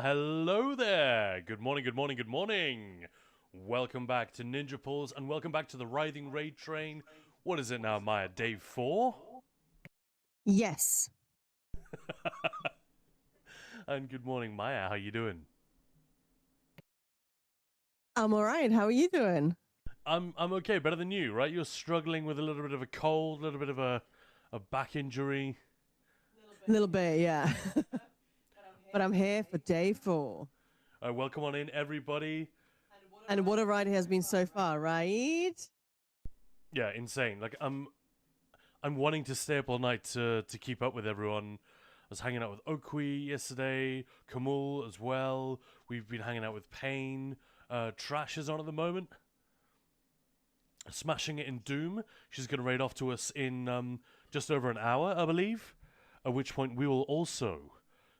Hello there. Good morning, good morning, good morning. Welcome back to Ninja Pulls and welcome back to the Writhing Raid Train. What is it now, Maya? Day 4? Yes. And good morning, Maya. How you doing? I'm all right. How are you doing? I'm okay, better than you, right? You're struggling with a little bit of a cold, a little bit of a back injury. A little bit, yeah. But I'm here for day 4. Welcome on in, everybody. And what a ride it has been so far, right? Yeah, insane. Like I'm wanting to stay up all night to keep up with everyone. I was hanging out with Okwi yesterday, Kamul as well. We've been hanging out with Payne. Trash is on at the moment. Smashing it in Doom. She's going to raid off to us in just over an hour, I believe. At which point we will also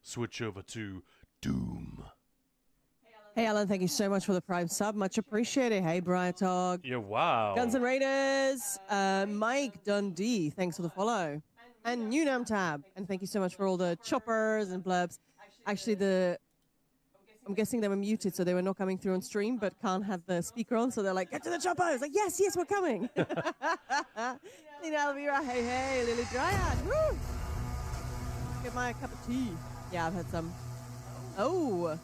switch over to Doom. Hey, Alan, thank you so much for the Prime sub. Much appreciated. Hey, Brian Tog. Yeah, wow. Guns and Raiders. Mike Dundee, thanks for the follow. And Unam Tab. And thank you so much for all the choppers and blurbs. Actually, I'm guessing they were muted, so they were not coming through on stream, but can't have the speaker on, so they're like, get to the choppers! Like, yes, we're coming! Lina Elvira, hey, Lily Dryad, woo! Get my cup of tea. Yeah, I've had some. Oh!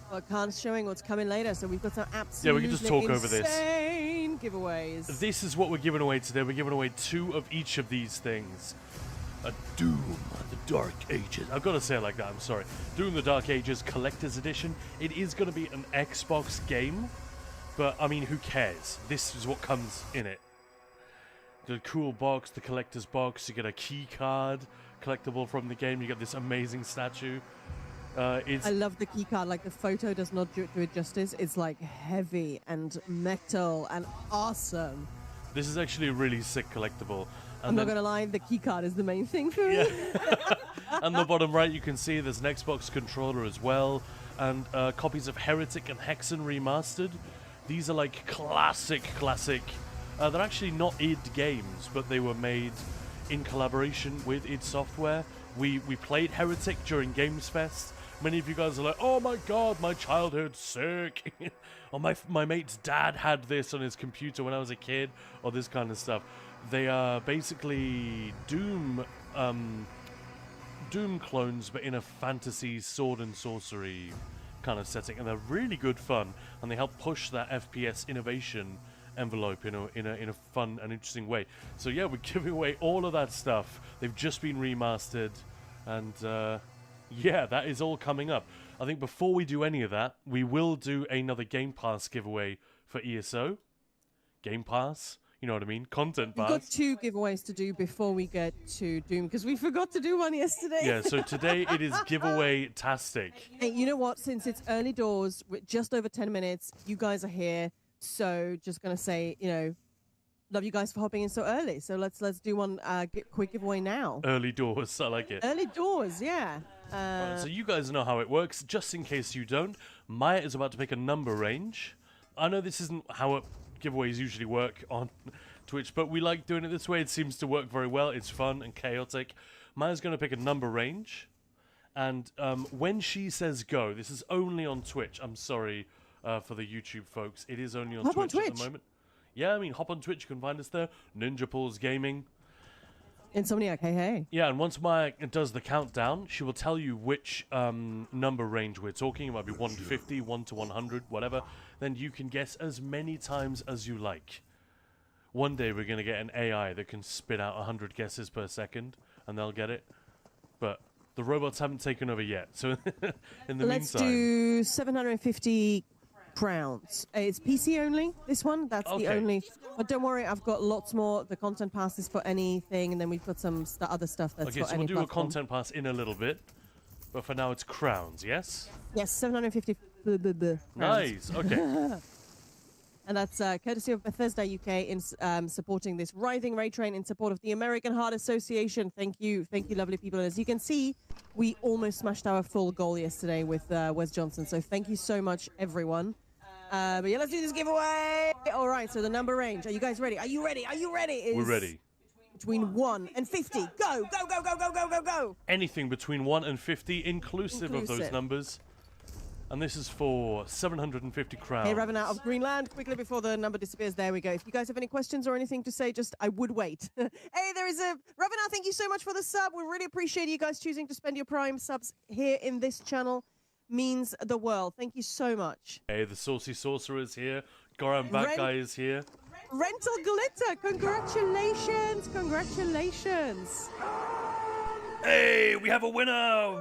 Well, Khan's showing what's coming later, so we've got some absolutely we can just talk over this. Insane giveaways. This is what we're giving away today. We're giving away 2 of each of these things. A Doom, the Dark Ages. I've got to say it like that, I'm sorry. Doom, the Dark Ages Collector's Edition. It is going to be an Xbox game, but, I mean, who cares? This is what comes in it. The cool box, the collector's box. You get a key card collectible from the game. You get this amazing statue. I love the key card. Like, the photo does not do it justice. It's, like, heavy and metal and awesome. This is actually a really sick collectible. And I'm not going to lie, the key card is the main thing for me. And the bottom right, you can see there's an Xbox controller as well, and copies of Heretic and Hexen Remastered. These are like classic. They're actually not id games, but they were made in collaboration with id Software. We played Heretic during Games Fest. Many of you guys are like, oh my god, my childhood's sick. Or my mate's dad had this on his computer when I was a kid, or this kind of stuff. They are basically Doom clones, but in a fantasy sword and sorcery kind of setting, and they're really good fun, and they help push that FPS innovation envelope in a fun and interesting way. So yeah, we're giving away all of that stuff. They've just been remastered, and yeah, that is all coming up. I think before we do any of that, we will do another Game Pass giveaway for ESO. Game Pass. You know what I mean? Content pass. We've got 2 giveaways to do before we get to Doom, because we forgot to do one yesterday. Yeah, so today it is giveaway-tastic. Hey, you know what? Since it's early doors, with just over 10 minutes, you guys are here. So just going to say, love you guys for hopping in so early. So let's do one quick giveaway now. Early doors, I like it. Early doors, yeah. Right, so you guys know how it works. Just in case you don't, Maya is about to pick a number range. I know this isn't how giveaways usually work on Twitch, but we like doing it this way. It seems to work very well. It's fun and chaotic. Maya's going to pick a number range, and when she says go, this is only on Twitch. I'm sorry for the YouTube folks. It is only on Twitch at the moment. Yeah, I mean, hop on Twitch. You can find us there. Ninja Pulls Gaming. Insomniac, hey. Yeah, and once Maya does the countdown, she will tell you which number range we're talking. It might be 150, 1 to 100, whatever. Then you can guess as many times as you like. One day we're going to get an AI that can spit out 100 guesses per second, and they'll get it. But the robots haven't taken over yet, so in the Let's meantime... do 750 crowns. It's PC only, this one. That's the only... But don't worry, I've got lots more. The content pass is for anything, and then we've got some other stuff that's for any Okay, so we'll do platform. a content pass in a little bit. But for now, it's crowns, yes? Yes, 750 Nice, okay. And that's courtesy of Bethesda UK in supporting this Writhing Raid Train in support of the American Heart Association. Thank you, lovely people. And as you can see, we almost smashed our full goal yesterday with Wes Johnson. So thank you so much, everyone. But yeah, let's do this giveaway. All right, so the number range. Are you guys ready? Are you ready? We're ready. Between 1 and 50. Go. Anything between 1 and 50, inclusive of those numbers. And this is for 750 crowns. Hey, Revan out of Greenland. Quickly before the number disappears. There we go. If you guys have any questions or anything to say, just I would wait. Hey, there is a Revan out. Thank you so much for the sub. We really appreciate you guys choosing to spend your Prime subs here in this channel. Means the world. Thank you so much. Hey, the Saucy Sorcerer is here. Goran Bat Guy is here. Rental Glitter. Congratulations. Congratulations. Hey, we have a winner.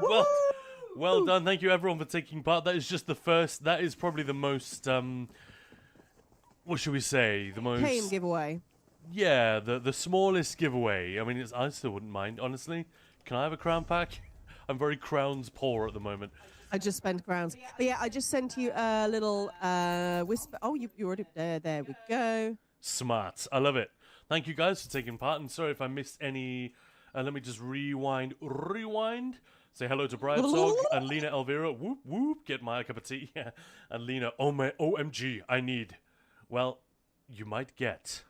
Well done. Thank you, everyone, for taking part. That is just the first. That is probably the most, what should we say? The most... Tame giveaway. Yeah, the smallest giveaway. I mean, I still wouldn't mind, honestly. Can I have a crown pack? I'm very crowns poor at the moment. I just spent crowns. But yeah, I just sent you a little whisper. Oh, you already... There we go. Smart. I love it. Thank you, guys, for taking part. And sorry if I missed any... let me just rewind. Say hello to Briadsog and Lena Elvira. Whoop, whoop. Get my cup of tea. Yeah. And Lena, OMG, I need. Well, you might get.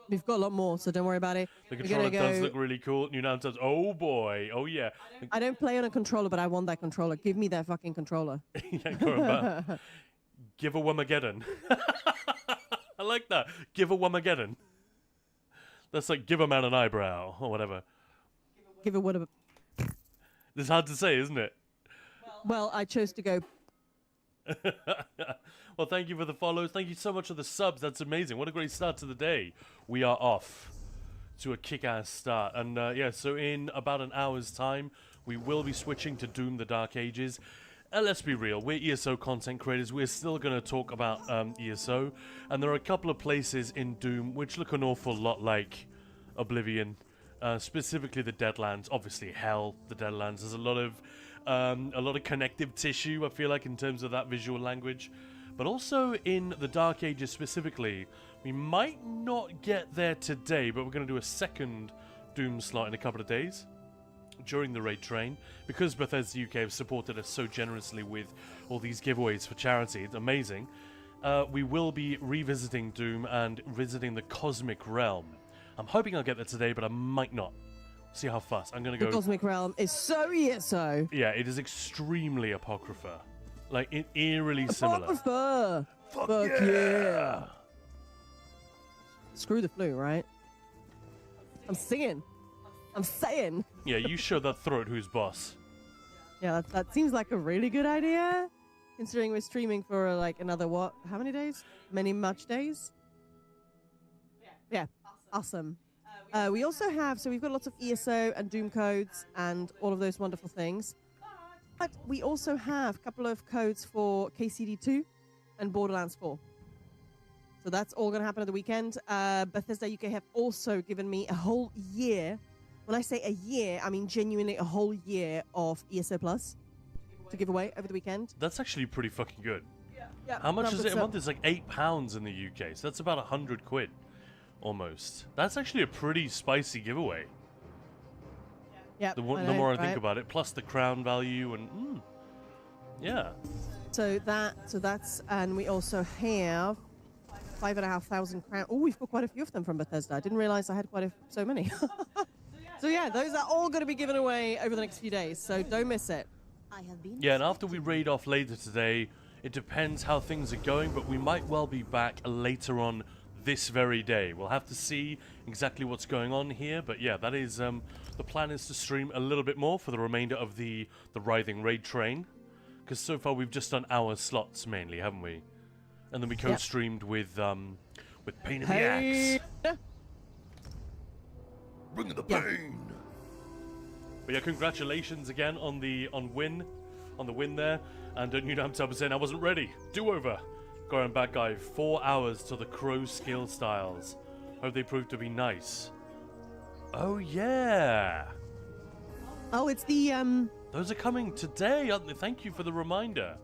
We've got a lot more, so don't worry about it. The controller does look really cool. New Nam says, oh boy. Oh yeah. I don't play on a controller, but I want that controller. Give me that fucking controller. Yeah, give a Wummageddon. I like that. Give a Wummageddon. That's like give a man an eyebrow or whatever. Give a whatever. It's hard to say, isn't it? Well, I chose to go. Well, thank you for the follows. Thank you so much for the subs. That's amazing. What a great start to the day. We are off to a kick-ass start. And yeah, so in about an hour's time, we will be switching to Doom the Dark Ages. Let's be real. We're ESO content creators. We're still going to talk about ESO. And there are a couple of places in Doom which look an awful lot like Oblivion. Specifically the Deadlands, obviously Hell, the Deadlands. There's a lot of connective tissue, I feel like, in terms of that visual language. But also in the Dark Ages specifically, we might not get there today, but we're going to do a second Doom slot in a couple of days during the raid train. Because Bethesda UK have supported us so generously with all these giveaways for charity, it's amazing. We will be revisiting Doom and visiting the Cosmic Realm. I'm hoping I'll get there today, but I might not. See how fast. I'm going to go... The Cosmic Realm is so ESO. Yeah, it is extremely Apocrypha. Like, eerily similar. Apocrypha! Fuck yeah! Screw the flu, right? I'm singing. I'm saying. Yeah, you show that throat who's boss. Yeah, that seems like a really good idea. Considering we're streaming for like another, what? How many days? Much days? Yeah. Awesome. We also have, so we've got lots of ESO and Doom codes and all of those wonderful things. But we also have a couple of codes for KCD2 and Borderlands 4. So that's all going to happen at the weekend. Bethesda UK have also given me a whole year. When I say a year, I mean genuinely a whole year of ESO Plus to give away over the weekend. That's actually pretty fucking good. Yeah. How much is it a month? It's like £8 in the UK, so that's about 100 quid. Almost. That's actually a pretty spicy giveaway. Yeah. The more I think about it, plus the crown value and yeah. So that's, and we also have 5,500 crowns. Oh, we've got quite a few of them from Bethesda. I didn't realize I had so many. So yeah, those are all going to be given away over the next few days. So don't miss it. Yeah, and after we raid off later today, it depends how things are going, but we might well be back later on this very day. We'll have to see exactly what's going on here, but yeah, that is the plan is to stream a little bit more for the remainder of the Writhing raid train, because so far we've just done hour slots mainly, haven't we? And then we co-streamed with Pain in the Axe. Bring the pain. But yeah, congratulations again on the win there. And New Nam Tab saying I wasn't ready. Do over. Goran Bad Guy, 4 hours to the Crow skill styles. Hope they prove to be nice. Oh yeah. Oh, it's the Those are coming today, aren't they? Thank you for the reminder.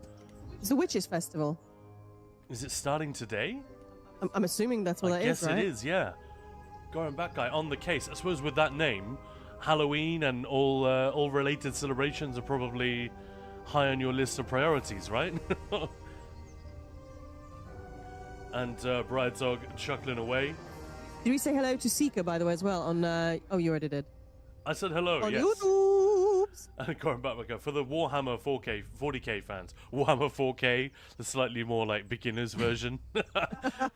It's the Witches Festival. Is it starting today? I'm assuming that's what that is, right? I guess it is, yeah. Goran Bad Guy on the case. I suppose with that name, Halloween and all related celebrations are probably high on your list of priorities, right? And Briadsog chuckling away. Did we say hello to Seeker, by the way, as well? On oh, you already did. I said hello, on yes. YouTube. Going back, for the Warhammer 4K, 40K fans, Warhammer 4K, the slightly more like beginner's version. For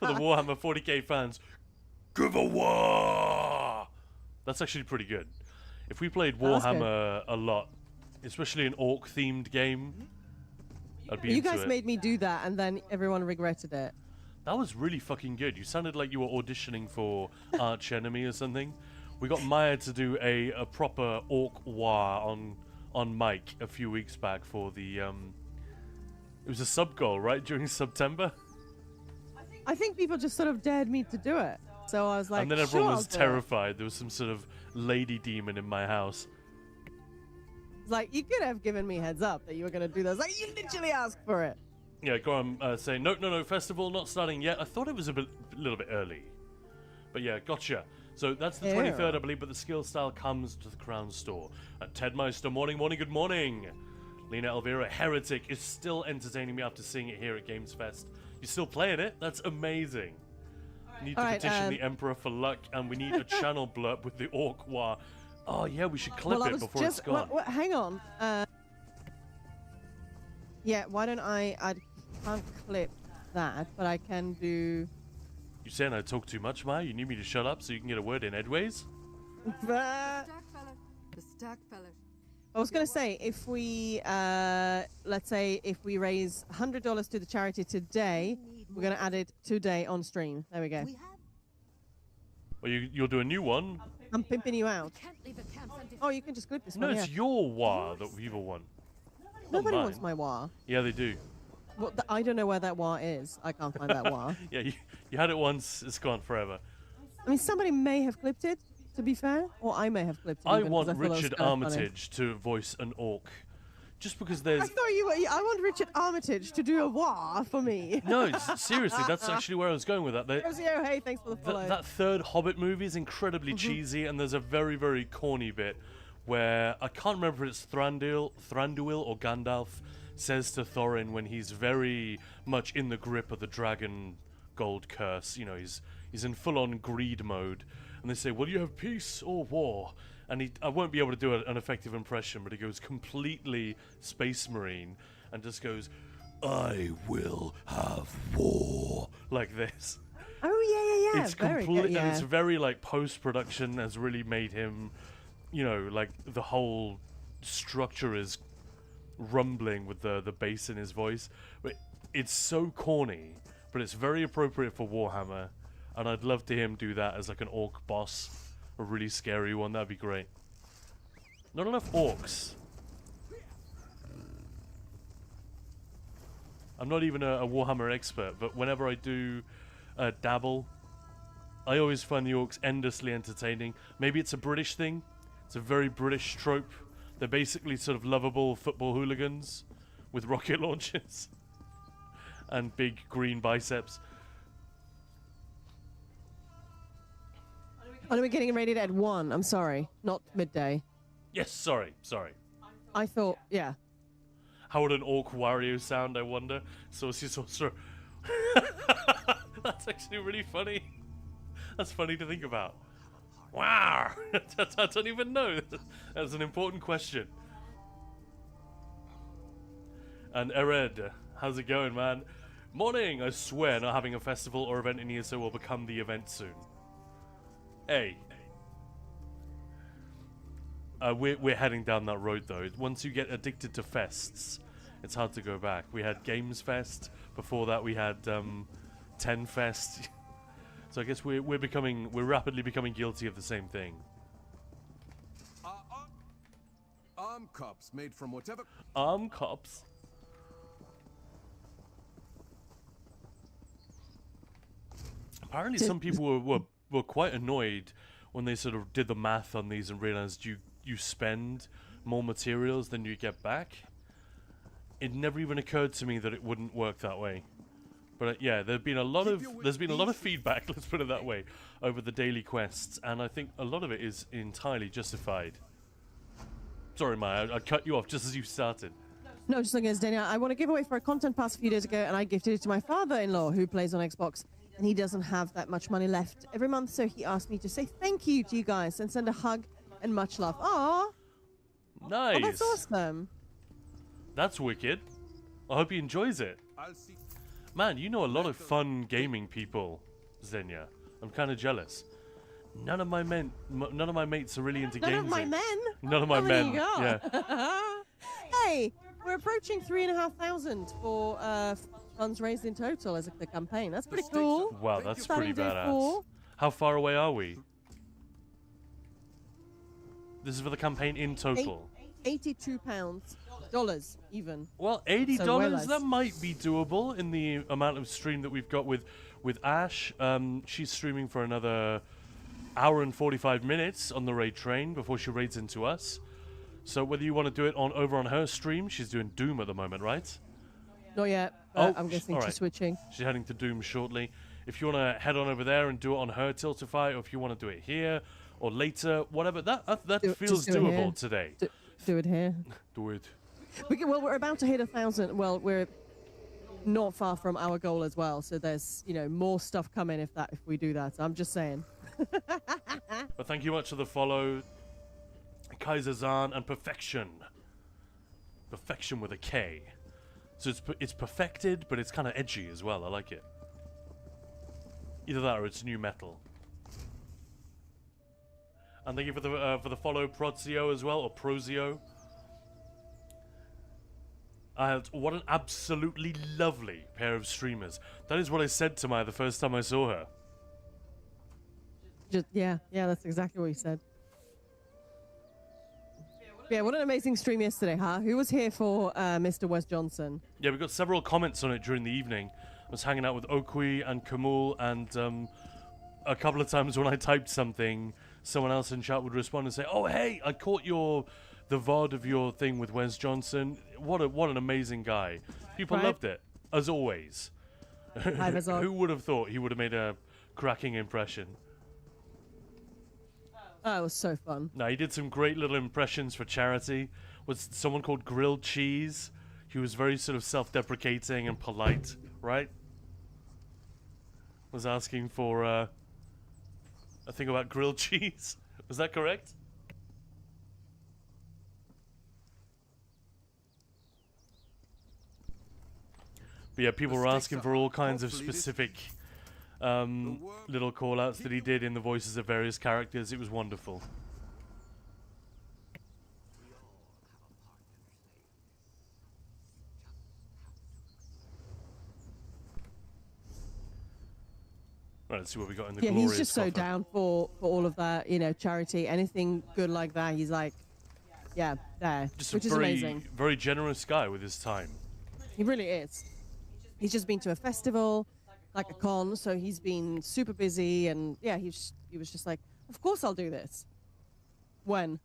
the Warhammer 40K fans, give a war! That's actually pretty good. If we played Warhammer a lot, especially an orc-themed game, I'd be You into guys it. made me do that, and then everyone regretted it. That was really fucking good. You sounded like you were auditioning for Arch Enemy or something. We got Maya to do a proper orc war on mic a few weeks back for the it was a sub goal, right, during September. I think people just sort of dared me to do it. So I was like, And then everyone sure, was I'll do it. terrified. There was some sort of lady demon in my house. It's like, you could have given me heads up that you were going to do this. Like, you literally asked for it. Yeah, Goram saying, no, festival not starting yet. I thought it was a little bit early. But yeah, gotcha. So that's the 23rd, I believe, but the skill style comes to the Crown Store. Ted Meister, morning, good morning. Lena Elvira, Heretic, is still entertaining me after seeing it here at Games Fest. You're still playing it? That's amazing. Need to petition the Emperor for luck, and we need a channel blurb with the Orc War. Oh yeah, we should clip it before it's gone. Hang on. Yeah, why don't I can't clip that, but I can do... You saying I talk too much, Maya? You need me to shut up so you can get a word in edgeways? I was going to say, if we, let's say, if we raise $100 to the charity today, we're going to add it today on stream. There we go. Well, you'll do a new one. I'm pimping you out. Oh, you can just clip this No, one, it's yeah. your war that people want. Nobody mine. wants my wa. Yeah, they do. Well, I don't know where that wa is. I can't find that wa. Yeah, you had it once, it's gone forever. I mean, somebody may have clipped it, to be fair, or I may have clipped it. I even, want 'cause thought it was Richard kinda funny. Armitage to voice an orc. Just because there's... I thought you were... I want Richard Armitage to do a wa for me. No, seriously, that's actually where I was going with that. Rosie, oh, hey, thanks for the follow. That third Hobbit movie is incredibly cheesy, and there's a very, very corny bit where I can't remember if it's Thranduil or Gandalf says to Thorin when he's very much in the grip of the dragon gold curse. You know, he's in full-on greed mode, and they say, "Will you have peace or war?" And I won't be able to do an effective impression, but he goes completely Space Marine and just goes, "I will have war," like this. Oh, yeah. It's very complete, good, yeah. and it's very like post-production has really made him, you know, like the whole structure is rumbling with the bass in his voice. But it's so corny, but it's very appropriate for Warhammer, and I'd love to hear him do that as like an orc boss, a really scary one. That'd be great. Not enough orcs. I'm not even a Warhammer expert, but whenever I do dabble, I always find the orcs endlessly entertaining. Maybe it's a British thing. It's a very British trope. They're basically sort of lovable football hooligans with rocket launchers and big green biceps. Oh, we're getting rated at 1. I'm sorry, not midday. Yes, sorry. I thought, yeah. How would an orc Wario sound, I wonder? Sorcerer. That's actually really funny. That's funny to think about. Wow! I don't even know. That's an important question. And Ered, how's it going, man? Morning! I swear not having a festival or event in ESO will become the event soon. Hey. We're heading down that road, though. Once you get addicted to fests, it's hard to go back. We had Games Fest. Before that, we had 10 Fest. So I guess we're rapidly becoming guilty of the same thing. Arm cups made from whatever. Arm cups. Apparently, some people were quite annoyed when they sort of did the math on these and realized you spend more materials than you get back. It never even occurred to me that it wouldn't work that way. But yeah, there's been a lot of feedback, let's put it that way, over the daily quests, and I think a lot of it is entirely justified. Sorry, Maya, I cut you off just as you started. No, just looking at Daniel. I want to give away for a content pass a few days ago, and I gifted it to my father-in-law who plays on Xbox, and he doesn't have that much money left every month, so he asked me to say thank you to you guys and send a hug and much love. Aww. Nice. Oh, that's awesome. That's wicked. I hope he enjoys it. I'll see. Man, you know a lot of fun gaming people, Xenia. I'm kind of jealous. None of my mates are really into games. None of my men. None of my How many men. you got? Yeah. Hey, we're approaching 3,500 for funds raised in total as the campaign. That's pretty cool. Wow, that's pretty Starting day badass. 4. How far away are we? This is for the campaign in total. £82. Dollars even. Well, $80, So way less. that might be doable in the amount of stream that we've got with Ash. She's streaming for another hour and 45 minutes on the raid train before she raids into us. So whether you want to do it over on her stream, she's doing Doom at the moment, right? Not yet, but Oh, I'm guessing all she's right. switching. She's heading to Doom shortly. If you want to head on over there and do it on her Tiltify, or if you want to do it here or later, whatever, that feels just do it here. doable today. Do it here. Do it. Well, we're about to hit 1,000. Well, we're not far from our goal as well. So there's, more stuff coming if we do that. I'm just saying. But thank you much for the follow, Kaiser Zahn and Perfection. Perfection with a K. So it's perfected, but it's kind of edgy as well. I like it. Either that or it's new metal. And thank you for the follow, Prozio as well, or Prozio. What an absolutely lovely pair of streamers. That is what I said to Maya the first time I saw her. Yeah, that's exactly what you said. Yeah, what an amazing stream yesterday, huh? Who was here for Mr. Wes Johnson? Yeah, we got several comments on it during the evening. I was hanging out with Okui and Kamul, and a couple of times when I typed something, someone else in chat would respond and say, "Oh, hey, I caught the VOD of your thing with Wes Johnson. What an amazing guy." People Right. loved it, as always. Hi, Vezog. Who would have thought he would have made a cracking impression? Oh, it was so fun. No, he did some great little impressions for charity. Was someone called Grilled Cheese? He was very sort of self-deprecating and polite, right? Was asking for a thing about grilled cheese. Was that correct? But yeah, people were asking for all kinds of specific little call-outs that he did in the voices of various characters. It was wonderful. Right, let's see what we got in the Yeah, glorious he's just so coffer. down for all of that, charity, anything good like that. He's like, yeah, there, Just which a is very, amazing. very generous guy with his time. He really is. He's just been to a festival, like a con, so he's been super busy, and yeah, he was just like, of course I'll do this. When?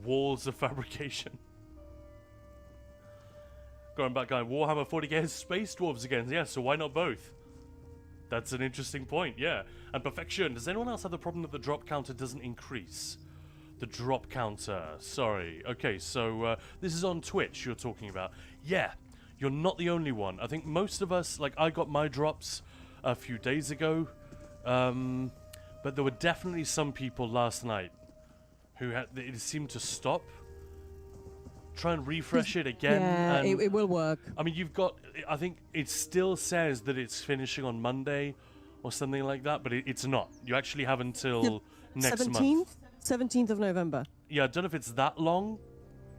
Walls of fabrication. Going back, guy, Warhammer 40k has space dwarves again. Yeah, so why not both? That's an interesting point, yeah. And Perfection, does anyone else have the problem that the drop counter doesn't increase? The drop counter, sorry. Okay, so this is on Twitch you're talking about. Yeah, you're not the only one. I think most of us, like I got my drops a few days ago, but there were definitely some people last night who it seemed to stop. Try and refresh it again. Yeah, and it will work. I mean, you've got, I think it still says that it's finishing on Monday or something like that, but it's not. You actually have until next 17th? month. 17th of November. Yeah, I don't know if it's that long,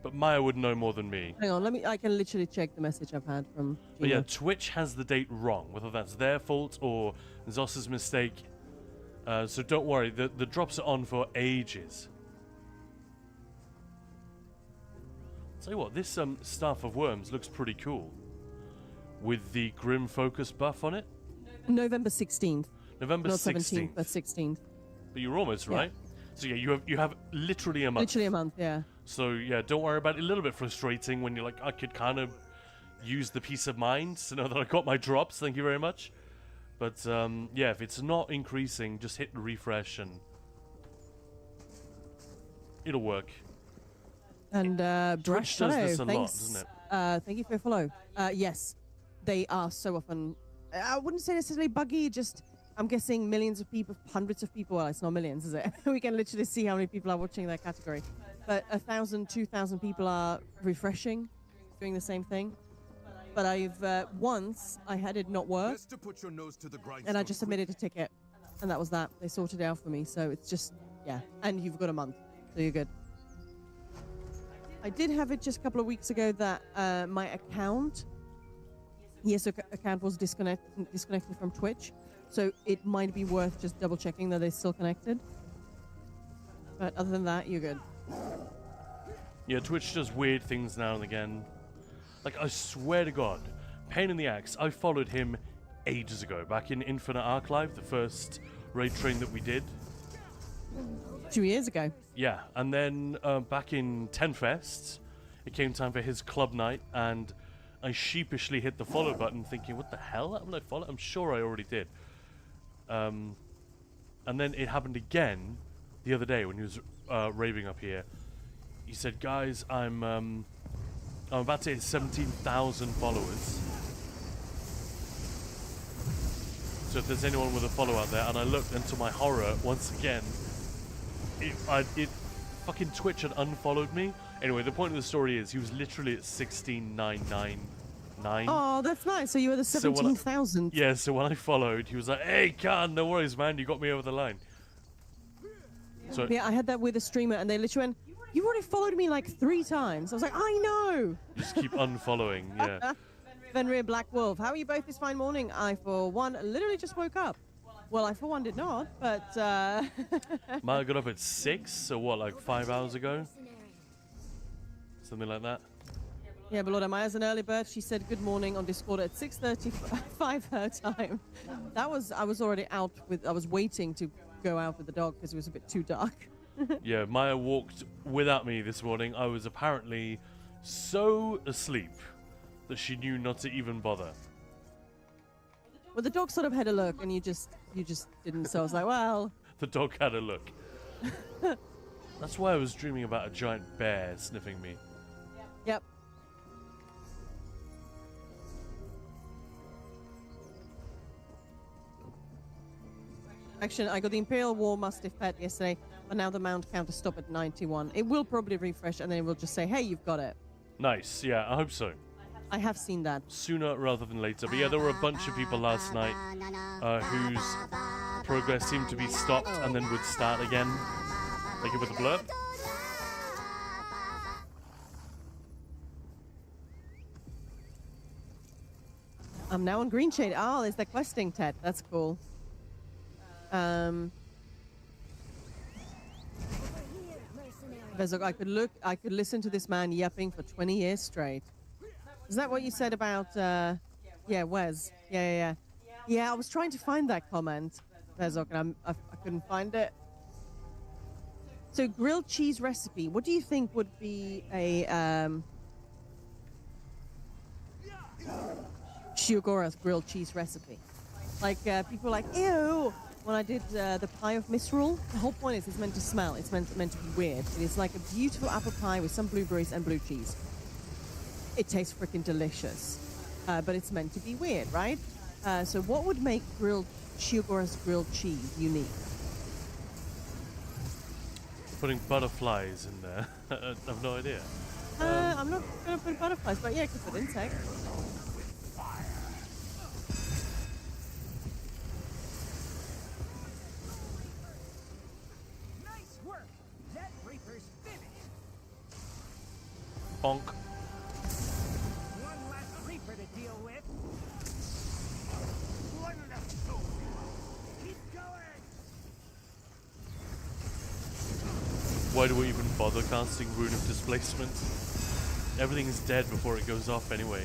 but Maya would know more than me. Hang on, I can literally check the message I've had from But yeah, Gina. Twitch has the date wrong, whether that's their fault or Zos's mistake. So don't worry, the drops are on for ages. Tell you what, this Staff of Worms looks pretty cool. With the Grim Focus buff on it. November 16th. November Not 16th. 17th, but 16th. But you're almost Yeah. right. So yeah, you have literally a month. Literally a month, yeah. So yeah, don't worry about it. A little bit frustrating when you're like, I could kind of use the peace of mind to know that I got my drops. Thank you very much. But yeah, if it's not increasing, just hit refresh and it'll work. And Twitch Brash does Shadow, this a lot, thanks. doesn't Thank you for your follow. Yes, they are so often. I wouldn't say necessarily buggy. Just I'm guessing millions of people, hundreds of people. Well, it's not millions, is it? We can literally see how many people are watching that category. But 1,000, 2,000 people are refreshing, doing the same thing. But I've once I had it not work, Best to put your nose to the grindstone and I just submitted a ticket, and that was that. They sorted it out for me. So it's just and you've got a month, so you're good. I did have it just a couple of weeks ago that my account, ESO account, was disconnected from Twitch. So it might be worth just double checking that they're still connected. But other than that, you're good. Yeah, Twitch does weird things now and again. Like, I swear to God, pain in the axe, I followed him ages ago, back in Infinite Arc Live, the first raid train that we did. 2 years ago. Yeah, and then back in 10 Fests, it came time for his club night, and I sheepishly hit the follow button thinking, what the hell? Haven't I followed? I'm sure I already did. And then it happened again the other day when he was raving up here. He said, guys, I'm about to hit 17,000 followers. So if there's anyone with a follow out there, and I looked, and to my horror, once again, it fucking Twitch had unfollowed me. Anyway, the point of the story is he was literally at 16,999. Oh, that's nice. So you were the 17,000. Yeah, so when I followed, he was like, hey, Khan, no worries, man, you got me over the line. So Yeah, I had that with a streamer, and they literally went, "You already followed me like 3 times." I was like, "I know." just keep unfollowing, yeah. Fenrir Black Wolf, how are you both this fine morning? I, for one, literally just woke up. Well, I, for one, did not, but... Maya got up at 6, so what, like 5 hours ago? Something like that. Yeah, but Lord, Maya's an early bird. She said good morning on Discord at 6:35 her time. I was already out with... I was waiting to go out with the dog because it was a bit too dark. Yeah, Maya walked without me this morning. I was apparently so asleep that she knew not to even bother. Well, the dog sort of had a look, and you just didn't. So I was like, well... The dog had a look. That's why I was dreaming about a giant bear sniffing me. Yep. Action, I got the Imperial War Mastiff pet yesterday, but now the mount counter stop at 91. It will probably refresh, and then it will just say, hey, you've got it. Nice, yeah, I hope so. I have seen that. Sooner rather than later. But yeah, there were a bunch of people last night whose progress seemed to be stopped and then would start again. Thank you for the blurb. I'm now on Green Shade. Oh, there's the questing, Ted. That's cool. Vezok, I could listen to this man yapping for 20 years straight. Is that what you said about, yeah, Wes? Yeah. Yeah, I was trying to find that comment, Vezok, and I couldn't find it. So, grilled cheese recipe. What do you think would be a, Shiogora's grilled cheese recipe? Like, people are like, ew! When I did the pie of misrule, the whole point is it's meant to smell. It's meant to be weird. It's like a beautiful apple pie with some blueberries and blue cheese. It tastes freaking delicious, but it's meant to be weird, right? So what would make Shiogora's grilled cheese unique? Putting butterflies in there. I have no idea. I'm not going to put butterflies, but yeah, I could put insects. Bonk. One less Reaper to deal with. One left soul. Keep going. Why do we even bother casting Rune of Displacement? Everything is dead before it goes off anyway.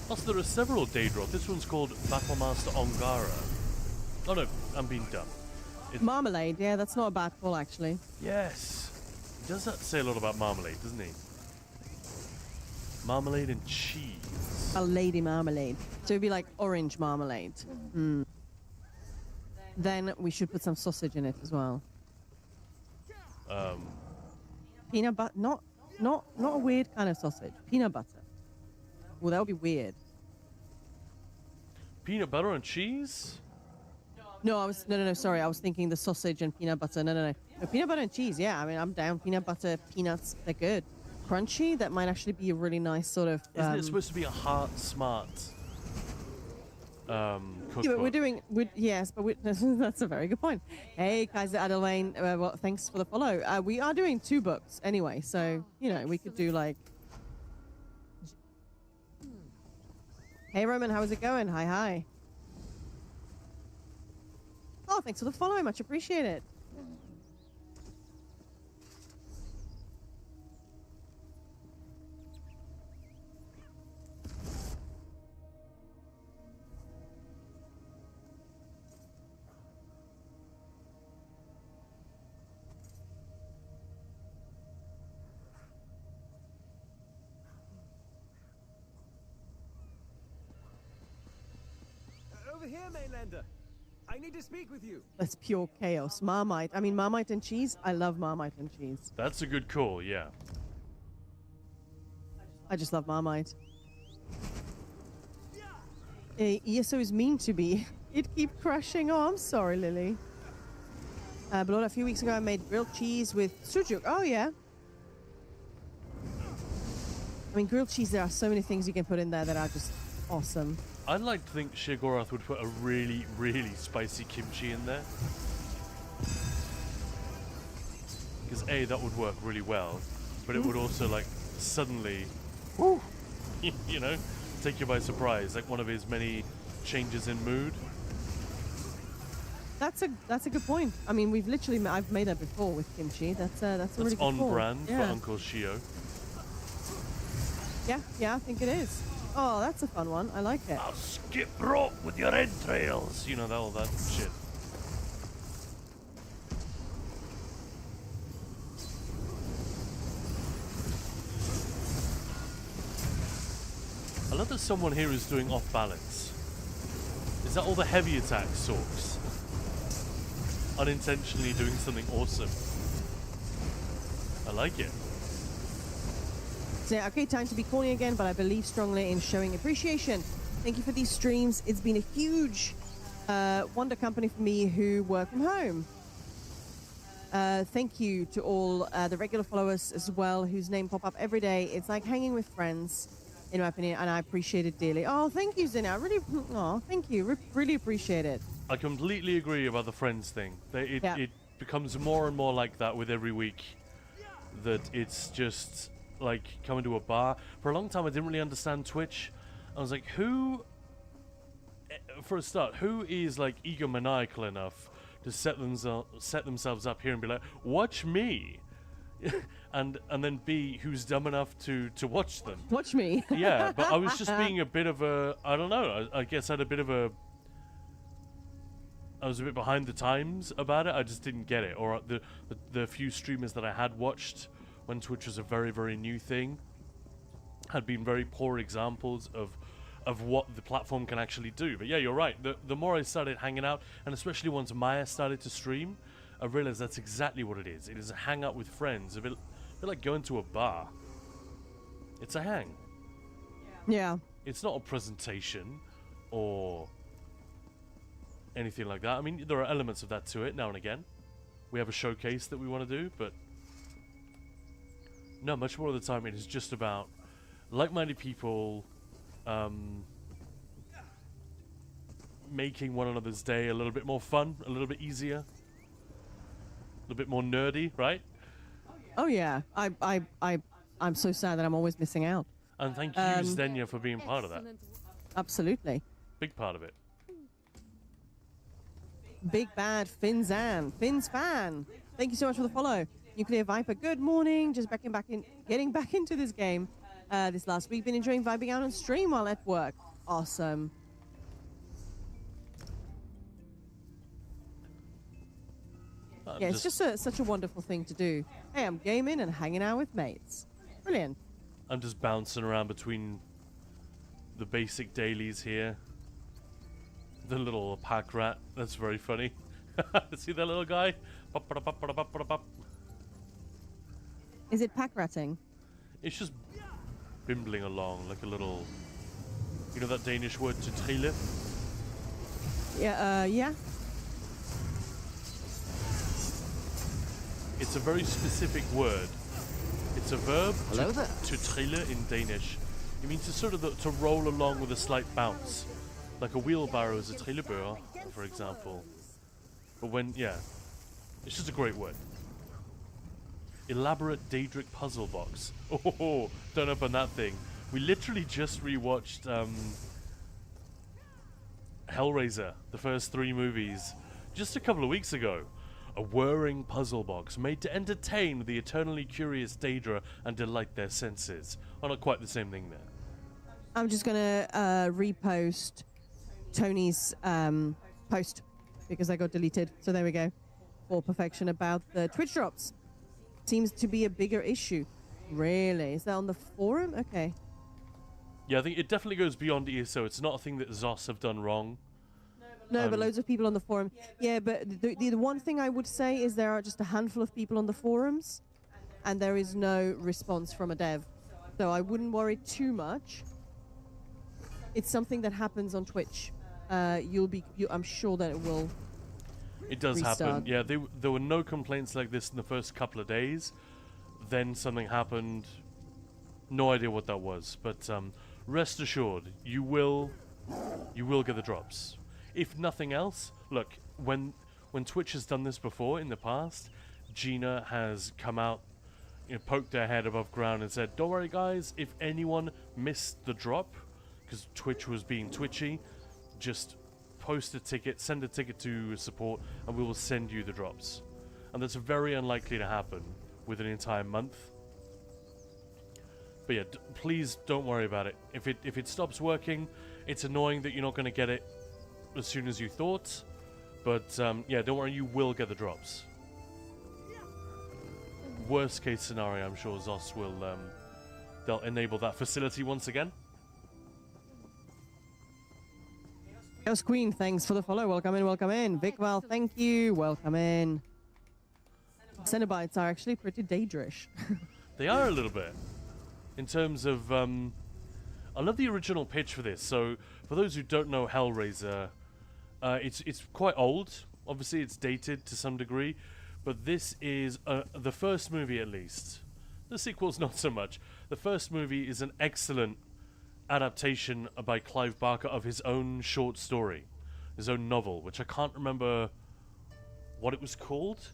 Plus, there are several Daedra. This one's called Battlemaster Ongara. Oh no, I'm being dumb. Marmalade, yeah, that's not a bad call, actually. Yes. He does that say a lot about marmalade, doesn't he? Marmalade and cheese. A lady marmalade. So it'd be like orange marmalade. Mm. Then we should put some sausage in it as well. Peanut butter, not a weird kind of sausage. Peanut butter. Well, that would be weird. Peanut butter and cheese? No, no, sorry. I was thinking the sausage and peanut butter. No, peanut butter and cheese. Yeah, I mean, I'm down. Peanut butter, peanuts, they're good. Crunchy, that might actually be a really nice sort of. Isn't it supposed to be a heart smart cookbook? Yeah, but we're doing. Yes, but that's a very good point. Hey, Kaiser Adelwane. Well, thanks for the follow. We are doing 2 books anyway, so you know we could do like. Hey Roman, how's it going? Hi. Oh, thanks for the follow. Much appreciated. Over here, Mainlander. I need to speak with you. That's pure chaos. Marmite. I mean, Marmite and cheese. I love Marmite and cheese. That's a good call, yeah. I just love Marmite. ESO is mean to me. It keeps crashing. Oh, I'm sorry, Lily. But a few weeks ago, I made grilled cheese with sujuk. Oh, yeah. I mean, grilled cheese, there are so many things you can put in there that are just awesome. I'd like to think Shegorath would put a really, really spicy kimchi in there. Because A, that would work really well, but it would also, like, suddenly, woo, you know, take you by surprise, like one of his many changes in mood. That's a good point. I mean, I've made that before with kimchi. That's a really good on call. brand Yeah. for Uncle Shio. Yeah, I think it is. Oh, that's a fun one. I like it. I'll skip rope with your entrails. You know, all that shit. I love that someone here is doing off balance. Is that all the heavy attack sorts? Unintentionally doing something awesome. I like it. So, yeah, okay, time to be corny again, but I believe strongly in showing appreciation. Thank you for these streams. It's been a huge wonder company for me who work from home. Thank you to all the regular followers as well, whose name pop up every day. It's like hanging with friends, in my opinion, and I appreciate it dearly. Oh, thank you, Zina. Thank you. Really appreciate it. I completely agree about the friends thing. It becomes more and more like that with every week. That it's just like coming to a bar. For a long time, I didn't really understand Twitch. I was like, who, for a start, who is like egomaniacal enough to set themselves up here and be like, watch me? and then B, who's dumb enough to watch them? Watch me. Yeah, but I was just being a bit of a, I don't know, I guess I had a bit of a, I was a bit behind the times about it. I just didn't get it. Or the few streamers that I had watched when Twitch was a very, very new thing had been very poor examples of what the platform can actually do. But yeah, you're right. The more I started hanging out, and especially once Maya started to stream, I realized that's exactly what it is. It is a hang out with friends, a bit like going to a bar. It's a hang. Yeah. It's not a presentation or anything like that. I mean, there are elements of that to it now and again. We have a showcase that we want to do, but no, much more of the time it is just about like-minded people making one another's day a little bit more fun, a little bit easier, a little bit more nerdy, right? Oh yeah. I'm so sad that I'm always missing out. And thank you, Zdenya, for being part of that. Absolutely. Big part of it. Big bad Finn's fan. Thank you so much for the follow. Nuclear Viper, good morning. Just getting back into this game this last week. Been enjoying vibing out on stream while at work. Awesome. Yeah, it's just such a wonderful thing to do. Hey, I'm gaming and hanging out with mates. Brilliant. I'm just bouncing around between the basic dailies here. The little pack rat. That's very funny. See that little guy? Is it pack ratting? It's just bimbling along like a little... You know that Danish word to trille? Yeah. It's a very specific word. It's a verb Hello there. to trille in Danish. It means to sort of to roll along with a slight bounce. Like a wheelbarrow is a trillebør, for example. But when, yeah, it's just a great word. Elaborate Daedric puzzle box. Oh, don't open that thing. We literally just rewatched Hellraiser, the first 3 movies, just a couple of weeks ago. A whirring puzzle box made to entertain the eternally curious Daedra and delight their senses. Oh, not quite the same thing there. I'm just gonna repost Tony's post because I got deleted. So there we go. For perfection about the Twitch drops. Seems to be a bigger issue. Really? Is that on the forum? Okay. Yeah, I think it definitely goes beyond ESO. It's not a thing that Zos have done wrong. No, but loads of people on the forum. Yeah, but the one thing I would say is there are just a handful of people on the forums, and there is no response from a dev. So I wouldn't worry too much. It's something that happens on Twitch. I'm sure that it will. It does restart. happen. Yeah, there were no complaints like this in the first couple of days. Then something happened. No idea what that was, but rest assured, you will get the drops. If nothing else, look, when Twitch has done this before in the past, Gina has come out, poked her head above ground and said, "Don't worry, guys. If anyone missed the drop, because Twitch was being twitchy, just post a ticket, send a ticket to support, and we will send you the drops." And that's very unlikely to happen with an entire month. But yeah, please don't worry about it. If it stops working, it's annoying that you're not going to get it as soon as you thought. But yeah, don't worry, you will get the drops. Worst case scenario, I'm sure Zos will they'll enable that facility once again. Chaos Queen, thanks for the follow. Welcome in, welcome in. Vicval, thank you. Welcome in. Cenobites are actually pretty Daedrish. They are a little bit. In terms of, I love the original pitch for this. So, for those who don't know Hellraiser, it's quite old. Obviously, it's dated to some degree, but this is the first movie, at least. The sequel's not so much. The first movie is an excellent adaptation by Clive Barker of his own short story, his own novel, which I can't remember what it was called.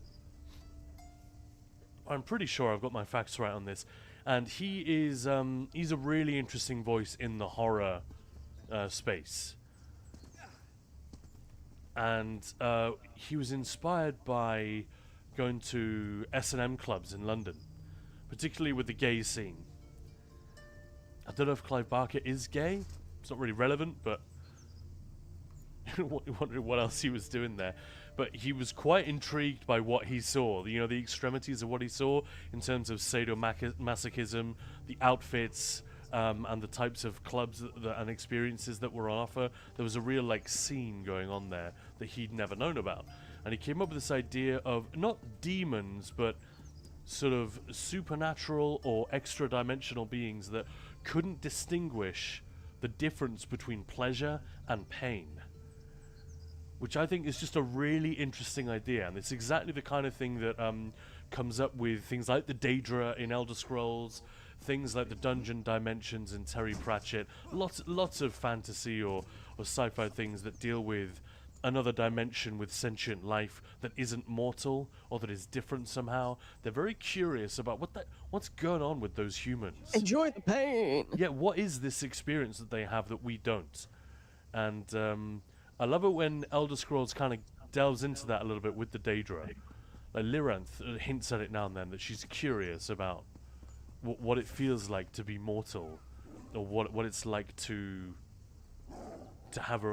I'm pretty sure I've got my facts right on this. And he is he's a really interesting voice in the horror space. And he was inspired by going to S&M clubs in London, particularly with the gay scene. I don't know if Clive Barker is gay. It's not really relevant, but wondering what else he was doing there. But he was quite intrigued by what he saw. The extremities of what he saw in terms of sadomasochism, the outfits, and the types of clubs and experiences that were on offer. There was a real scene going on there that he'd never known about. And he came up with this idea of not demons, but sort of supernatural or extra-dimensional beings that couldn't distinguish the difference between pleasure and pain, which I think is just a really interesting idea. And it's exactly the kind of thing that comes up with things like the Daedra in Elder Scrolls, things like the Dungeon Dimensions in Terry Pratchett, lots of fantasy or sci-fi things that deal with another dimension with sentient life that isn't mortal or that is different somehow. They're very curious about what's going on with those humans. Enjoy the pain. Yeah, what is this experience that they have that we don't? And I love it when Elder Scrolls kind of delves into that a little bit with the Daedra. Like Lyranth hints at it now and then, that she's curious about what it feels like to be mortal, or what it's like to have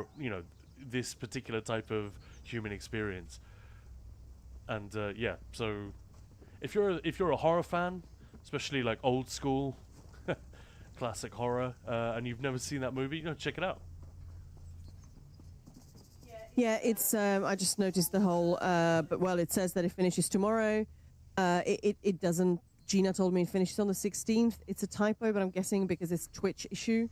this particular type of human experience. And yeah, so if you're a horror fan, especially like old school classic horror, and you've never seen that movie, check it out. Yeah, it's. I just noticed the whole. But it says that it finishes tomorrow. It doesn't. Gina told me it finishes on the 16th. It's a typo, but I'm guessing because it's Twitch issue,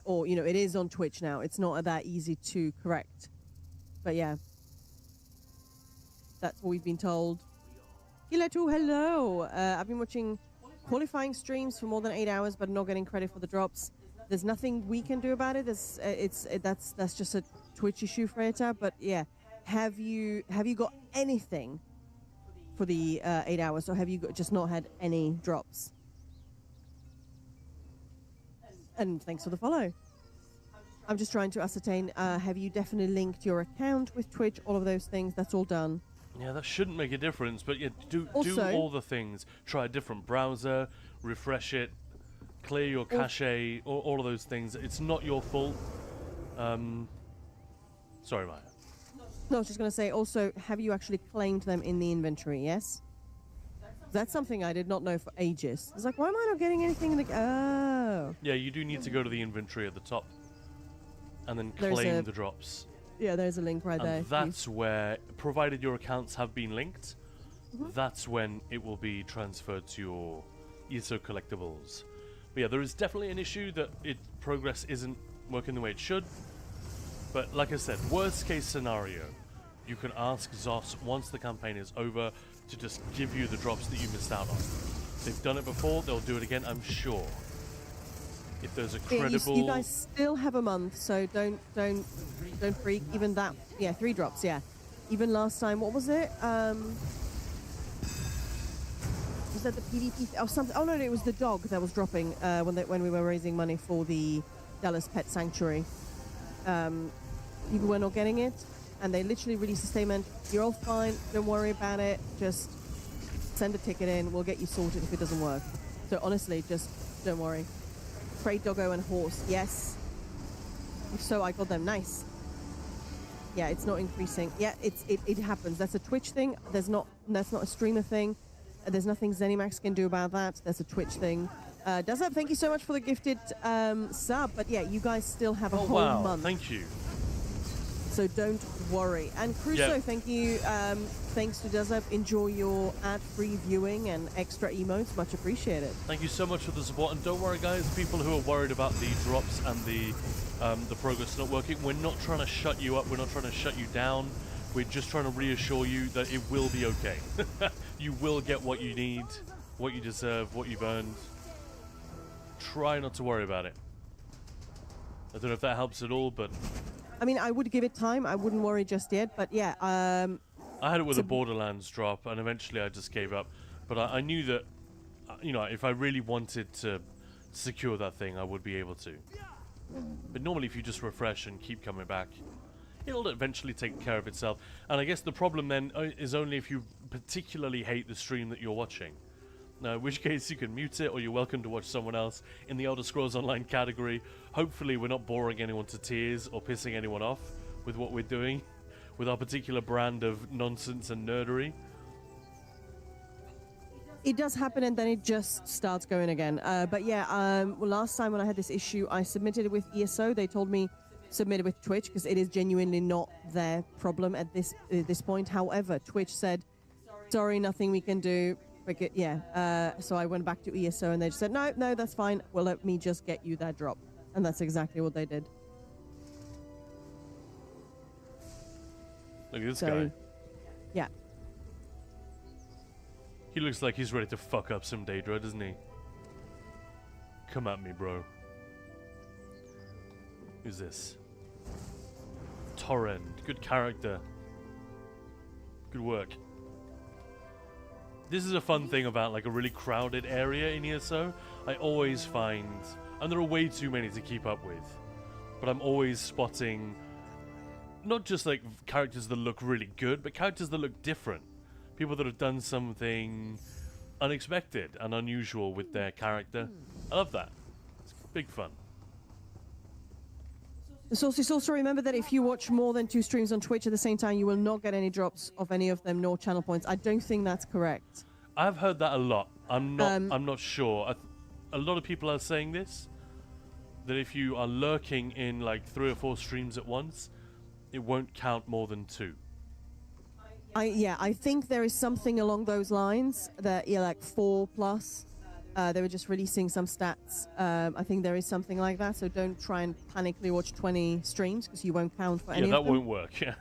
or it is on Twitch now. It's not that easy to correct. But yeah, that's what we've been told. Giletu, hello. I've been watching qualifying streams for more than 8 hours, but not getting credit for the drops. There's nothing we can do about it. That's just a Twitch issue, Freta. But yeah, have you got anything for the 8 hours, or have you just not had any drops? And thanks for the follow. I'm just trying to ascertain, have you definitely linked your account with Twitch? All of those things, that's all done. Yeah, that shouldn't make a difference, but yeah, do all the things. Try a different browser, refresh it, clear your cache, all of those things. It's not your fault. Sorry, Maya. No, I was just going to say, also, have you actually claimed them in the inventory, yes? That's something I did not know for ages. It's like, why am I not getting anything in the... Oh. Yeah, you do need to go to the inventory at the top and then claim the drops. Yeah, there's a link right there. And that's where, provided your accounts have been linked, that's when it will be transferred to your ESO collectibles. But yeah, there is definitely an issue that progress isn't working the way it should. But like I said, worst case scenario, you can ask Zos once the campaign is over to just give you the drops that you missed out on. They've done it before, they'll do it again, I'm sure. If there's a credible... You guys still have a month, so don't freak. Even that, 3 drops, yeah. Even last time, what was it? Was that the PvP or something? Oh no, it was the dog that was dropping when we were raising money for the Dallas Pet Sanctuary. People were not getting it, and they literally released a statement: "You're all fine. Don't worry about it. Just send a ticket in. We'll get you sorted if it doesn't work." So honestly, just don't worry. Freight doggo and horse, yes. If so, I got them. Nice. Yeah, it's not increasing. Yeah, it happens. That's a Twitch thing. That's not a streamer thing. There's nothing Zenimax can do about that. That's a Twitch thing. Does that? Thank you so much for the gifted sub. But yeah, you guys still have a whole month. Thank you. So don't worry. And Crusoe, thank you. Thanks to Dazab. Enjoy your ad-free viewing and extra emotes. Much appreciated. Thank you so much for the support. And don't worry, guys. People who are worried about the drops and the progress not working, we're not trying to shut you up. We're not trying to shut you down. We're just trying to reassure you that it will be okay. You will get what you need, what you deserve, what you've earned. Try not to worry about it. I don't know if that helps at all, but... I mean, I would give it time. I wouldn't worry just yet, but yeah. I had it with a Borderlands drop, and eventually I just gave up. But I knew that, if I really wanted to secure that thing, I would be able to. But normally if you just refresh and keep coming back, it'll eventually take care of itself. And I guess the problem then is only if you particularly hate the stream that you're watching. In which case you can mute it, or you're welcome to watch someone else in the Elder Scrolls Online category. Hopefully we're not boring anyone to tears or pissing anyone off with what we're doing, with our particular brand of nonsense and nerdery. It does happen, and then it just starts going again. But yeah, last time when I had this issue, I submitted it with ESO. They told me submit it with Twitch because it is genuinely not their problem at this point. However, Twitch said, sorry, nothing we can do. So I went back to ESO and they just said, no, that's fine. Well, let me just get you that drop. And that's exactly what they did. Look at this guy. Yeah. He looks like he's ready to fuck up some Daedra, doesn't he? Come at me, bro. Who's this? Torrend. Good character. Good work. This is a fun thing about like a really crowded area in ESO. I always find, and there are way too many to keep up with, but I'm always spotting not just like characters that look really good, but characters that look different. People that have done something unexpected and unusual with their character. I love that. It's big fun. Saucy also remember that if you watch more than 2 streams on Twitch at the same time, you will not get any drops of any of them, nor channel points. I don't think that's correct. I've heard that a lot. I'm not sure. A lot of people are saying this, that if you are lurking in like 3 or 4 streams at once, it won't count more than 2. I think there is something along those lines that like 4 plus. They were just releasing some stats. I think there is something like that, so don't try and panically watch 20 streams because you won't count for any of them. Yeah, that won't work, yeah.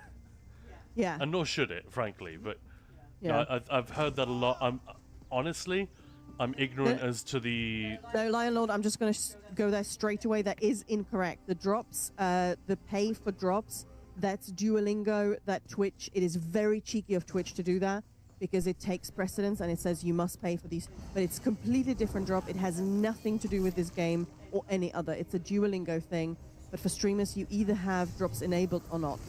Yeah. And nor should it, frankly. But Yeah. I've heard that a lot. Honestly, I'm ignorant as to the. No, Lion Lord, I'm just going to go there straight away. That is incorrect. The drops, the pay for drops, that's Duolingo, that Twitch. It is very cheeky of Twitch to do that because it takes precedence and it says you must pay for these. But it's completely different drop. It has nothing to do with this game or any other. It's a Duolingo thing. But for streamers, you either have drops enabled or not.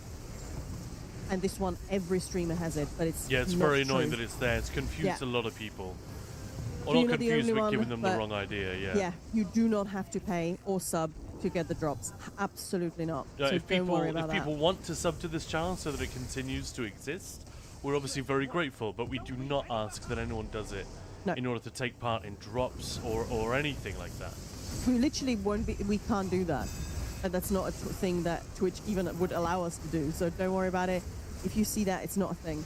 And this one, every streamer has it, but it's Yeah, it's not very annoying true. that it's there. It's confused a lot of people. Or You're not not the confused, only but one, giving them the but wrong idea. Yeah. Yeah, you do not have to pay or sub to get the drops. Absolutely not. Yeah, So if don't people worry about that. want to sub to this channel so that it continues to exist, we're obviously very grateful. But we do not ask that anyone does it No. in order to take part in drops or anything like that. We literally won't be. We can't do that. And that's not a thing that Twitch even would allow us to do. So don't worry about it. If you see that, it's not a thing.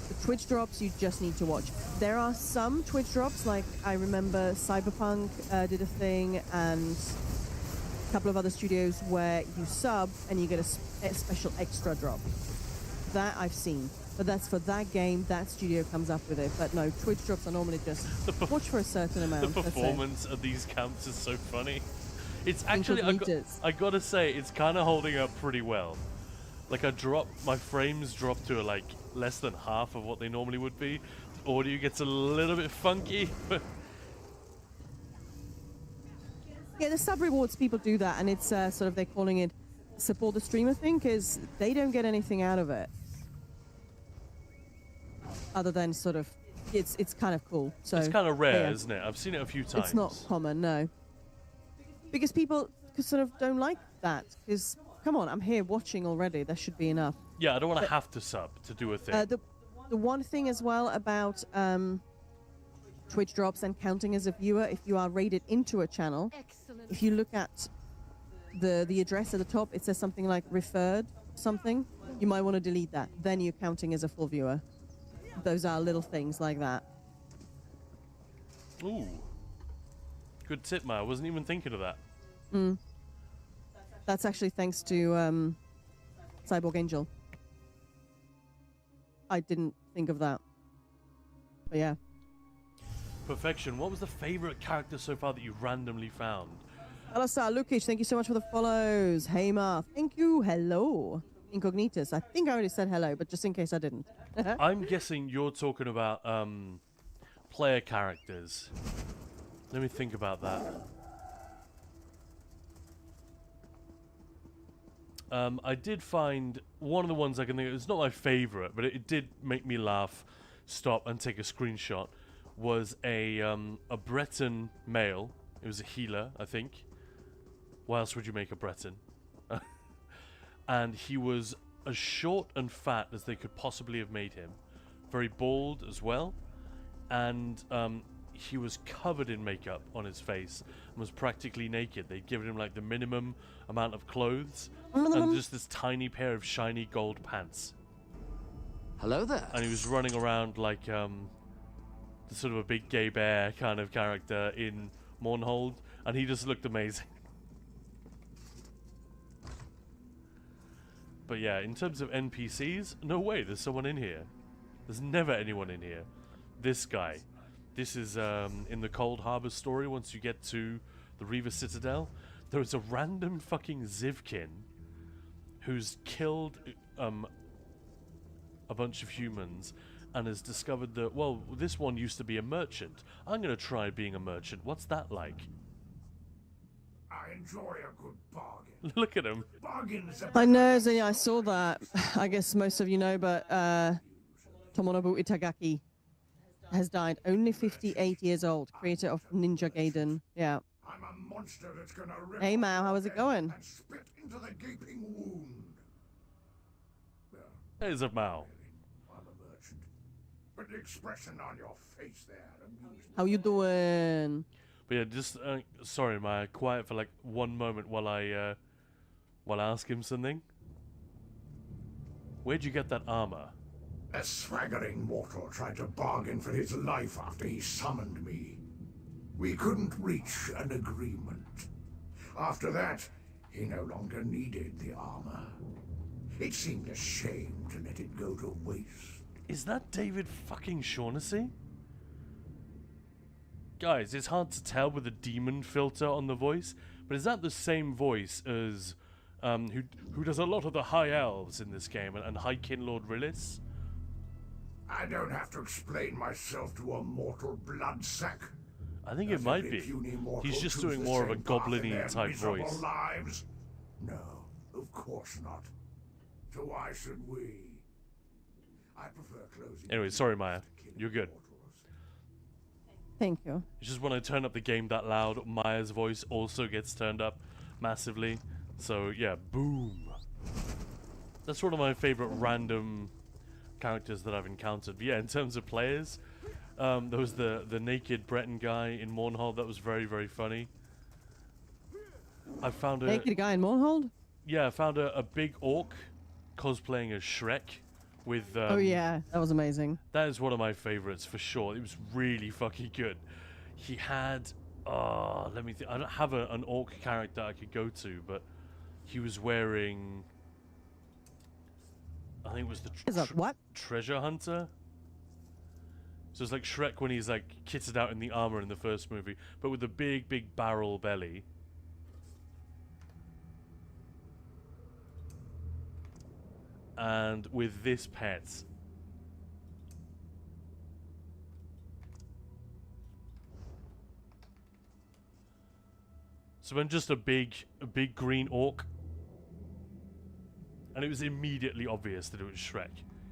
The Twitch drops, you just need to watch. There are some Twitch drops, like I remember Cyberpunk did a thing, and a couple of other studios where you sub and you get a special extra drop. That I've seen. But that's for that game, that studio comes up with it. But no, Twitch drops are normally just watch for a certain amount. The that's it. performance of these camps is so funny. It's actually, Incognitas. I gotta say, it's kind of holding up pretty well. Like my frames drop to like less than half of what they normally would be. The audio gets a little bit funky, but Yeah, the sub rewards, people do that, and it's sort of, they're calling it support the streamer thing, because they don't get anything out of it. Other than sort of, it's kind of cool. So it's kind of rare, yeah. isn't it? I've seen it a few times. It's not common, no. Because people sort of don't like that, because, come on, I'm here watching already, that should be enough. Yeah, I don't want to have to sub to do a thing. The one thing as well about Twitch drops and counting as a viewer, if you are rated into a channel, if you look at the address at the top, it says something like referred something, you might want to delete that. Then you're counting as a full viewer. Those are little things like that. Ooh. Good tip, Ma. I wasn't even thinking of that. That's actually thanks to Cyborg Angel. I didn't think of that. But yeah. Perfection. What was the favorite character so far that you randomly found? Alasar Lukic, thank you so much for the follows. Hey Ma, thank you. Hello. Incognitus. I think I already said hello, but just in case I didn't. I'm guessing you're talking about player characters. Let me think about that. I did find one of the ones I can think of. It's not my favorite, but it did make me laugh, stop, and take a screenshot. Was a Breton male. It was a healer, I think. Why else would you make a Breton? And he was as short and fat as they could possibly have made him. Very bald as well. And he was covered in makeup on his face and was practically naked. They'd given him like the minimum amount of clothes and just this tiny pair of shiny gold pants. Hello there. And he was running around like the sort of a big gay bear kind of character in Mournhold, and he just looked amazing. But yeah, in terms of NPCs, no way, there's someone in here. There's never anyone in here. This guy. This is in the Cold Harbor story, once you get to the Reaver Citadel. There is a random fucking Zivkin who's killed a bunch of humans and has discovered that, well, this one used to be a merchant. I'm going to try being a merchant. What's that like? I enjoy a good bargain. Look at him. Bargains are I know, Zenya, I saw that. I guess most of you know, but Tomonobu Itagaki has died. Only 58 years old. Creator of Ninja Gaiden. Yeah. I'm a monster that's gonna rip Hey, off Mao, how your is it head going? And spit into the gaping wound. Well, There's a Mao. I'm a merchant. But the expression on your face there amused me. How you doing? But yeah, just sorry, Maya. Quiet for like one moment while I ask him something. Where'd you get that armor? A swaggering mortal tried to bargain for his life after he summoned me. We couldn't reach an agreement. After that, he no longer needed the armor. It seemed a shame to let it go to waste. Is that David fucking Shaughnessy? Guys, it's hard to tell with the demon filter on the voice, but is that the same voice as who does a lot of the high elves in this game and High Kin Lord Rillis? I don't have to explain myself to a mortal bloodsack. I think it might be. He's just doing more of a goblin-y type voice. Lives? No, of course not. So why should we? I prefer closing. Anyway, sorry, Maya. You're good. Thank you. It's just when I turn up the game that loud, Maya's voice also gets turned up massively. So yeah, boom. That's one of my favorite random characters that I've encountered. But yeah, in terms of players, there was the naked Breton guy in Mournhold. That was very, very funny. I found a naked guy in Mournhold? Yeah, I found a big orc cosplaying as Shrek with oh yeah, that was amazing. That is one of my favorites for sure. It was really fucking good. He had let me think. I don't have an orc character I could go to, but he was wearing, I think it was the what? treasure hunter. So it's like Shrek when he's like kitted out in the armor in the first movie, but with the big barrel belly. And with this pet. So when just a big green orc. And it was immediately obvious that it was Shrek.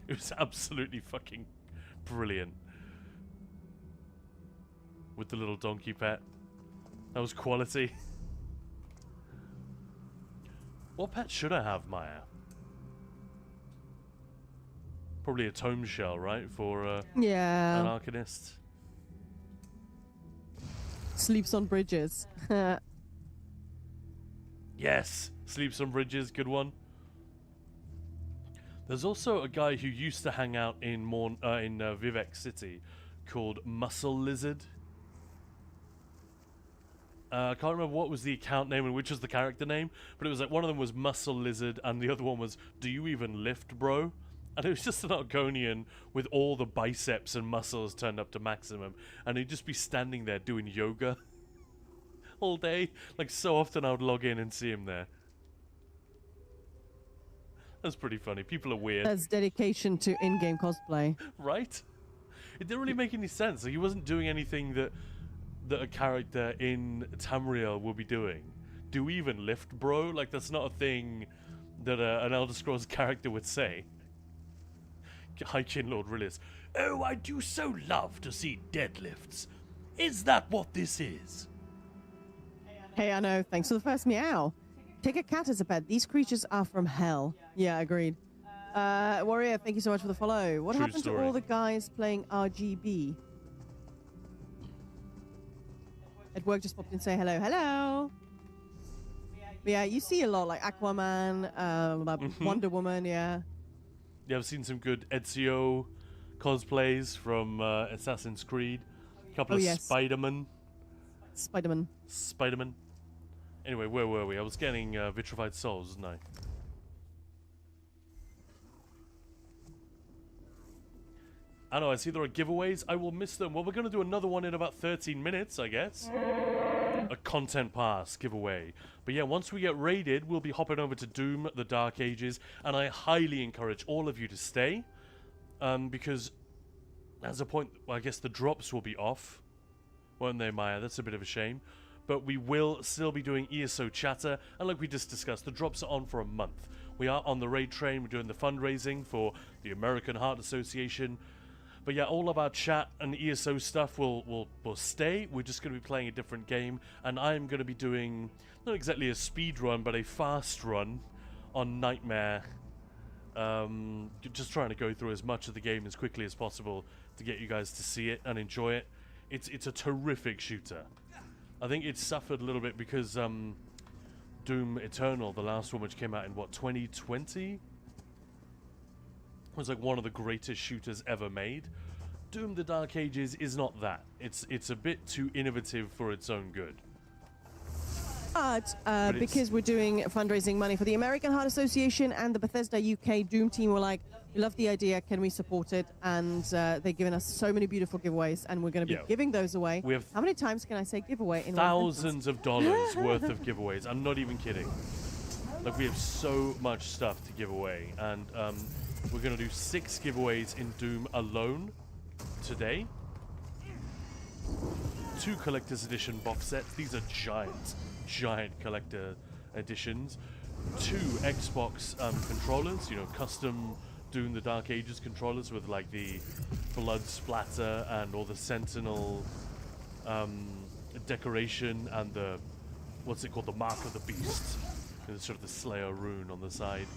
It was absolutely fucking brilliant. With the little donkey pet. That was quality. What pet should I have, Maya? Probably a tome shell, right? For yeah, an arcanist. Sleeps on bridges. Yes, sleeps on bridges, good one. There's also a guy who used to hang out in Vivek City called Muscle Lizard. I can't remember what was the account name and which was the character name, but it was like one of them was Muscle Lizard and the other one was Do You Even Lift, Bro? And it was just an Argonian with all the biceps and muscles turned up to maximum. And he'd just be standing there doing yoga all day. Like, so often I would log in and see him there. That's pretty funny. People are weird. That's dedication to in-game cosplay. Right? It didn't really make any sense. Like, he wasn't doing anything that a character in Tamriel will be doing. Do we even lift, bro? Like, that's not a thing that an Elder Scrolls character would say. High Kin Lord Rillis. Oh, I do so love to see deadlifts. Is that what this is? Hey, I know. Thanks for the first meow. Take a cat as a pet. These creatures are from hell. Yeah, agreed. Warrior, thank you so much for the follow. What True happened story. to all the guys playing RGB? At work, just popped in and say hello. Hello. But yeah, you see a lot like Aquaman, like Wonder Woman, yeah. Yeah, I've seen some good Ezio cosplays from Assassin's Creed. A couple of Spider-Man. Spider-Man. Anyway, where were we? I was getting Vitrified Souls, wasn't I? I know, I see there are giveaways. I will miss them. Well, we're going to do another one in about 13 minutes, I guess. A content pass giveaway. But yeah, once we get raided, we'll be hopping over to Doom, the Dark Ages. And I highly encourage all of you to stay. Because there's a point, well, I guess the drops will be off. Won't they, Maya? That's a bit of a shame. But we will still be doing ESO chatter. And like we just discussed, the drops are on for a month. We are on the raid train. We're doing the fundraising for the American Heart Association. But yeah, all of our chat and ESO stuff will stay. We're just going to be playing a different game. And I'm going to be doing, not exactly a speed run, but a fast run on Nightmare. Just trying to go through as much of the game as quickly as possible to get you guys to see it and enjoy it. It's a terrific shooter. I think it suffered a little bit because Doom Eternal, the last one, which came out in, what, 2020? Was like one of the greatest shooters ever made. Doom the Dark Ages is not that. It's a bit too innovative for its own good. But it's- because we're doing fundraising money for the American Heart Association and the Bethesda UK Doom team, we're like, we love the idea. Can we support it? And they've given us so many beautiful giveaways, and we're going to be Yeah. giving those away. We have How many times can I say giveaway in one thousands of dollars worth of giveaways. I'm not even kidding. Like, we have so much stuff to give away, and we're going to do 6 giveaways in Doom alone today. 2 collector's edition box sets. These are giant collector editions. 2 Xbox controllers, you know, custom Doom the Dark Ages controllers with like the blood splatter and all the Sentinel decoration and the, what's it called, the Mark of the Beast. And sort of the Slayer rune on the side.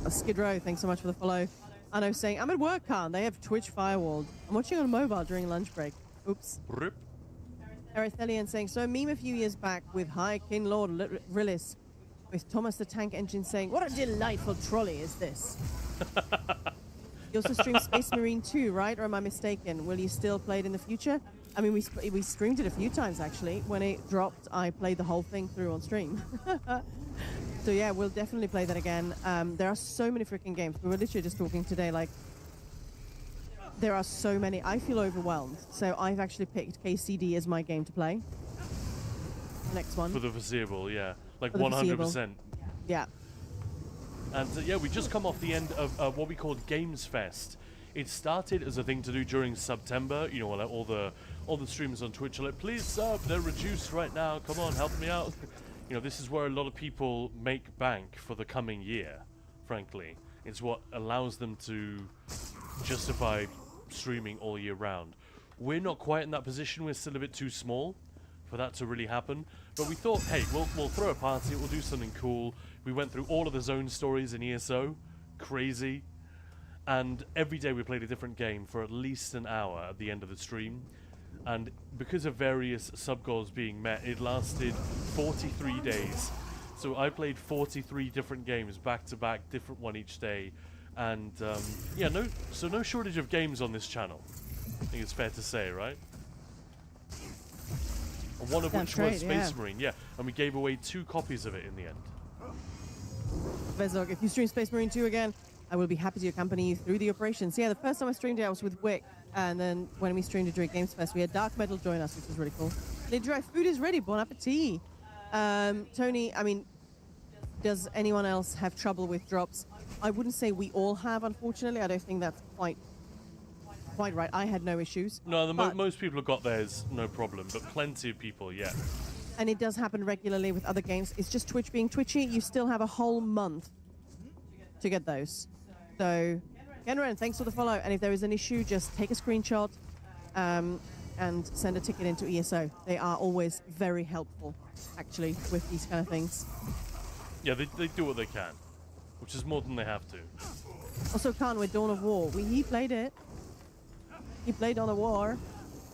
Skid Row, thanks so much for the follow. I know, saying, I'm at work, Khan. They have Twitch firewalled. I'm watching on mobile during lunch break. Oops. Rip. Arithelian saying, so a meme a few years back with High King Lord Rillis with Thomas the Tank Engine saying, what a delightful trolley is this? You also stream Space Marine 2, right? Or am I mistaken? Will you still play it in the future? I mean, we streamed it a few times, actually. When it dropped, I played the whole thing through on stream. So yeah, we'll definitely play that again. There are so many freaking games. We were literally just talking today, like, there are so many. I feel overwhelmed. So I've actually picked KCD as my game to play. Next one. For the foreseeable, yeah. Like For the 100%. Yeah. And yeah, we just come off the end of what we called Games Fest. It started as a thing to do during September. You know, like all the streamers on Twitch are like, please sub, they're reduced right now. Come on, help me out. You know, this is where a lot of people make bank for the coming year, frankly. It's what allows them to justify streaming all year round. We're not quite in that position. We're still a bit too small for that to really happen. But we thought, hey, we'll throw a party. We'll do something cool. We went through all of the zone stories in ESO. Crazy. And every day we played a different game for at least an hour at the end of the stream. And because of various sub-goals being met, it lasted 43 days. So I played 43 different games back-to-back, different one each day. And yeah, no shortage of games on this channel. I think it's fair to say, right? And one of That's which great, was yeah. Space Marine, yeah. And we gave away 2 copies of it in the end. Vezog, if you stream Space Marine 2 again, I will be happy to accompany you through the operations. Yeah, the first time I streamed it, I was with Wick. And then when we streamed it during Games Fest, we had Dark Metal join us, which was really cool. Lidra, food is ready. Bon appetit. Tony, I mean, does anyone else have trouble with drops? I wouldn't say we all have, unfortunately. I don't think that's quite right. I had no issues. No, But- most people have got theirs, no problem. But plenty of people, yeah. And it does happen regularly with other games. It's just Twitch being twitchy. You still have a whole month to get those. So, Genren, thanks for the follow. And if there is an issue, just take a screenshot and send a ticket into ESO. They are always very helpful, actually, with these kind of things. Yeah, they do what they can, which is more than they have to. Also, Khan with Dawn of War. He played it. He played Dawn of War.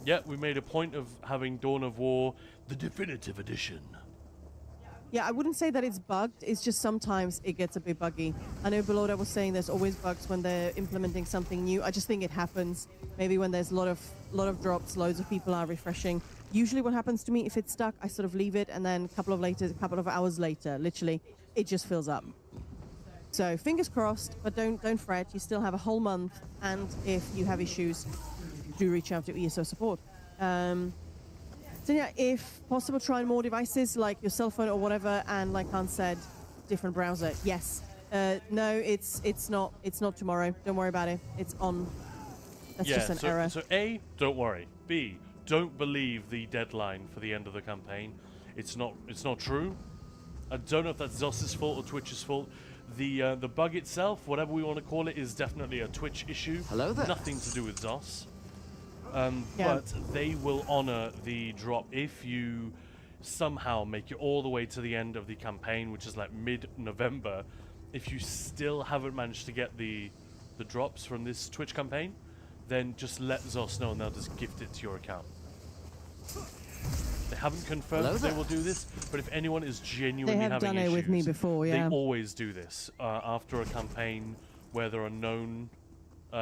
Yeah, we made a point of having Dawn of War, the definitive edition. Yeah, I wouldn't say that it's bugged. It's just sometimes it gets a bit buggy. I know Beloda was saying there's always bugs when they're implementing something new. I just think it happens maybe when there's a lot of drops, loads of people are refreshing. Usually what happens to me, if it's stuck, I sort of leave it, and then a couple of hours later, literally, it just fills up. So fingers crossed, but don't fret. You still have a whole month, and if you have issues, do reach out to ESO support. So yeah, if possible, try more devices like your cell phone or whatever, and like Hans said, different browser. Yes. No, it's not tomorrow. Don't worry about it. It's on. That's Yeah, just an error. so A, don't worry. B, don't believe the deadline for the end of the campaign. It's not true. I don't know if that's Zos's fault or Twitch's fault. The bug itself, whatever we want to call it, is definitely a Twitch issue. Hello there. Nothing to do with Zos. Yeah. But they will honor the drop if you somehow make it all the way to the end of the campaign, which is like mid-November. If you still haven't managed to get the drops from this Twitch campaign, then just let Zos know and they'll just gift it to your account. They haven't confirmed Hello that they there. will do this, but if anyone is genuinely They have having done issues, it with me before, yeah. they always do this after a campaign where there are known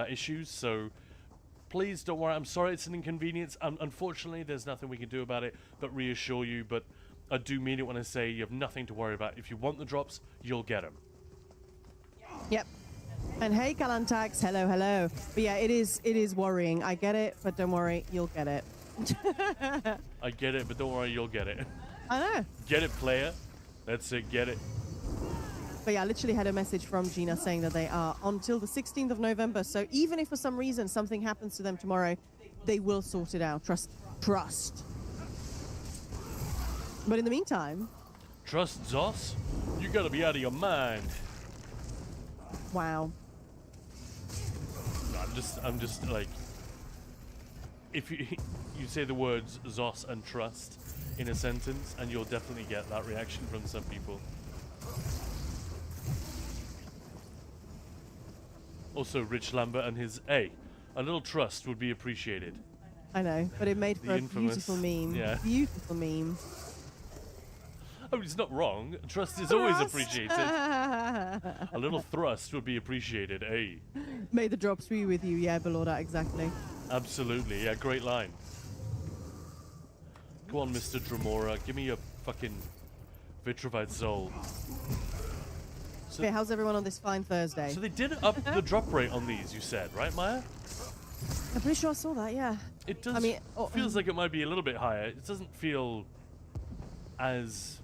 issues. So please don't worry. I'm sorry it's an inconvenience. Unfortunately, there's nothing we can do about it but reassure you. But I do mean it when I say you have nothing to worry about. If you want the drops, you'll get them. Yep. And hey, Galantax, hello, hello. But yeah, it is worrying. I get it, but don't worry, you'll get it. I get it, but don't worry, you'll get it. I know. Get it, player. That's it, get it. But yeah, I literally had a message from Gina saying that they are until the 16th of November. So even if for some reason something happens to them tomorrow, they will sort it out. Trust. But in the meantime... Trust Zos? You gotta be out of your mind. Wow. I'm just like... If you say the words Zos and trust in a sentence, and you'll definitely get that reaction from some people. Also, Rich Lambert and his a little trust would be appreciated. I know, but it made for The a infamous, beautiful meme. yeah. Beautiful meme. I mean, it's not wrong. Trust is always appreciated. A little thrust would be appreciated, eh? May the drops be with you, yeah, Belorda, exactly. Absolutely, yeah, great line. Go on, Mr. Dremora, give me your fucking vitrified soul. So, Okay, how's everyone on this fine Thursday? so they did up the drop rate on these, you said, right, Maya? I'm pretty sure I saw that, yeah. It does. I mean, feels like it might be a little bit higher. It doesn't feel as...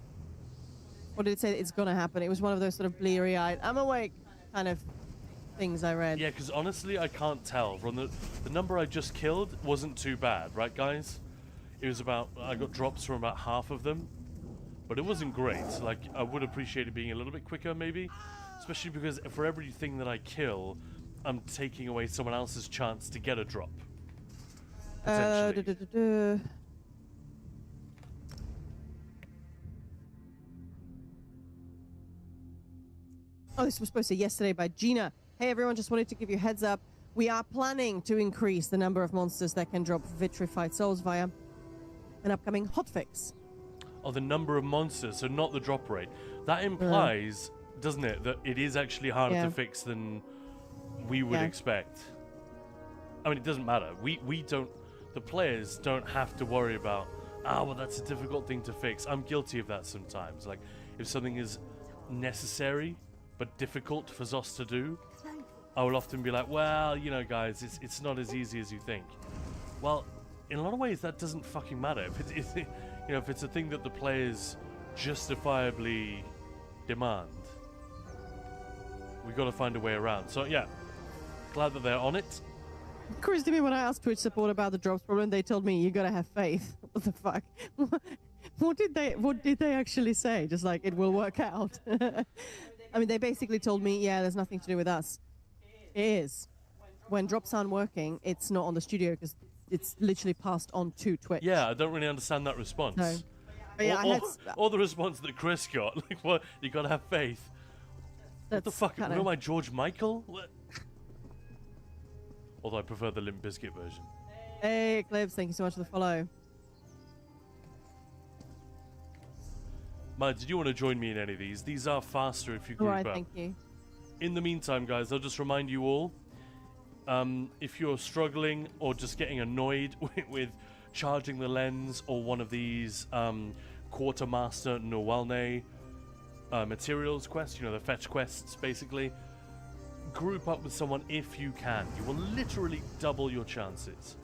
What did it say it's gonna happen? It was one of those sort of bleary-eyed, I'm awake kind of things I read. Yeah, because honestly, I can't tell. From the number I just killed wasn't too bad, right, guys? It was about... I got drops from about half of them. But it wasn't great. Like, I would appreciate it being a little bit quicker, maybe. Especially because for everything that I kill, I'm taking away someone else's chance to get a drop. Potentially. Oh, this was supposed to be yesterday by Gina. Hey, everyone, just wanted to give you a heads up. We are planning to increase the number of monsters that can drop vitrified souls via an upcoming hotfix. Oh, the number of monsters, so not the drop rate. That implies, doesn't it, that it is actually harder to fix than we would expect. I mean, it doesn't matter. We don't... The players don't have to worry about, well, that's a difficult thing to fix. I'm guilty of that sometimes. Like, if something is necessary but difficult for Zos to do, I will often be like, well, you know, guys, it's not as easy as you think. Well, in a lot of ways, that doesn't fucking matter. If you know, if it's a thing that the players justifiably demand, we got to find a way around. So yeah, glad that they're on it. Chris, to me, when I asked Twitch support about the drops problem, they told me you gotta have faith. What the fuck? What did they actually say? Just like, it will work out. I mean, they basically told me, yeah, there's nothing to do with us. It is. When drops aren't working, it's not on the studio because it's literally passed on to Twitch. Yeah, I don't really understand that response. No. But yeah, or the response that Chris got. Like, what? You gotta have faith. What the fuck? Kinda... Am I George Michael? What? Although I prefer the Limp Bizkit version. Hey, Clibs, thank you so much for the follow. Maya, did you want to join me in any of these? These are faster if you group Alright, up. thank you. In the meantime, guys, I'll just remind you all, if you're struggling or just getting annoyed with charging the lens or one of these Quartermaster Nowalne materials quests, you know, the fetch quests, basically, group up with someone if you can. You will literally double your chances,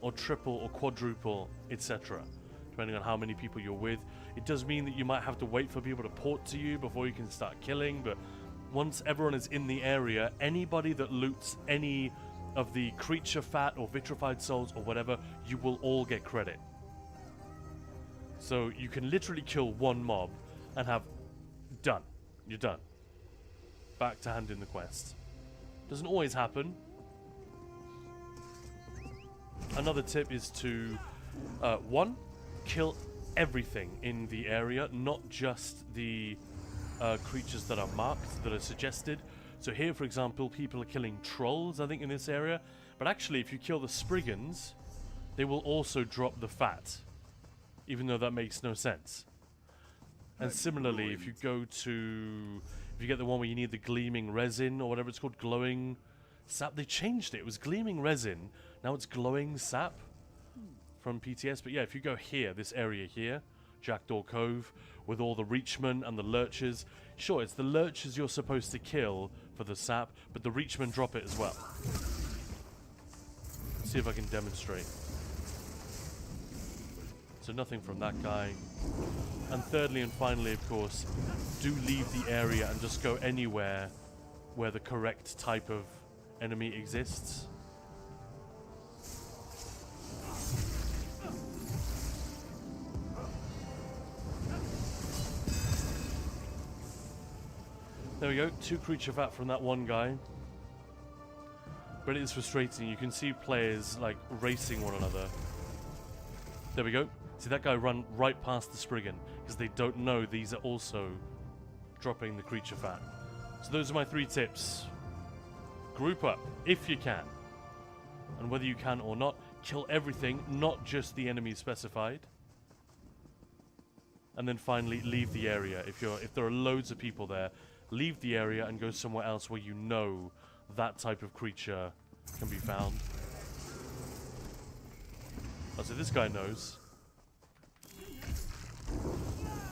or triple or quadruple, etc., depending on how many people you're with. It does mean that you might have to wait for people to port to you before you can start killing, but once everyone is in the area, anybody that loots any of the creature fat or vitrified souls or whatever, you will all get credit. So you can literally kill one mob and have done. You're done. Back to handing the quest. Doesn't always happen. Another tip is to, one, kill everything in the area, not just the creatures that are marked, that are suggested. So here, for example, people are killing trolls, I think, in this area. But actually, if you kill the Spriggans, they will also drop the fat, even though that makes no sense. And similarly, if you go to... If you get the one where you need the gleaming resin, or whatever it's called, glowing sap. They changed it. It was gleaming resin. Now it's glowing sap from PTS. But yeah, if you go here, this area here, Jackdaw Cove with all the Reachmen and the Lurchers. Sure, it's the Lurchers you're supposed to kill for the sap, but the Reachmen drop it as well. Let's see if I can demonstrate. So nothing from that guy. And thirdly and finally, of course, do leave the area and just go anywhere where the correct type of enemy exists. There we go, 2 creature fat from that one guy. But it is frustrating. You can see players like racing one another. There we go. See that guy run right past the Spriggan because they don't know these are also dropping the creature fat. So those are my 3 tips. Group up if you can. And whether you can or not, kill everything, not just the enemy specified. And then finally leave the area. If there are loads of people there, leave the area and go somewhere else where you know that type of creature can be found. Oh, so this guy knows.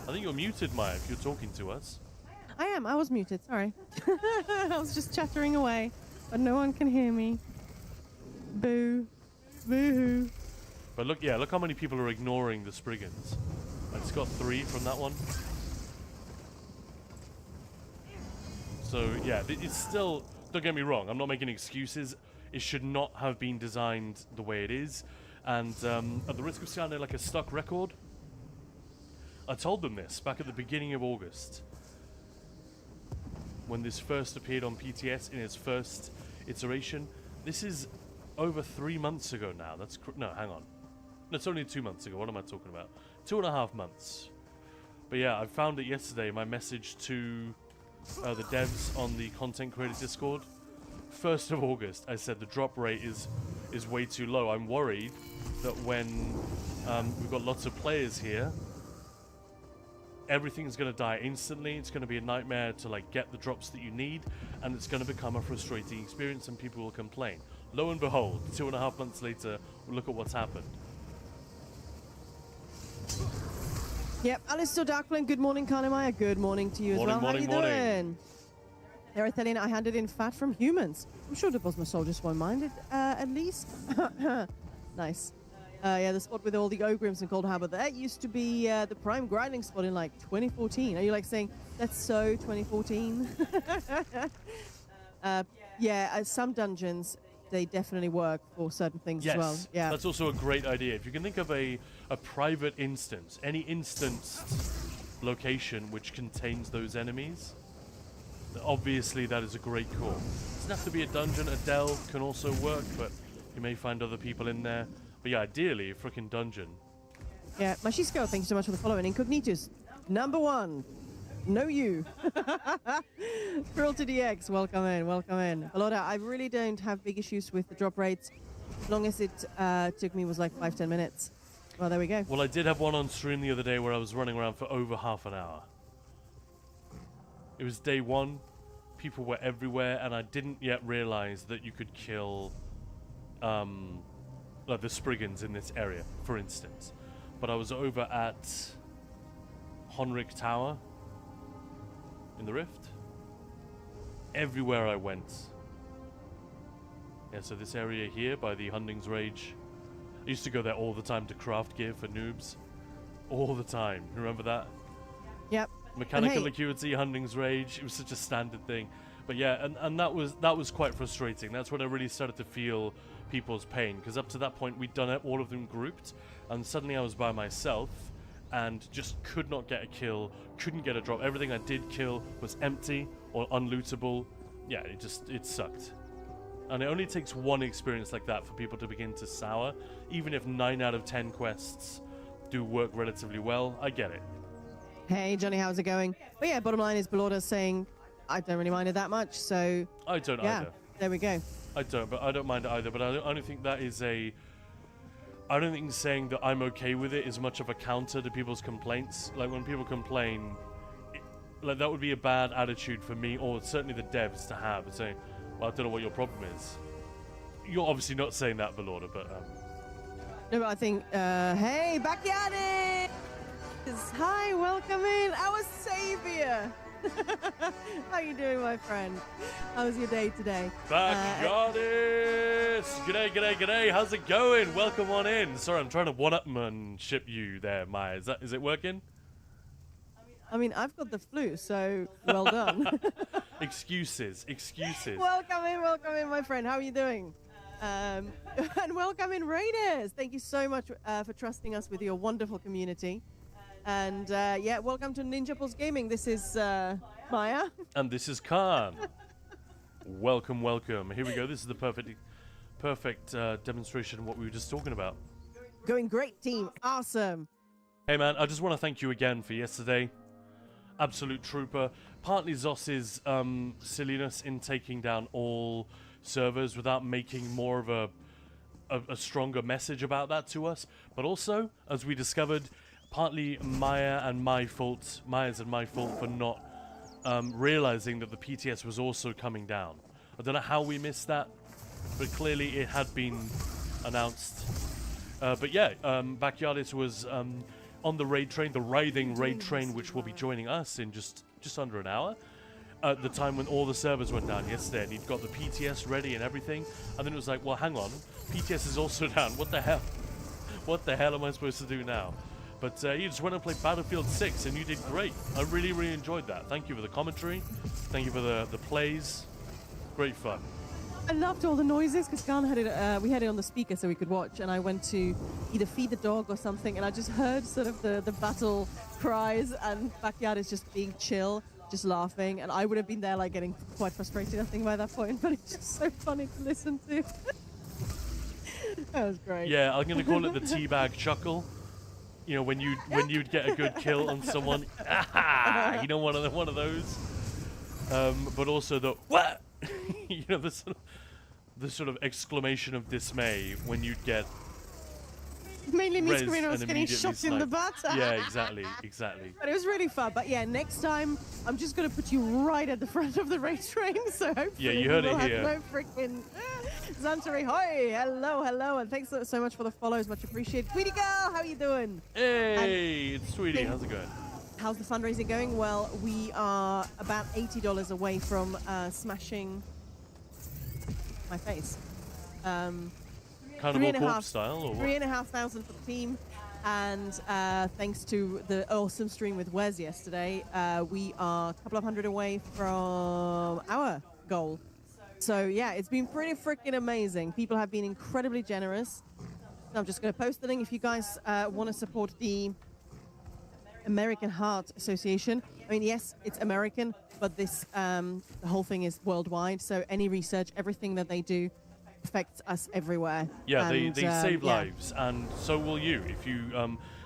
I think you're muted, Maya, if you're talking to us. I am. I was muted. Sorry. I was just chattering away, but no one can hear me. Boo. Boo-hoo. But look, yeah, look how many people are ignoring the Spriggans. It's got 3 from that one. So, yeah, it's still... Don't get me wrong, I'm not making excuses. It should not have been designed the way it is. And at the risk of sounding like a stuck record, I told them this back at the beginning of August. When this first appeared on PTS in its first iteration. This is over 3 months ago now. No, hang on. No, it's only 2 months ago. What am I talking about? 2.5 months. But yeah, I found it yesterday, my message to the devs on the Content Creator Discord. 1st of August, I said the drop rate is way too low. I'm worried that when we've got lots of players here, everything's going to die instantly. It's going to be a nightmare to like get the drops that you need, and it's going to become a frustrating experience and people will complain. Lo and behold, 2.5 months later, look at what's happened. Yep, Alistair Darkland, good morning, Kanemaya. Good morning to you Morning, as well. morning, How you morning. doing? They're telling I handed in fat from humans. I'm sure the Bosma soldiers won't mind it, at least. Nice. Yeah, the spot with all the Ogrims in Cold Harbor, that used to be the prime grinding spot in like 2014. Are you like saying, that's so 2014? Yeah, some dungeons, they definitely work for certain things Yes, as well. Yeah. that's also a great idea. If you can think of a private instance, any instanced location which contains those enemies, obviously that is a great call. It doesn't have to be a dungeon. A delve can also work, but you may find other people in there. But yeah, ideally, a freaking dungeon. Yeah, Mashisko, thank you so much for the following. Incognitus, #1. Know you. Thrill to DX, welcome in, welcome in. Aloda, I really don't have big issues with the drop rates. As long as it took me was like 5-10 minutes. Well, there we go. Well, I did have one on stream the other day where I was running around for over half an hour. It was day 1. People were everywhere, and I didn't yet realize that you could kill like the Spriggans in this area, for instance. But I was over at Honrick Tower in the Rift. Everywhere I went. Yeah, so this area here by the Hunding's Rage. I used to go there all the time to craft gear for noobs. All the time. Remember that? Yep. Mechanical Acuity, Hunding's Rage. It was such a standard thing. But yeah, and that was quite frustrating. That's when I really started to feel people's pain, because up to that point we'd done it, all of them grouped, and suddenly I was by myself and just could not get a kill, couldn't get a drop. Everything I did kill was empty or unlootable. Yeah, it sucked. And it only takes one experience like that for people to begin to sour. Even if 9 out of 10 quests do work relatively well, I get it. Hey, Johnny, how's it going? But yeah, bottom line is Belorda's saying, I don't really mind it that much, so... I don't yeah, either. There we go. I don't mind it either, but I don't think that is I don't think saying that I'm okay with it is much of a counter to people's complaints. Like, when people complain, like, that would be a bad attitude for me, or certainly the devs, to have, and saying, well, I don't know what your problem is. You're obviously not saying that, Valorda, but... No, but I think, hey, back at it! Hi, welcome in, our savior. How you doing, my friend? How was your day today? Backyardist! G'day. How's it going? Welcome on in. Sorry, I'm trying to one-upmanship you there, Maya. Is it working? I mean, I've got the flu, so well done. Excuses. Welcome in, my friend. How are you doing? And welcome in, Raiders. Thank you so much for trusting us with your wonderful community. And yeah, welcome to Ninja Pulse Gaming. This is Maya. And this is Khan. Welcome. Here we go. This is the perfect demonstration of what we were just talking about. Going great, team. Awesome. Hey, man, I just want to thank you again for yesterday. Absolute trooper. Partly Zos's silliness in taking down all servers without making more of a stronger message about that to us. But also, as we discovered, partly Maya's and my fault for not realizing that the PTS was also coming down. I don't know how we missed that, but clearly it had been announced. But yeah, Backyardist was on the raid train, the Writhing raid train, which will be joining us in just under an hour. At the time when all the servers went down yesterday, and he'd got the PTS ready and everything, and then it was like, well, hang on, PTS is also down. What the hell? What the hell am I supposed to do now? But you just went and played Battlefield 6, and you did great. I really enjoyed that. Thank you for the commentary. Thank you for the plays. Great fun. I loved all the noises because Khan had it. We had it on the speaker so we could watch, and I went to either feed the dog or something, and I just heard sort of the battle cries, and Backyard is just being chill, just laughing, and I would have been there like getting quite frustrated, I think, by that point. But it's just so funny to listen to. That was great. Yeah, I'm gonna call it the teabag chuckle. You know, when you'd get a good kill on someone, you know, one of those. But also the what? You know, the sort of exclamation of dismay when you'd get mainly me Rez screaming I was and getting immediately shot in the butt. Yeah, exactly. But it was really fun. But yeah, next time I'm just gonna put you right at the front of the raid train. So hopefully Yeah, you heard it we'll here. have no freaking Zantari, hoi, hello, and thanks so much for the follows, much appreciated. Tweety girl, how are you doing? Hey, it's Sweetie. How's it going? How's the fundraising going? Well, we are about $80 away from smashing my face. Cannibal Corpse style, or what? 3,500 for the team, and thanks to the awesome stream with Wes yesterday, we are a couple of hundred away from our goal. So yeah, it's been pretty freaking amazing. People have been incredibly generous. I'm just going to post the link if you guys want to support the American Heart Association. I mean, yes, it's American, but this the whole thing is worldwide. So any research, everything that they do affects us everywhere. Yeah, and, they save lives, and so will you if you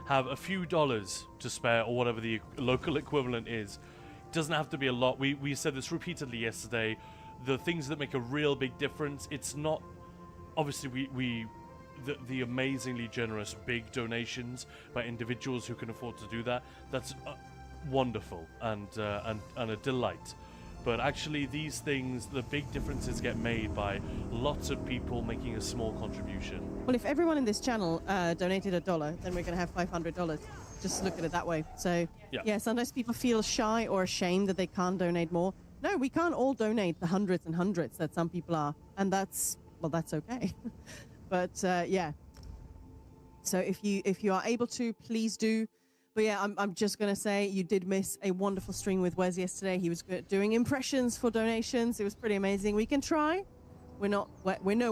have a few dollars to spare, or whatever the local equivalent is. It doesn't have to be a lot. We said this repeatedly yesterday. The things that make a real big difference, it's not obviously the amazingly generous big donations by individuals who can afford to do that. That's wonderful and a delight. But actually, these things, the big differences get made by lots of people making a small contribution. Well, if everyone in this channel donated $1, then we're going to have $500. Just look at it that way. So yeah, sometimes people feel shy or ashamed that they can't donate more. No, we can't all donate the hundreds and hundreds that some people are, and that's okay. But yeah, so if you are able to, please do. But yeah, I'm just gonna say you did miss a wonderful stream with Wes yesterday. He was doing impressions for donations. It was pretty amazing. We can try. We're no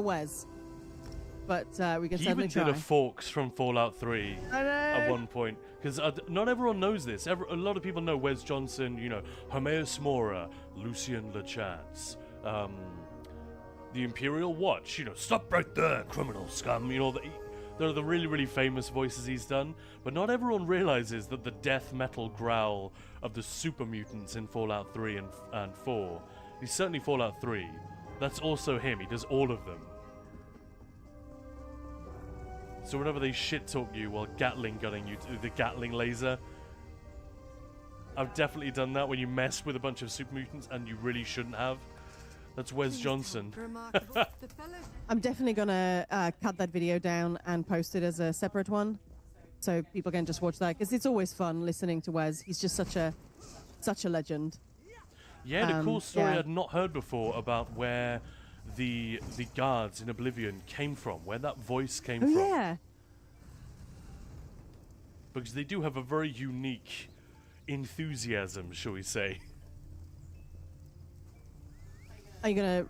Wes, but we can certainly try. He even did a Forks from Fallout 3 I know. at one point, because not everyone knows this. A lot of people know Wes Johnson, you know, Hermaeus Mora, Lucien Lachance, the Imperial Watch, you know, stop right there, criminal scum, you know, they're the really famous voices he's done, but not everyone realizes that the death metal growl of the super mutants in Fallout 3 and 4, he's certainly Fallout 3, that's also him, he does all of them. So whenever they shit talk you while Gatling gunning you to the Gatling laser, I've definitely done that when you mess with a bunch of super mutants and you really shouldn't have. That's Wes Johnson. I'm definitely gonna cut that video down and post it as a separate one. so people can just watch that because it's always fun listening to Wes. He's just such a legend. Yeah, the cool story yeah. I'd not heard before about where the guards in Oblivion came from, where that voice came Oh from. yeah. Because they do have a very unique enthusiasm, shall we say. Are you gonna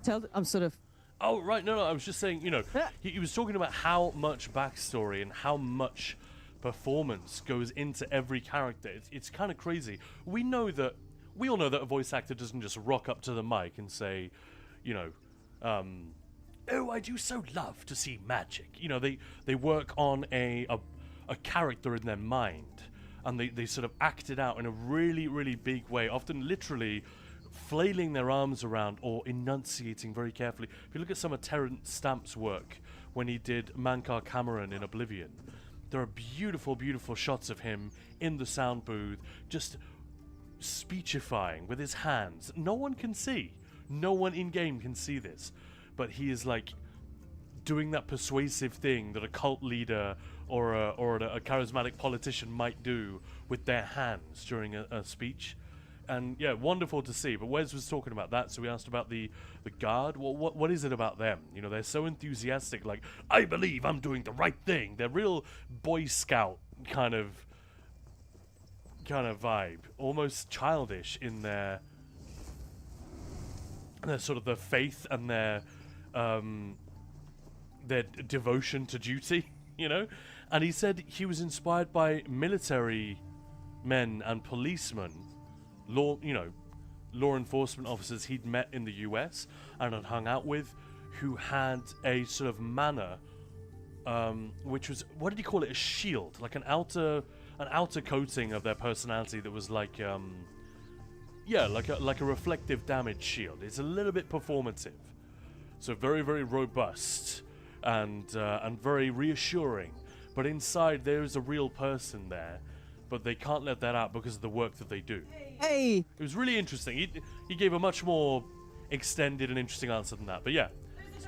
tell? I'm sort of. Oh, right, no, I was just saying, you know, he was talking about how much backstory and how much performance goes into every character. It's kind of crazy. We all know that a voice actor doesn't just rock up to the mic and say, you know, oh, I do so love to see magic. You know, they work on a character in their mind, and they sort of act it out in a really, really big way, often literally flailing their arms around or enunciating very carefully. If you look at some of Terrence Stamp's work when he did Mankar Cameron in Oblivion, there are beautiful, beautiful shots of him in the sound booth just speechifying with his hands. No one can see. No one in-game can see this. But he is like doing that persuasive thing that a cult leader or a charismatic politician might do with their hands during a speech. And yeah, wonderful to see. But Wes was talking about that, so we asked about the guard. Well, what is it about them? You know, they're so enthusiastic, like, I believe I'm doing the right thing. They're real Boy Scout kind of vibe, almost childish in their sort of their faith and their devotion to duty, you know. And he said he was inspired by military men and policemen, law enforcement officers he'd met in the US and had hung out with, who had a sort of manner, which was, what did he call it, a shield, like an outer coating of their personality that was like like a reflective damage shield. It's a little bit performative, so very, very robust and very reassuring, but inside there is a real person there, but they can't let that out because of the work that they do. Hey. It was really interesting. He gave a much more extended and interesting answer than that, but yeah.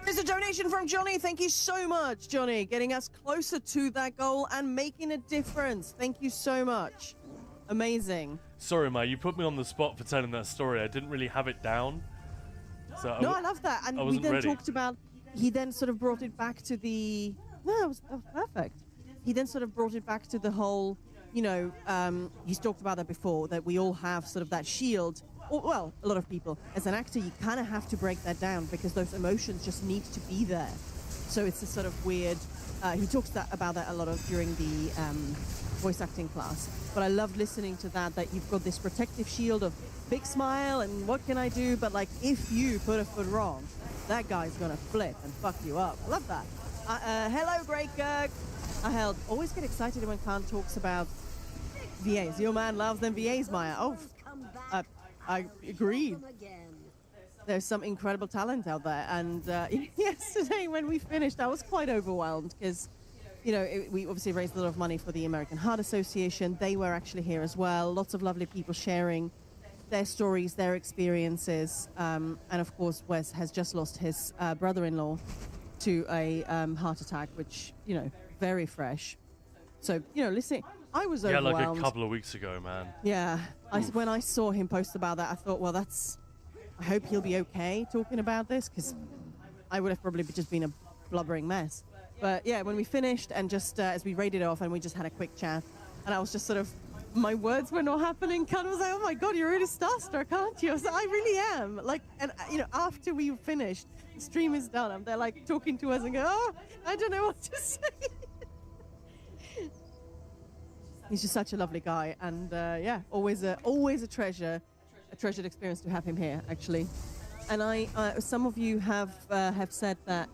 There's a donation from Johnny. Thank you so much, Johnny. Getting us closer to that goal and making a difference. Thank you so much. Amazing. Sorry, Ma, you put me on the spot for telling that story. I didn't really have it down. So No, I love that. And I we wasn't then ready. talked about, he then sort of brought it back to the, no, that was perfect. He then sort of brought it back to the whole, you know, he's talked about that before, that we all have sort of that shield. Or, well, a lot of people. As an actor, you kind of have to break that down because those emotions just need to be there. So it's a sort of weird, he talks about that a lot of during the voice acting class. But I loved listening to that you've got this protective shield of big smile and what can I do? But like, if you put a foot wrong, that guy's gonna flip and fuck you up. I love that. Hello, Great Kirk. I always get excited when Khan talks about VAs. Your man loves them VAs, Maya. Oh, I agreed. There's some incredible talent out there. And yesterday when we finished, I was quite overwhelmed because, you know, we obviously raised a lot of money for the American Heart Association. They were actually here as well. Lots of lovely people sharing their stories, their experiences. And of course, Wes has just lost his brother-in-law to a heart attack, which, you know, very fresh. So, you know, listening, I was overwhelmed. Yeah, like a couple of weeks ago, man. Yeah. When I saw him post about that, I thought, well, I hope he'll be okay talking about this, because I would have probably just been a blubbering mess. But yeah, when we finished and just as we raided off and we just had a quick chat, and I was just sort of, my words were not happening. Kat was like, oh my God, you're really starstruck, aren't you? I was like, I really am. Like, and you know, after we finished, the stream is done, I'm there like talking to us and go, oh, I don't know what to say. He's just such a lovely guy, and yeah, always a treasure, a treasured experience to have him here, actually. And some of you have said that,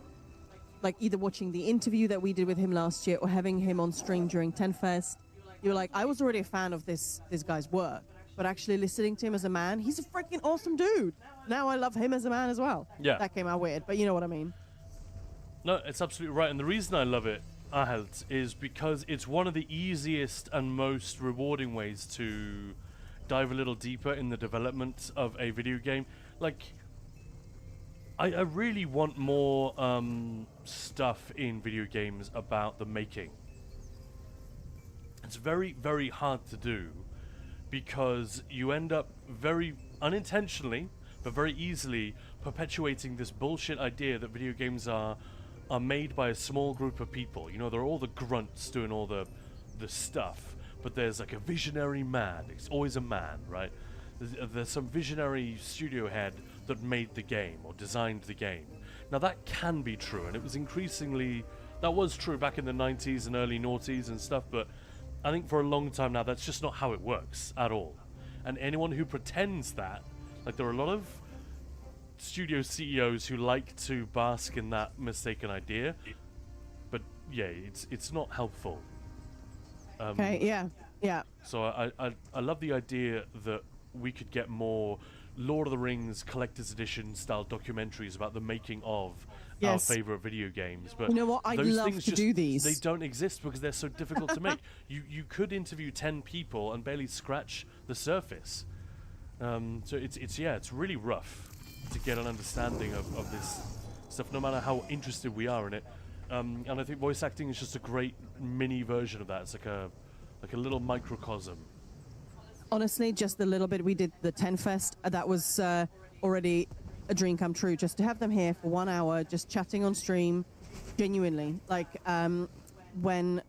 like either watching the interview that we did with him last year or having him on stream during 10fest, you were like, I was already a fan of this guy's work, but actually listening to him as a man, he's a freaking awesome dude. Now I love him as a man as well. Yeah. That came out weird, but you know what I mean. No, it's absolutely right, and the reason I love it, Ahelt, is because it's one of the easiest and most rewarding ways to dive a little deeper in the development of a video game. Like, I really want more stuff in video games about the making. It's very, very hard to do because you end up very unintentionally, but very easily perpetuating this bullshit idea that video games are made by a small group of people. You know, they're all the grunts doing all the stuff, but there's like a visionary man. It's always a man, right? There's some visionary studio head that made the game or designed the game. Now that can be true, and it was increasingly, that was true back in the 90s and early noughties and stuff, but I think for a long time now that's just not how it works at all. And anyone who pretends that, like there are a lot of studio CEOs who like to bask in that mistaken idea, but yeah, it's not helpful. Okay, yeah. So I love the idea that we could get more Lord of the Rings collector's edition style documentaries about the making of our favorite video games. But you know what? I'd those love things to do these. They don't exist because they're so difficult to make. You could interview 10 people and barely scratch the surface. So it's really rough to get an understanding of this stuff, no matter how interested we are in it. And I think voice acting is just a great mini version of that. It's like a little microcosm. Honestly, just the little bit we did the 10 Fest, that was already a dream come true. Just to have them here for 1 hour, just chatting on stream, genuinely. Like when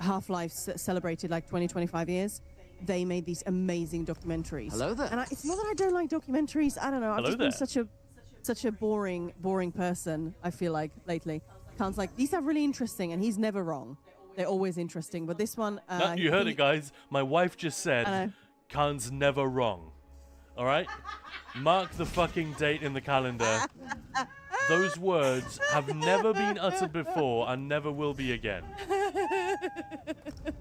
Half-Life celebrated like 25 years, they made these amazing documentaries. Hello there. And it's not that I don't like documentaries. I don't know. I've Hello just been such a boring person, I feel like, lately. Khan's like, these are really interesting, and he's never wrong. They're always interesting, but this one... No, you heard it, guys. My wife just said, Khan's never wrong. All right? Mark the fucking date in the calendar. Those words have never been uttered before and never will be again.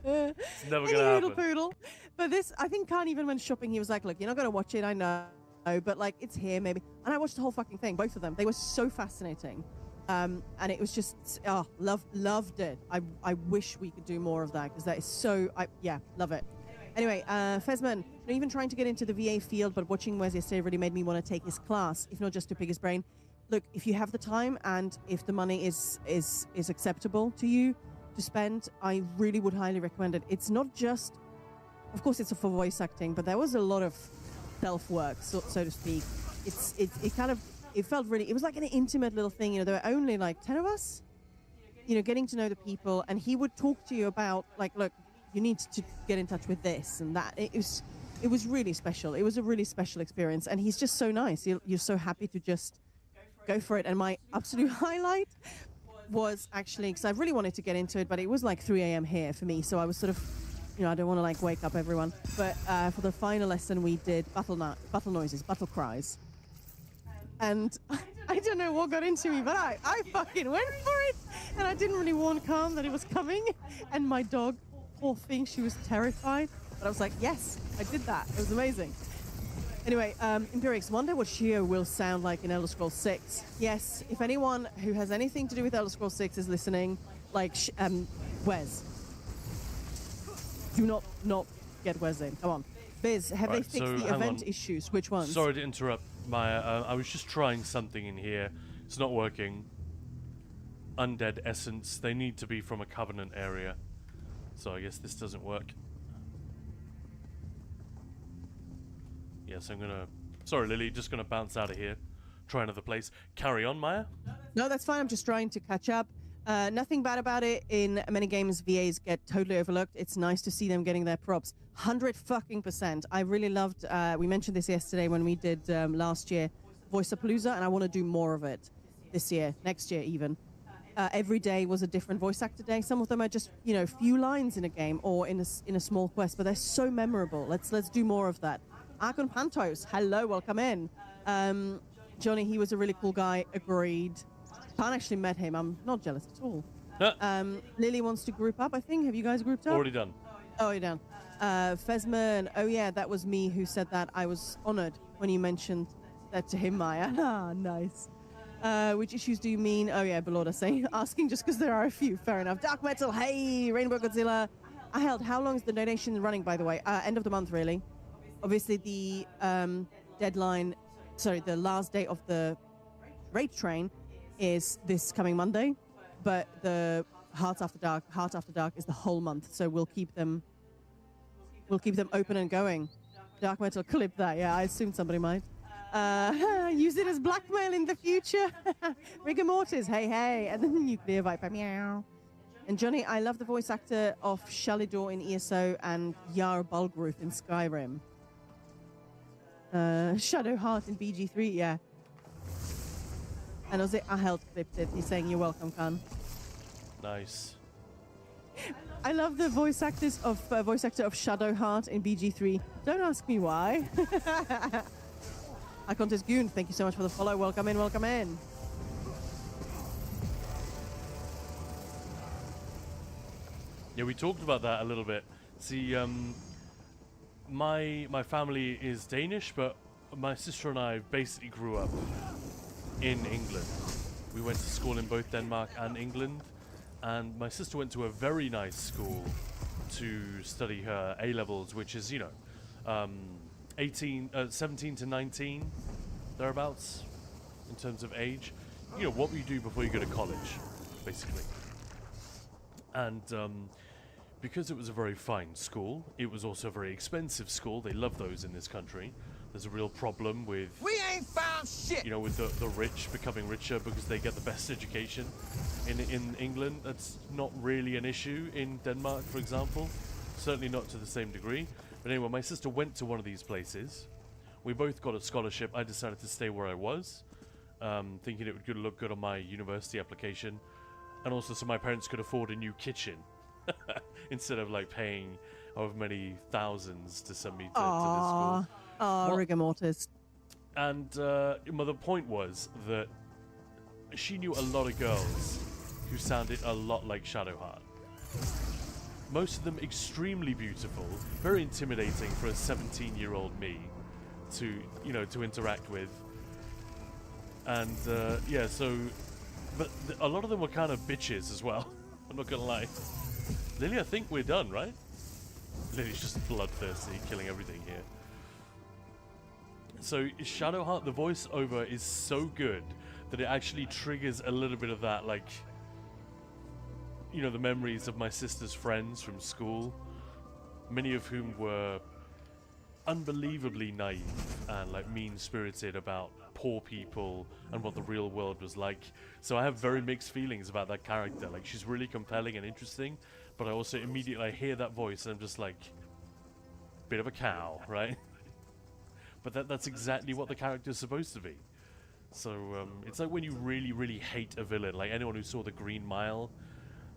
It's never going to happen. Poodle. But this, I think Khan even went shopping. He was like, look, you're not going to watch it, I know, but like, it's here maybe. And I watched the whole fucking thing, both of them. They were so fascinating. And it was just, loved it. I wish we could do more of that because that is so, love it. Anyway, Fezman, even trying to get into the VA field, but watching Wes yesterday really made me want to take his class, if not just to pick his brain. Look, if you have the time and if the money is acceptable to you to spend, I really would highly recommend it. It's not just, of course, it's for voice acting, but there was a lot of self-work, so to speak. It felt really, it was like an intimate little thing. You know, there were only like 10 of us, you know, getting to know the people, and he would talk to you about like, look, you need to get in touch with this and that. It was really special. It was a really special experience, and he's just so nice. You're so happy to just go for it. And my absolute highlight was actually, because I really wanted to get into it, but it was like 3 a.m. here for me, so I was sort of, you know, I don't want to like wake up everyone. But for the final lesson, we did battle noises, battle cries. And I don't know what got into me, but I fucking went for it. And I didn't really warn Khan that it was coming. And my dog, poor thing, she was terrified. But I was like, yes, I did that. It was amazing. Anyway, Empirix, wonder what Shio will sound like in Elder Scrolls 6. Yes, if anyone who has anything to do with Elder Scrolls 6 is listening, like, Wes. Do not get Wes in. Come on. Biz, have they fixed the event issues? Which ones? Sorry to interrupt, Maya. I was just trying something in here. It's not working. Undead essence. They need to be from a Covenant area. So I guess this doesn't work. Yes, I'm gonna... Sorry, Lily. Just gonna bounce out of here. Try another place. Carry on, Maya. No, that's fine. I'm just trying to catch up. Nothing bad about it. In many games, VAs get totally overlooked. It's nice to see them getting their props. 100%. I really loved, we mentioned this yesterday when we did last year, Voice-A-Palooza, and I want to do more of it this year, next year even. Every day was a different voice actor day. Some of them are just, you know, few lines in a game or in a small quest, but they're so memorable. Let's do more of that. Arkon Pantos, hello, welcome in. Johnny, he was a really cool guy, agreed. Khan actually met him. I'm not jealous at all. Lily wants to group up, I think. Have you guys grouped up? Already done. Oh, you're done. Fezman, oh yeah, that was me who said that. I was honored when you mentioned that to him, Maya. Ah, nice. Which issues do you mean? Oh yeah, Belorda saying, asking just because there are a few. Fair enough. Dark Metal, hey, Rainbow Godzilla. How long is the donation running, by the way? End of the month, really. Obviously, the the last day of the rate train is this coming Monday, but the Hearts After Dark. Heart After Dark is the whole month, so we'll keep them open and going. Dark Metal, clip that. Yeah, I assumed somebody might. Use it as blackmail in the future. Rigor Mortis, hey, hey. And then the Nuclear Viper, meow. And Johnny, I love the voice actor of Shalidor in ESO and Yar Bulgruth in Skyrim. Shadowheart in BG3, yeah. And Ozzy Ahelt clipped it. He's saying, you're welcome, Khan. Nice. I love the voice actor of Shadowheart in BG3. Don't ask me why. Hi, Contest Goon. Thank you so much for the follow. Welcome in, welcome in. Yeah, we talked about that a little bit. See, my family is Danish, but my sister and I basically grew up in England. We went to school in both Denmark and England, and my sister went to a very nice school to study her A-levels, which is, 17 to 19, thereabouts, in terms of age. You know, what you do before you go to college, basically. And because it was a very fine school, it was also a very expensive school. They love those in this country. There's a real problem with... We ain't found shit! You know, with the rich becoming richer because they get the best education. In England, that's not really an issue. In Denmark, for example, certainly not to the same degree. But anyway, my sister went to one of these places. We both got a scholarship. I decided to stay where I was, thinking it would look good on my university application. And also so my parents could afford a new kitchen instead of like paying however many thousands to send me to this school. Oh, Rigor Mortis. And the point was that she knew a lot of girls who sounded a lot like Shadowheart. Most of them extremely beautiful, very intimidating for a 17-year-old me to interact with. And yeah, so, but a lot of them were kind of bitches as well. I'm not gonna lie. Lily, I think we're done, right? Lily's just bloodthirsty, killing everything here. So Shadowheart, the voiceover is so good that it actually triggers a little bit of that, like, the memories of my sister's friends from school, many of whom were unbelievably naive and like mean-spirited about poor people and what the real world was like. So I have very mixed feelings about that character. Like, she's really compelling and interesting, but I also immediately hear that voice and I'm just like, bit of a cow, right? But that's exactly what the character is supposed to be. So it's like when you really, really hate a villain. Like anyone who saw The Green Mile,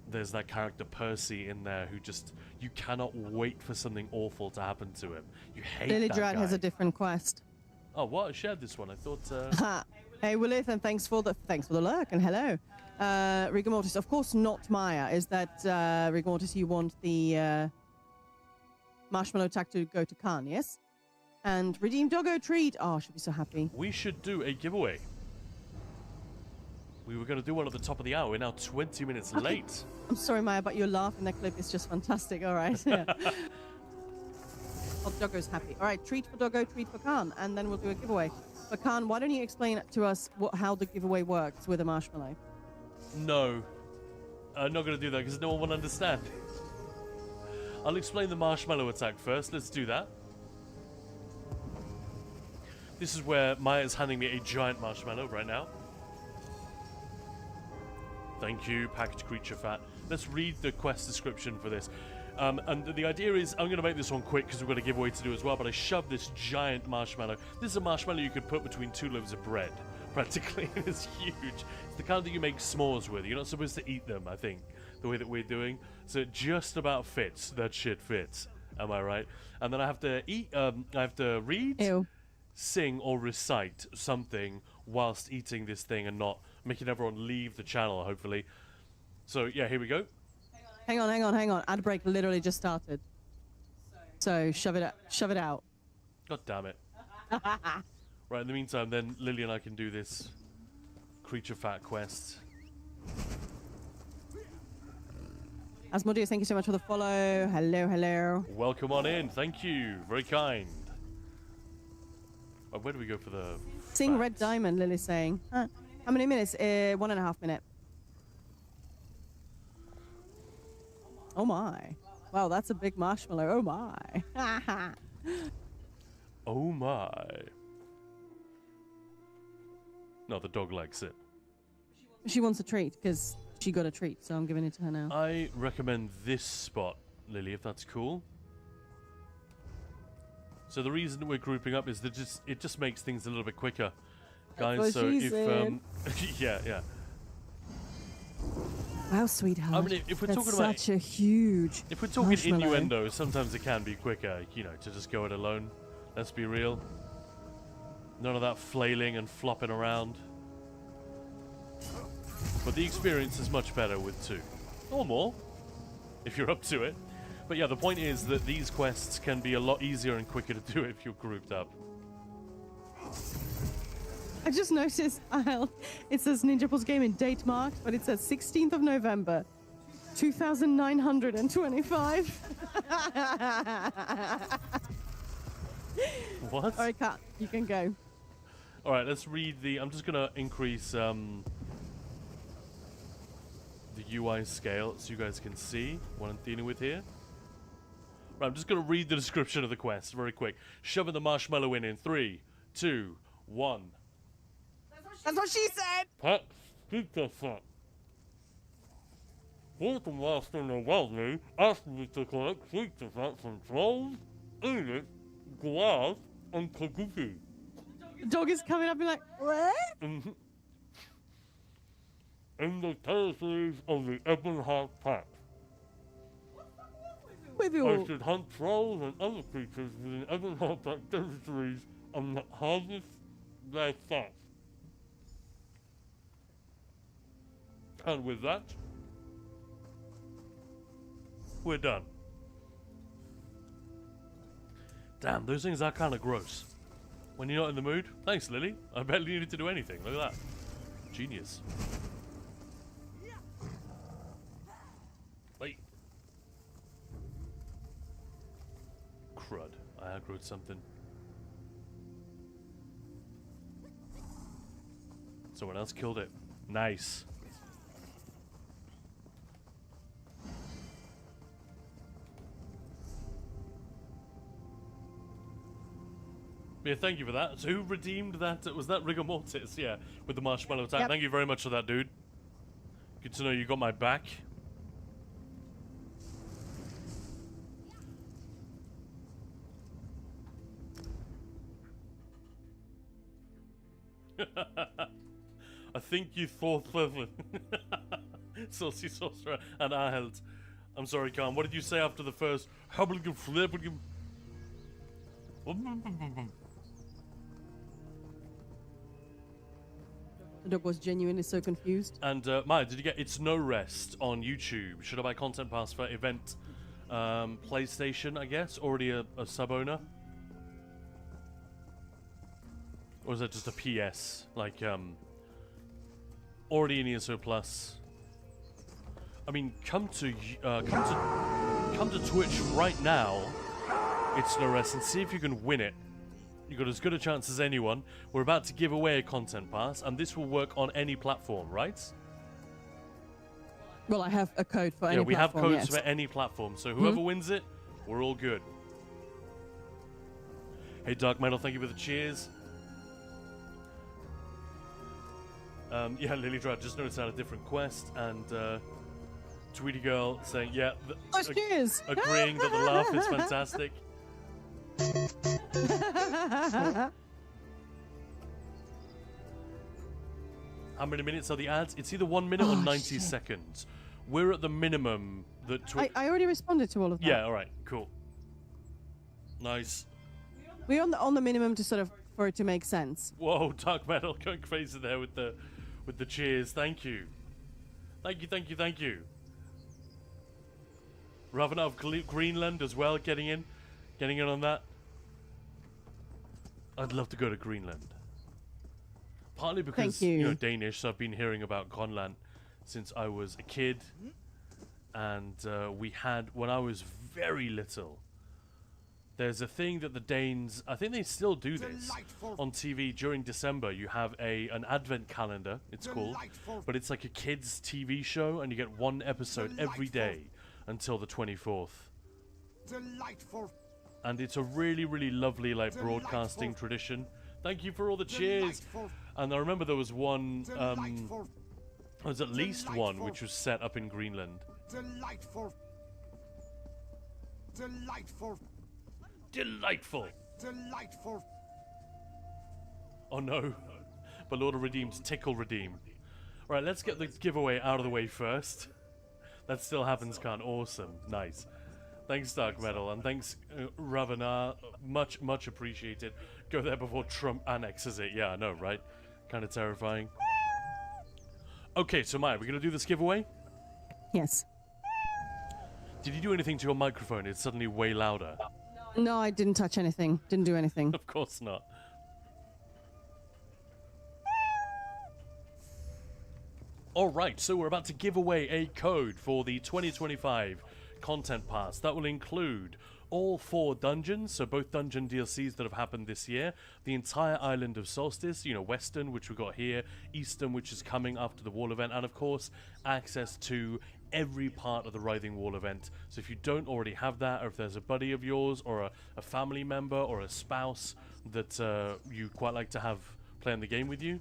there's that character Percy in there who just, you cannot wait for something awful to happen to him. You hate Lily that Drad guy. has a different quest. Oh, what? I shared this one. I thought... Hey, Willith, and thanks for the lurk, and hello. Rigor Mortis, of course not Maya. Is that, Rigor Mortis, you want the marshmallow tag to go to Khan, yes? And redeem doggo treat. Oh, she'll be so happy. We should do a giveaway. We were going to do one at the top of the hour. We're now 20 minutes late. I'm sorry, Maya, but your laugh in that clip is just fantastic. All right. Yeah. Oh, Doggo's happy. All right, treat for Doggo, treat for Khan, and then we'll do a giveaway. But Khan, why don't you explain to us how the giveaway works with a marshmallow? No. I'm not going to do that because no one will understand. I'll explain the marshmallow attack first. Let's do that. This is where Maya's handing me a giant marshmallow right now. Thank you, packaged creature fat. Let's read the quest description for this. And the idea is, I'm going to make this one quick because we've got a giveaway to do as well, but I shoved this giant marshmallow. This is a marshmallow you could put between 2 loaves of bread, practically. It's huge. It's the kind that you make s'mores with. You're not supposed to eat them, I think, the way that we're doing. So it just about fits. That shit fits. Am I right? And then I have to eat, I have to read, Ew. sing, or recite something whilst eating this thing and not making everyone leave the channel, hopefully. So, yeah, here we go. Hang on. Ad break literally just started. So shove it out. God damn it. Right, in the meantime, then Lily and I can do this creature fat quest. Asmodeus, thank you so much for the follow. Hello. Welcome on in. Thank you. Very kind. Oh, where do we go for the Sing facts? Red Diamond, Lily's saying. How many minutes? 1.5 minutes. Oh my. Wow, that's a big marshmallow. Oh my. Oh my. No, the dog likes it. She wants a treat because she got a treat, so I'm giving it to her now. I recommend this spot, Lily, if that's cool. So the reason we're grouping up is that it just makes things a little bit quicker, guys. what So she if said. yeah. Wow, sweetheart. I mean, if we're that's talking about such a huge. if we're talking marshmallow. innuendo, sometimes it can be quicker, you know, to just go it alone. Let's be real. None of that flailing and flopping around. But the experience is much better with two. Or more, if you're up to it. But yeah, the point is that these quests can be a lot easier and quicker to do if you're grouped up. I just noticed it says Ninja Pulse Gaming date marked, but it says 16th of November, 2925. What? All right, Kat, you can go. All right, let's read the... I'm just going to increase the UI scale so you guys can see what I'm dealing with here. Right, I'm just going to read the description of the quest very quick. Shoving the marshmallow in 3, 2, 1. That's what she said. Pat, speak the fuck. Quarter master Novelli asked me to collect sweets from trolls, Enid, Glass, and Kaguki. The dog is coming up and like, what? In the territories of the Ebonheart Pack. With I you. should hunt trolls and other creatures within Ebonheart Pack territories and harvest their fat. And with that, we're done. Damn, those things are kind of gross. When you're not in the mood. Thanks, Lily. I barely needed to do anything. Look at that. Genius. Wait. Crud. I aggroed something. Someone else killed it. Nice. Yeah, thank you for that. So who redeemed that? Was that Rigor Mortis? Yeah, with the marshmallow attack. Yep. Thank you very much for that, dude. Good to know you got my back. I think you thought clever. Saucy Sorcerer and Aheld. I'm sorry, Khan. What did you say after the first? The dog was genuinely so confused. And Maya, did you get It's No Rest on YouTube? Should I buy Content Pass for event PlayStation, I guess? Already a sub-owner? Or is that just a PS? Like, already in ESO Plus? I mean, come to Twitch right now, It's No Rest, and see if you can win it. You've got as good a chance as anyone. We're about to give away a Content Pass, and this will work on any platform, right? Well, I have a code for any Yeah, we have platform, codes yes. for any platform, so whoever wins it, we're all good. Hey, Dark Metal, thank you for the cheers. Yeah, Lily Drad just noticed I had a different quest, and Tweety Girl saying, yeah, Oh, cheers! agreeing that the laugh is fantastic. How many minutes are the ads? It's either 1 minute or 90 shit. seconds. We're at the minimum that I already responded to all of that. Yeah, alright, cool. Nice. We're on the minimum to sort of for it to make sense. Whoa, Dark Metal going crazy there with the cheers. Thank you. Thank you, thank you, thank you. Raven out of Greenland as well, getting in on that. I'd love to go to Greenland. Partly because, Thank you. know, Danish, so I've been hearing about Greenland since I was a kid. And we had, when I was very little, there's a thing that the Danes, I think they still do this, on TV during December. You have an advent calendar, it's called, but it's like a kids' TV show, and you get one episode every day until the 24th. Delightful. And it's a really, really lovely like broadcasting tradition. Thank you for all the cheers. And I remember there was one, there was at least one which was set up in Greenland. Delightful. Delightful. Delightful. Delightful. Oh no. But Lord of Redeem's Tickle Redeem. Right, let's get the giveaway out of the way first. That still happens, Khan. Awesome. Nice. Thanks, Dark Metal, and thanks, Ravana. Much, much appreciated. Go there before Trump annexes it. Yeah, I know, right? Kind of terrifying. Okay, so Maya, we're going to do this giveaway? Yes. Did you do anything to your microphone? It's suddenly way louder. No, I didn't touch anything. Didn't do anything. Of course not. Alright, so we're about to give away a code for the 2025 Content Pass. That will include all 4 dungeons, so both dungeon DLCs that have happened this year, the entire island of Solstice, you know, Western, which we've got here, Eastern, which is coming after the Wall event, and of course, access to every part of the Writhing Wall event. So if you don't already have that, or if there's a buddy of yours, or a family member, or a spouse that you quite like to have playing the game with you,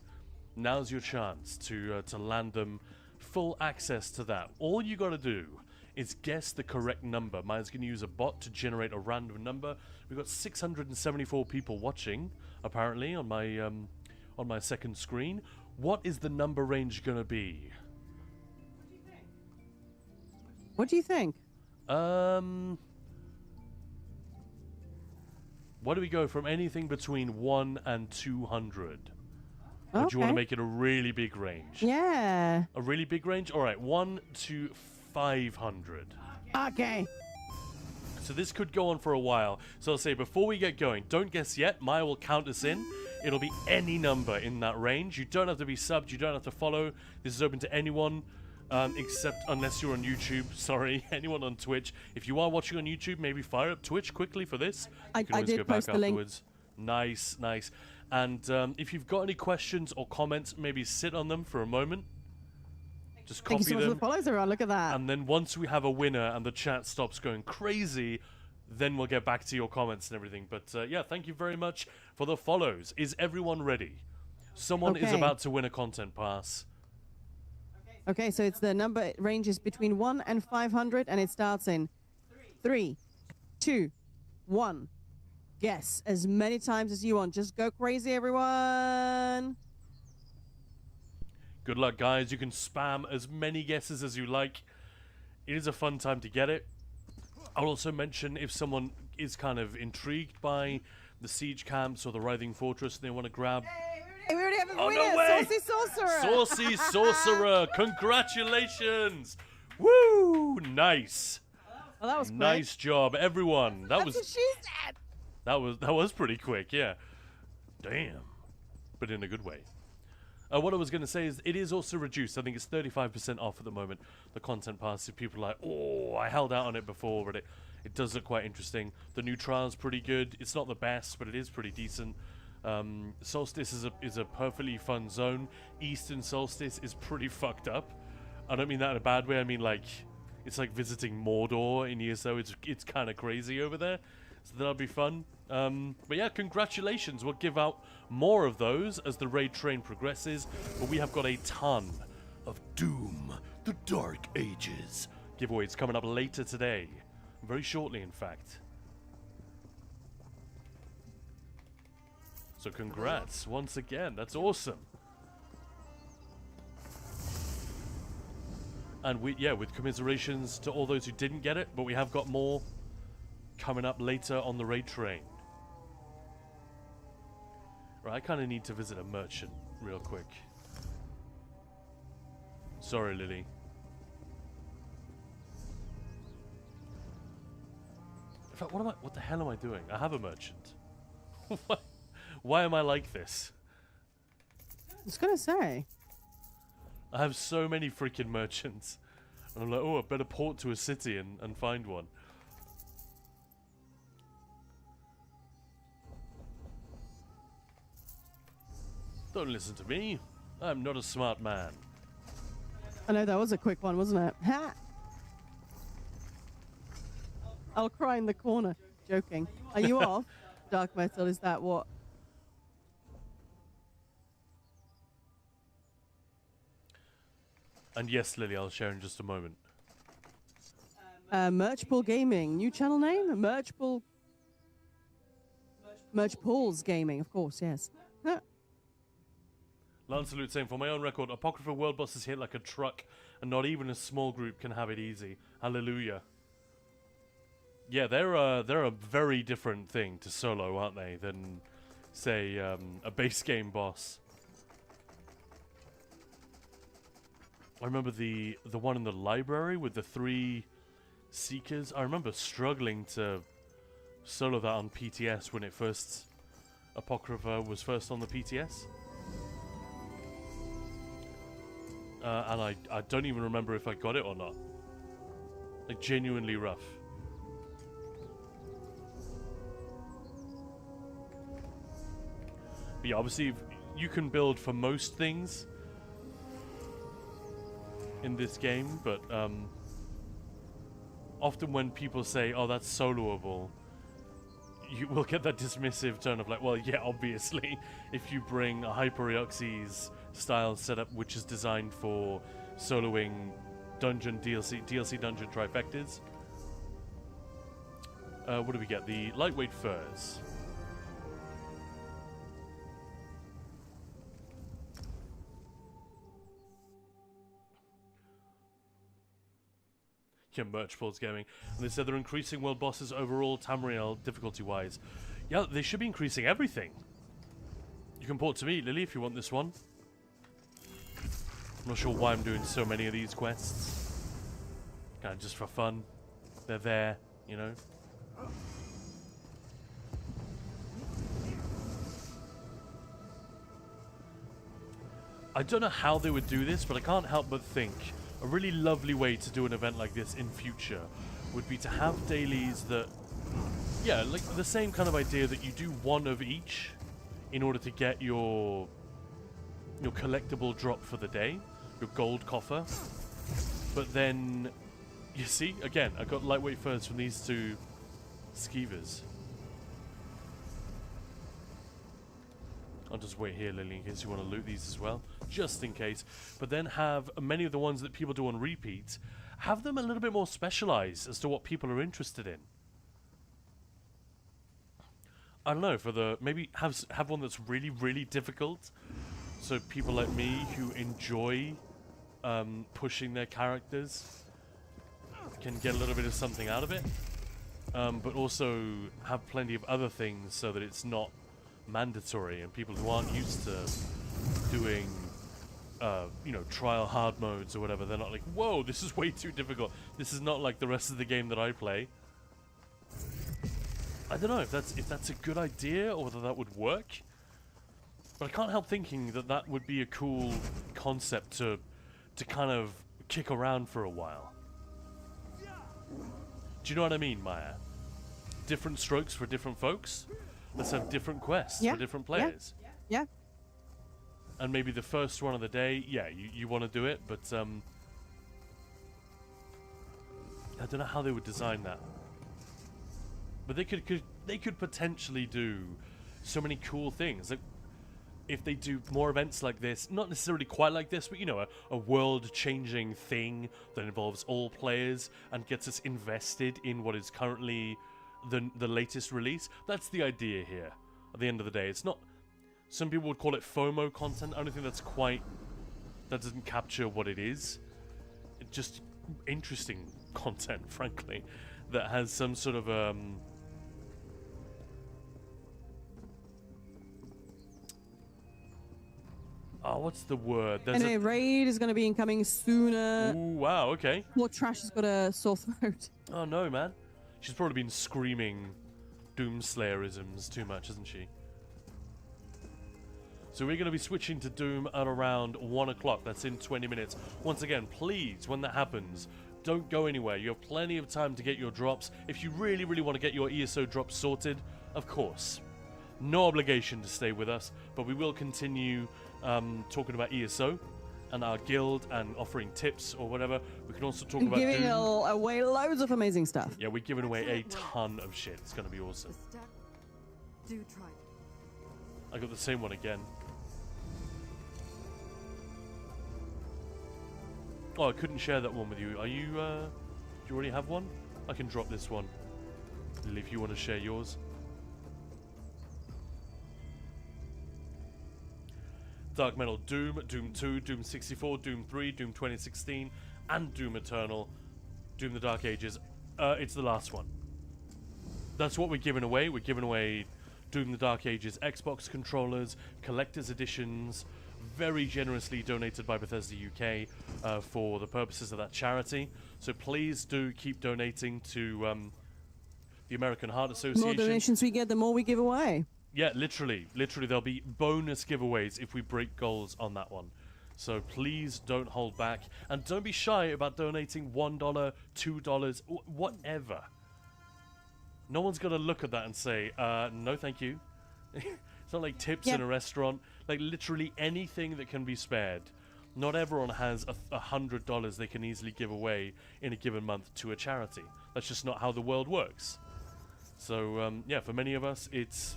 now's your chance to land them full access to that. All you gotta do is guess the correct number. Maya's going to use a bot to generate a random number. We've got 674 people watching, apparently, on my second screen. What is the number range going to be? What do you think? What do we go from anything between 1 and 200? Or do you want to make it a really big range? Yeah. A really big range? All right, 1 to 500. Okay. So this could go on for a while. So I'll say before we get going, don't guess yet. Maya will count us in. It'll be any number in that range. You don't have to be subbed. You don't have to follow. This is open to anyone, except unless you're on YouTube. Sorry, anyone on Twitch. If you are watching on YouTube, maybe fire up Twitch quickly for this. You can always did go back post the link. afterwards. Nice, nice. And if you've got any questions or comments, maybe sit on them for a moment. Just copy Thank you so much for them. the follows, everyone. Look at that. And then once we have a winner and the chat stops going crazy, then we'll get back to your comments and everything. But yeah, thank you very much for the follows. Is everyone ready? Someone is Okay. about to win a content pass. Okay, so it's the number ranges between 1 and 500, and it starts in 3, 2, 1. Guess as many times as you want. Just go crazy, everyone. Good luck, guys. You can spam as many guesses as you like. It is a fun time to get it. I'll also mention if someone is kind of intrigued by the siege camps or the Writhing Fortress and they want to grab... Hey, we already have a Oh, winner. no way! Saucy Sorcerer. Saucy Sorcerer! Congratulations! Woo! Nice. Well, that was quick. Nice job, everyone. That's what she said. That was pretty quick, yeah. Damn. But in a good way. What I was going to say is it is also reduced. I think it's 35% off at the moment, the content pass. If people are like, oh, I held out on it before, but it does look quite interesting. The new trial's pretty good. It's not the best, but it is pretty decent. Solstice is a perfectly fun zone. Eastern Solstice is pretty fucked up. I don't mean that in a bad way. I mean like it's like visiting Mordor in ESO. It's kind of crazy over there. So that'll be fun. But yeah, congratulations. We'll give out more of those as the raid train progresses. But we have got a ton of Doom, the Dark Ages giveaways coming up later today. Very shortly, in fact. So congrats once again. That's awesome. And with commiserations to all those who didn't get it, but we have got more coming up later on the raid train. Right, I kind of need to visit a merchant real quick. Sorry, Lily. In fact, what the hell am I doing? I have a merchant. Why am I like this? I was going to say. I have so many freaking merchants. And I'm like, oh, I better port to a city and find one. Don't listen to me. I'm not a smart man. I know that was a quick one, wasn't it? Ha! I'll cry in the corner. Joking. Are you off? Dark metal, is that what? And yes, Lily, I'll share in just a moment. Merchpool Gaming. New channel name? Merchpool. Merchpool's Gaming, of course, yes. Huh. Lancelot saying, for my own record, Apocrypha world bosses hit like a truck, and not even a small group can have it easy. Hallelujah. Yeah, they're a very different thing to solo, aren't they, than, say, a base game boss. I remember the one in the library with the 3 Seekers. I remember struggling to solo that on PTS when it first... Apocrypha was first on the PTS. And I don't even remember if I got it or not. Like, genuinely rough. But yeah, obviously, you can build for most things in this game, but often when people say, oh, that's soloable, you will get that dismissive tone of like, well, yeah, obviously, if you bring a Hyperioxys style setup which is designed for soloing dungeon DLC dungeon trifectas. What do we get? The lightweight furs. Yeah, Merchpool's Gaming. And they said they're increasing world bosses overall, Tamriel, difficulty-wise. Yeah, they should be increasing everything. You can port to me, Lily, if you want this one. I'm not sure why I'm doing so many of these quests. Kind of just for fun. They're there, you know. I don't know how they would do this, but I can't help but think a really lovely way to do an event like this in future would be to have dailies that, yeah, like the same kind of idea that you do one of each in order to get your collectible drop for the day, your gold coffer. But then, you see, again, I got lightweight furs from these 2 skeevers. I'll just wait here, Lily, in case you want to loot these as well, just in case. But then have many of the ones that people do on repeat, have them a little bit more specialized as to what people are interested in. I don't know, for the maybe have one that's really, really difficult, so people like me who enjoy pushing their characters can get a little bit of something out of it, but also have plenty of other things so that it's not mandatory, and people who aren't used to doing you know, trial hard modes or whatever, they're not like, whoa, this is way too difficult, this is not like the rest of the game that I play. I don't know if that's a good idea or whether that would work, but I can't help thinking that that would be a cool concept to kind of kick around for a while. Do you know what I mean, Maya? Different strokes for different folks. Let's have different quests for different players. Yeah. And maybe the first one of the day, yeah, you want to do it, but I don't know how they would design that. But they could potentially do so many cool things. Like, if they do more events like this, not necessarily quite like this, but you know, a world-changing thing that involves all players and gets us invested in what is currently the latest release. That's the idea here. At the end of the day, it's not. Some people would call it FOMO content. I don't think that's quite. That doesn't capture what it is. It's just interesting content, frankly, that has some sort of oh, what's the word? There's Anyway, raid is going to be incoming sooner. Ooh, wow, okay. Poor Trash has got a sore throat. Oh no, man. She's probably been screaming Doomslayerisms too much, hasn't she? So we're going to be switching to Doom at around 1 o'clock. That's in 20 minutes. Once again, please, when that happens, don't go anywhere. You have plenty of time to get your drops. If you really, really want to get your ESO drops sorted, of course. No obligation to stay with us, but we will continue talking about ESO and our guild and offering tips or whatever. We can also talk And about giving Doom. away loads of amazing stuff. Yeah, we're giving away a ton of shit. It's going to be awesome. Do try. I got the same one again. Oh, I couldn't share that one with you. Are you, do you already have one? I can drop this one. Lily, if you want to share yours. Dark Metal Doom, Doom 2, Doom 64, Doom 3, Doom 2016, and Doom Eternal. Doom the Dark Ages. It's the last one. That's what we're giving away. We're giving away Doom the Dark Ages Xbox controllers, collector's editions, very generously donated by Bethesda UK for the purposes of that charity. So please do keep donating to the American Heart The Association. more donations we get, the more we give away. Yeah, literally, there'll be bonus giveaways if we break goals on that one. So please don't hold back, and don't be shy about donating $1, $2, whatever. No one's gonna look at that and say, no thank you. It's not like tips in a restaurant. Like literally anything that can be spared. Not everyone has $100 they can easily give away in a given month to a charity. That's just not how the world works. So yeah, for many of us, it's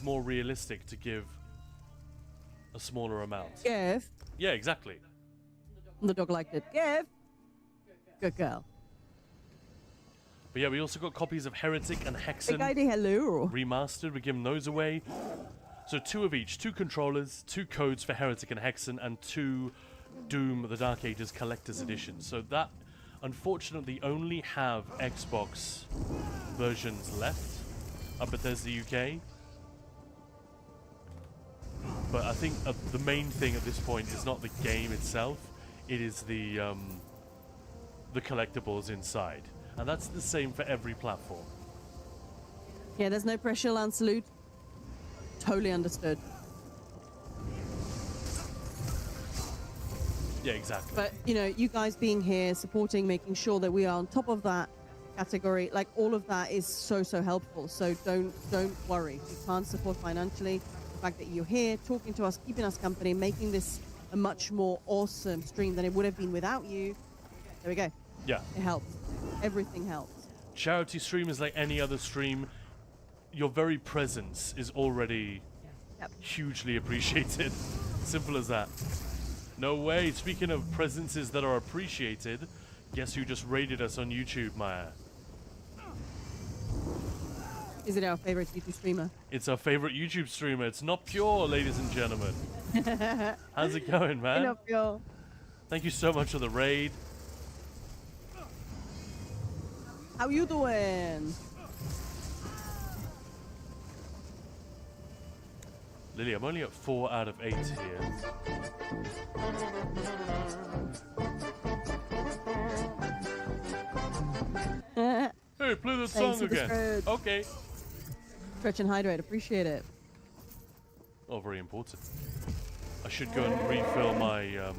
more realistic to give a smaller amount. Give. Yeah, exactly. The dog liked it. Give. Good girl. But yeah, we also got copies of Heretic and Hexen Big ID, hello. remastered. We're giving those away. So 2 of each, 2 controllers, 2 codes for Heretic and Hexen, and 2 Doom the Dark Ages collector's editions. So that, unfortunately, only have Xbox versions left at Bethesda UK. But I think the main thing at this point is not the game itself; it is the collectibles inside, and that's the same for every platform. Yeah, there's no pressure, Lancelot. Totally understood. Yeah, exactly. But, you know, you guys being here, supporting, making sure that we are on top of that category, like all of that is so, so helpful. So don't worry. If you can't support financially, the fact that you're here, talking to us, keeping us company, making this a much more awesome stream than it would have been without you. There we go. Yeah. It helps. Everything helps. Charity stream is like any other stream. Your very presence is already hugely appreciated. Simple as that. No way. Speaking of presences that are appreciated, guess who just raided us on YouTube, Maya? Is it our favorite YouTube streamer? It's our favorite YouTube streamer. It's Not Pure, ladies and gentlemen. How's it going, man? Enough, y'all. Thank you so much for the raid. How you doing? Lily, I'm only at 4 out of 8 here. Hey, play that song for the again. spread. Okay. Stretch and hydrate. Appreciate it. Oh, very important. I should go and refill my.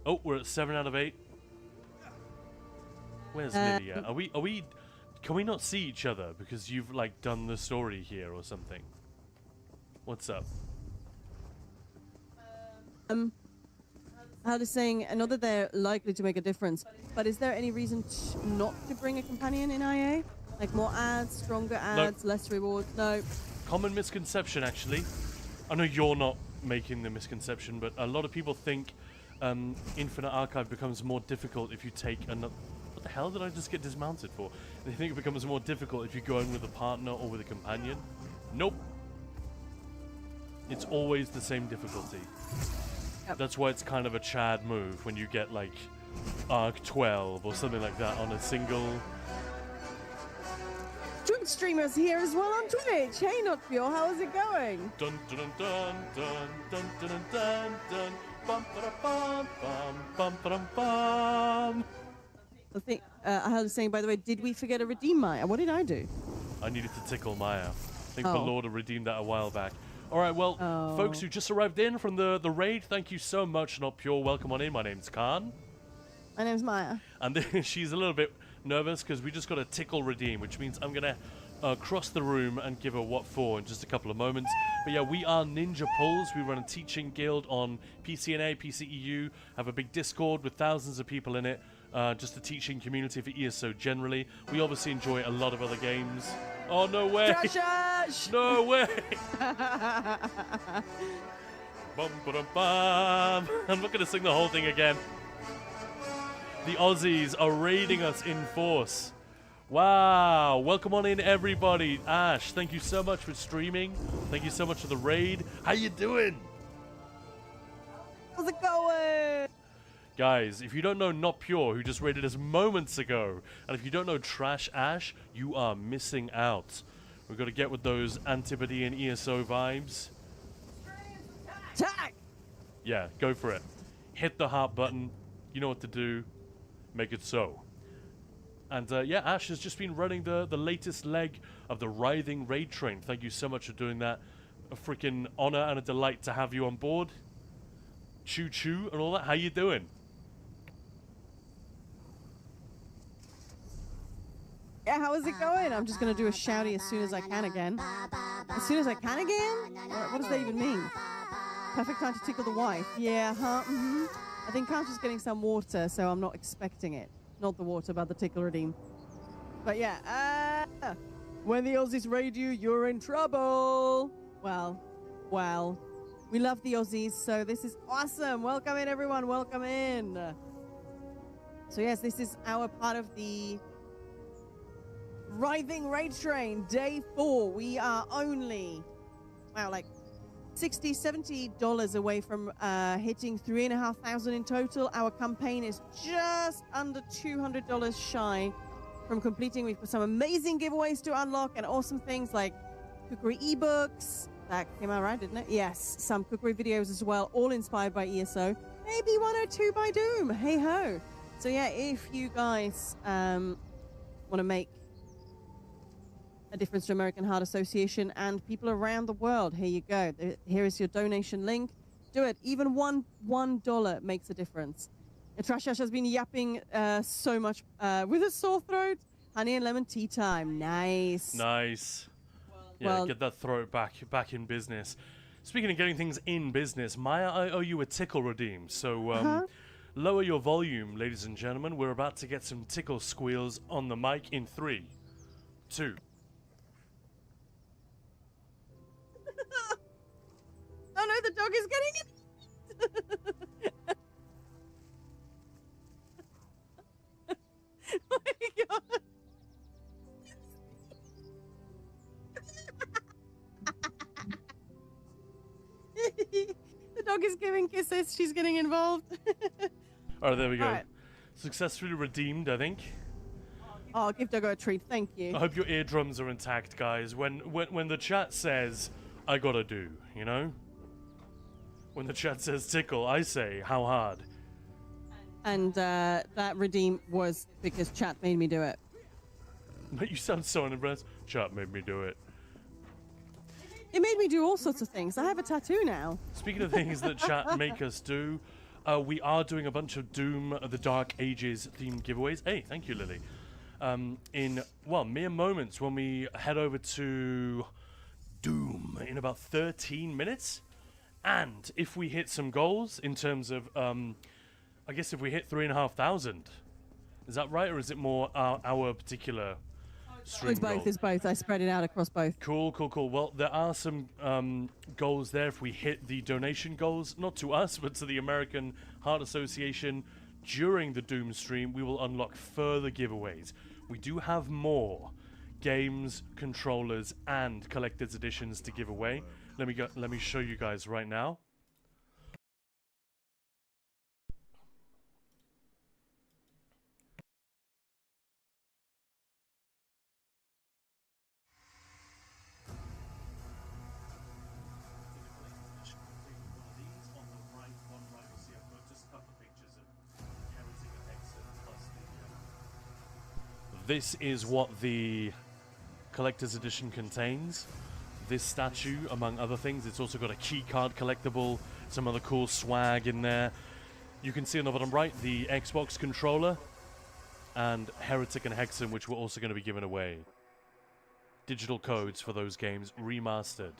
Oh, we're at 7 out of 8. Where's Lydia? Are we? Can we not see each other because you've like done the story here or something? What's up? How to saying, I know that they're likely to make a difference, but is there any reason not to bring a companion in IA? Like more ads, stronger ads, less rewards? No. Common misconception, actually. I know you're not making the misconception, but a lot of people think Infinite Archive becomes more difficult if you take another. What the hell did I just get dismounted for? They think it becomes more difficult if you go in with a partner or with a companion. Nope. It's always the same difficulty. Yep. That's why it's kind of a Chad move when you get like Arc 12 or something like that on a single. Twitch streamers here as well on Twitch. Hey, Not Pure, how is it going? Dun dun dun dun dun dun dun dun dun bum ba bum bum bum bum. I think I was saying, by the way, did we forget to redeem Maya? What did I do? I needed to tickle Maya. I think Oh. Belorda redeemed that a while back. All right, well, folks who just arrived in from the raid, thank you so much. Not Pure, welcome on in. My name's Khan. My name's Maya. And she's a little bit nervous because we just got a tickle redeem, which means I'm going to across the room and give a what for in just a couple of moments. But yeah, we are Ninja Pulls. We run a teaching guild on PCNA, PCEU, have a big Discord with thousands of people in it. Just a teaching community for ESO generally. We obviously enjoy a lot of other games. Oh, no way! Trash! No way! Bum, ba-dum, bum. I'm not going to sing the whole thing again. The Aussies are raiding us in force. Wow. Welcome on in, everybody. Ash, thank you so much for streaming. Thank you so much for the raid. How you doing? How's it going? Guys, if you don't know Not Pure, who just raided us moments ago, and if you don't know Trash Ash, you are missing out. We've got to get with those Antipodean ESO vibes. Attack! Yeah, go for it. Hit the heart button. You know what to do. Make it so. And yeah, Ash has just been running the latest leg of the Writhing raid train. Thank you so much for doing that. A freaking honor and a delight to have you on board. Choo choo and all that. How you doing? Yeah, how is it going? I'm just going to do a shouty as soon as I can again. As soon as I can again? What does that even mean? Perfect time to tickle the wife. Yeah, huh? Mm-hmm. I think Couch is getting some water, so I'm not expecting it. Not the water, but the tickle redeem. But yeah, when the Aussies raid you, you're in trouble. Well, we love the Aussies, so this is awesome. Welcome in, everyone. Welcome in. So yes, this is our part of the Writhing raid train, day 4. We are only, wow, like $60, $70 away from hitting 3,500 in total. Our campaign is just under $200 shy from completing. We've got some amazing giveaways to unlock and awesome things like cookery ebooks. That came out right, didn't it? Yes, some cookery videos as well, all inspired by ESO. Maybe 1 or 2 by Doom. Hey ho. So yeah, if you guys want to make a difference to American Heart Association and people around the world, here you go. Here is your donation link. Do it. Even $1 makes a difference. And Trash Ash has been yapping so much with a sore throat. Honey and lemon tea time. Nice. Nice. Yeah, Well, get that throat back in business. Speaking of getting things in business, Maya, I owe you a tickle redeem. So lower your volume, ladies and gentlemen. We're about to get some tickle squeals on the mic in 3, 2. Oh no, the dog is getting it. Oh my god. The dog is giving kisses. She's getting involved. All right, there we go. All right. Successfully redeemed, I think. Oh, give Doggo a treat. Thank you. I hope your eardrums are intact, guys. When the chat says, I gotta do, you know? When the chat says tickle, I say, how hard? And that redeem was because chat made me do it. But you sound so unimpressed. Chat made me do it. It made me do all sorts of things. I have a tattoo now. Speaking of things that chat make us do, we are doing a bunch of Doom the Dark Ages themed giveaways. Hey, thank you, Lily. In, well, mere moments when we head over to Doom in about 13 minutes. And if we hit some goals in terms of, I guess if we hit 3,500, is that right? Or is it more our particular stream It's both. goal? It's both. I spread it out across both. Cool. Well, there are some goals there if we hit the donation goals, not to us, but to the American Heart Association. During the Doom stream, we will unlock further giveaways. We do have more games, controllers, and collector's editions to give away. Let me show you guys right now. This is what the collector's edition contains. This statue, among other things. It's also got a key card collectible, some other cool swag in there. You can see on the bottom right the Xbox controller and Heretic and Hexen, which we're also going to be giving away. digital codes for those games remastered.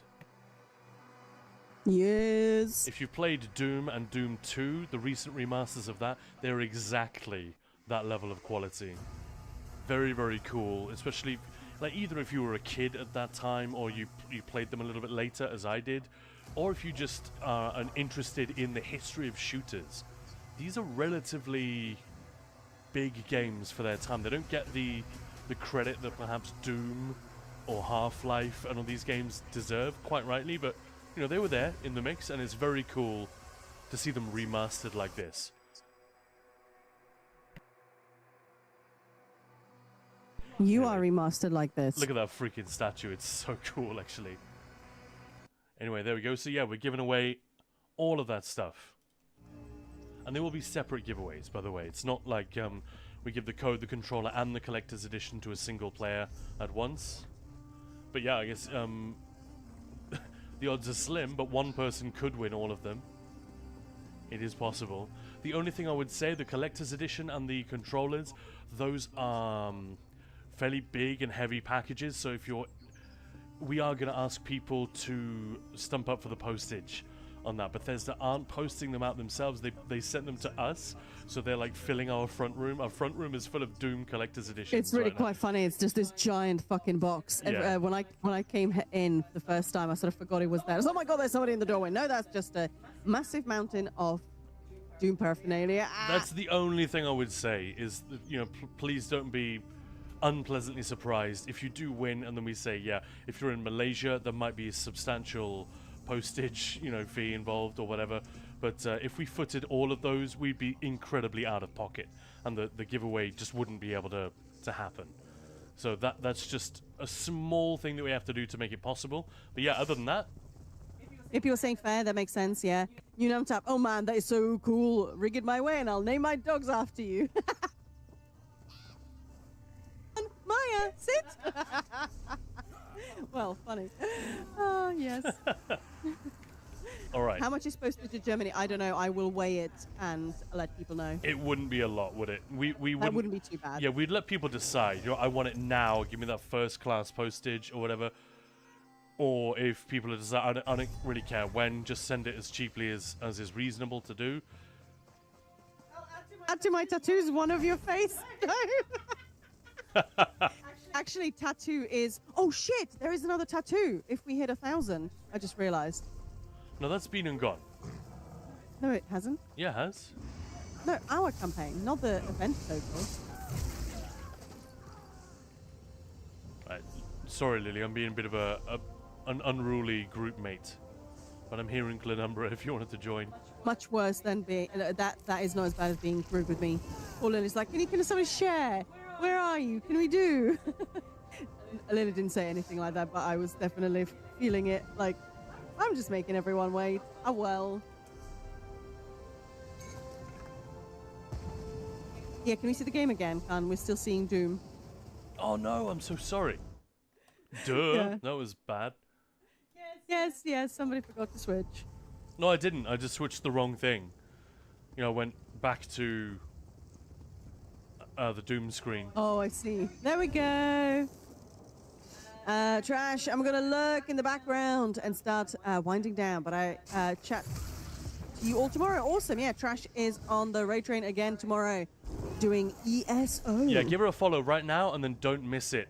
Yes. If you've played Doom and Doom 2, the recent remasters of that, they're exactly that level of quality. Very, very cool, especially like either if you were a kid at that time or you played them a little bit later as I did, or if you just are interested in the history of shooters. These are relatively big games for their time. They don't get the credit that perhaps Doom or Half-Life and all these games deserve, quite rightly, but you know, they were there in the mix, and it's very cool to see them remastered like this. You are remastered like this. Look at that freaking statue. It's so cool, actually. Anyway, there we go. So yeah, we're giving away all of that stuff. And they will be separate giveaways, by the way. It's not like we give the code, the controller, and the collector's edition to a single player at once. But yeah, I guess the odds are slim, but one person could win all of them. It is possible. The only thing I would say, the collector's edition and the controllers, those are fairly big and heavy packages, so if we are going to ask people to stump up for the postage on that. Bethesda aren't posting them out themselves, they sent them to us, so they're like filling our front room. Our front room is full of Doom collector's editions. It's really quite funny. It's just this giant fucking box. Yeah. And, when I came in the first time, I sort of forgot it was there. I was, oh my god, there's somebody in the doorway. No, that's just a massive mountain of Doom paraphernalia. That's the only thing I would say is, you know, please don't be unpleasantly surprised if you do win and then we say, yeah, if you're in Malaysia, there might be a substantial postage, you know, fee involved or whatever. But if we footed all of those, we'd be incredibly out of pocket, and the giveaway just wouldn't be able to happen. So that's just a small thing that we have to do to make it possible. But yeah, other than that, if you were saying fair, that makes sense, yeah. You know, tap. Oh man, that is so cool. Rig it my way and I'll name my dogs after you. Maya, sit. Well, funny. Oh, yes. all right. How much is supposed to Germany? I don't know. I will weigh it and let people know. It wouldn't be a lot, would it? We That wouldn't be too bad. Yeah, we'd let people decide. You know, I want it now. Give me that first class postage or whatever. Or if people are deciding, I don't really care when. Just send it as cheaply as is reasonable to do. Add to my tattoos one of your face. No. Actually, tattoo is... Oh, shit! There is another tattoo if we hit 1,000. I just realized. No, that's been and gone. No, it hasn't. Yeah, it has. No, our campaign, not the event total. Right. Sorry, Lily, I'm being a bit of an unruly group mate. But I'm here in Glenumbra if you wanted to join. Much worse than being... that is not as bad as being rude with me. Or Lily's like, can somebody share? Where are you? Can we do? Lily didn't say anything like that, but I was definitely feeling it. Like, I'm just making everyone wait. Oh, well. Yeah, can we see the game again, Khan? We're still seeing Doom. Oh, no, I'm so sorry. Duh. Yeah. That was bad. Yes, somebody forgot to switch. No, I didn't. I just switched the wrong thing. You know, I went back to the Doom screen. Oh, I see. There we go. Trash, I'm going to lurk in the background and start winding down, but I chat to you all tomorrow. Awesome. Yeah, Trash is on the raid train again tomorrow doing ESO. Yeah, give her a follow right now and then don't miss it.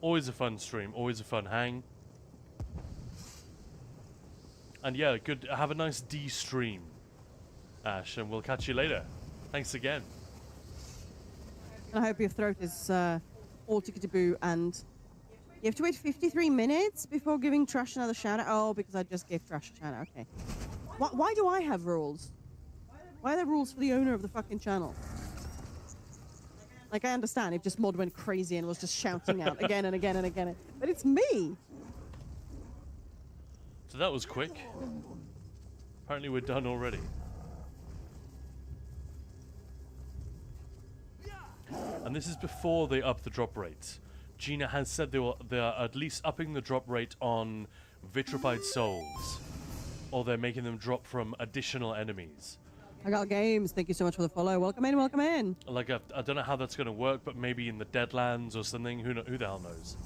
Always a fun stream. Always a fun hang. And yeah, good. Have a nice D stream, Ash, and we'll catch you later. Thanks again. And I hope your throat is all tickety-boo, and you have to wait 53 minutes before giving Trash another shout-out. Oh, because I just gave Trash a shout-out. Okay. Why do I have rules? Why are there rules for the owner of the fucking channel? Like, I understand if just Mod went crazy and was just shouting out again and again and again. But it's me! So that was quick. Apparently we're done already. And this is before they up the drop rate. Gina has said they are at least upping the drop rate on vitrified souls. Or they're making them drop from additional enemies. I got games. Thank you so much for the follow. Welcome in, welcome in. Like, I don't know how that's going to work, but maybe in the Deadlands or something. Who the hell knows?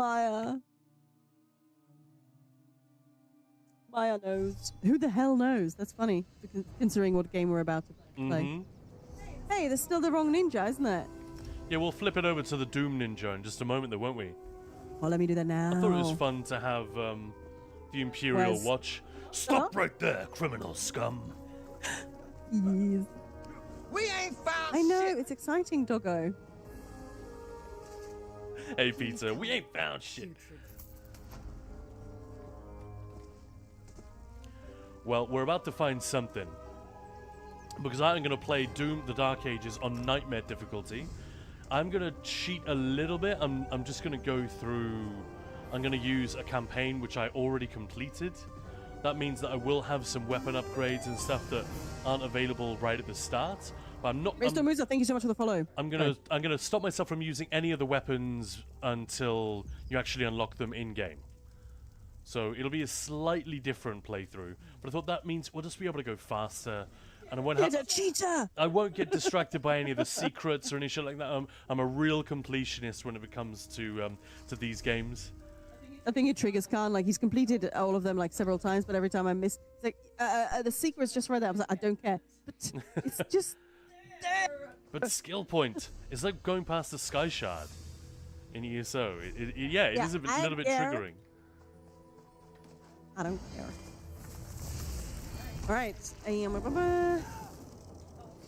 Maya. Maya knows. Who the hell knows? That's funny, considering what game we're about to play. Mm-hmm. Hey, there's still the wrong ninja, isn't it? Yeah, we'll flip it over to the Doom Ninja in just a moment, though, won't we? Well, let me do that now. I thought it was fun to have the Imperial Whereas- Watch. Stop right there, criminal scum. Yes. We ain't found I know, shit. it's exciting, doggo. Hey, Peter, we ain't found shit. Well, we're about to find something. Because I'm going to play Doom the Dark Ages on Nightmare difficulty. I'm going to cheat a little bit. I'm just going to go through... I'm going to use a campaign which I already completed. That means that I will have some weapon upgrades and stuff that aren't available right at the start. But I'm not... Mr. Musa, thank you so much for the follow. I'm gonna stop myself from using any of the weapons until you actually unlock them in-game. So it'll be a slightly different playthrough. But I thought that means we'll just be able to go faster. And I won't It's a cheater! I won't get distracted by any of the secrets or any shit like that. I'm a real completionist when it comes to these games. I think it triggers Khan. Like, he's completed all of them, like, several times, but every time I miss... It's like, the secret's just right there. I was like, I don't care. But it's just... But skill point is like going past the Sky Shard in ESO. Yeah, it is a little bit triggering. I don't care. All right.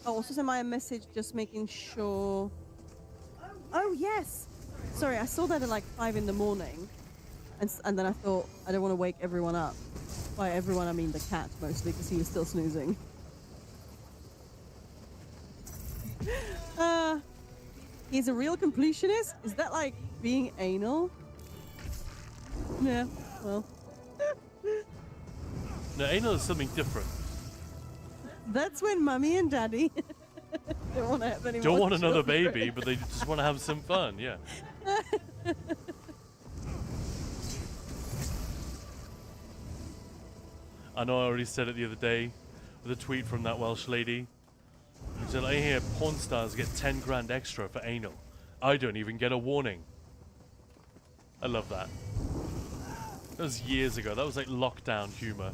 Oh, also send my message, just making sure. Oh yes. Sorry, I saw that at like 5 in the morning, and then I thought I don't want to wake everyone up. By everyone, I mean the cat mostly, because he was still snoozing. He's a real completionist? Is that like being anal? Yeah, well. No, anal is something different. That's when Mummy and Daddy don't want to have any Don't more want another children. baby, but they just want to have some fun, yeah. I know I already said it the other day with a tweet from that Welsh lady. He said, I hear porn stars get 10 grand extra for anal. I don't even get a warning. I love that. That was years ago. That was like lockdown humor.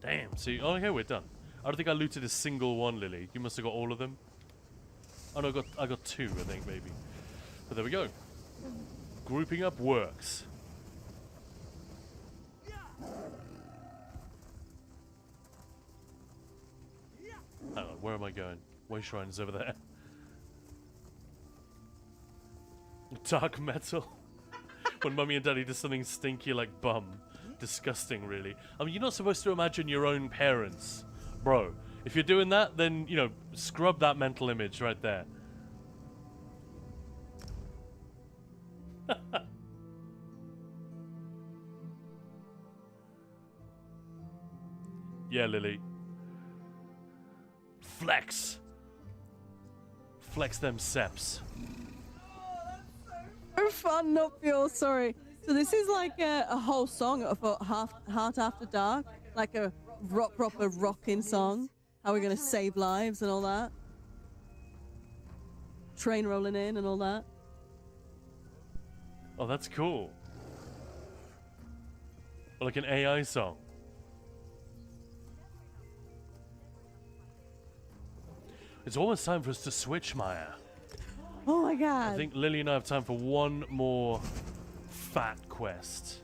Damn, see, oh, okay, we're done. I don't think I looted a single one, Lily. You must have got all of them. Oh no, I got 2, I think, maybe. But there we go. Grouping up works. Hang on, where am I going? Way Shrine's over there. Dark metal. When Mummy and Daddy do something stinky like bum. Disgusting, really. I mean, you're not supposed to imagine your own parents. Bro, if you're doing that, then, you know, scrub that mental image right there. Yeah, Lily. Flex. Flex them seps. So fun, not feel sorry. So this is like a whole song of a Heart After Dark, like a proper rockin' song. How we're gonna save lives and all that. Train rolling in and all that. Oh, that's cool. Like an AI song. It's almost time for us to switch, Maya. Oh my god. I think Lily and I have time for one more fat quest.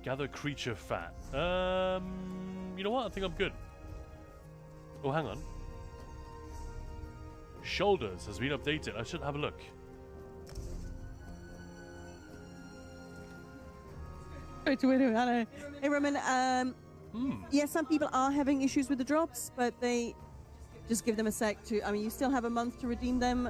Gather creature fat. You know what? I think I'm good. Oh, hang on. Shoulders has been updated. I should have a look. Wait, hello. Hey, Roman. Yeah, some people are having issues with the drops, but they just give them a sec to... I mean, you still have a month to redeem them.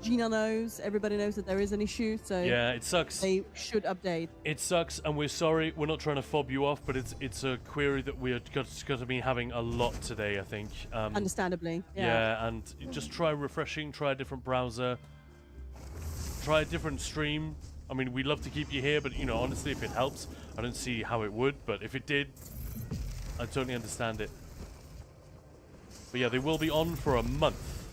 Gina knows. Everybody knows that there is an issue, so... Yeah, it sucks. They should update. It sucks, and we're sorry. We're not trying to fob you off, but it's a query that we're going to be having a lot today, I think. Understandably. Yeah, and just try refreshing, try a different browser, try a different stream. I mean, we'd love to keep you here, but, you know, honestly, if it helps, I don't see how it would. But if it did, I totally understand it. But yeah, they will be on for a month.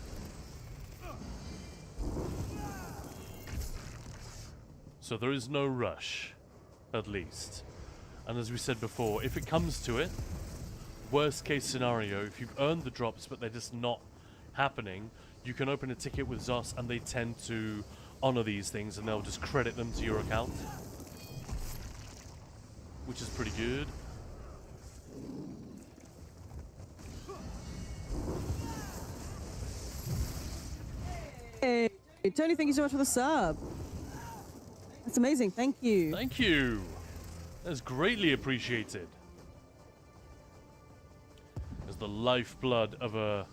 So there is no rush, at least. And as we said before, if it comes to it, worst case scenario, if you've earned the drops but they're just not happening, you can open a ticket with ZOS and they tend to honor these things and they'll just credit them to your account. Which is pretty good. Hey, Tony, thank you so much for the sub. That's amazing. Thank you. Thank you. That's greatly appreciated. As the lifeblood of a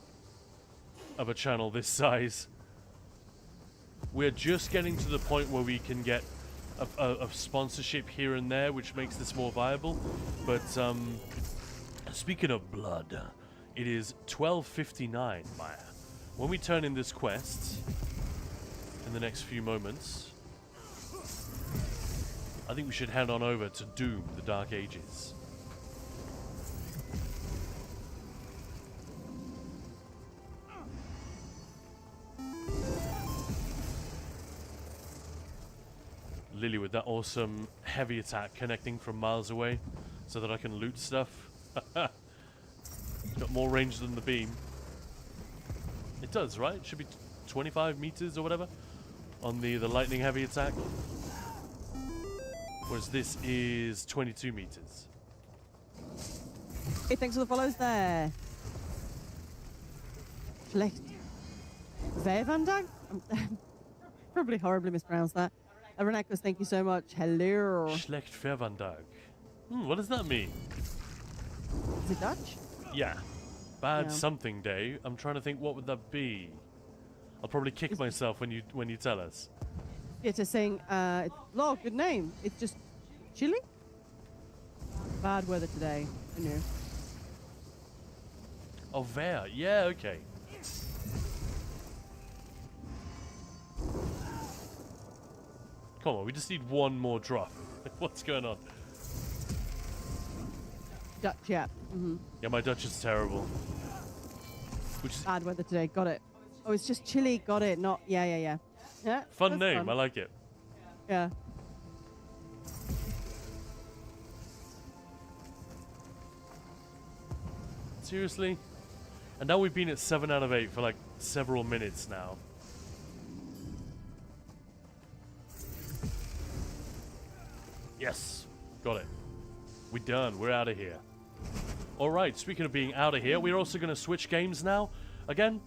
channel this size. We're just getting to the point where we can get a sponsorship here and there, which makes this more viable. But speaking of blood, it is 12:59, Maya. When we turn in this quest in the next few moments, I think we should head on over to Doom, the Dark Ages. Lily with that awesome heavy attack connecting from miles away so that I can loot stuff. Got more range than the beam. It does, right? It should be 25 meters or whatever on the lightning heavy attack. Whereas this is 22 meters. Hey, thanks for the follows there. Schlecht. Vevandag? Probably horribly mispronounced that. Renakos, thank you so much. Hello. Schlecht Verwandag. What does that mean? Is it Dutch? Yeah. Bad Yeah. something day. I'm trying to think, what would that be? I'll probably kick myself when you tell us. Yeah, just saying, lol, good name. It's just chilly? Bad weather today. I knew. Oh, Ver. Yeah, okay. Come on, we just need one more drop. What's going on? Dutch, yeah. Mm-hmm. Yeah, my Dutch is terrible. Which is Bad weather today. Got it. Oh, it's just chilly. Got it. Not, yeah. Yeah. fun that's name. fun. I like it. Yeah. Seriously? And now we've been at 7 out of 8 for like several minutes now. Yes, got it. We're done. We're out of here. All right, speaking of being out of here, we're also going to switch games now. Again,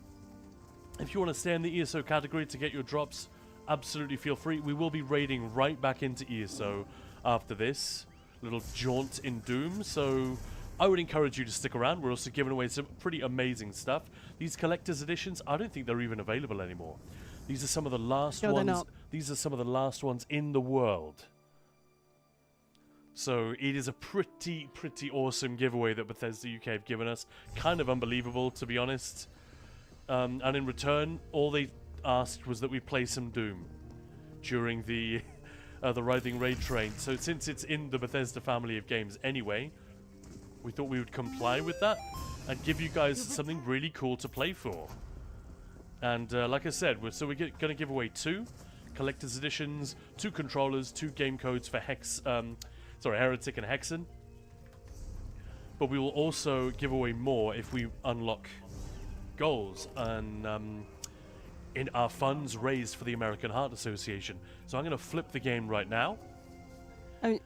if you want to stay in the ESO category to get your drops, absolutely feel free. We will be raiding right back into ESO after this little jaunt in Doom, so I would encourage you to stick around. We're also giving away some pretty amazing stuff. These collector's editions, I don't think they're even available anymore. These are some of the last No, they're ones. not. These are some of the last ones in the world. So it is a pretty awesome giveaway that Bethesda UK have given us. Kind of unbelievable, to be honest. And in return, all they asked was that we play some Doom during the Writhing Raid train. So since it's in the Bethesda family of games anyway, we thought we would comply with that and give you guys something really cool to play for. And like I said, we're going to give away 2 collector's editions, 2 controllers, 2 game codes for Heretic and Hexen. But we will also give away more if we unlock goals and in our funds raised for the American Heart Association. So I'm going to flip the game right now. I mean,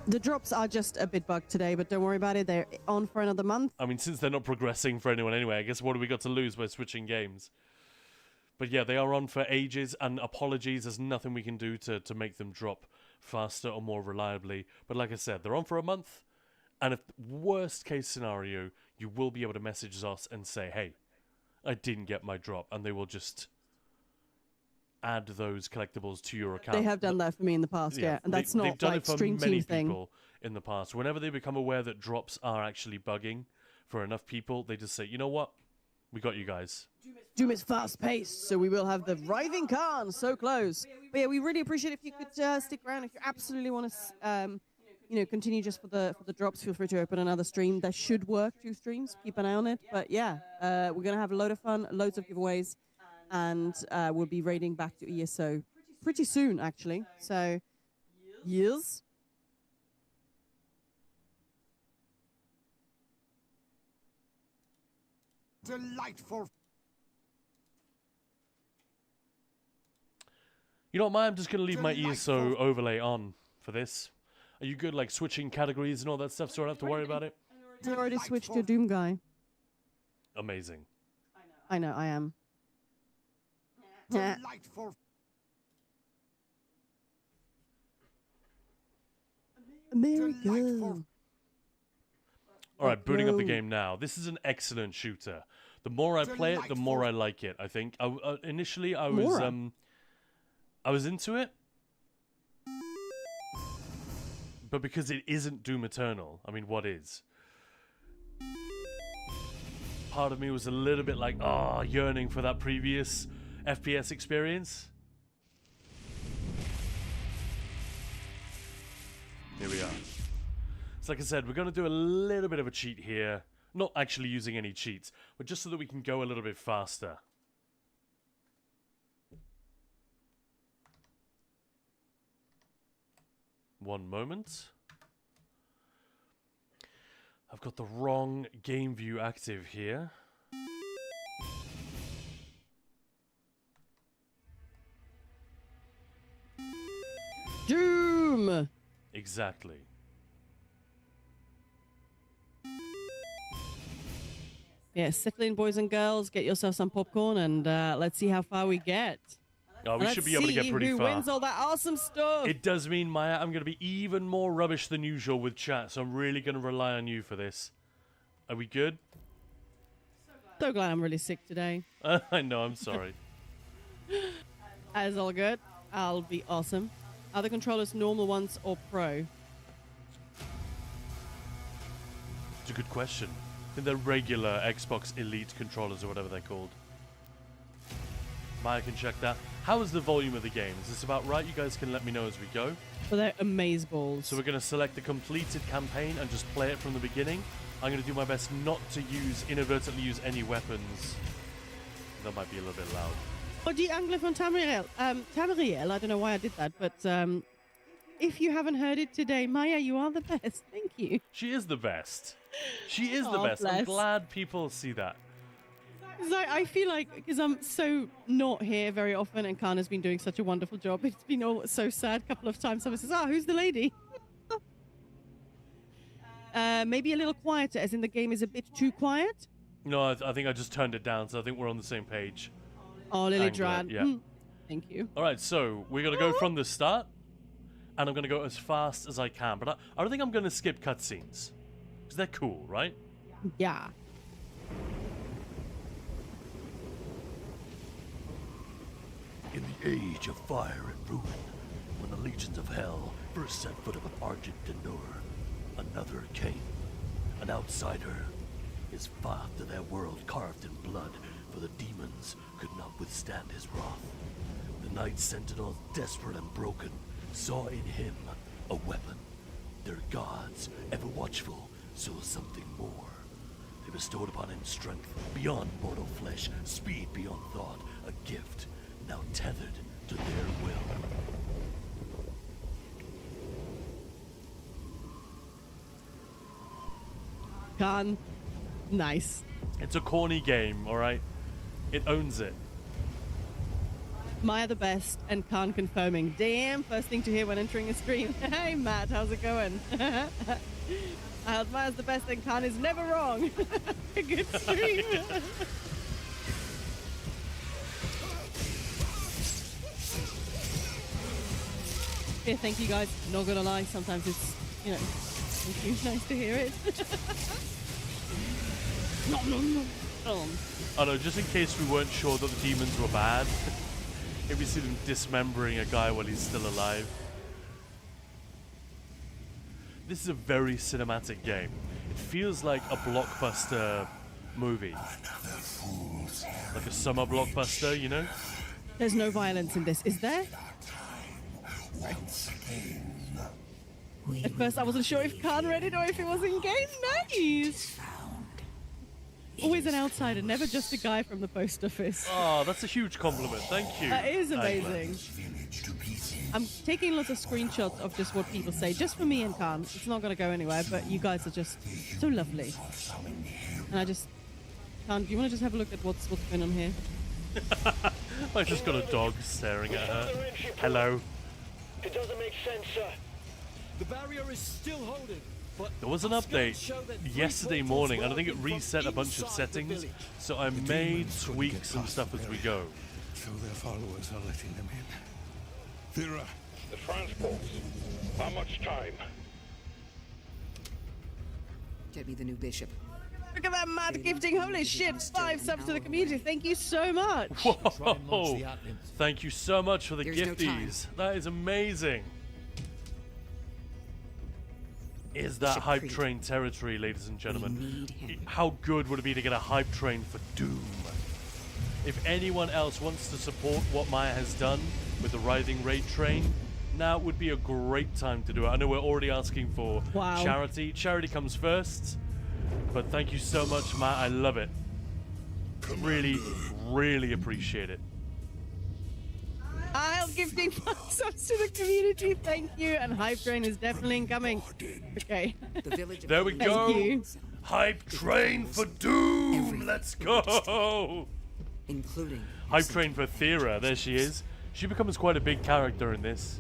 the drops are just a bit bugged today, but don't worry about it. They're on for another month. I mean, since they're not progressing for anyone anyway, I guess what do we got to lose by switching games? But yeah, they are on for ages, and apologies, there's nothing we can do to make them drop faster or more reliably. But like I said, they're on for a month, and if worst case scenario, you will be able to message us and say, hey, I didn't get my drop, and they will just add those collectibles to your account. They have done that for me in the past, yeah. And that's they've not done like it for stream many team thing. people in the past. Whenever they become aware that drops are actually bugging for enough people, they just say, you know what? We got you guys. Doom is fast paced, so we will have the Writhing Khan so close. But yeah, we really appreciate if you could stick around if you absolutely want to, continue just for the drops, feel free to open another stream. That should work, 2 streams. Keep an eye on it. But yeah, we're gonna have a load of fun, loads of giveaways, and we'll be raiding back to ESO pretty soon, actually. So, yes. Delightful. You know what, Maya? I'm just going to leave my ESO Delightful. overlay on for this. Are you good, like, switching categories and all that stuff, so I don't have to worry about it? I already switched to Doom Guy. Amazing. I know, I am. Delightful. America. Delightful. All right, booting up the Bro. game now. This is an excellent shooter. The more I play it, the more I like it, I think. Initially, I was into it. But because it isn't Doom Eternal, I mean, what is? Part of me was a little bit like, yearning for that previous FPS experience. Here we are. So like I said, we're going to do a little bit of a cheat here. Not actually using any cheats, but just so that we can go a little bit faster. One moment. I've got the wrong game view active here. Doom! Exactly. Yeah, settle in, boys and girls. Get yourself some popcorn, and let's see how far we get. Oh, we Let's should be able to get see pretty who far. wins all that awesome stuff. It does mean, Maya, I'm going to be even more rubbish than usual with chat, so I'm really going to rely on you for this. Are we good? So glad I'm really sick today. I know, I'm sorry. As all good. I'll be awesome. Are the controllers normal ones or pro? It's a good question. I think they're regular Xbox Elite controllers or whatever they're called. Maya can check that. How is the volume of the game? Is this about right? You guys can let me know as we go. So they're amazeballs. So we're going to select the completed campaign and just play it from the beginning. I'm going to do my best not to inadvertently use any weapons. That might be a little bit loud. Body Angle from Tamriel. Tamriel, I don't know why I did that, but if you haven't heard it today, Maya, you are the best. Thank you. She is the best. She is the Aw, best. I'm bless. glad people see that. 'Cause I feel like, because I'm so not here very often, and Khan has been doing such a wonderful job, it's been all so sad a couple of times. Someone says, who's the lady? Maybe a little quieter, as in the game is a bit too quiet. No, I think I just turned it down, so I think we're on the same page. Oh, Lily Angler, Dran. yeah. Thank you. All right, so we're going to go from the start, and I'm going to go as fast as I can. But I don't think I'm going to skip cutscenes, because they're cool, right? Yeah. In the age of fire and ruin, when the legions of hell first set foot upon Argent Denur, another came, an outsider, his path to their world carved in blood, for the demons could not withstand his wrath. The Night Sentinels, desperate and broken, saw in him a weapon. Their gods, ever watchful, saw something more. They bestowed upon him strength beyond mortal flesh, speed beyond thought, a gift now tethered to their will. Khan. Nice. It's a corny game, all right? It owns it. Maya the best, and Khan confirming. Damn, first thing to hear when entering a stream. Hey, Matt, how's it going? Maya's the best, and Khan is never wrong. A good stream. Yeah, thank you guys. Not gonna lie, sometimes it's, thank you. Nice to hear it. Oh no, just in case we weren't sure that the demons were bad. If we see them dismembering a guy while he's still alive. This is a very cinematic game. It feels like a blockbuster movie. Like a summer blockbuster, you know? There's no violence in this, is there? At first, I wasn't sure if Khan read it or if it was in game. Nice. Always an outsider, never just a guy from the post office. Oh, that's a huge compliment. Thank you. That is Angler. amazing. I'm taking lots of screenshots of just what people say, just for me and Khan. It's not going to go anywhere, but you guys are just so lovely. And I just... Khan, do you want to just have a look at what's going on here? I just got a dog staring at her. Hello. It doesn't make sense, sir. The barrier is still holding. But There was an update yesterday morning, and I think it reset a bunch of settings, so I may tweak some stuff as we go. So their followers are letting them in. Thera, The transports. How much time? Get me the new bishop. Look at that mad gifting. Holy shit. 5 subs to the community. Thank you so much. Whoa! Thank you so much for the There's no time. gifties. That is amazing. Is that Bishop hype Creed. train territory, ladies and gentlemen? need him. How good would it be to get a hype train for Doom? If anyone else wants to support what Maya has done with the Writhing raid train, now would be a great time to do it. I know we're already asking for Wow. charity. Charity comes first, but thank you so much, Maya. I love it. Really, really appreciate it. I'll gifting 5 subs to the community. Thank you. And Hype Train is definitely incoming. Okay. The village of There we Thank go. you. Hype train for Doom. Everything. Let's go. including Hype train for Thera. There she is. She becomes quite a big character in this.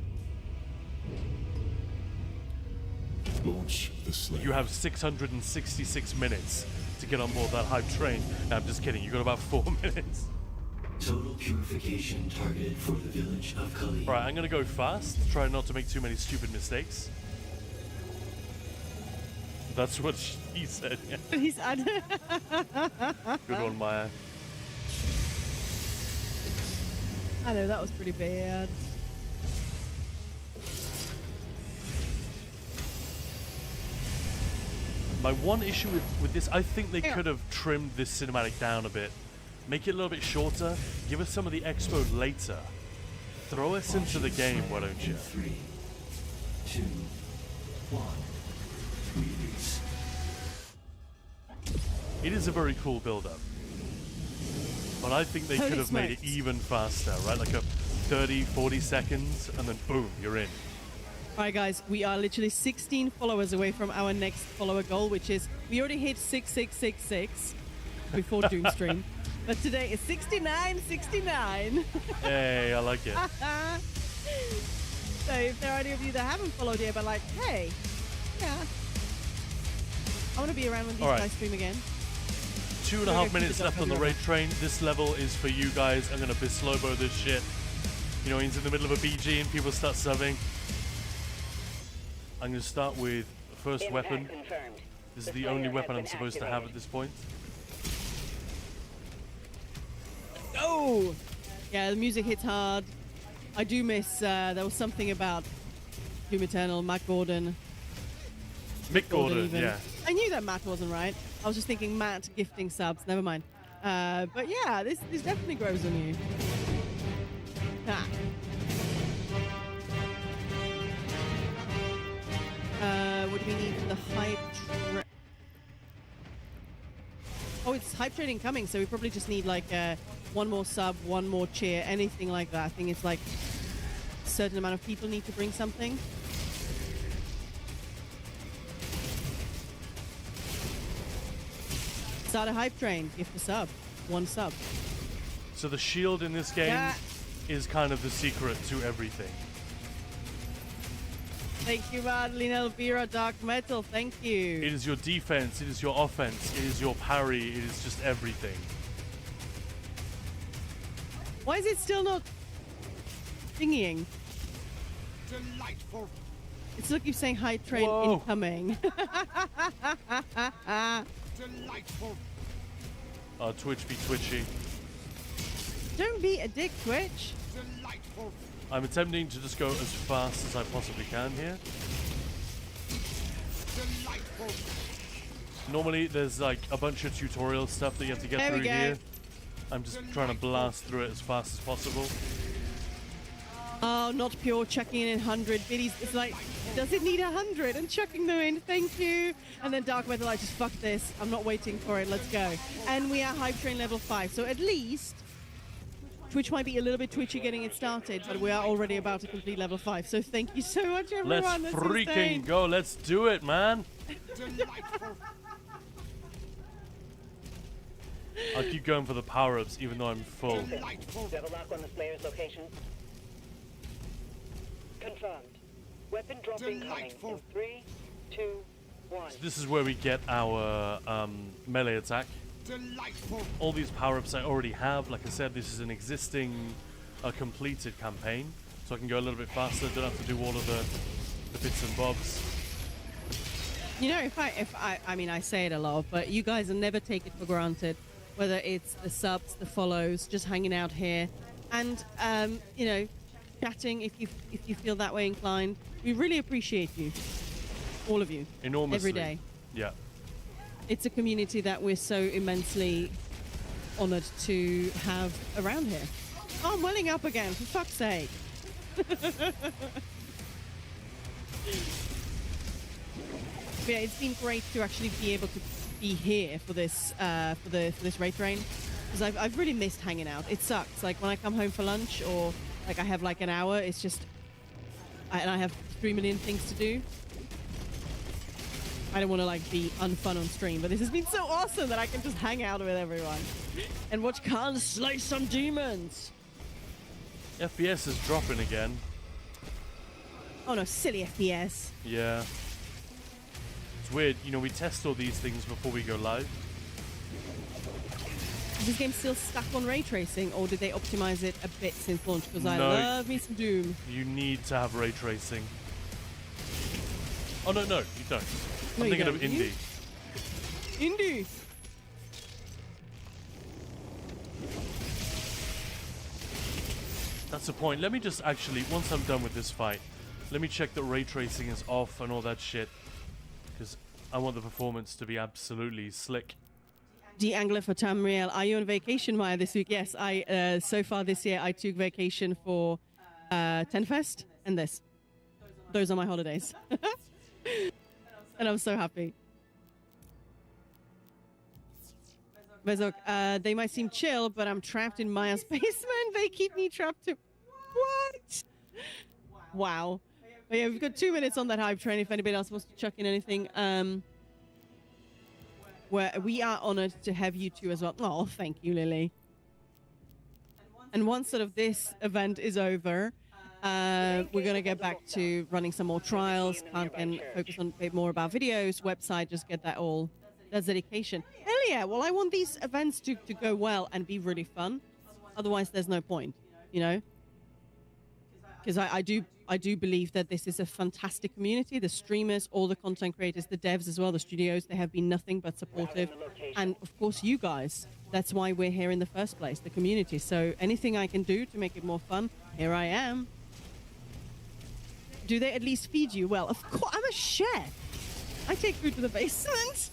launch the Slayer. You have 666 minutes to get on board that hype train. No, I'm just kidding. You got about 4 minutes. Total purification targeted for the village of Kali. Right, I'm gonna go fast. Try not to make too many stupid mistakes. That's what she said. Yeah. He's Good one, Maya. I know, that was pretty bad. My one issue with this, I think they Yeah. could have trimmed this cinematic down a bit. Make it a little bit shorter. Give us some of the expo later. Throw us into the game, why don't you? 3, 2, 1. Release. It is a very cool build-up. But I think they Holy could have made it smokes. even faster, right? Like a 30, 40 seconds, and then boom, you're in. All right, guys, we are literally 16 followers away from our next follower goal, which is we already hit 6666 before Doomstream. But today is 6969. Hey, I like it. So if there are any of you that haven't followed yet, but like, hey, yeah, I want to be around when these All right. guys stream again. 2.5 Go minutes keep it left up, on the I'll be raid train. This level is for you guys. I'm gonna Bislobo this shit. You know, he's in the middle of a BG and people start subbing. I'm gonna start with the first weapon. This is the only weapon I'm supposed to have at this point. Oh! Yeah, the music hits hard. I do miss, there was something about Doom Eternal, Matt Gordon. Mick Gordon, even. yeah. I knew that Matt wasn't right. I was just thinking Matt gifting subs. Never mind. But yeah, this definitely grows on you. Ah. What do we need for the hype train? Oh, it's hype training coming, so we probably just need like one more sub, one more cheer, anything like that. I think it's like a certain amount of people need to bring something. Start a hype train, gift a sub, one sub. So the shield in this game Yeah. is kind of the secret to everything. Thank you, Madeline Elvira, Dark Metal. Thank you. It is your defense, it is your offense, it is your parry, it is just everything. Why is it still not thingying? Delightful. It's like you're saying hype train Whoa. incoming. Delightful. Twitch be twitchy. Don't be a dick, Twitch. Delightful. I'm attempting to just go as fast as I possibly can here. Delightful. Normally there's like a bunch of tutorial stuff that you have to get There we through go. here. I'm just trying to blast through it as fast as possible. Oh, not pure chucking in 100 biddies. It's like, does it need 100? And chucking them in, thank you. And then Dark Metal, I just fuck this. I'm not waiting for it, let's go. And we are Hype Train level 5. So at least, Twitch might be a little bit twitchy getting it started, but we are already about to complete level 5. So thank you so much, everyone. Let's That's freaking insane. go. Let's do it, man. I'll keep going for the power-ups, even though I'm full. Do you have a lock on the Slayer's location? Confirmed. Weapon dropping coming in 3, 2, 1. So this is where we get our melee attack. All these power-ups I already have. Like I said, this is an existing, completed campaign, so I can go a little bit faster. Don't have to do all of the bits and bobs. You know, I mean, I say it a lot, but you guys will never take it for granted. Whether it's the subs, the follows, just hanging out here, and you know, chatting if you feel that way inclined. We really appreciate you, all of you, Enormously. every day. Yeah. It's a community that we're so immensely honored to have around here. Oh, I'm welling up again, for fuck's sake. Yeah, it's been great to actually be able to be here for this for this raid train, because I've really missed hanging out. It sucks. Like when I come home for lunch, or like I have like an hour, it's just and I have 3 million things to do. I don't want to like be unfun on stream, but this has been so awesome that I can just hang out with everyone and watch Khan slay some demons. FPS is dropping again. Oh no, silly FPS. Yeah. It's weird, you know, we test all these things before we go live. Is this game still stuck on ray tracing, or did they optimize it a bit since launch? Because I No. love me some Doom. You need to have ray tracing. Oh, no, you don't. No, I'm you thinking don't. of indie. Indie. That's the point. Let me just actually, once I'm done with this fight, let me check that ray tracing is off and all that shit. Because I want the performance to be absolutely slick. The Angler for Tamriel. Are you on vacation, Maya, this week? Yes, I so far this year I took vacation for Tenfest and this. Those are my holidays. And I'm so happy. Bezok, they might seem chill, but I'm trapped in Maya's basement. They keep me trapped too. What? Wow. But yeah, we've got 2 minutes on that hype train if anybody else wants to chuck in anything. Where we are honored to have you two as well. Oh, thank you, Lily. And once sort of this event is over, we're going to get back to running some more trials. Khan can focus on a bit more about videos, website, just get that all. That's dedication. Hell yeah. Well, I want these events to go well and be really fun. Otherwise, there's no point, you know? Because I do believe that this is a fantastic community. The streamers, all the content creators, the devs as well, the studios, they have been nothing but supportive. And of course, you guys. That's why we're here in the first place, the community. So anything I can do to make it more fun, here I am. Do they at least feed you? Well, of course, I'm a chef. I take food to the basement.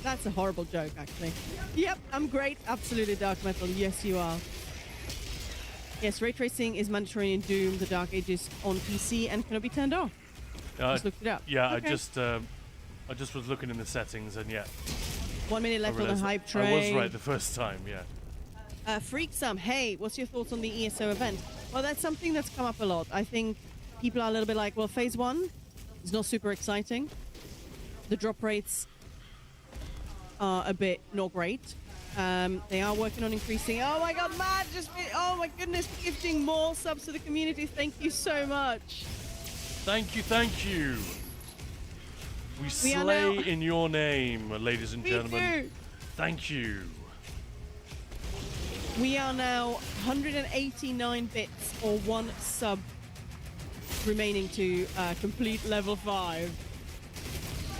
That's a horrible joke, actually. Yep, I'm great. Absolutely, Dark Metal. Yes, you are. Yes, ray tracing is mandatory in Doom, the Dark Ages on PC, and cannot be turned off. Just looked it up. Yeah, okay. I just was looking in the settings, and yeah. 1 minute left on the hype train. I was right the first time, yeah. Freaksome, hey, what's your thoughts on the ESO event? Well, that's something that's come up a lot. I think people are a little bit like, well, phase 1 is not super exciting. The drop rates are a bit not great. They are working on increasing. Oh my God, Matt, oh my goodness, gifting more subs to the community. Thank you so much. Thank you. We slay in your name, ladies and gentlemen. Do. Thank you. We are now 189 bits or 1 sub remaining to complete level 5.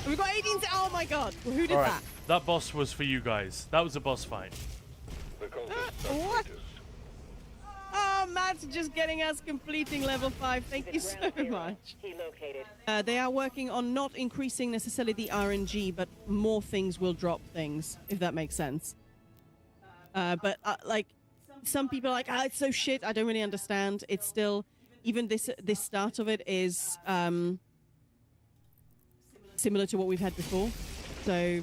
We've got 18. Oh my God, well, who did that? That boss was for you guys. That was a boss fight. What? Oh, Matt's just getting us completing level 5. Thank you so much. They are working on not increasing necessarily the RNG, but more things will drop things, if that makes sense. But like some people are like, it's so shit. I don't really understand. It's still, even this start of it is similar to what we've had before. So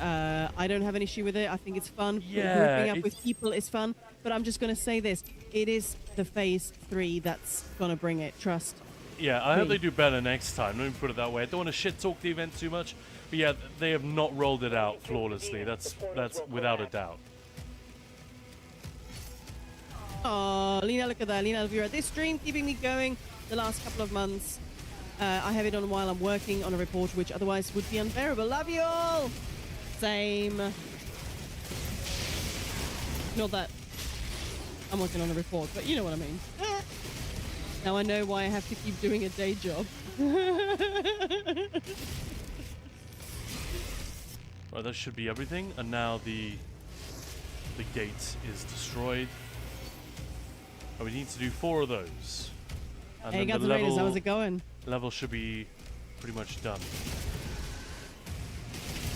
I don't have an issue with it. I think it's fun. Yeah, Grouping up with people is fun. But I'm just going to say this. It is the phase 3 that's going to bring it. Trust. Yeah, I hope they do better next time. Let me put it that way. I don't want to shit talk the event too much. But yeah, they have not rolled it out flawlessly. That's without a doubt. Oh, Lena, look at that. Lena, if you're at this stream, keeping me going the last couple of months. I have it on while I'm working on a report, which otherwise would be unbearable. Love you all! Same. Not that I'm working on a report, but you know what I mean. Now I know why I have to keep doing a day job. Right, that should be everything. And now the gate is destroyed. And we need to do 4 of those. And Hey, then guys, the Raiders, how's it going? level should be pretty much done.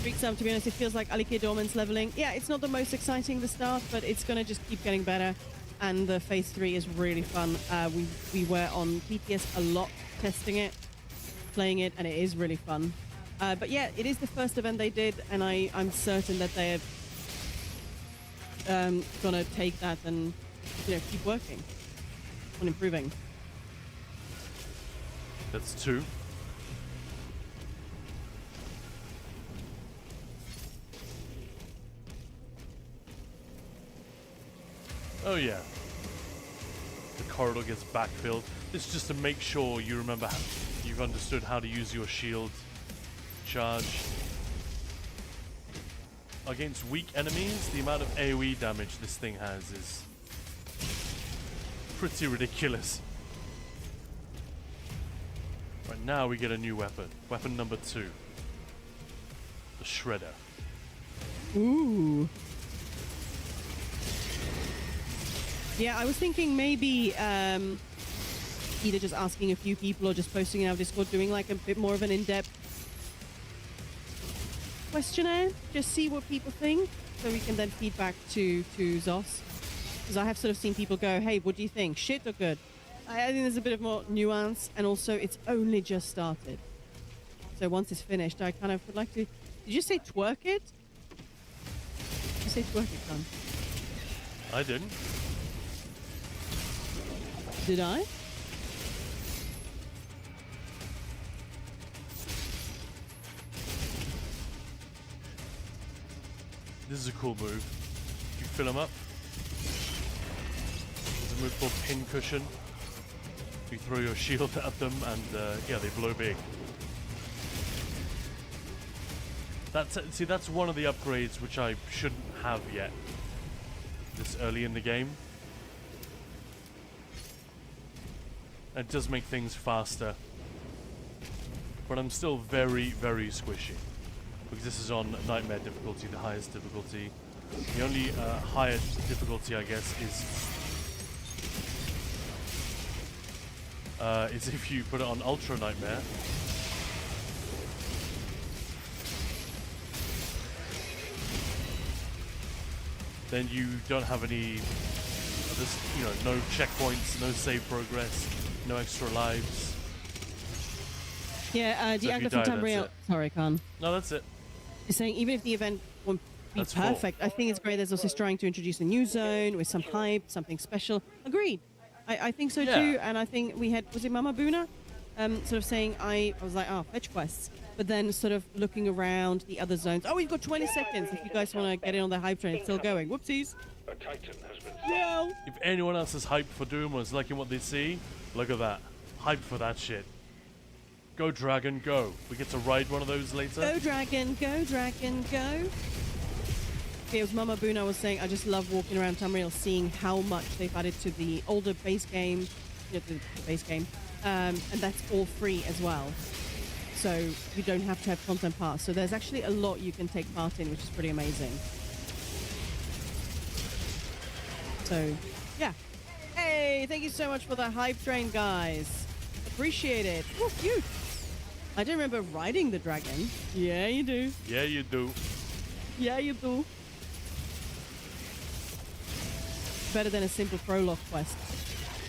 To be honest, it feels like Alike Dorman's leveling. Yeah, it's not the most exciting to start, but it's going to just keep getting better. And the phase 3 is really fun. We were on PTS a lot testing it, playing it, and it is really fun. But yeah, it is the first event they did, and I'm certain that they're gonna take that and keep working on improving. That's 2. Oh yeah. The corridor gets backfilled. This is just to make sure you remember you've understood how to use your shield charge. Against weak enemies, the amount of AoE damage this thing has is pretty ridiculous. Right, now we get a new weapon. Weapon number 2. The Shredder. Ooh. Yeah, I was thinking maybe either just asking a few people or just posting in our Discord, doing like a bit more of an in-depth questionnaire, just see what people think, so we can then feed back to Zos. Because I have sort of seen people go, hey, what do you think? Shit or good? I think there's a bit of more nuance, and also it's only just started. So once it's finished, I kind of would like to... Did you say twerk it? Did you say twerk it, Con? I didn't. Did I? This is a cool move. You fill them up. There's a move called Pin Cushion. You throw your shield at them and yeah, they blow big. That's one of the upgrades which I shouldn't have yet this early in the game. It does make things faster, but I'm still very, very squishy because this is on Nightmare difficulty, the highest difficulty. The only higher difficulty, I guess, is if you put it on Ultra Nightmare. Then you don't have any, no checkpoints, no save progress, no extra lives. Yeah, the So if you Angler from die, Tamriel. that's Sorry, Khan. No, that's it. He's saying even if the event won't be That's full. perfect, I think it's great. There's also trying to introduce a new zone with some hype, something special. Agreed. I think so Yeah. too. And I think we had, was it Mama Buna? Sort of saying, I was like, oh, fetch quests. But then sort of looking around the other zones. Oh, we've got 20 seconds if you guys want to get in on the hype train. It's still going. Whoopsies. A Titan has been Yeah. If anyone else is hyped for Doom or is liking what they see, look at that. Hype for that shit. Go Dragon, go. We get to ride one of those later. Go Dragon, go Dragon, go. Okay, it was Mama Buna was saying, I just love walking around Tamriel, seeing how much they've added to the older base game, the base game, and that's all free as well. So you don't have to have content pass. So there's actually a lot you can take part in, which is pretty amazing. So, yeah. Hey, thank you so much for the hype train, guys. Appreciate it. Oh, cute. I don't remember riding the dragon. Yeah, you do. Yeah, you do. Yeah, you do. better than a simple prologue quest.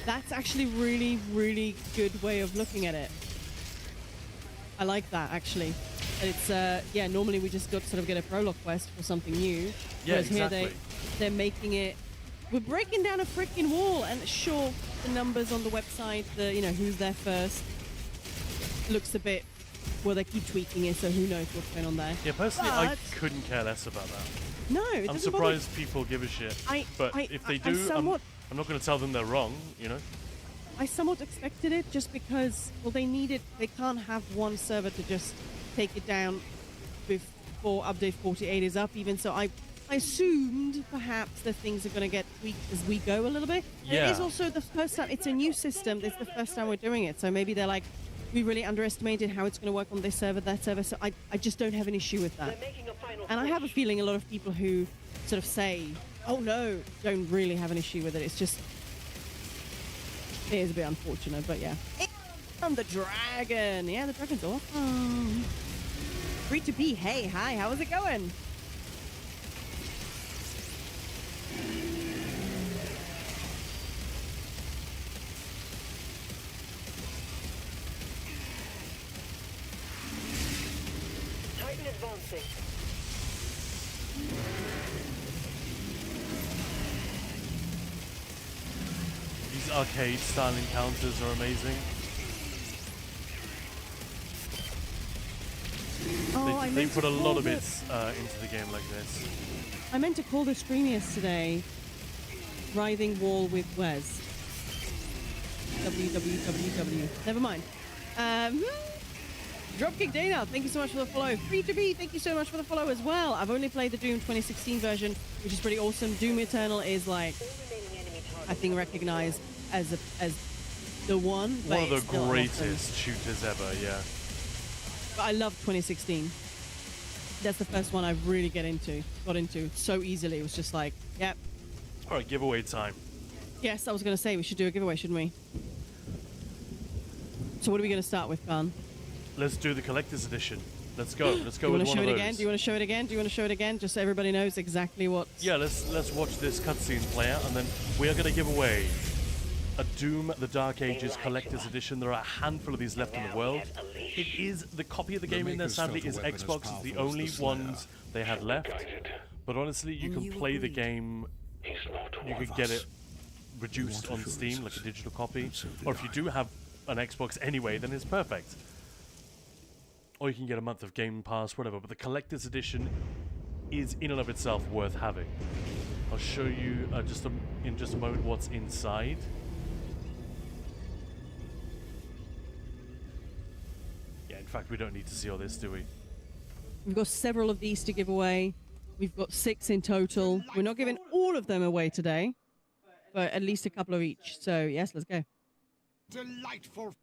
That's actually really, really good way of looking at it. I like that, actually. It's, yeah, normally we just sort of get a prologue quest for something new. Yeah, whereas exactly. here they're making it... We're breaking down a freaking wall, and sure, the numbers on the website, the, you know, who's there first, looks a bit... Well, they keep tweaking it, so who knows what's going on there. Yeah, personally, I couldn't care less about that. No, it I'm doesn't surprised people give a shit. But if they do, I'm not going to tell them they're wrong, you know? I somewhat expected it just because, well, they can't have one server to just take it down before update 48 is up, even so I assumed perhaps that things are going to get tweaked as we go a little bit. Yeah. It is also the first time, it's a new system, it's the first time we're doing it, so maybe they're like, we really underestimated how it's going to work on this server, that server, so I just don't have an issue with that. And I have a feeling a lot of people who sort of say, oh no, don't really have an issue with it. It's just, it is a bit unfortunate, but yeah. From the dragon. Yeah, the dragon's awesome. Free to be. Hey, hi, how is it going? Titan advancing. These arcade-style encounters are amazing. Oh, they put a lot of bits into the game like this. I meant to call the stream yesterday Writhing Wall with Wes. www. Never mind. Dropkick Dana, thank you so much for the follow. Free to be, thank you so much for the follow as well. I've only played the Doom 2016 version, which is pretty awesome. Doom Eternal is like, I think, recognized as the one. One of the greatest shooters ever, yeah. But I love 2016. That's the first one I really got into so easily. It was just like, yep. All right, giveaway time. Yes, I was going to say we should do a giveaway, shouldn't we? So what are we going to start with, Khan? Let's do the collector's edition. Let's go. Let's go with one of those. Do you want to show it again? Do you want to show it again? Do you want to show it again? Just so everybody knows exactly what. Yeah, let's watch this cutscene play out, and then we are going to give away a Doom the Dark Ages collector's edition. There are a handful of these left in the world. It is the copy of the game in there, sadly, is Xbox. It's the only ones they had left. But honestly, you can play the game. You can get it reduced on Steam, like a digital copy. Or if you do have an Xbox anyway, then it's perfect. Or you can get a month of Game Pass, whatever. But the collector's edition is in and of itself worth having. I'll show you in just a moment what's inside. Yeah, in fact, we don't need to see all this, do we? We've got several of these to give away. We've got 6 in total. We're not giving all of them away today, but at least a couple of each. So yes, let's go. Delightful.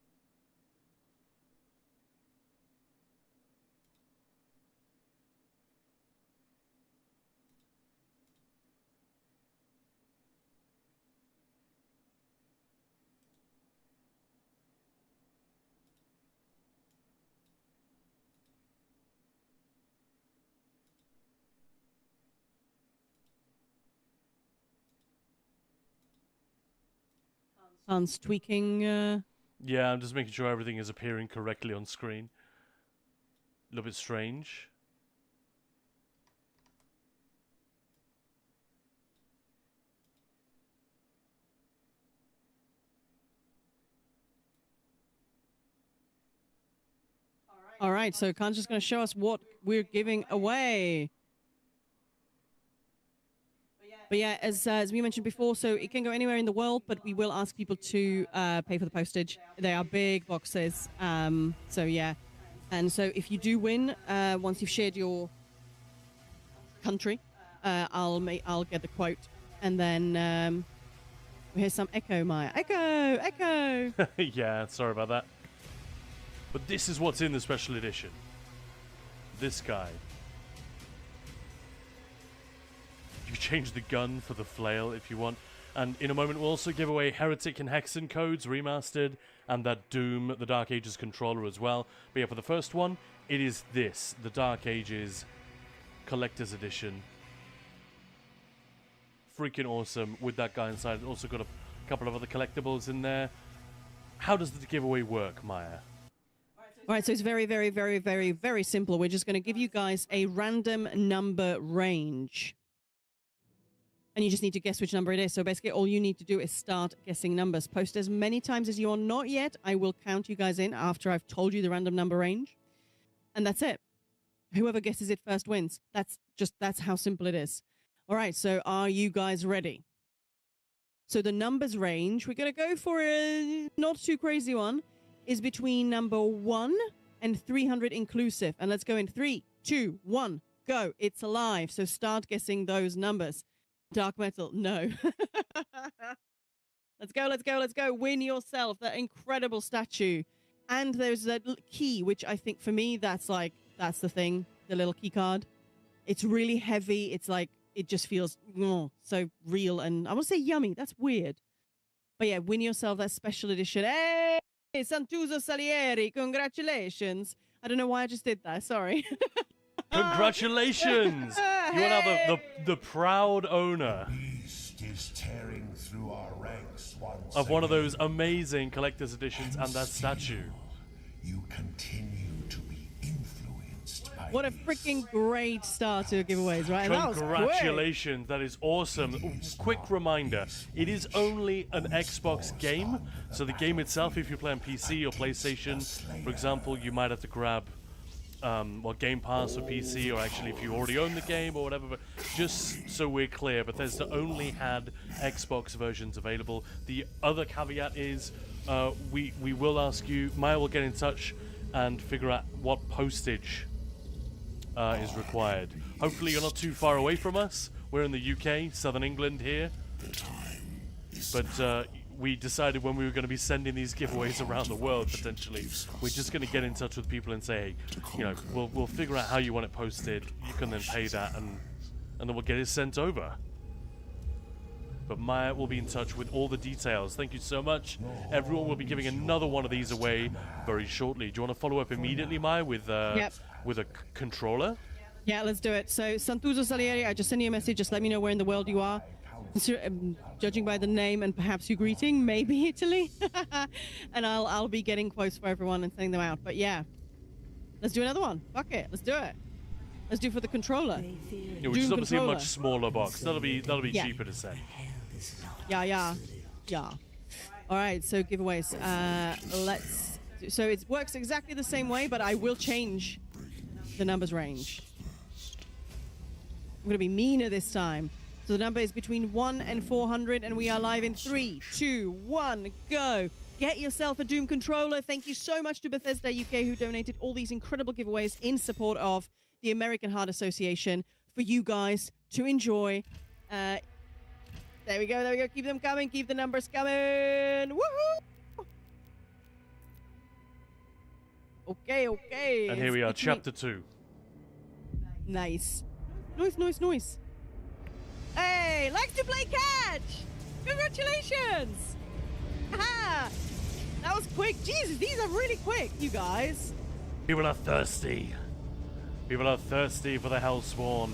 Hans tweaking. Yeah, I'm just making sure everything is appearing correctly on screen. A little bit strange. All right, so Khan's just going to show us what we're giving away. But yeah, as we mentioned before, so it can go anywhere in the world, but we will ask people to pay for the postage. They are big boxes, so yeah. And so if you do win, once you've shared your country, I'll get the quote, and then here's some echo, Maya. Echo. Yeah, sorry about that. But this is what's in the special edition. This guy. You change the gun for the flail if you want. And in a moment, we'll also give away Heretic and Hexen codes, remastered, and that Doom, the Dark Ages controller as well. But yeah, for the first one, it is this, the Dark Ages Collector's Edition. freaking awesome with that guy inside. Also got a couple of other collectibles in there. How does the giveaway work, Maya? All right, so it's very, very, very, very, very simple. We're just going to give you guys a random number range. And you just need to guess which number it is. So basically all you need to do is start guessing numbers. Post as many times as you are not yet. I will count you guys in after I've told you the random number range. And that's it. Whoever guesses it first wins. That's how simple it is. All right, so are you guys ready? So the numbers range, we're going to go for a not too crazy one, is between number 1 and 300 inclusive. And let's go in 3, 2, 1, go. It's alive. So start guessing those numbers. Dark metal, no. Let's go, let's go, let's go. Win yourself that incredible statue. And there's that key, which I think for me, that's the thing, the little key card. It's really heavy. It's like, it just feels so real. And I want to say yummy. That's weird. But yeah, win yourself that special edition. Hey, Santuzo Salieri, congratulations. I don't know why I just did that. Sorry. Congratulations! You are now the proud owner Is tearing through our ranks once of one of those amazing collector's editions and that statue. You continue to be influenced by What a freaking great start to giveaways, right? And that was Congratulations, that is awesome. Quick reminder, it is only an Xbox game, so the game itself, if you play on PC or PlayStation, for example, you might have to grab Game Pass for PC, or actually if you already own the game or whatever, but just so we're clear, Bethesda only had Xbox versions available. The other caveat is we will ask you, Maya will get in touch and figure out what postage is required. Hopefully you're not too far away from us. We're in the UK, Southern England here. But we decided when we were going to be sending these giveaways around the world, potentially, we're just going to get in touch with people and say, hey, you know, we'll figure out how you want it posted. You can then pay that, and then we'll get it sent over. But Maya will be in touch with all the details. Thank you so much. Everyone will be giving another one of these away very shortly. Do you want to follow up immediately, Maya, with a controller? Yeah, let's do it. So, Santuzo Salieri, I just sent you a message. Just let me know where in the world you are. Judging by the name and perhaps your greeting, maybe Italy. And I'll be getting quotes for everyone and sending them out. But yeah, let's do another one. Fuck it, let's do it. Let's do it for the controller. Yeah, which is obviously a much smaller box. That'll be cheaper to send. Yeah. All right, so giveaways. So it works exactly the same way, but I will change the numbers range. I'm gonna be meaner this time. So the number is between 1 and 400, and we are live in 3, 2, 1, go. Get yourself a Doom controller. Thank you so much to Bethesda UK, who donated all these incredible giveaways in support of the American Heart Association for you guys to enjoy. There we go. Keep them coming. Keep the numbers coming. Woohoo! Okay. And here we are, Chapter 2. Nice. Noise. Hey, likes to play catch! Congratulations! Aha! That was quick. Jesus, these are really quick, you guys. People are thirsty. People are thirsty for the Hellspawn.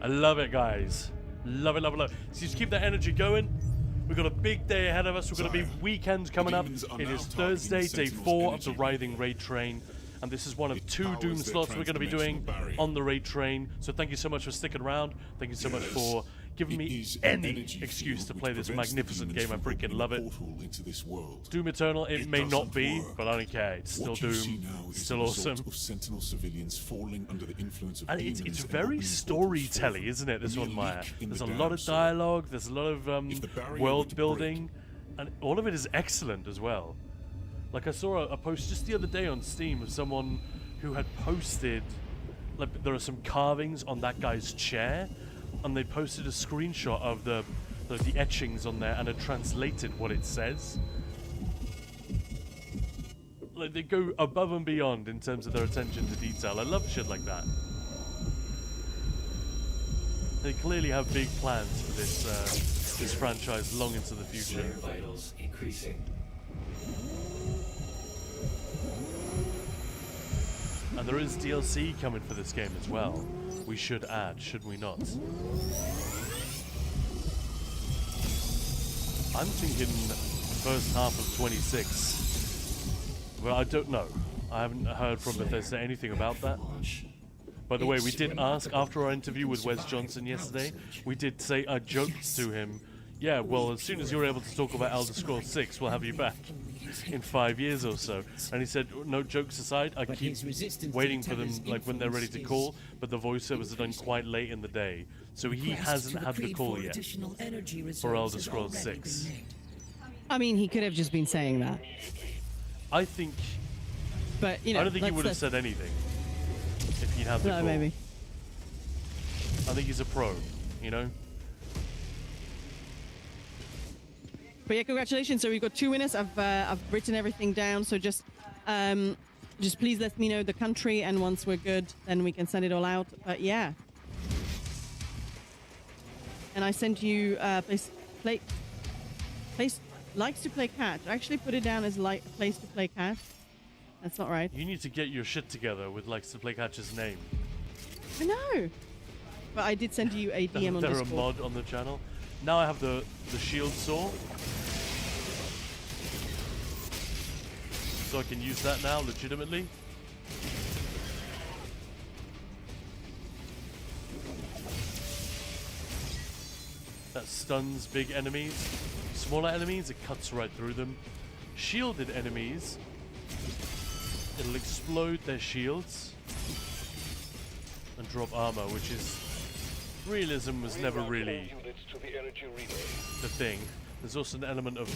I love it, guys. Love it. So just keep that energy going. We've got a big day ahead of us. We're going to be weekend coming up. It is Thursday, day 4 of the Writhing raid train. And this is one of 2 Doom slots we're going to be doing on the raid train. So thank you so much for sticking around. Thank you so much for giving me any excuse to play this magnificent game. I freaking love it. Doom Eternal, it may not be, but I don't care. It's still Doom. It's still awesome. And it's very storytelling, isn't it, this one, Maya? There's a lot of dialogue. There's a lot of world building. And all of it is excellent as well. Like, I saw a post just the other day on Steam of someone who had posted, like, there are some carvings on that guy's chair, and they posted a screenshot of the etchings on there and had translated what it says. Like, they go above and beyond in terms of their attention to detail. I love shit like that. They clearly have big plans for this franchise long into the future. Vitals increasing. And And there is DLC coming for this game as well. We should add, should we not? I'm thinking first half of 26. Well, I don't know. I haven't heard from Bethesda anything about that. By the way, we did ask after our interview with Wes Johnson yesterday, we did say, I joked to him, yeah, well, as soon as you're able to talk about Elder Scrolls 6, we'll have you back in 5 years or so. And he said, no, jokes aside, I keep waiting for them, like, when they're ready to call, but the voiceovers are done quite late in the day. So he hasn't had the call yet for Elder Scrolls 6. I mean, he could have just been saying that. I think... But, you know, I don't think he would have said anything if he'd had the call. No, maybe. I think he's a pro, you know? But yeah, congratulations. So we've got 2 winners. I've written everything down. So just please let me know the country, and once we're good, then we can send it all out. But yeah. And I sent you place likes to play catch. I actually put it down as place to play catch. That's not right. You need to get your shit together with likes to play catch's name. I know. But I did send you a DM on They're Discord. a mod on the channel. Now I have the shield saw. So I can use that now legitimately. That stuns big enemies. Smaller enemies, it cuts right through them. Shielded enemies, it'll explode their shields and drop armor, which is... Realism was never really the thing. There's also an element of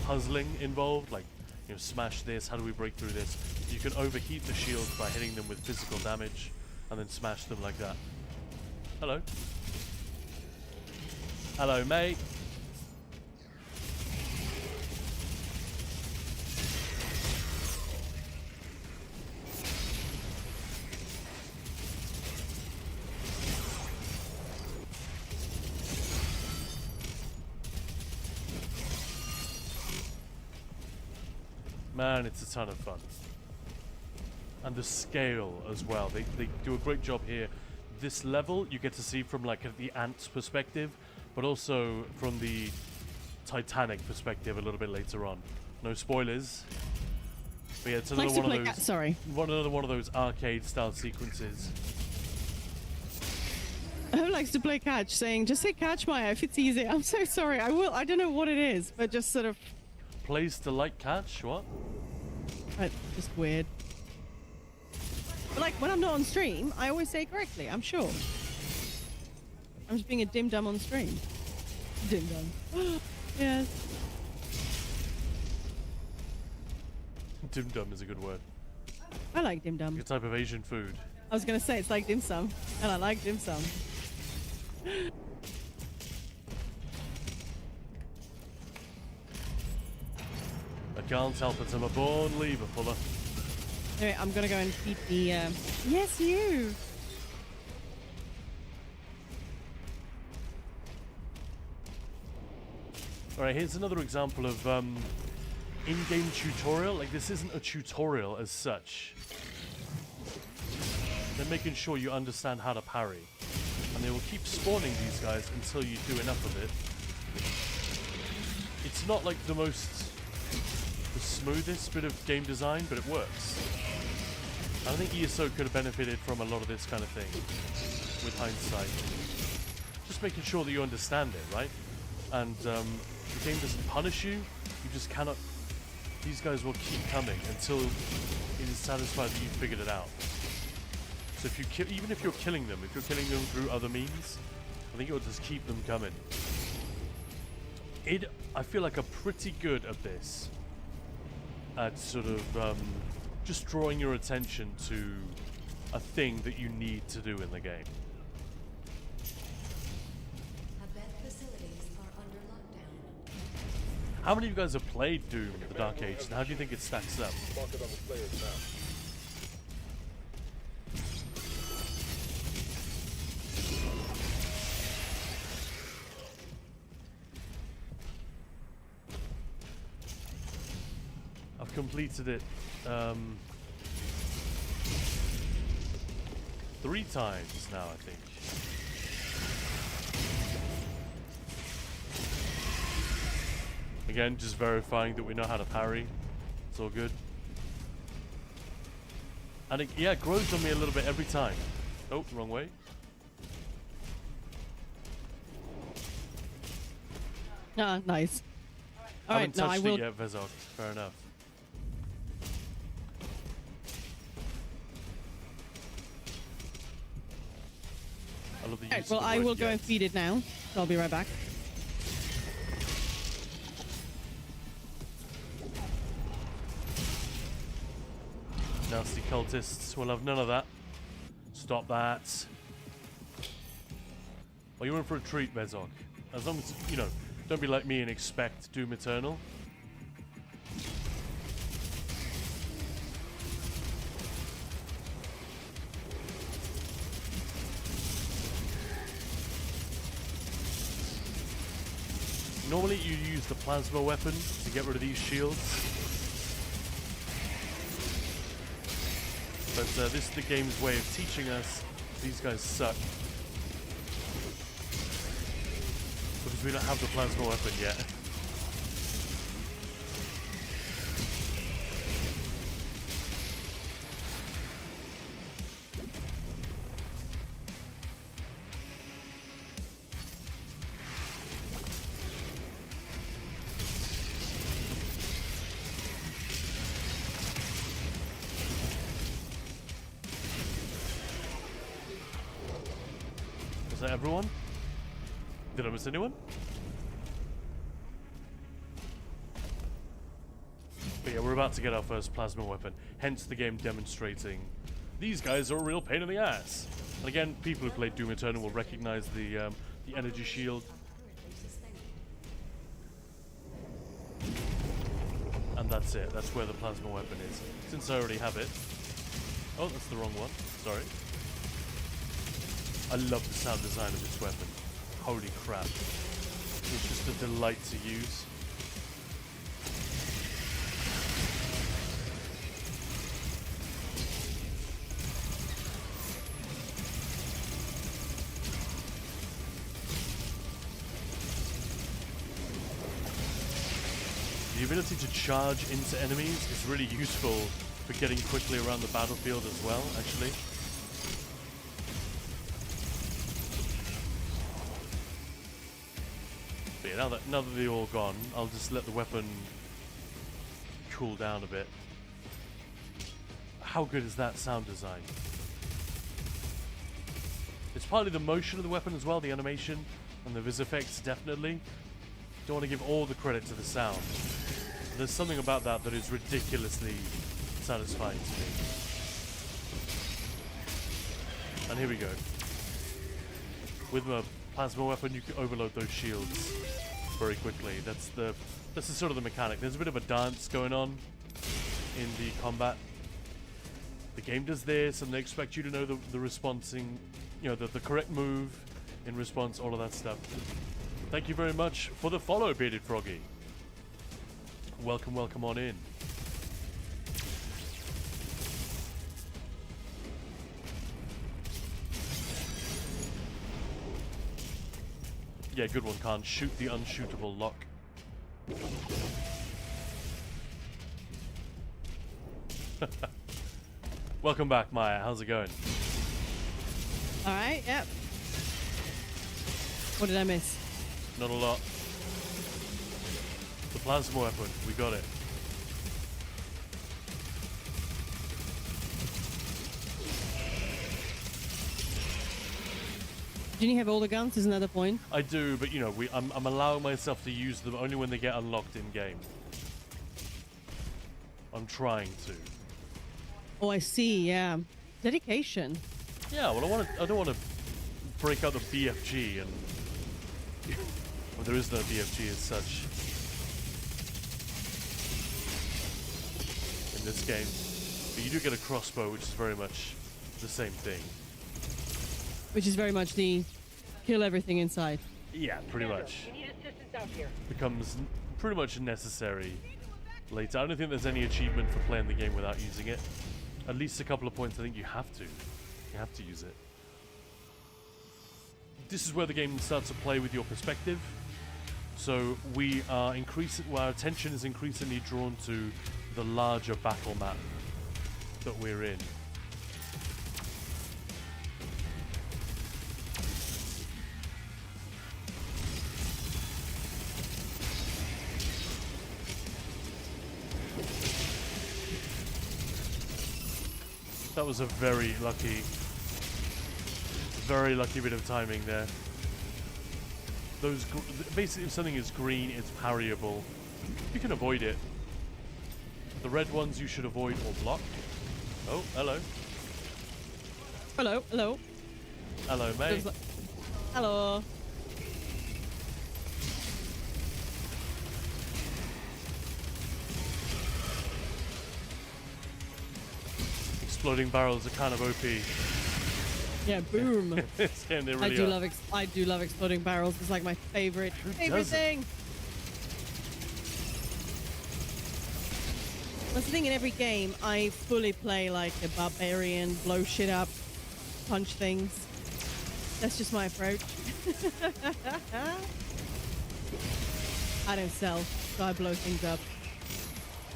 puzzling involved, like, you know, smash this, how do we break through this? You can overheat the shields by hitting them with physical damage and then smash them like that. Hello. Hello, mate. Man, it's a ton of fun. And the scale as well. They do a great job here. This level you get to see from like the Ant's perspective, but also from the Titanic perspective a little bit later on. No spoilers. But yeah, it's another one of those. Another one of those arcade style sequences. Who likes to play catch? Saying, just say catch, Maya, if it's easy. I'm so sorry. I will. I don't know what it is, but just sort of. Plays to like catch? What? Just weird. But like when I'm not on stream, I always say it correctly. I'm sure. I'm just being a dim dum on stream. Dim dum. Yes. Dim dum is a good word. I like dim dum. Like a type of Asian food. I was gonna say it's like dim sum, and I like dim sum. I can't help it, I'm a born lever puller. Anyway, I'm gonna go and keep the. Yes, you. Alright, here's another example of in-game tutorial. Like, this isn't a tutorial as such. They're making sure you understand how to parry. And they will keep spawning these guys until you do enough of it. It's not like the smoothest bit of game design, but it works. I think ESO could have benefited from a lot of this kind of thing with hindsight. Just making sure that you understand it, right? And the game doesn't punish you. You just cannot... These guys will keep coming until it is satisfied that you've figured it out. So if you even if you're killing them, if you're killing them through other means, I think it will just keep them coming. I feel like I'm pretty good at this. At sort of just drawing your attention to a thing that you need to do in the game. How many of you guys have played Doom, the Dark Age, and how do you think it stacks up? I've completed it 3 times now, I think. Again, just verifying that we know how to parry. It's all good. And it, yeah, it grows on me a little bit every time. Oh, wrong way. Ah, nice. All Haven't right, now I touched will. it yet, Vezog. Fair enough. I love the use Right, of well, the I word will go yet. and feed it now. So I'll be right back. Nasty cultists will have none of that. Stop that. Well, you're in for a treat, Vezog. As long as, you know, don't be like me and expect Doom Eternal. Normally you use the plasma weapon to get rid of these shields. But this is the game's way of teaching us these guys suck. Because we don't have the plasma weapon yet. Is that everyone? Did I miss anyone? But yeah, we're about to get our first plasma weapon, hence the game demonstrating these guys are a real pain in the ass. And again, people who played Doom Eternal will recognize the energy shield. And that's it, that's where the plasma weapon is. Since I already have it. Oh, that's the wrong one, sorry. I love the sound design of this weapon. Holy crap. It's just a delight to use. The ability to charge into enemies is really useful for getting quickly around the battlefield as well, actually. But yeah, now that they're all gone, I'll just let the weapon cool down a bit. How good is that sound design? It's partly the motion of the weapon as well, the animation and the vis effects, definitely. Don't want to give all the credit to the sound. There's something about that that is ridiculously satisfying to me. And here we go. With a plasma weapon, you can overload those shields very quickly. That's the sort of the mechanic. There's a bit of a dance going on in the combat. The game does this, and they expect you to know the responsing, you know, the correct move in response, all of that stuff. Thank you very much for the follow, Bearded Froggy. Welcome, welcome on in. Yeah, good one, Khan. Shoot the unshootable lock. Welcome back, Maya. How's it going? All right, yep. What did I miss? Not a lot. The plasma weapon. We got it. Didn't you have all the guns? Is another point. I do, but you know, I'm allowing myself to use them only when they get unlocked in game. I'm trying to. Oh, I see. Yeah, dedication. Yeah, well, I don't want to break out the BFG, and well, there is no BFG as such in this game. But you do get a crossbow, which is very much the same thing. Which is very much the kill everything inside. Yeah, pretty much. You need assistance out here. Becomes pretty much necessary later. I don't think there's any achievement for playing the game without using it. At least a couple of points I think you have to. You have to use it. This is where the game starts to play with your perspective. So we are our attention is increasingly drawn to the larger battle map that we're in. That was a very lucky bit of timing there. Those basically, if something is green, it's parryable. You can avoid it. The red ones you should avoid or block. Oh, hello. Hello, hello. Hello, mate. Hello. Exploding barrels are kind of OP. Yeah, boom. This game, they really I do love exploding barrels. It's like my favorite thing. That's the thing in every game. I fully play like a barbarian, blow shit up, punch things. That's just my approach. I don't sell, so I blow things up.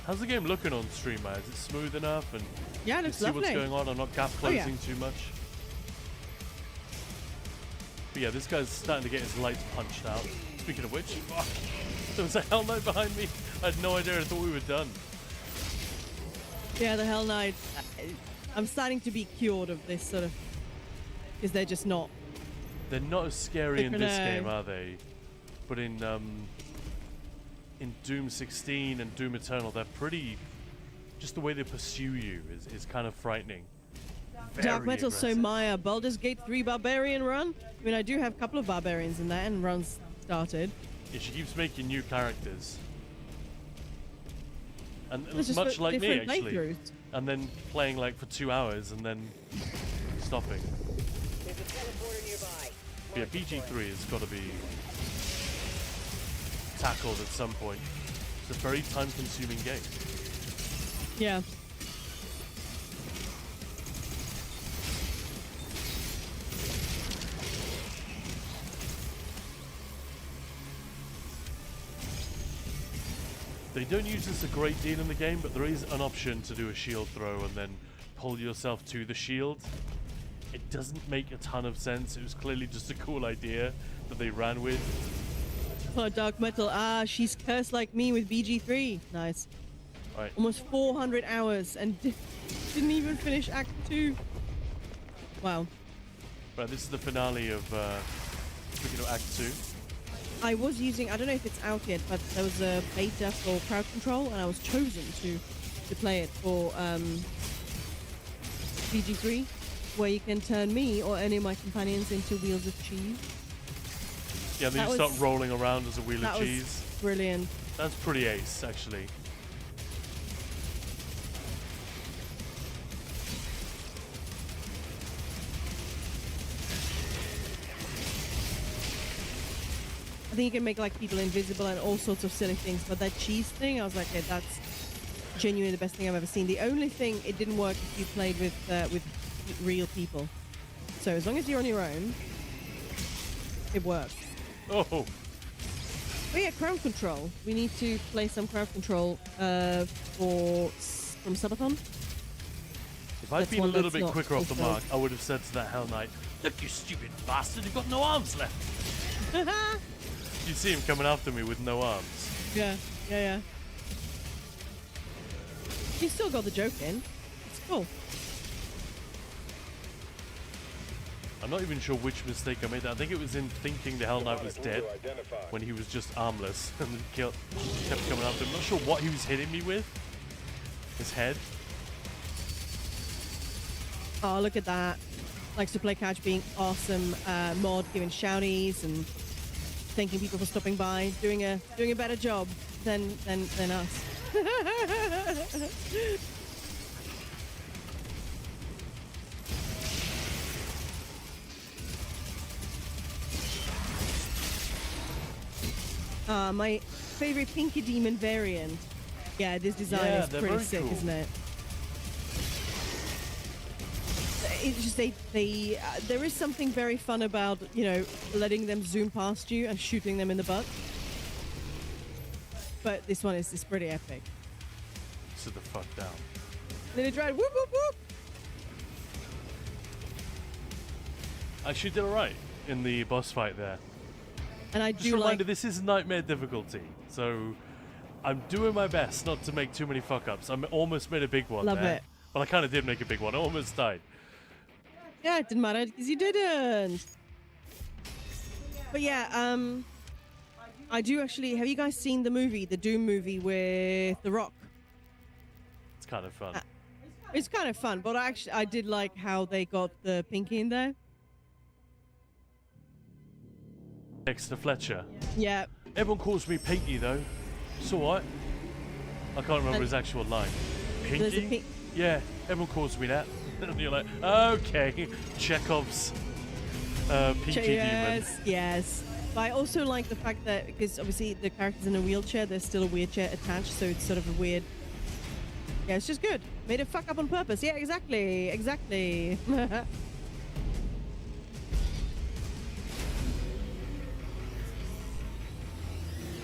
How's the game looking on stream, man? Is it smooth enough? And yeah, it looks lovely. See what's going on. I'm not gap closing too much. But yeah, this guy's starting to get his lights punched out. Speaking of which, fuck, there was a Hell Knight behind me. I had no idea. I thought we were done. Yeah, the Hell Knight. I'm starting to be cured of this sort of, because they're just not. They're not as scary in this game, are they? But in Doom 16 and Doom Eternal, they're pretty. Just the way they pursue you is kind of frightening. Dark Metal, so Maya, Baldur's Gate 3 Barbarian run? I mean, I do have a couple of Barbarians in there and runs started. Yeah, she keeps making new characters. And it's much like me, actually. Playthroughs. And then playing like for 2 hours and then stopping. There's a teleporter nearby. But yeah, PG3 has got to be tackled at some point. It's a very time-consuming game. Yeah. They don't use this a great deal in the game, but there is an option to do a shield throw and then pull yourself to the shield. It doesn't make a ton of sense. It was clearly just a cool idea that they ran with. Oh, Dark Metal. Ah, she's cursed like me with BG3. Nice. Right. Almost 400 hours and didn't even finish Act 2. Wow. Right, this is the finale of speaking of Act 2. I was using, I don't know if it's out yet, but there was a beta for crowd control and I was chosen to play it for BG3, where you can turn me or any of my companions into wheels of cheese. Yeah, then you start rolling around as a wheel of cheese. That was brilliant. That's pretty ace, actually. I think you can make like people invisible and all sorts of silly things, but that cheese thing, I was like, okay, that's genuinely the best thing I've ever seen. The only thing it didn't work if you played with real people. So as long as you're on your own, it works. Oh. But yeah, crowd control. We need to play some crowd control from Subathon. If I'd been a little bit quicker off the mark, I would have said to that Hell Knight, "Look, you stupid bastard! You've got no arms left." You see him coming after me with no arms. Yeah. He still got the joke in. It's cool. I'm not even sure which mistake I made. I think it was in thinking the Hell Knight was dead when he was just armless and kept coming after him. I'm not sure what he was hitting me with. His head. Oh, look at that. Likes to play catch being awesome. Mod giving shouties and thanking people for stopping by, doing a better job than us. My favorite Pinky Demon variant. Yeah, this design is pretty sick, cool. isn't it? it's just there is something very fun about, you know, letting them zoom past you and shooting them in the butt. But this one is pretty epic. Sit the fuck down. And then he tried whoop whoop whoop. Actually did alright in the boss fight there. And I Just do a reminder, like this is nightmare difficulty, so I'm doing my best not to make too many fuck ups. I almost made a big one Love there. it. Well, I kind of did make a big one. I almost died. Yeah, it didn't matter because you didn't. But yeah, I do actually. Have you guys seen the movie, the Doom movie with The Rock? It's kind of fun. It's kind of fun, but I did like how they got the pinky in there. Dexter Fletcher. Yeah. Everyone calls me Pinky though. So what? I can't remember his actual line. Pinky? Yeah, everyone calls me that. And you're like, okay, Chekhov's Pinky Demon. Yes. But I also like the fact that, because obviously the character's in a wheelchair, there's still a wheelchair attached, so it's sort of a weird... Yeah, it's just good. Made it fuck up on purpose. Yeah, exactly.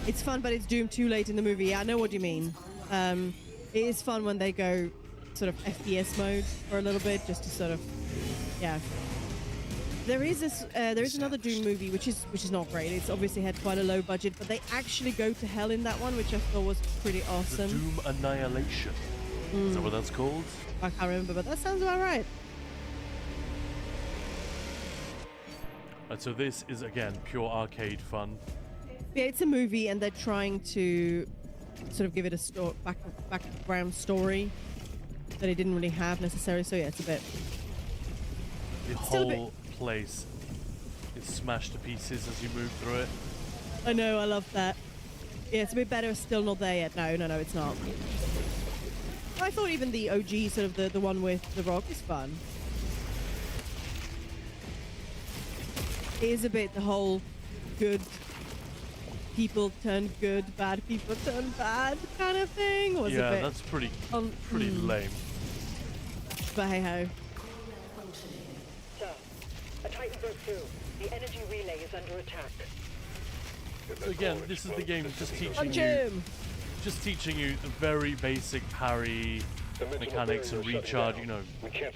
It's fun, but it's doomed too late in the movie. Yeah, I know what you mean. It is fun when they go sort of FPS mode for a little bit, just to sort of, yeah. There is another Doom movie which is not great. It's obviously had quite a low budget, but they actually go to hell in that one, which I thought was pretty awesome. The Doom Annihilation. Is that what that's called? I can't remember, but that sounds about right. And so this is again pure arcade fun. Yeah, it's a movie, and they're trying to sort of give it a background story that it didn't really have necessarily. So yeah, it's a bit. The whole place is smashed to pieces as you move through it. I know, I love that. Yeah, it's a bit better. Still not there yet. No, it's not. I thought even the OG, sort of the one with The Rock, is fun. It is a bit the whole good people turn good, bad people turn bad kind of thing. Was yeah, a bit that's pretty lame. But hey ho. Sir, a Titan broke through. The energy relay is under attack. So again, this is the game just teaching you the very basic parry mechanics and recharge. You know,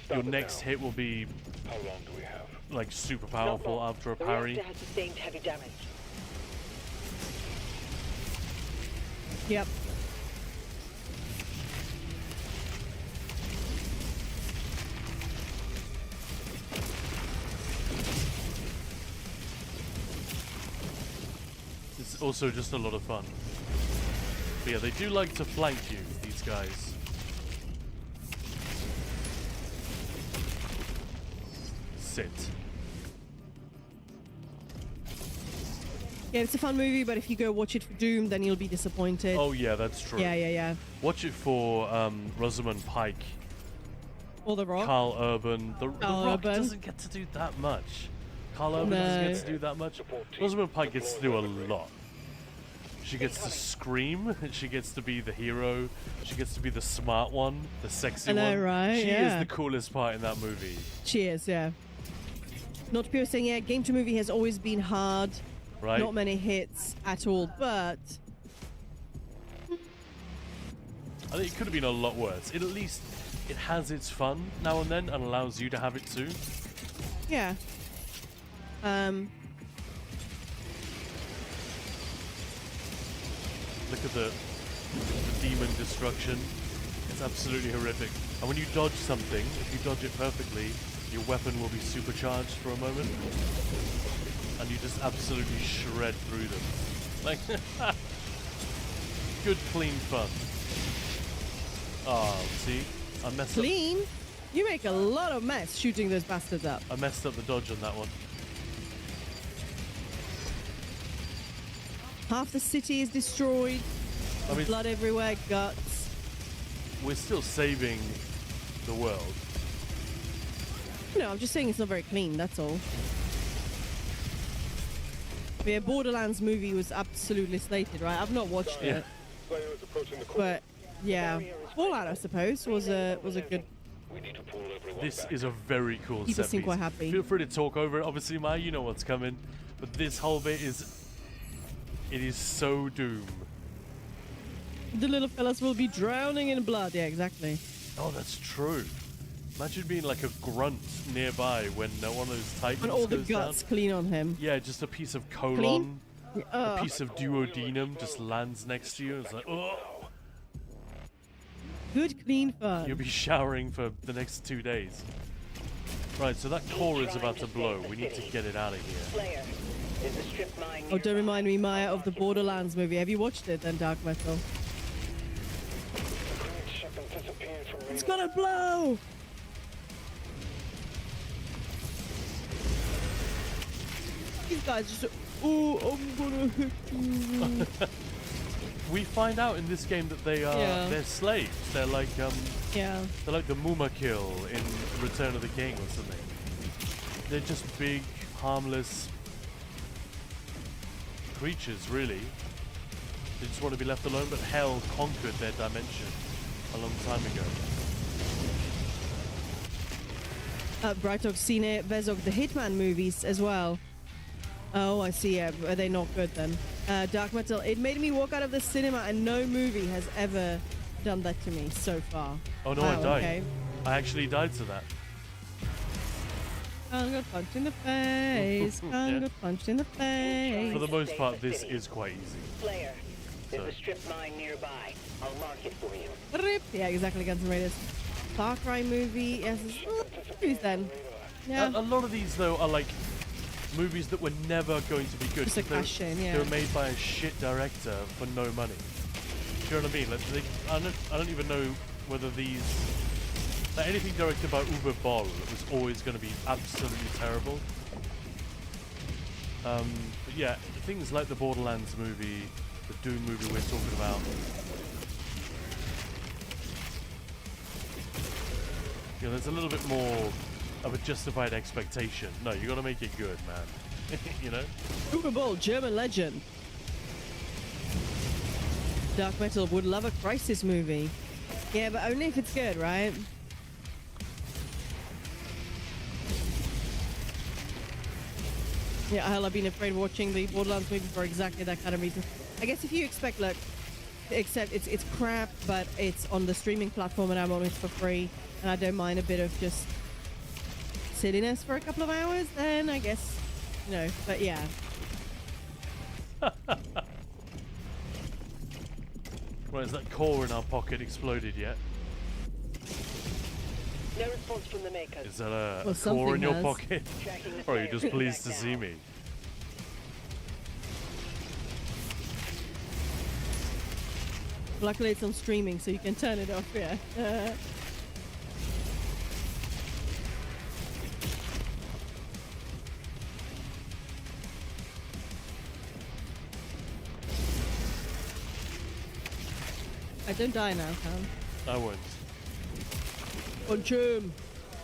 your next hit will be How long do we have? like super powerful after a parry. The reactor has sustained heavy damage. Yep. It's also just a lot of fun. But yeah, they do like to flank you, these guys. Sit. Yeah, it's a fun movie, but if you go watch it for Doom, then you'll be disappointed. Oh yeah, that's true. Yeah. Watch it for Rosamund Pike. Or The Rock. Carl Urban. The Rock Urban. doesn't get to do that much. Carl Urban doesn't get to do that much. Rosamund Pike gets to do a lot. She gets to scream. She gets to be the hero. She gets to be the smart one, the sexy one. I know, right? She Yeah. is the coolest part in that movie. She is, yeah. Not pure saying, yeah, game to movie has always been hard. Right? Not many hits at all, but I think it could have been a lot worse. At least it has its fun now and then and allows you to have it too. yeah. Look at the demon destruction. It's absolutely horrific. And when you dodge something, if you dodge it perfectly, your weapon will be supercharged for a moment. And you just absolutely shred through them. Like, good, clean fun. Oh, see? I messed up. Clean? You make a lot of mess shooting those bastards up. I messed up the dodge on that one. Half the city is destroyed. I mean, Blood everywhere, guts. we're still saving the world. No, I'm just saying it's not very clean, that's all. But yeah, Borderlands movie was absolutely slated, right? I've not watched it. Slayer is approaching the core. But yeah, Fallout, I suppose, was a good We need to pull everyone This back. is a very cool People set seem piece. quite happy. Feel free to talk over it. Obviously, Maya, you know what's coming. But this whole bit it is so Doom. The little fellas will be drowning in blood. Yeah, exactly. Oh, that's true. Imagine being like a grunt nearby when one of those titans And all the goes guts down. clean on him. Yeah, just a piece of colon, Clean? a piece of duodenum just lands next to you. It's like, oh, Good, clean fun. you'll be showering for the next 2 days. Right, so that core is about to blow. We need to get it out of here. Slayer, is the strip mine Oh, don't remind me, Maya, of the Borderlands movie. Have you watched it then, Dark Metal? It's gonna blow! These guys just, oh, I'm gonna hit you. We find out in this game that they are they're slaves. They're like Yeah. they're like the Mumakil in Return of the King or something. They're just big, harmless creatures, really. They just want to be left alone, but hell conquered their dimension a long time ago. Brightock's seen it. Vezog, the Hitman movies as well. Oh, I see. Yeah, are they not good then? Dark Metal. It made me walk out of the cinema, and no movie has ever done that to me so far. Oh no, Wow, I died. okay. I actually died to that. Can't get punched in the face. Can't Yeah. get punched in the face. For the most part, this is quite easy. Slayer, So- there's a strip mine nearby. I'll mark it for you. Rip. Yeah, exactly. Guns N' Raiders. Far Cry movie. Yes. Who's then? Yeah. A lot of these though are like movies that were never going to be good. Just a They were- cash in, yeah. They were made by a shit director for no money. Do you know what I mean? Like I don't even know whether these like anything directed by Uwe Boll was always going to be absolutely terrible. But yeah, things like the Borderlands movie, the Doom movie we're talking about. Yeah, there's a little bit more of a justified expectation. No, you got to make it good, man. You know? Super Bowl, German legend. Dark Metal would love a Crisis movie. Yeah, but only if it's good, right? Yeah, hell, I've been afraid watching the Borderlands movie for exactly that kind of reason. I guess if you expect, look, except it's crap, but it's on the streaming platform and I'm on it for free, and I don't mind a bit of just silliness for a couple of hours, then I guess, you know, but yeah. Right, is that core in our pocket exploded yet? No response from the makers. Is that a Well, core in your something has. pocket? Tracking the Or are you Slayer. just pleased to Back see down. me? Luckily it's on streaming, so you can turn it off, yeah. I don't die now, Cam. I won't. Punch him!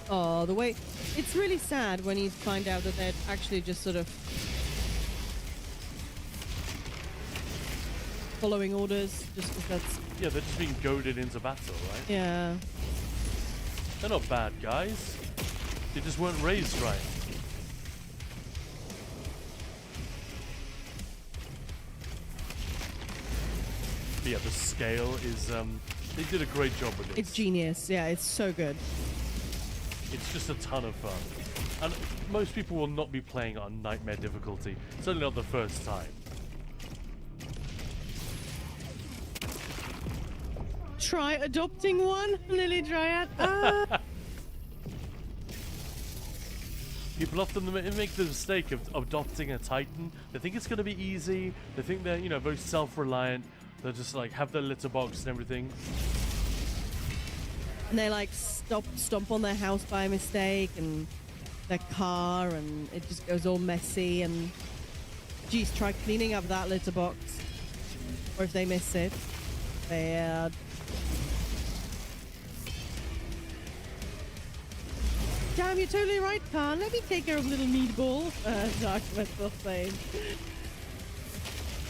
Oh, the way... It's really sad when you find out that they're actually just sort of following orders, just because that's... Yeah, they're just being goaded into battle, right? Yeah. They're not bad guys. They just weren't raised right. But yeah, the scale is, they did a great job with it. It's genius. Yeah, it's so good. It's just a ton of fun. And most people will not be playing on nightmare difficulty. Certainly not the first time. Try adopting one, Lily Dryad. Ah. People often make the mistake of adopting a Titan. They think it's going to be easy. They think they're, you know, very self-reliant. They just like have their litter box and everything. And they like stomp on their house by mistake, and their car, and it just goes all messy. And geez, try cleaning up that litter box. Or if they miss it, bad. Damn, you're totally right, Khan. Let me take care of little meatball. Dark Metal saying.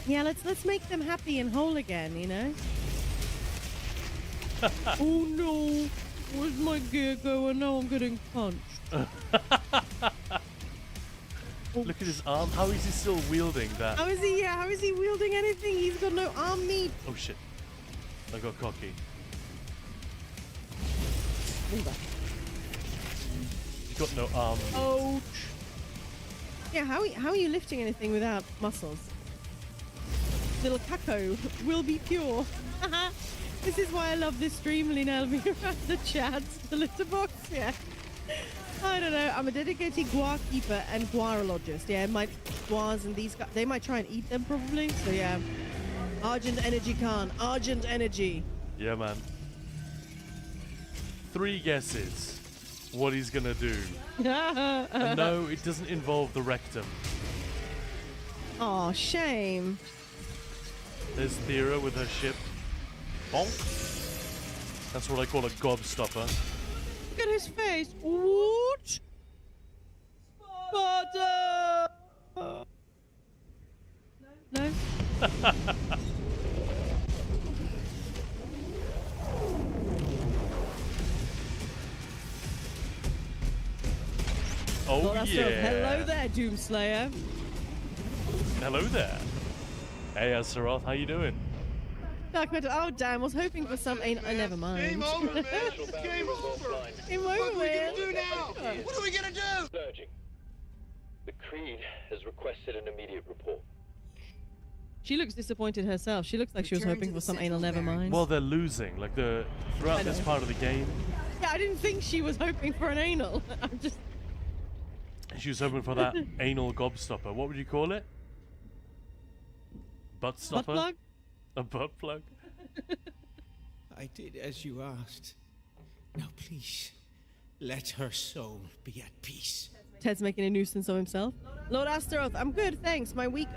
Yeah, let's make them happy and whole again, you know? Oh no! Where's my gear going? Now I'm getting punched. Look at his arm. How is he still wielding that? How is he? Yeah, how is he wielding anything? He's got no arm meat. Oh shit! I got cocky. He's got no arm. Ouch. Yeah, how are you lifting anything without muscles? Little Kako will be pure. This is why I love this stream, Linel. The chats, the litter box. Yeah. I don't know. I'm a dedicated guar keeper and guarologist. Yeah, my guars and these guys, they might try and eat them probably. So yeah. Argent Energy Khan. Argent Energy. Yeah, man. 3 guesses what he's gonna do. And no, it doesn't involve the rectum. Oh, shame. There's Thera with her ship. Bonk. That's what I call a gobstopper. Look at his face. What? Sparta! No? Oh, Well, yeah. Hello there, Doomslayer. Hello there. Hey, Azeroth, how you doing? Dark Matter. Oh, damn. I was hoping for some. Never mind. Game over, man. Game over. Game over, What are we man. gonna do now? What are we gonna do? Surging. The Creed has requested an immediate report. She looks disappointed herself. She looks like she was Return hoping to for the some central anal never barracks. mind. Well, they're losing. Like, throughout this know. part of the game, Yeah, I didn't think she was hoping for an anal. I'm just. she was hoping for that anal gobstopper. What would you call it? Butt stopper? Butt plug? A butt plug? I did as you asked. Now please, let her soul be at peace. Ted's making a nuisance of himself. Lord Astaroth, I'm good, thanks. My week,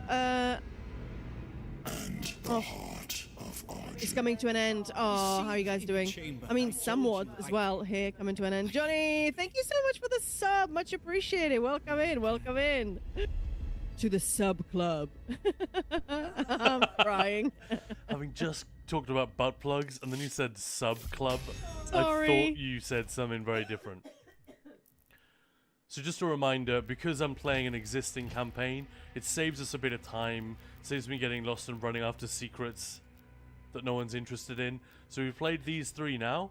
it's coming to an end. Oh, how are you guys doing? I mean, somewhat as well here, coming to an end. Johnny, thank you so much for the sub. Much appreciated. Welcome in, welcome in. To the sub club. I'm crying. Having just talked about butt plugs and then you said sub club, Sorry. I thought you said something very different. So just a reminder, because I'm playing an existing campaign, it saves us a bit of time, saves me getting lost and running after secrets that no one's interested in. So we've played these 3 now.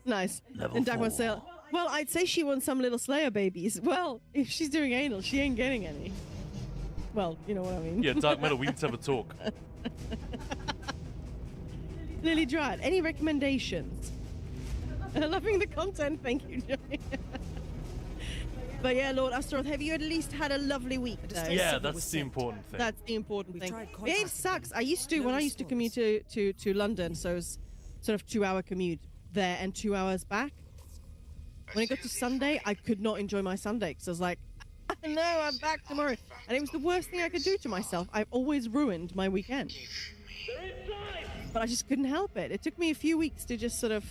Nice. Level And Dagmar 4. said, well, I'd say she wants some little Slayer babies. Well, if she's doing anal, she ain't getting any. Well, you know what I mean. Yeah, Dark Metal, we need to have a talk. Lily Drat, any recommendations? Loving the content, thank you, Johnny. But yeah, Lord Astaroth, have you at least had a lovely week, though? Yeah, that's the important thing. That's the important thing. tried It sucks. I used to, when I used to commute to London, so it was sort of 2-hour commute there and 2 hours back. When it got to Sunday, I could not enjoy my Sunday because I was like, no, I'm back tomorrow. And it was the worst thing I could do to myself. I've always ruined my weekend. But I just couldn't help it. It took me a few weeks to just sort of,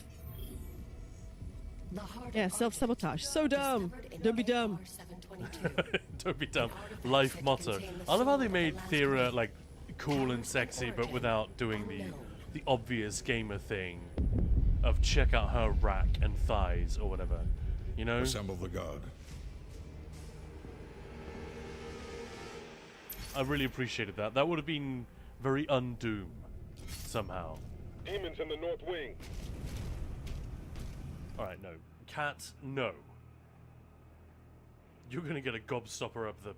yeah, self-sabotage. So dumb. Don't be dumb. Don't be dumb. Life motto. I love how they made Thera like cool and sexy, but without doing the obvious gamer thing of check out her rack and thighs or whatever. You know? Assemble the guard. I really appreciated that. That would have been very undoom somehow. Demons in the north wing. Alright, no. Cat, no. You're gonna get a gobstopper up the...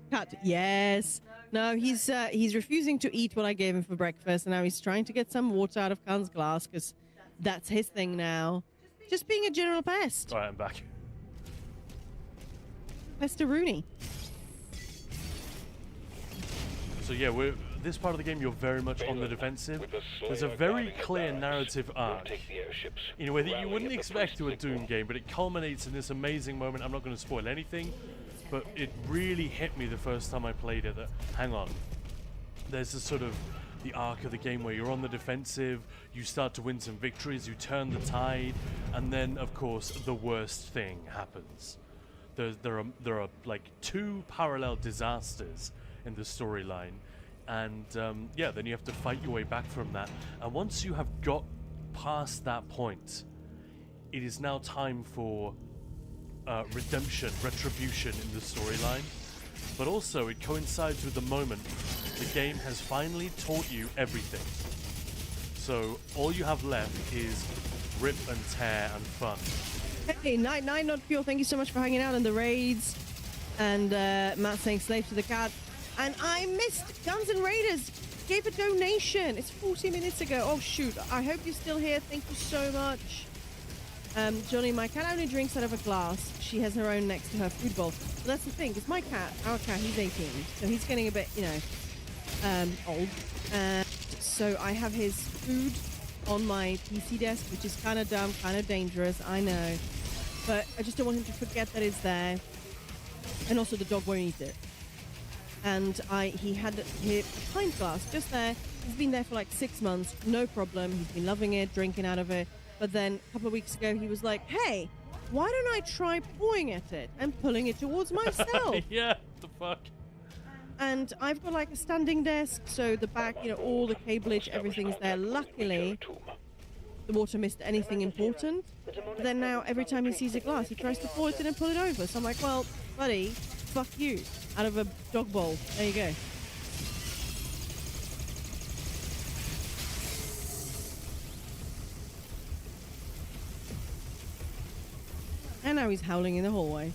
Cut. Yes. No, he's refusing to eat what I gave him for breakfast, and now he's trying to get some water out of Khan's glass because that's his thing now. Just being a general pest. Alright, I'm back. Pesteroony. So yeah, this part of the game you're very much on the defensive. There's a very clear narrative arc in a way that you wouldn't expect to a Doom game, but it culminates in this amazing moment. I'm not going to spoil anything, but it really hit me the first time I played it that, hang on, there's this sort of the arc of the game where you're on the defensive, you start to win some victories, you turn the tide, and then of course the worst thing happens. there are like 2 parallel disasters in the storyline, and yeah, then you have to fight your way back from that. And once you have got past that point, it is now time for redemption, retribution in the storyline. But also, it coincides with the moment the game has finally taught you everything. So all you have left is rip and tear and fun. Hey, Night Not Pure, thank you so much for hanging out in the raids. And Matt saying slave to the cat. And I missed Guns N' Raiders. Gave a donation. It's 40 minutes ago. Oh, shoot. I hope you're still here. Thank you so much. Johnny, my cat only drinks out of a glass. She has her own next to her food bowl. But that's the thing. It's my cat, our cat, he's 18. So he's getting a bit, you know, old. So I have his food on my PC desk, which is kind of dumb, kind of dangerous, I know. But I just don't want him to forget that it's there. And also the dog won't eat it. And he had a pint glass just there. He's been there for like 6 months, no problem. He's been loving it, drinking out of it. But then a couple of weeks ago, he was like, hey, why don't I try pawing at it and pulling it towards myself? Yeah, the fuck? And I've got like a standing desk, so the back, you know, all the cableage, everything's there. Luckily, the water missed anything important. But then now, every time he sees a glass, he tries to paw it in and pull it over. So I'm like, well, buddy, fuck you. Out of a dog bowl. There you go. And now he's howling in the hallway.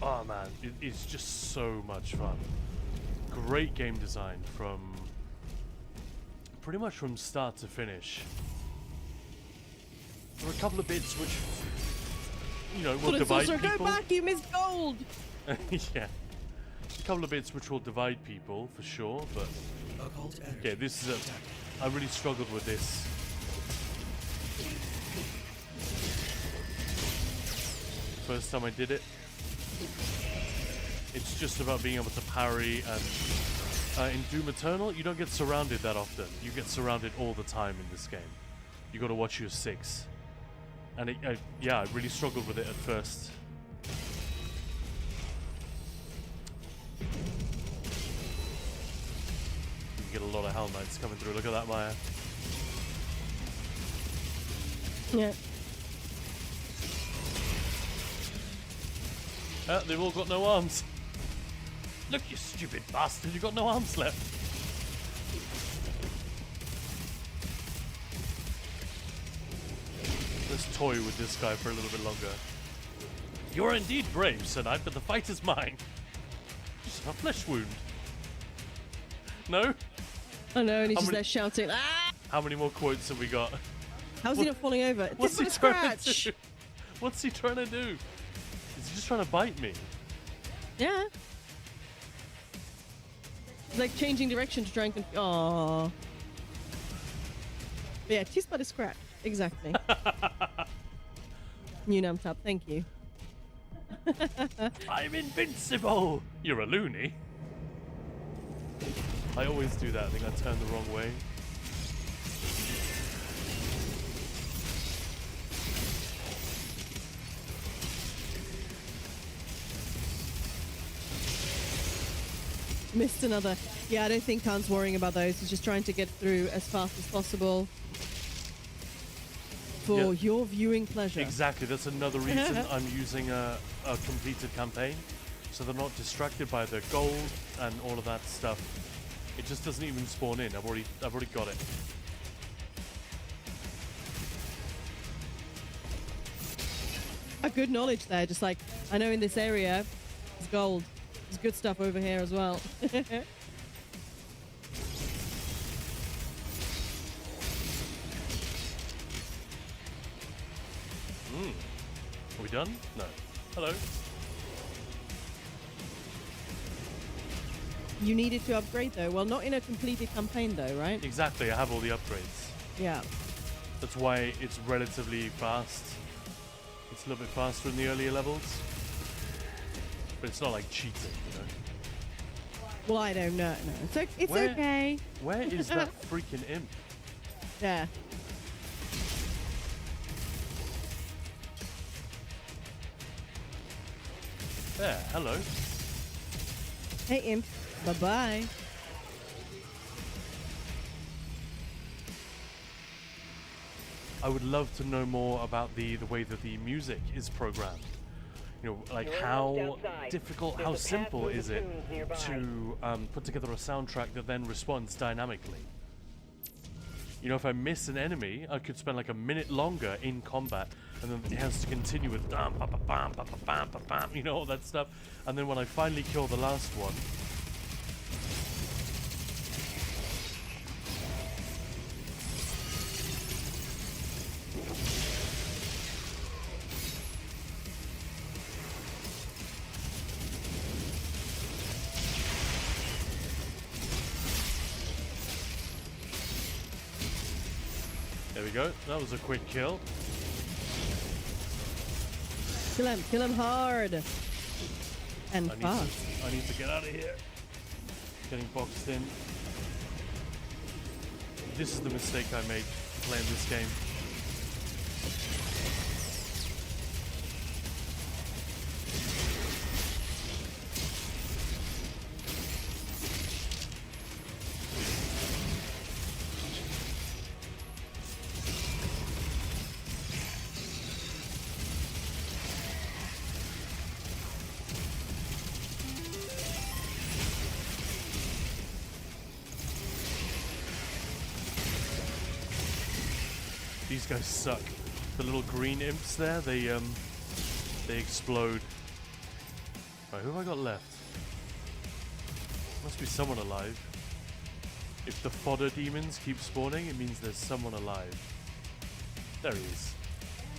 Oh man, it's just so much fun. Great game design from pretty much from start to finish. There are a couple of bits which, you know, will divide people. Go back, you missed gold! Yeah. A couple of bits which will divide people, for sure, but... Okay, this is I really struggled with this. First time I did it. It's just about being able to parry, and in Doom Eternal, you don't get surrounded that often. You get surrounded all the time in this game. You gotta watch your 6. And yeah, I really struggled with it at first. You get a lot of Hell Knights coming through. Look at that, Maya. Yeah. They've all got no arms. Look, you stupid bastard, you've got no arms left. Let's toy with this guy for a little bit longer. You are indeed brave, Sir Knight, but the fight is mine. Just a flesh wound. No? Oh no, and he's just there shouting, ah! How many more quotes have we got? How's he not falling over? What's he This is trying to scratch! do? What's he trying to do? Is he just trying to bite me? Yeah. He's like changing direction to try and aww. But yeah, tease but a scratch. Exactly. New num tab, thank you. I'm invincible! You're a loony. I always do that. I think I turn the wrong way. Missed another. Yeah, I don't think Khan's worrying about those. He's just trying to get through as fast as possible for your viewing pleasure. Exactly. That's another reason I'm using a completed campaign, so they're not distracted by the gold and all of that stuff. It just doesn't even spawn in. I've already got it. A good knowledge there. Just like I know in this area, there's gold. There's good stuff over here as well. Are we done? No. Hello. You needed to upgrade though. Well, not in a completed campaign though, right? Exactly. I have all the upgrades. Yeah. That's why it's relatively fast. It's a little bit faster in the earlier levels. But it's not like cheating, you know? Well, I don't know. No, it's Where- okay. Where is that freaking imp? Yeah. There, hello. Hey, imp. Bye-bye. I would love to know more about the way that the music is programmed. You know, like how difficult, how simple is it to put together a soundtrack that then responds dynamically? You know, if I miss an enemy, I could spend like a minute longer in combat, and then it has to continue with bam, bam, bam, bam, bam, bam, bam, you know, all that stuff. And then when I finally kill the last one, there we go. That was a quick kill. Kill him hard. And fast. I need to get out of here. Getting boxed in. This is the mistake I made playing this game. These guys suck. The little green imps there, they explode. Right, who have I got left? Must be someone alive. If the fodder demons keep spawning, it means there's someone alive. There he is.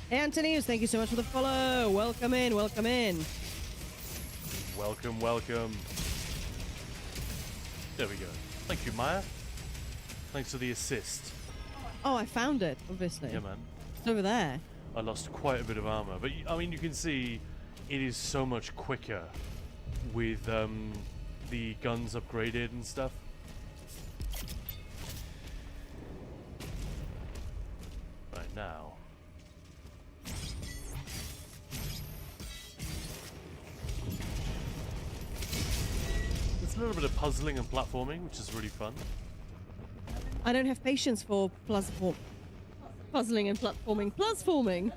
Hey, Antonius, thank you so much for the follow. Welcome in, welcome in. Welcome, welcome. There we go. Thank you, Maya. Thanks for the assist. Oh, I found it, obviously. Yeah, man. It's over there. I lost quite a bit of armor, but I mean, you can see it is so much quicker with the guns upgraded and stuff. Right now. It's a little bit of puzzling and platforming, which is really fun. I don't have patience for puzzling and platforming. Plusforming.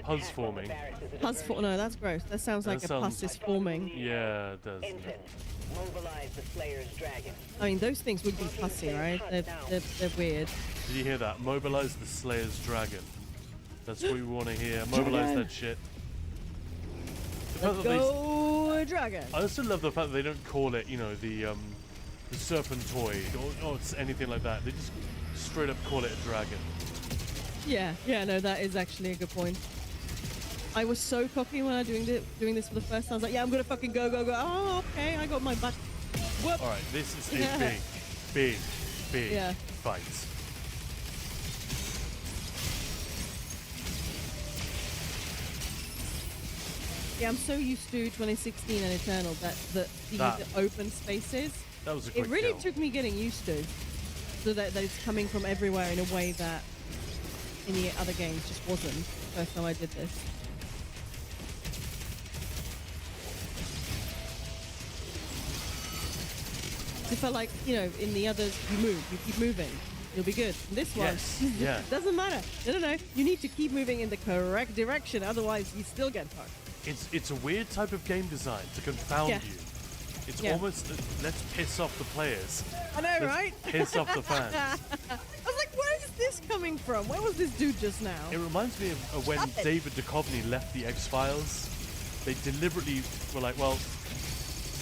Puzzforming. No, that's gross. That sounds like a pus is forming. Yeah, it does. Mobilize the Slayer's dragon. I mean, those things would be pussy, right? They're weird. Did you hear that? Mobilize the Slayer's dragon. That's what we want to hear. Mobilize that shit. Let's go, dragon. I also love the fact that they don't call it, you know, the serpentoid or anything like that. They just straight up call it a dragon. Yeah, no, that is actually a good point. I was so cocky when I was doing this for the first time. I was like, yeah, I'm gonna fucking go. Oh, okay, I got my butt. Whoop. All right, this is a big fight. Yeah, I'm so used to 2016 and Eternal that the open spaces. That was a quick It really kill. took me getting used to. So that it's coming from everywhere in a way that in the other games just wasn't. First time I did this. It felt like, you know, in the others, you keep moving, you'll be good. In this one, yeah. doesn't matter. No, you need to keep moving in the correct direction, otherwise you still get fucked. It's a weird type of game design to confound you. It's almost let's piss off the players. I know, let's right? Piss off the fans. I was like, where is this coming from? Where was this dude just now? It reminds me of when David Duchovny left the X-Files. They deliberately were like, well,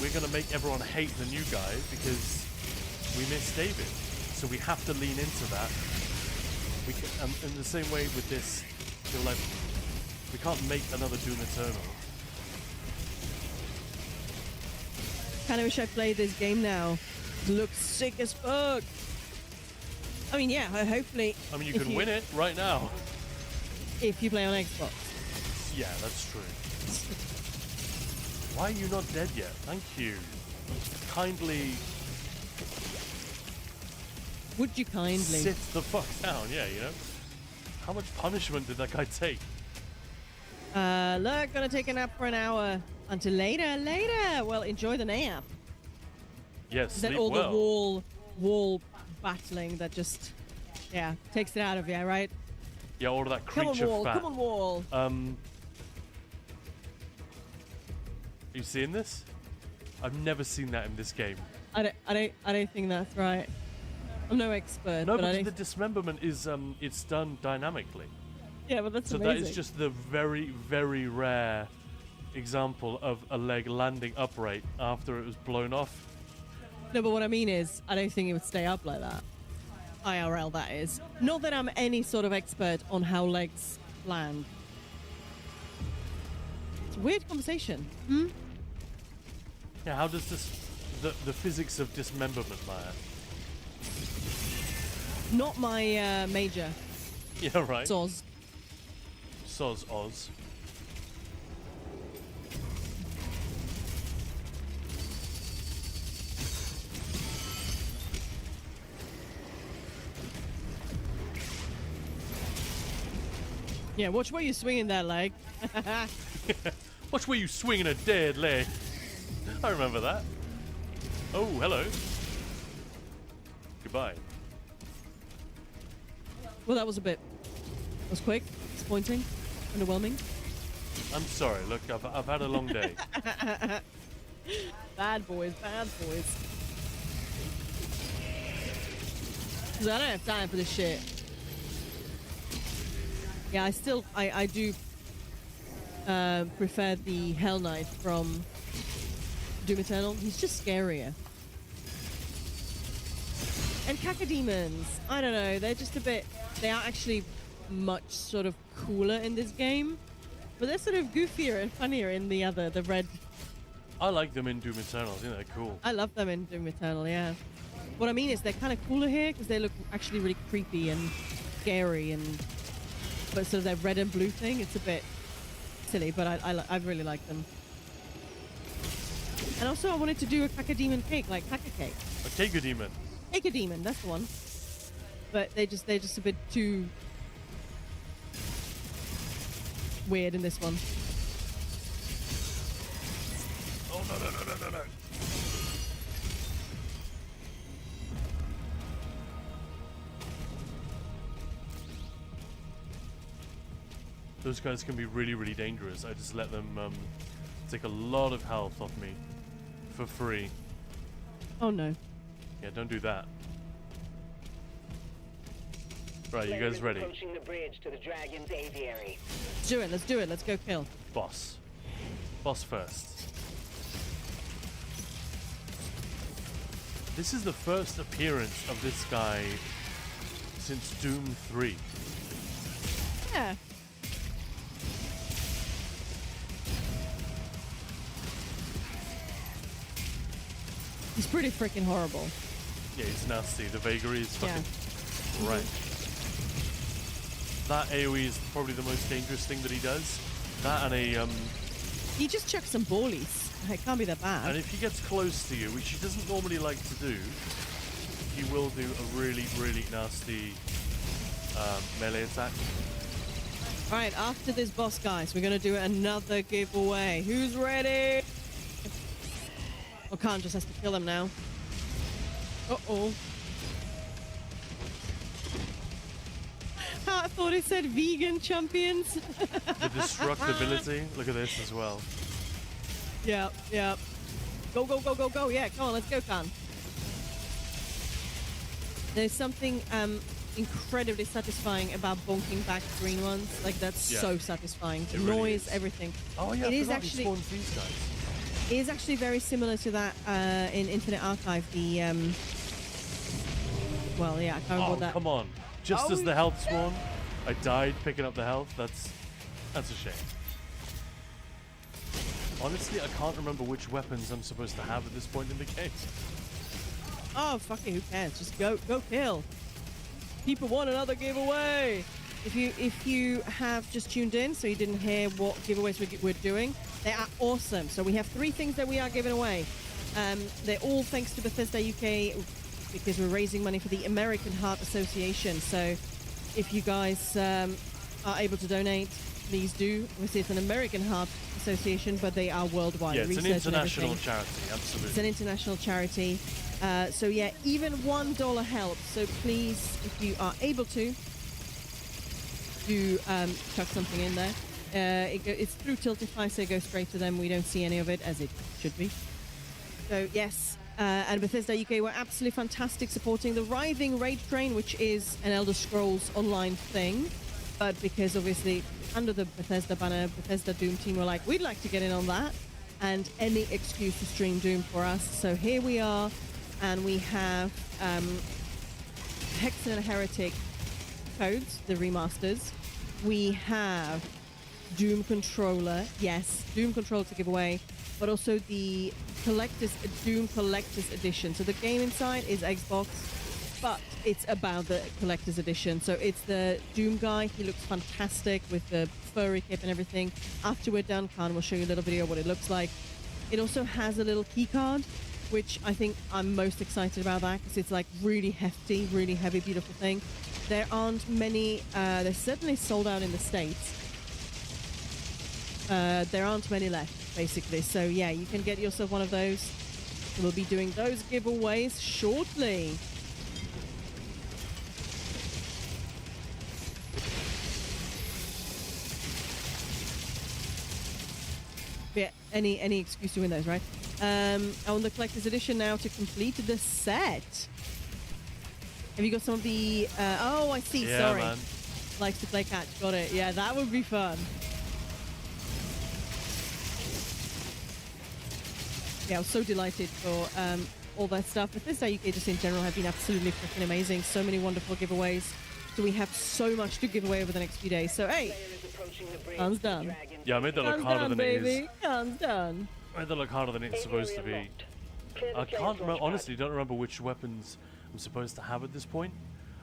we're going to make everyone hate the new guy because we miss David. So we have to lean into that. We can, in the same way with this, they're like, we can't make another Doom Eternal. Kind of wish I played this game now. It looks sick as fuck. I mean, yeah, hopefully. I mean, you if can win it right now. if you play on Xbox. Yeah, that's true. Why are you not dead yet? Thank you. Kindly Would you kindly? sit the fuck down, yeah, you know? How much punishment did that guy take? Look, gonna take a nap for an hour. Until later. Well, enjoy the nap. Yes, Is that sleep all well. the wall battling that just, yeah, takes it out of you, right? Yeah, all of that Come creature on, wall. fat. Come on, wall. You seeing this? I've never seen that in this game. I don't think that's right. I'm no expert, No, but I but don't. the dismemberment is it's done dynamically. Yeah, but that's So amazing. that is just the very, very rare example of a leg landing upright after it was blown off. No, but what I mean is, I don't think it would stay up like that. IRL, that is. Not that I'm any sort of expert on how legs land. It's a weird conversation. Hmm? Yeah, how does this the physics of dismemberment, Maya? Not my major. Yeah, right. Soz. Soz Oz. Yeah, watch where you're swinging that leg. Watch where you swinging a dead leg. I remember that. Oh, hello. Goodbye. Well, that was quick, disappointing, underwhelming. I'm sorry. Look, I've had a long day. Bad boys. 'Cause I don't have time for this shit. Yeah, I do prefer the Hell Knight from Doom Eternal. He's just scarier. And Cacodemons, I don't know, they're just a bit, they are actually much sort of cooler in this game, but they're sort of goofier and funnier in the red. I like them in Doom Eternal. I think they're cool. I love them in Doom Eternal, yeah. What I mean is they're kind of cooler here because they look actually really creepy and scary, and but sort of that red and blue thing, it's a bit silly, but I really like them. And also I wanted to do a Cacodemon cake, like Caca Cake. A Cacodemon. Cacodemon, that's the one. But they're just a bit too weird in this one. Oh no. Those guys can be really, really dangerous. I just let them take a lot of health off me for free. Oh no. Yeah, don't do that. Right, you guys ready? Approaching the bridge to the Dragon's aviary. Let's do it. Let's go kill. Boss. Boss first. This is the first appearance of this guy since Doom 3. Yeah. He's pretty freaking horrible. Yeah, he's nasty. The vagary is fucking right. That AoE is probably the most dangerous thing that he does. That and a He just chucks some ballies. It can't be that bad. and if he gets close to you, which he doesn't normally like to do, he will do a really, really nasty melee attack. Alright, after this boss, guys, we're gonna do another giveaway. Who's ready? Oh, Khan just has to kill him now. Uh-oh. I thought it said vegan champions. The destructibility, look at this as well. Yeah. Go. Yeah, come on, let's go, Khan. There's something incredibly satisfying about bonking back green ones. Like, that's so satisfying. The really noise, is. everything. Oh yeah, It I is forgot he actually- spawns these guys. It is actually very similar to that in Infinite Archive. The well, yeah, I can't remember Oh, what that. come on. Just as the health spawn, I died picking up the health. That's a shame. Honestly, I can't remember which weapons I'm supposed to have at this point in the game. Oh, fuck it, who cares? Just go kill. people want another giveaway. If you have just tuned in, so you didn't hear what giveaways we're doing, they are awesome. So we have 3 things that we are giving away. They're all thanks to Bethesda UK, because we're raising money for the American Heart Association. So if you guys are able to donate, please do. Obviously, it's an American Heart Association, but they are worldwide. Yeah, it's an Research and international everything. charity, absolutely. It's an international charity. So yeah, even $1 helps. So please, if you are able to, do chuck something in there. It's through Tiltify, so it goes straight to them. We don't see any of it, as it should be. So yes, and Bethesda UK were absolutely fantastic supporting the Writhing raid train, which is an Elder Scrolls Online thing. But because obviously under the Bethesda banner, Bethesda Doom team were like, we'd like to get in on that, and any excuse to stream Doom for us. So here we are, and we have Hexen and Heretic codes, the remasters. We have Doom Controller, yes, Doom Controller to give away, but also the Doom Collector's Edition. So the game inside is Xbox, but it's about the Collector's Edition. So it's the Doom guy. He looks fantastic with the furry cape and everything. After we're done, Khan will show you a little video of what it looks like. It also has a little key card, which I think I'm most excited about that, because it's like really hefty, really heavy, beautiful thing. There aren't many, they're certainly sold out in the States. There aren't many left, basically. So yeah, you can get yourself one of those. We'll be doing those giveaways shortly. Yeah, any excuse to win those, right? On the Collector's Edition now to complete the set. Have you got some of the... oh, I see, Yeah, sorry. man. Likes to play catch, got it. Yeah, that would be fun. Yeah, I was so delighted for all that stuff. Bethesda UK just in general have been absolutely freaking amazing. So many wonderful giveaways. So we have so much to give away over the next few days. So hey, Khan's done. Yeah, I made that look Khan's harder done, than baby. it is. Khan's done. I made that look harder than it's supposed to be. I can't remember, honestly, don't remember which weapons I'm supposed to have at this point.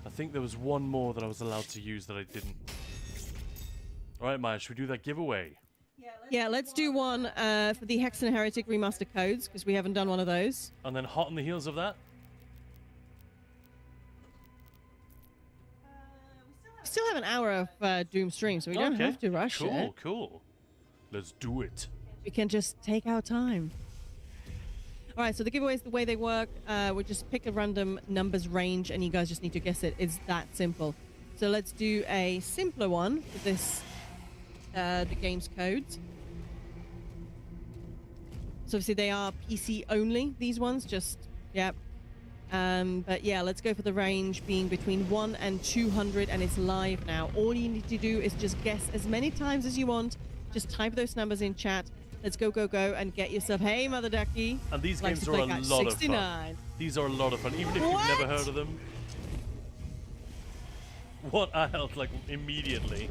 I think there was one more that I was allowed to use that I didn't. Alright, Maya, should we do that giveaway? Yeah, let's do one for the Hexen Heretic remaster codes, because we haven't done one of those. And then hot on the heels of that? We still have an hour of Doom stream, so we don't have to rush it. Cool. Let's do it. We can just take our time. All right, so the giveaways, the way they work, we just pick a random numbers range, and you guys just need to guess it. It's that simple. So let's do a simpler one for this, the game's codes. So obviously they are PC only, these ones, just, yeah. But yeah, let's go for the range being between 1 and 200, and it's live now. All you need to do is just guess as many times as you want. Just type those numbers in chat. Let's go, and get yourself, hey, Mother Ducky. And these Likes games to are play a catch. lot 69. of fun. These are a lot of fun, even if What? you've never heard of them. What I held, like, immediately.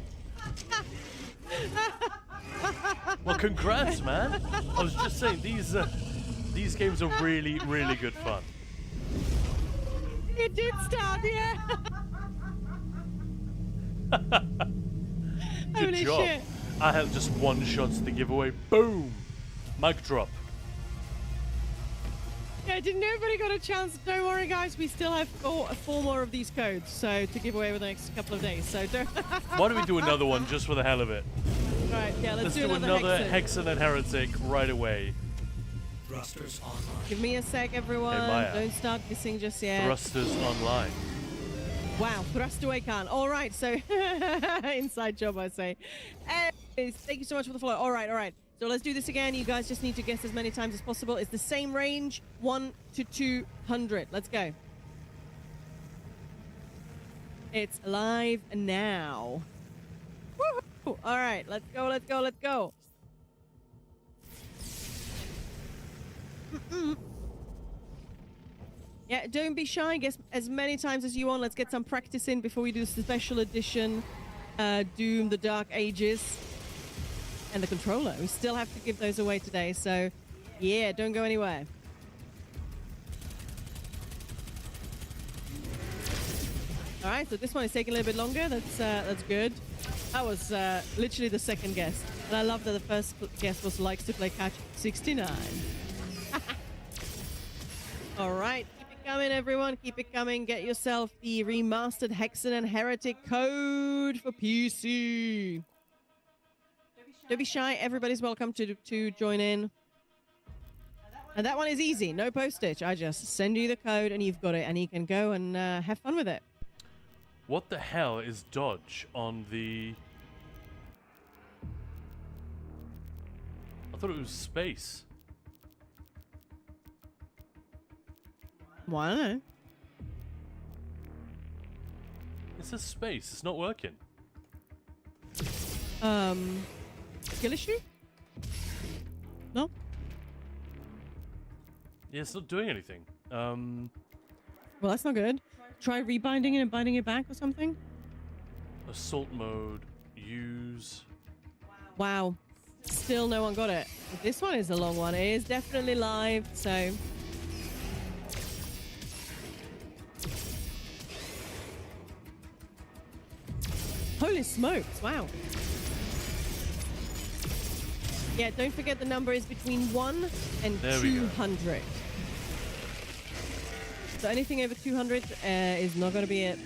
Well, congrats, man. I was just saying, these games are really, really good fun. It did start, yeah. Good Holy job. shit. I had just one shot to the giveaway. Boom! Mic drop. Yeah, didn't everybody got a chance? Don't worry, guys. We still have four more of these codes, so to give away over the next couple of days. So don't. Why don't we do another one just for the hell of it? Right, yeah, let's do another Hexen. Hexen and Heretic right away. Thrusters online. Give me a sec, everyone. Hey, Maya. Don't start missing just yet. Thrusters online. Wow, thrust away, Khan. All right, so inside job, I say. Anyways, thank you so much for the follow. All right. So let's do this again. You guys just need to guess as many times as possible. It's the same range, 1 to 200. Let's go. It's live now. Woohoo! All right, let's go. Yeah, don't be shy. Guess as many times as you want. Let's get some practice in before we do the special edition Doom the Dark Ages. And the controller. We still have to give those away today, so yeah, don't go anywhere. All right, so this one is taking a little bit longer. That's good. That was literally the second guess. And I love that the first guess was likes to play catch 69. All right, keep it coming, everyone. Keep it coming. Get yourself the remastered Hexen and Heretic code for PC. Don't be shy. Everybody's welcome to join in. And that one is easy. No postage. I just send you the code and you've got it. And you can go and have fun with it. What the hell is dodge on the... I thought it was space. Well, I don't know. It says space. It's not working. Skill issue? No? Yeah, it's not doing anything. Well, that's not good. Try rebinding it and binding it back or something. Assault mode. Use. Wow. Still no one got it. This one is a long one. It is definitely live, so... Holy smokes, wow. Yeah, don't forget the number is between 1 and 200. So anything over 200 is not going to be it.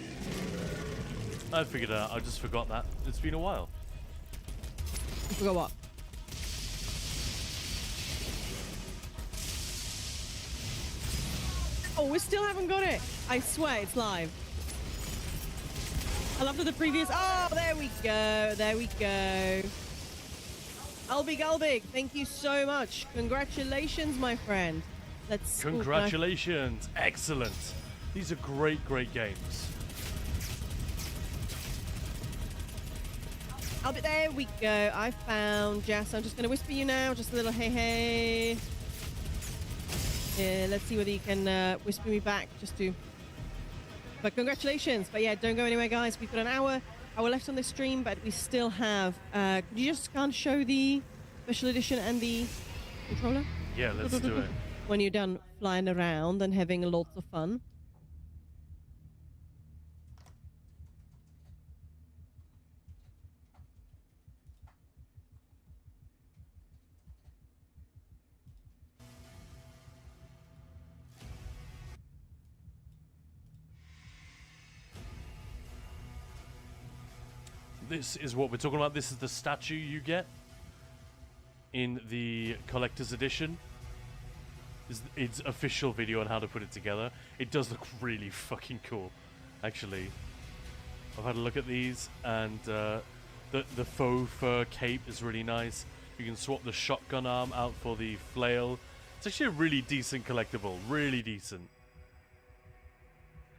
I figured it out. I just forgot that. It's been a while. You forgot what? Oh, we still haven't got it. I swear it's live. I love that the previous... Oh, there we go. There we go. Albig, thank you so much. Congratulations, my friend. Let's... Congratulations. Excellent. These are great, great games. Albig, there we go. I found Jess. I'm just going to whisper you now. Just a little hey, hey. Yeah, let's see whether you can whisper me back just to... But congratulations. But yeah, don't go anywhere, guys. We've got an hour left on this stream, but we still have... could you just can't show the special edition and the controller? Yeah, let's do it. When you're done flying around and having lots of fun. This is what we're talking about. This is the statue you get in the collector's edition. It's official video on how to put it together. It does look really fucking cool, actually. I've had a look at these, and the faux fur cape is really nice. You can swap the shotgun arm out for the flail. It's actually a really decent collectible. Really decent.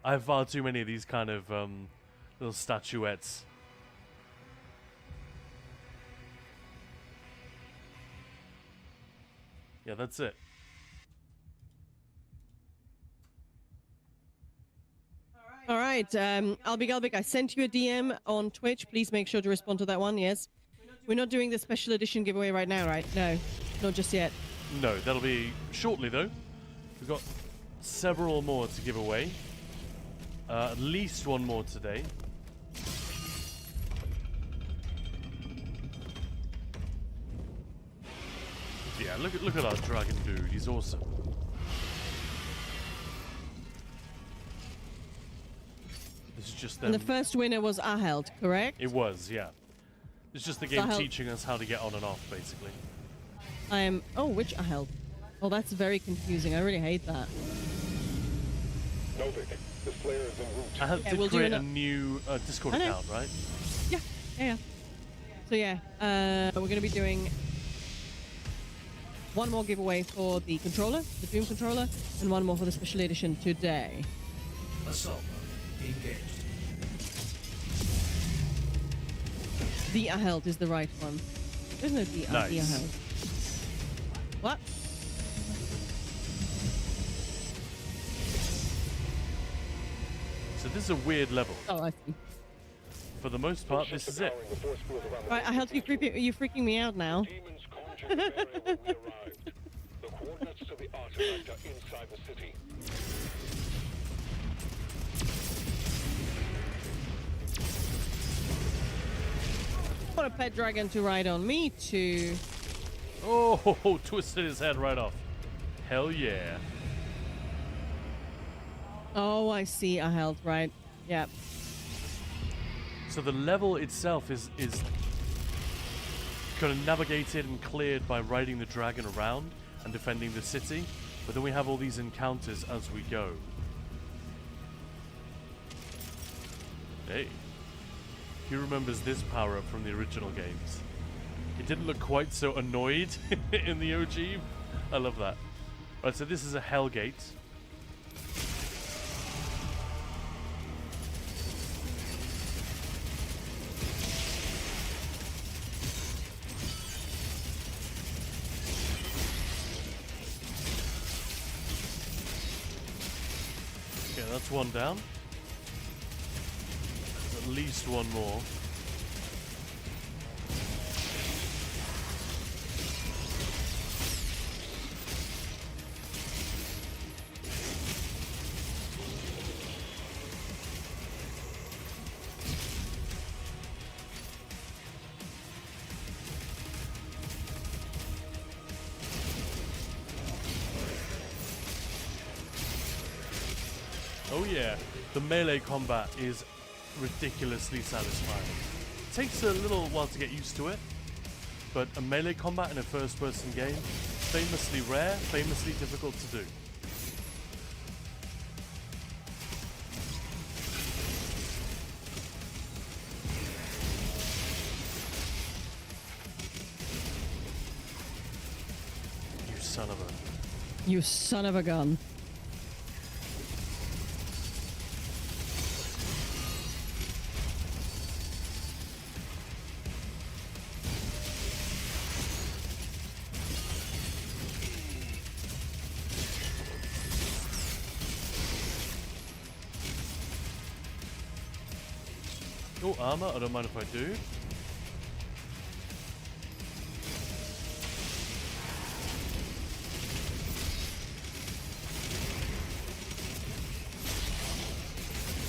I have far too many of these kind of little statuettes. Yeah, that's it. All right, Albig, I sent you a DM on Twitch. Please make sure to respond to that one, yes. We're not doing the special edition giveaway right now, right? No, not just yet. No, that'll be shortly, though. We've got several more to give away. At least one more today. Yeah, look at our dragon dude. He's awesome. This is just them. And the first winner was Aheld, correct? It was, yeah. It's just the game teaching us how to get on and off, basically. I am... Oh, which Aheld? Oh, that's very confusing. I really hate that. Novik, the Slayer is en route. I had to create a new Discord account, right? Yeah. So yeah, we're going to be doing one more giveaway for the controller, the Doom controller, and one more for the special edition today. Assault mode engaged. The Aheld is the right one. There's no the Aheld. What? So this is a weird level. Oh, I see. For the most part, this is it. Right, Aheld, you're freaking me out now. The coordinates to the artifact are inside the city. want a pet dragon to ride on me too. Oh, twisted his head right off. Hell yeah. Oh, I see. A health, right? Yeah. So the level itself is kind of navigated and cleared by riding the dragon around and defending the city, but then we have all these encounters as we go. Hey, who remembers this power-up from the original games? It didn't look quite so annoyed in the OG. I love that. Right, so this is a Hell Gate. Okay, that's one down. There's at least one more. Oh yeah, the melee combat is ridiculously satisfying. It takes a little while to get used to it, but a melee combat in a first-person game, famously rare, famously difficult to do. You son of a... You son of a gun. Oh, armor, I don't mind if I do.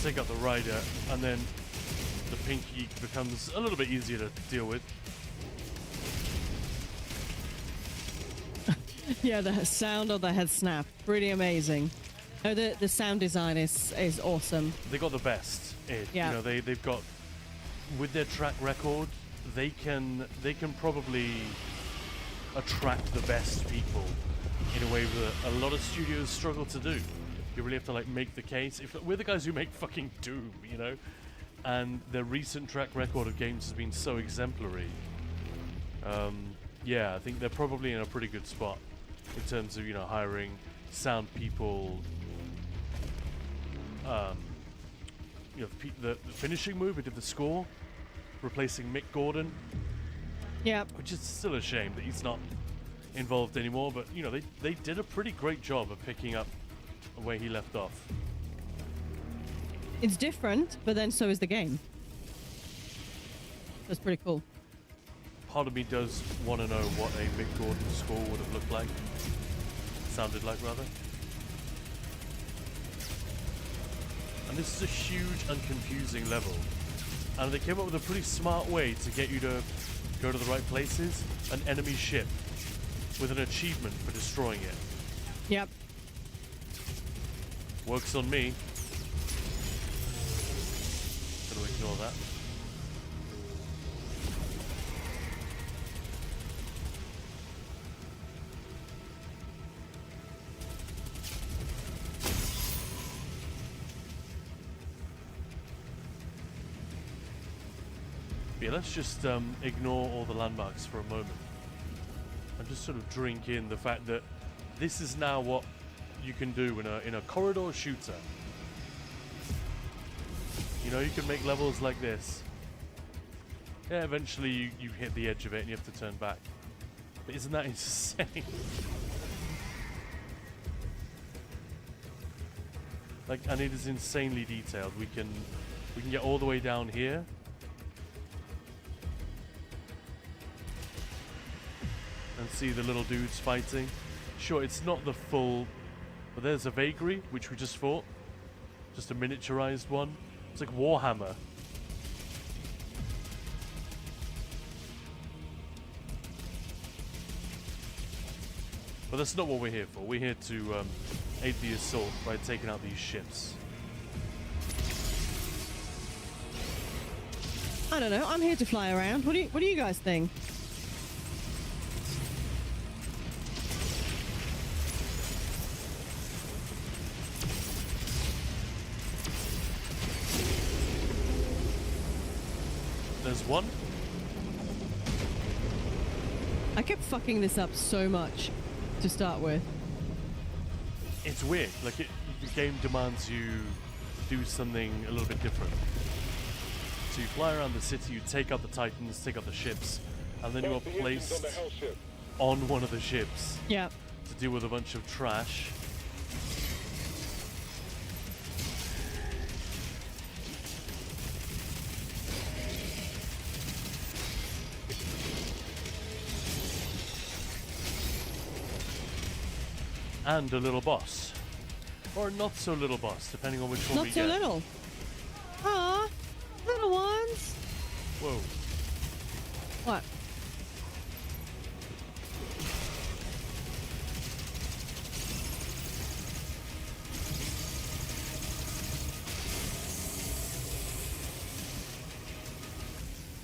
Take out the rider, and then the pinky becomes a little bit easier to deal with. Yeah, the sound of the head snap, pretty amazing. Oh, the sound design is awesome. They got the best. Yeah. You know, they've got, with their track record, they can probably attract the best people in a way that a lot of studios struggle to do. You really have to like make the case. If we're the guys who make fucking Doom, you know, and their recent track record of games has been so exemplary. Yeah, I think they're probably in a pretty good spot in terms of, you know, hiring sound people. You know, the finishing move, we did the score, replacing Mick Gordon. Yeah. Which is still a shame that he's not involved anymore, but you know, they did a pretty great job of picking up where he left off. It's different, but then so is the game. That's pretty cool. Part of me does want to know what a Mick Gordon score would have looked like. Sounded like, rather. And this is a huge and confusing level. And they came up with a pretty smart way to get you to go to the right places. An enemy ship with an achievement for destroying it. Yep. Works on me. Gonna ignore that. Yeah, let's just ignore all the landmarks for a moment and just sort of drink in the fact that this is now what you can do in a corridor shooter. You know, you can make levels like this. Yeah, eventually you hit the edge of it and you have to turn back. But isn't that insane? Like, and it is insanely detailed. We can get all the way down here. And see the little dudes fighting. Sure, it's not the full, but there's a Vagary, which we just fought. Just a miniaturized one. It's like Warhammer. But that's not what we're here for. We're here to aid the assault by taking out these ships. I don't know. I'm here to fly around. What do you guys think? There's one. I kept fucking this up so much to start with. It's weird. Like the game demands you do something a little bit different. So you fly around the city, you take out the Titans, take out the ships, and then you are placed on one of the ships. Yeah. To deal with a bunch of trash. And a little boss. Or not so little boss, depending on which one we get. Not so little. Ah, little ones. Whoa. What?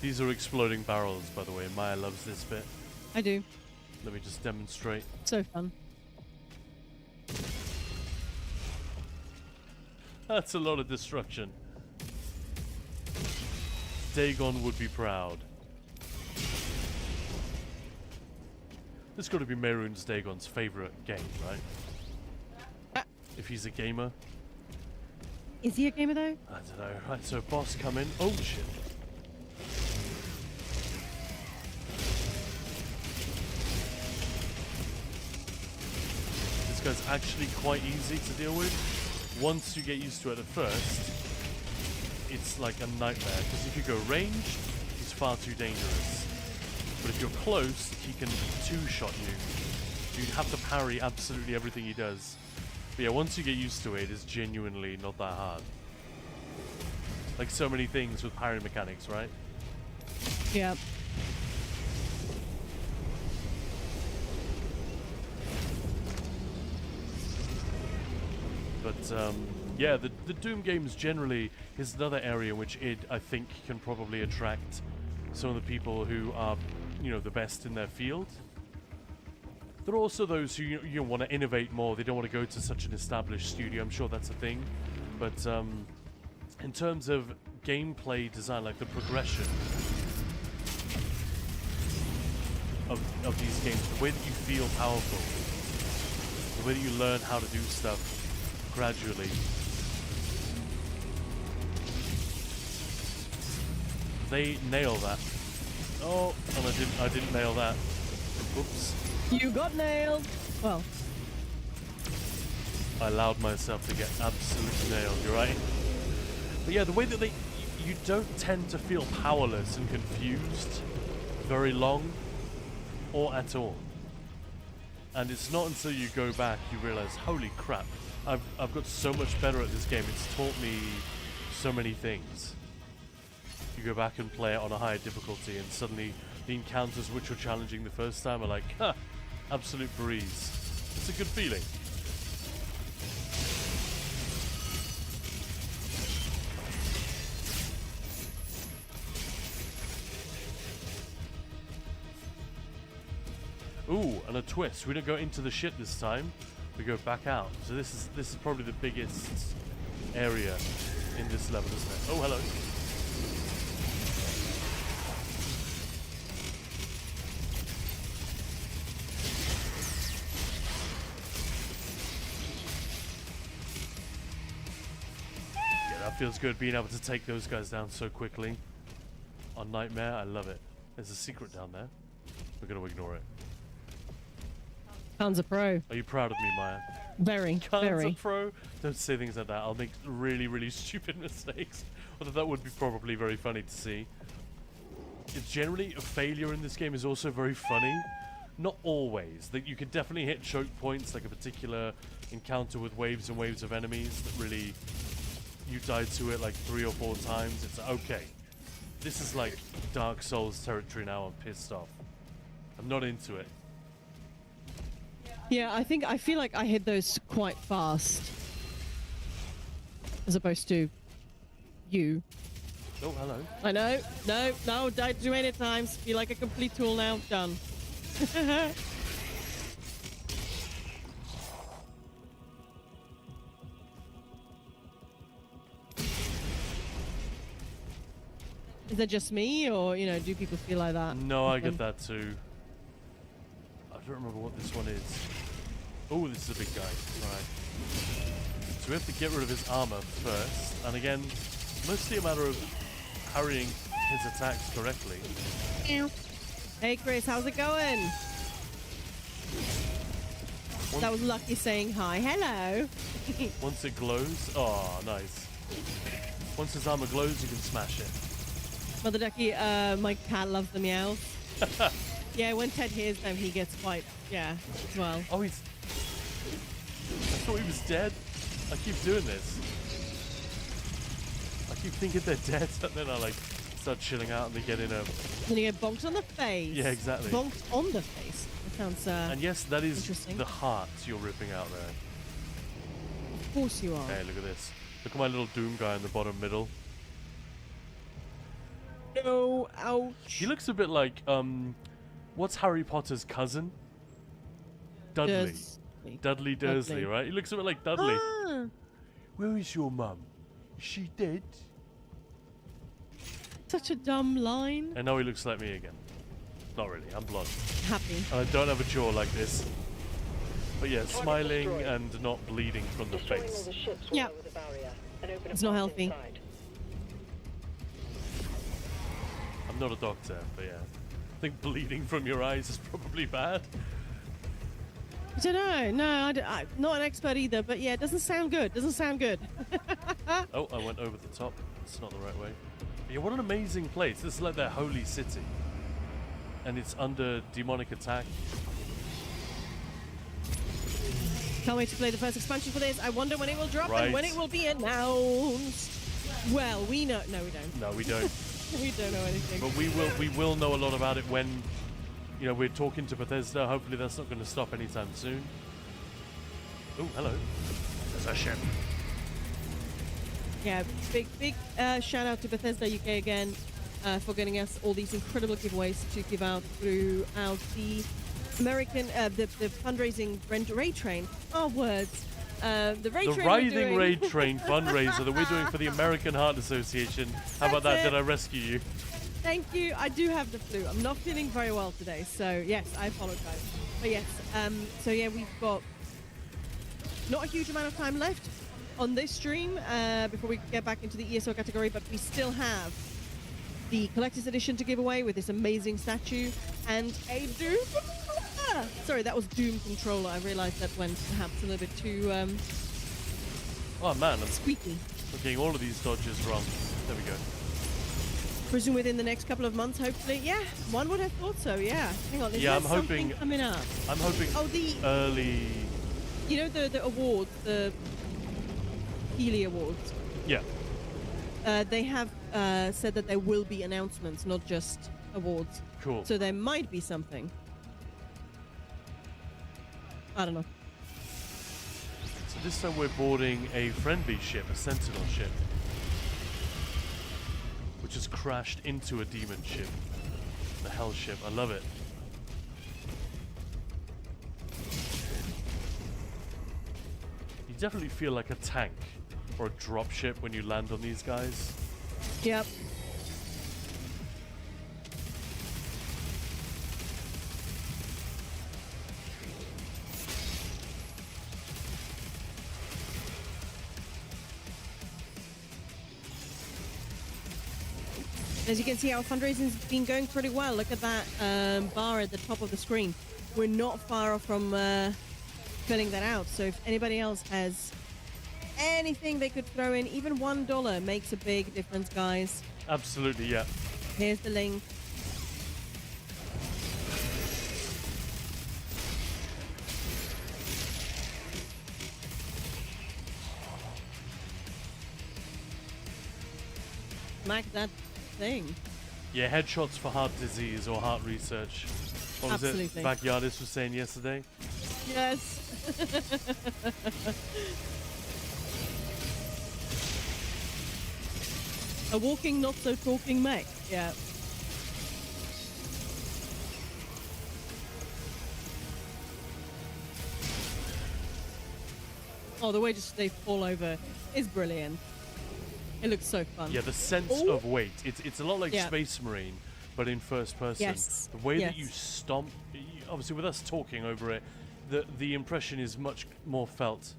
These are exploding barrels, by the way. Maya loves this bit. I do. Let me just demonstrate. So fun. That's a lot of destruction. Dagon would be proud. This got to be Mehrunes Dagon's favorite game, right? If he's a gamer. Is he a gamer though? I don't know. Right, so boss come in. Oh shit. This guy's actually quite easy to deal with. Once you get used to it at first, it's like a nightmare. Because if you go ranged, he's far too dangerous. But if you're close, he can two-shot you. You'd have to parry absolutely everything he does. But yeah, once you get used to it, it's genuinely not that hard. Like so many things with parry mechanics, right? Yeah. But yeah, the Doom games generally is another area in which id, I think, can probably attract some of the people who are, you know, the best in their field. There are also those who you want to innovate more. They don't want to go to such an established studio. I'm sure that's a thing. But in terms of gameplay design, like the progression of these games, the way that you feel powerful, the way that you learn how to do stuff gradually. They nail that. Oh, and I didn't nail that. Oops. You got nailed. Well, I allowed myself to get absolutely nailed, you're right. But yeah, the way that you don't tend to feel powerless and confused very long or at all. And it's not until you go back you realize, holy crap, I've got so much better at this game. It's taught me so many things. You go back and play it on a higher difficulty and suddenly the encounters which were challenging the first time are like, ha, absolute breeze. It's a good feeling. Ooh, and a twist. We don't go into the ship this time. We go back out. So this is probably the biggest area in this level, isn't it? Oh, hello. Yeah, that feels good, being able to take those guys down so quickly. On Nightmare, I love it. There's a secret down there. We're going to ignore it. Khan's a pro. Are you proud of me, Maya? Very, Khan's very. a pro? Don't say things like that. I'll make really, really stupid mistakes. Although that would be probably very funny to see. It's generally, a failure in this game is also very funny. Not always. That you can definitely hit choke points, like a particular encounter with waves and waves of enemies that really, you died to it like 3 or 4 times. It's okay. This is like Dark Souls territory now. I'm pissed off. I'm not into it. Yeah, I feel like I hit those quite fast. As opposed to you. Oh, hello. I know. No, died too many times. Feel like a complete tool now. Done. Is that just me, or, you know, do people feel like that? No, I get that too. I don't remember what this one is. Oh, this is a big guy. Right. So we have to get rid of his armor first. And again, mostly a matter of parrying his attacks correctly. Hey, Chris, how's it going? That was Lucky saying hi. Hello. Once it glows, oh, nice. Once his armor glows, you can smash it. Mother Ducky, my cat loves the meows. Yeah, when Ted hears them, he gets quite, as well. Oh, I thought he was dead. I keep doing this. I keep thinking they're dead, and then I like start chilling out and they get in a... Then you get bonked on the face. Yeah, exactly. Bonked on the face. That sounds and yes, that is interesting. the heart you're ripping out there. Of course you are. Hey, look at this. Look at my little Doom guy in the bottom middle. No, ouch. He looks a bit like, what's Harry Potter's cousin? Dudley. Dudley Dursley, right? He looks a bit like Dudley. Ah. Where is your mum? Is she dead? Such a dumb line. And now he looks like me again. Not really, I'm blonde. Happy. And I don't have a jaw like this. But yeah, smiling and not bleeding from the face. Yeah. It's not healthy. I'm not a doctor, but yeah. I think bleeding from your eyes is probably bad. I don't know. No, I'm not an expert either, but yeah, it doesn't sound good. Doesn't sound good. Oh, I went over the top. It's not the right way. But yeah, what an amazing place. This is like their holy city. And it's under demonic attack. Can't wait to play the first expansion for this. I wonder when it will drop Right. and when it will be announced. Well, we know. No, we don't. No, we don't. We don't know anything. But we will know a lot about it when, you know, we're talking to Bethesda. Hopefully that's not going to stop anytime soon. Oh, hello. There's a ship. Yeah, big shout out to Bethesda UK again for getting us all these incredible giveaways to give out throughout the American, the fundraising raid train. Our words. The Writhing Raid Train fundraiser that we're doing for the American Heart Association. How about that? Did I rescue you? Thank you. I do have the flu. I'm not feeling very well today, so yes, I apologize. But yes, so yeah, we've got not a huge amount of time left on this stream before we get back into the ESO category, but we still have the collector's edition to give away with this amazing statue and a Doom. Sorry, that was Doom controller. I realized that went perhaps a little bit too Oh man, I'm squeaky. getting all of these dodges wrong. There we go. Presume within the next couple of months, hopefully. Yeah, one would have thought so. Yeah. Hang on. Yeah, I'm hoping coming up. I'm hoping early. You know the awards, the Healy Awards. Yeah. They have said that there will be announcements, not just awards. Cool. So there might be something. I don't know. So this time we're boarding a friendly ship, a Sentinel ship, which has crashed into a demon ship, the Hell ship. I love it. You definitely feel like a tank or a drop ship when you land on these guys. Yep. As you can see, our fundraising's been going pretty well. Look at that bar at the top of the screen. We're not far off from filling that out. So if anybody else has anything they could throw in, even $1 makes a big difference, guys. Absolutely, yeah. Here's the link. Smack that thing. Yeah, headshots for heart disease or heart research. What was Absolutely. it Backyardist was saying yesterday? Yes. A walking, not so talking mech. Yeah. Oh, the way just they fall over is brilliant. It looks so fun. Yeah, the sense Ooh. of weight. It's a lot like Yeah. Space Marine, but in first person. Yes. The way that Yes. you stomp, obviously with us talking over it, the impression is much more felt.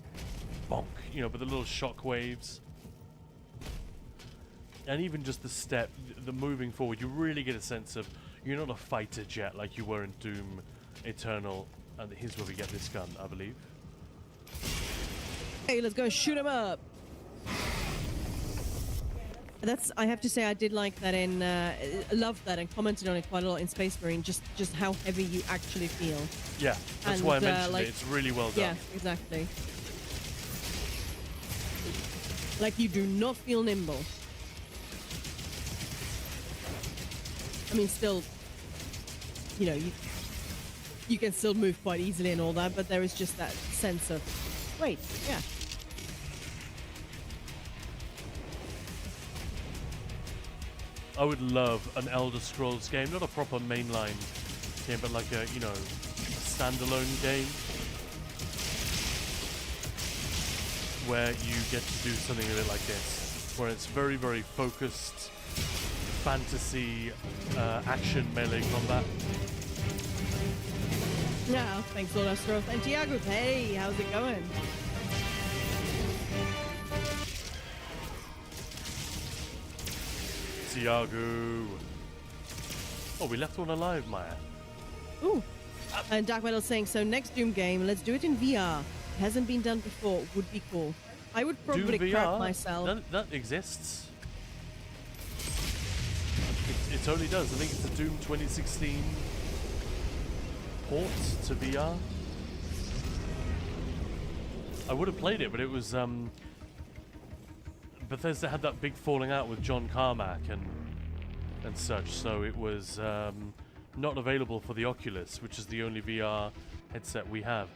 Bonk, but the little shock waves. And even just the step, the moving forward, you really get a sense of you're not a fighter jet like you were in Doom Eternal. And here's where we get this gun, I believe. Hey, let's go shoot him up. I have to say, I did like that in, loved that and commented on it quite a lot in Space Marine, just how heavy you actually feel. Yeah, that's And, why I mentioned like- it. It's really well done. Yeah, exactly. Like you do not feel nimble. I mean, still, you can still move quite easily and all that, but there is just that sense of, wait, yeah. I would love an Elder Scrolls game, not a proper mainline game, but like a standalone game where you get to do something a bit like this, where it's very, very focused fantasy action melee combat. Yeah, thanks Lord Astro. And Tiago, hey, how's it going? Tiago. Oh, we left one alive, Maya. Ooh. And Dark Metal's saying, so next Doom game, let's do it in VR. Hasn't been done before, would be cool. I would probably Doom crap VR? myself. That exists. It totally does. I think it's a Doom 2016 port to VR. I would have played it, but it was Bethesda had that big falling out with John Carmack and such, so it was not available for the Oculus, which is the only VR headset we have.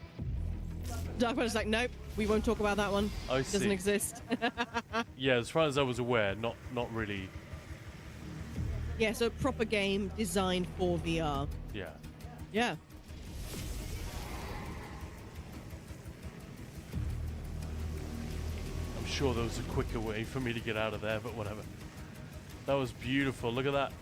Dark Metal's like, nope, we won't talk about that one. I It doesn't see. exist. Yeah, as far as I was aware, not really. Yeah, so proper game designed for VR. Yeah. Yeah. I'm sure there was a quicker way for me to get out of there, but whatever. That was beautiful. Look at that.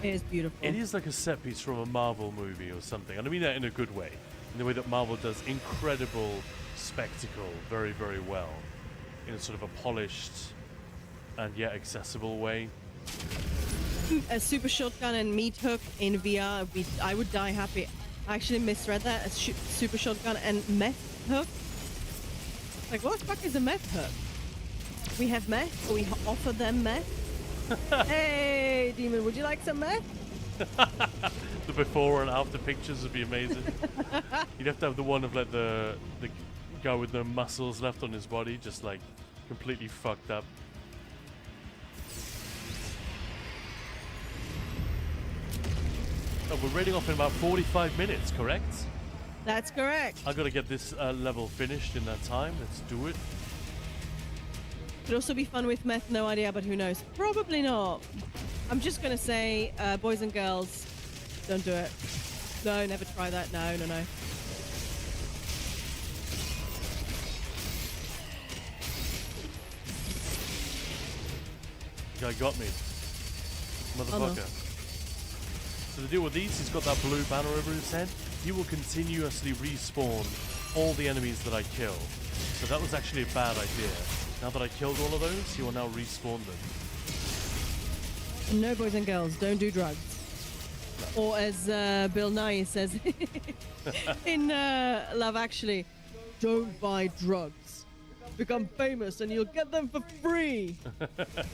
It is beautiful. It is like a set piece from a Marvel movie or something. And I mean that in a good way. In the way that Marvel does incredible spectacle very, very well. In a sort of a polished and yet accessible way. A super shotgun and meat hook in VR, I would die happy. I actually misread that. A super shotgun and meth hook. Like, what the fuck is a meth hook? We have meth, or we offer them meth. Hey, Demon, would you like some meth? The before and after pictures would be amazing. You'd have to have the one of like the guy with no muscles left on his body, just like completely fucked up. Oh, we're raiding off in about 45 minutes, correct? That's correct. I gotta get this level finished in that time. Let's do it. Could also be fun with meth, no idea, but who knows? Probably not. I'm just gonna say, boys and girls, don't do it. No, never try that. No, no, no. Guy got me. Motherfucker. Oh, no. So the deal with these, he's got that blue banner over his head. He will continuously respawn all the enemies that I kill. So that was actually a bad idea. Now that I killed all of those, he will now respawn them. No, boys and girls, don't do drugs. Or as Bill Nye says in Love Actually, don't buy drugs. Become famous and you'll get them for free.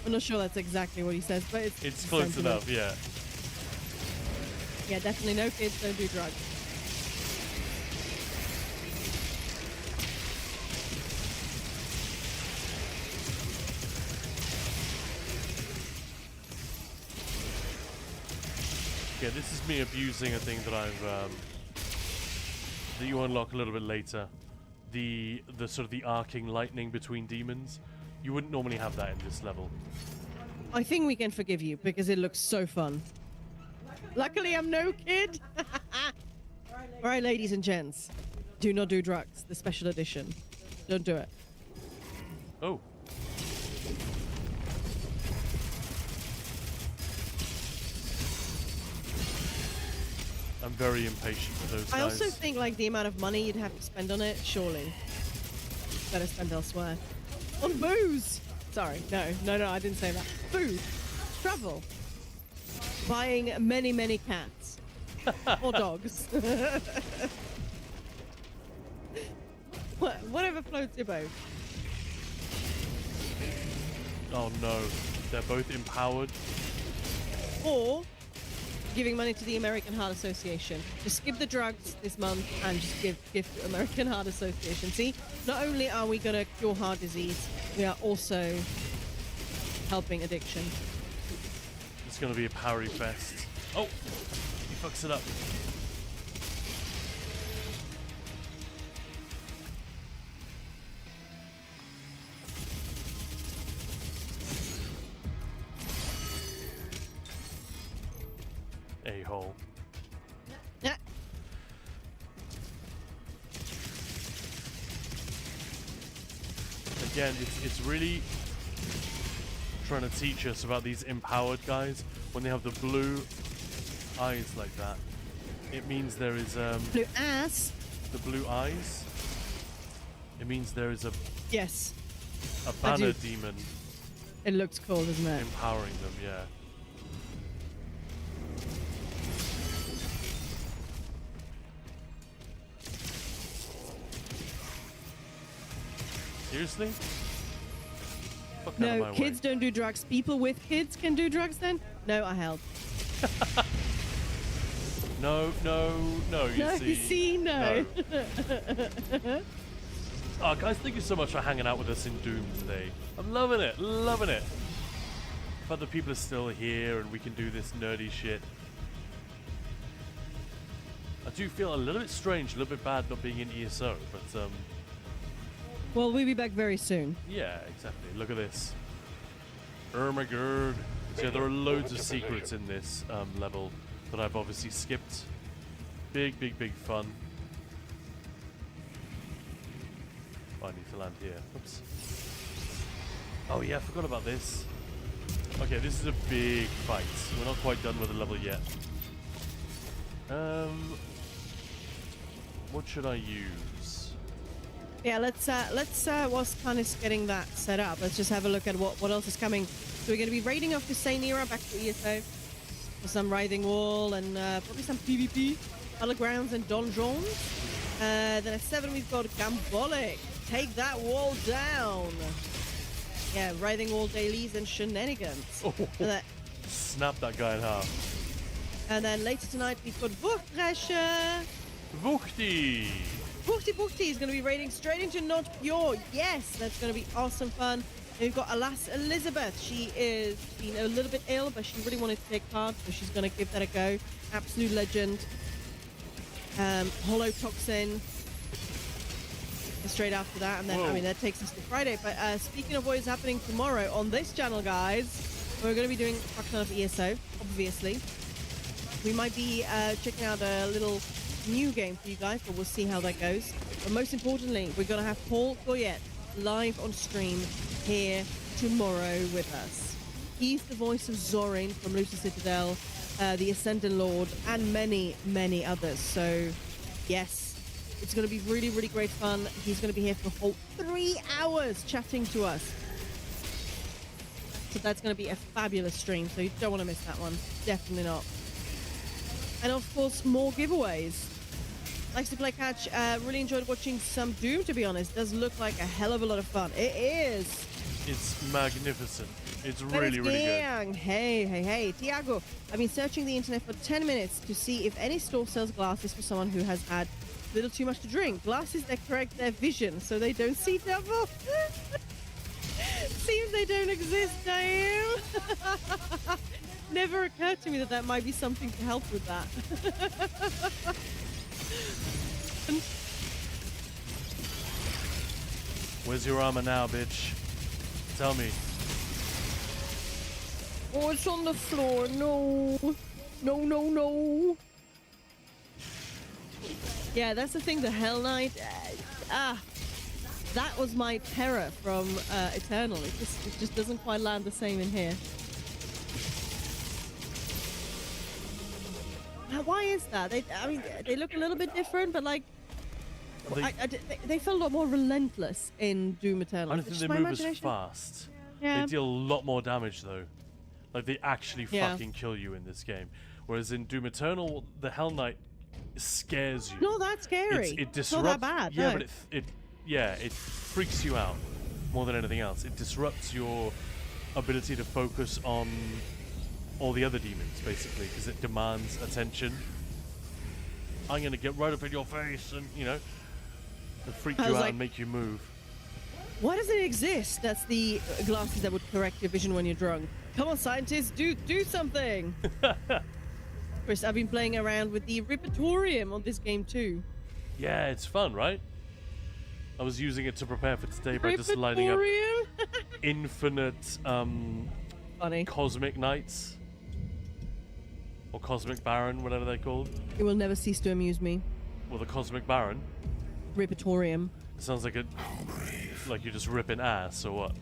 I'm not sure that's exactly what he says, but it's close enough, yeah. Yeah, definitely no kids, don't do drugs. Okay, this is me abusing a thing that I've that you unlock a little bit later. The sort of the arcing lightning between demons. You wouldn't normally have that in this level. I think we can forgive you because it looks so fun. Luckily, I'm no kid. All right, ladies and gents, do not do drugs. The special edition. Don't do it. Oh. I'm very impatient with those guys. I also think like the amount of money you'd have to spend on it, surely better spend elsewhere. On booze. Sorry, no, I didn't say that. Food, travel, buying many cats or dogs. Whatever floats your boat. Oh no, they're both empowered. Or giving money to the American Heart Association. Just skip the drugs this month and just give to American Heart Association. See, not only are we going to cure heart disease, we are also helping addiction. It's going to be a parry fest. Oh, he fucks it up. A-hole. Yeah. Again, it's really trying to teach us about these empowered guys. When they have the blue eyes like that, it means there is blue ass. The blue eyes. It means there is a yes, a banner demon. It looks cool, doesn't it? Empowering them, yeah. Seriously? Fuck out of my No, kids way. don't do drugs. People with kids can do drugs then? No, I help. No, you see. No. Oh, guys, thank you so much for hanging out with us in Doom today. I'm loving it, loving it. But the people are still here and we can do this nerdy shit. I do feel a little bit strange, a little bit bad not being in ESO, but well, we'll be back very soon. yeah, exactly. Look at this. Oh my god. So yeah, there are loads of secrets in this level that I've obviously skipped. Big fun. Oh, I need to land here. Oops. Oh yeah, I forgot about this. Okay, this is a big fight. We're not quite done with the level yet. What should I use? Yeah, let's whilst Canis getting that set up, let's just have a look at what else is coming. So we're going to be raiding off the Sainira back to ESO for some Writhing Wall and probably some PvP, Battlegrounds and Donjons. Then at 7 we've got Gambolic. Take that wall down. Yeah, Writhing Wall dailies and shenanigans. Oh, And that- snap that guy in half. and then later tonight we've got Wuchtdrescher. Vuchti! Vuchti is going to be raiding straight into Not Pure. Yes, that's going to be awesome fun. And we've got Alas Elizabeth. She is been a little bit ill, but she really wanted to take part, so she's going to give that a go. Absolute legend. Hollow Toxin. Straight after that, and then I mean that takes us to Friday. But speaking of what is happening tomorrow on this channel, guys, we're going to be doing a fuck ton of ESO, obviously. We might be checking out a little new game for you guys, but we'll see how that goes. But most importantly, we're going to have Paul Goyette live on stream here tomorrow with us. He's the voice of Zorin from Lucy Citadel, the Ascendant Lord, and many others. So, yes, it's going to be really great fun. He's going to be here for a whole 3 hours chatting to us. So that's going to be a fabulous stream, so you don't want to miss that one. Definitely not. And of course, more giveaways. Likes to play catch. Really enjoyed watching some Doom, to be honest. Does look like a hell of a lot of fun. It is. It's magnificent. It's But really good. Hey, Tiago. I've been searching the internet for 10 minutes to see if any store sells glasses for someone who has had a little too much to drink. Glasses that correct their vision so they don't see double. Seems they don't exist, Diane. never occurred to me that that might be something to help with that. Where's your armor now, bitch? Tell me. Oh, it's on the floor. No. No, no, no. Yeah, that's the thing. The Hell Knight. That was my terror from Eternal. It just doesn't quite land the same in here. Now, why is that? They look a little bit different, but like, they felt a lot more relentless in Doom Eternal. I don't think they move as fast. Yeah. They deal a lot more damage though. Like they actually fucking kill you in this game. Whereas in Doom Eternal, the Hell Knight scares you. Not that scary. It disrupts. It's not that bad. Yeah, no. but it freaks you out more than anything else. It disrupts your ability to focus on all the other demons, basically, because it demands attention. I'm gonna get right up in your face and, you know, and freak you out like, and make you move. Why does it exist? That's the glasses that would correct your vision when you're drunk. Come on, scientists, do something! Chris, I've been playing around with the Ripatorium on this game too. Yeah, it's fun, right? I was using it to prepare for today by just lining up infinite Cosmic Knights. Or Cosmic Baron, whatever they're called. It will never cease to amuse me. Well, the Cosmic Baron. Ripatorium. It sounds like like you're just ripping ass, or what?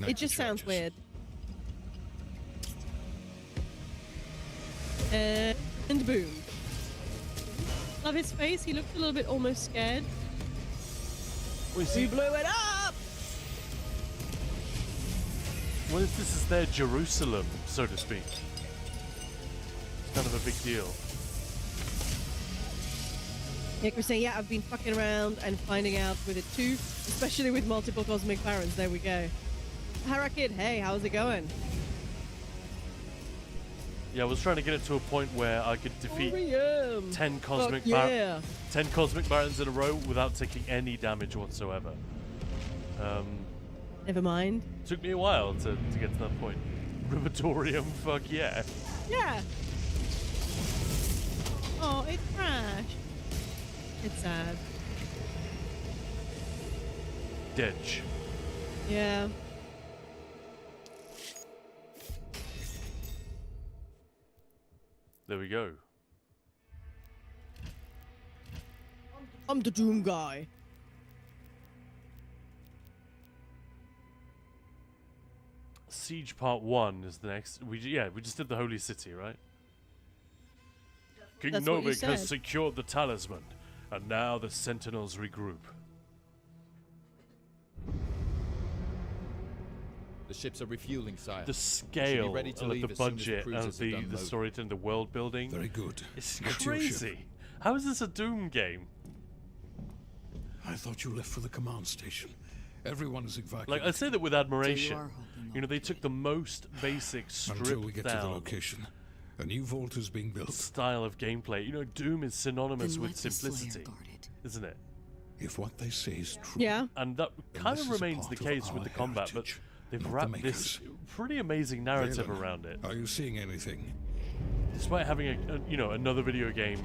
It just sounds weird. And boom. Love his face. He looked a little bit almost scared. We blew it up! What if this is their Jerusalem, so to speak? It's kind of a big deal. Yeah, Chris saying, yeah, I've been fucking around and finding out with it too, especially with multiple Cosmic Barons. There we go. Harakid, hey, how's it going? Yeah, I was trying to get it to a point where I could defeat 10 Cosmic 10 Cosmic Barons in a row without taking any damage whatsoever. Never mind. Took me a while to get to that point. Ripatorium, fuck yeah. Yeah. Oh, it crashed. It's sad. Ditch. Yeah. There we go. I'm the Doom guy. Siege Part 1 is the next. We just did the Holy City, right? King That's what you Novik has said. secured the talisman, and now the Sentinels regroup. The ships are refueling, sire. The scale ready to of leave the as soon as budget cruisers of are the done loading. storytelling, the world building. Very good. It's What's your ship? crazy. How is this a Doom game? I thought you left for the command station. Everyone is evacuated. Like, I say that with admiration. holding You know, they took the most basic, Until we stripped get to the down location. A new vault is being built. style of gameplay. You know, Doom is synonymous Then with let the Slayer simplicity, guard it. isn't it? If what they say is true. Yeah. And that then kind this of is a remains the part of case with our the combat, but heritage, they've not the wrapped this makers. pretty amazing narrative Valen, around it. Are you seeing anything? Despite having another video game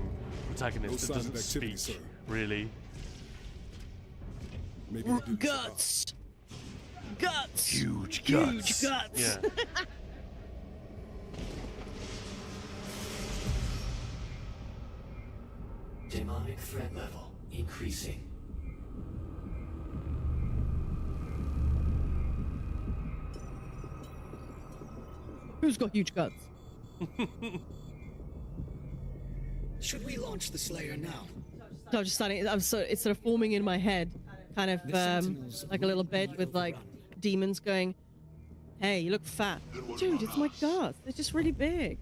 protagonist No that sign of doesn't activity, speak, sir. really. Maybe they didn't Guts. Guts. Huge Huge guts. Yeah. Demonic threat level increasing. Who's got huge guts? Should we launch the Slayer now? So I'm just starting. It's sort of forming in my head, kind of like a little bit with like demons going, "Hey, you look fat, dude. It's my guts. They're just really big."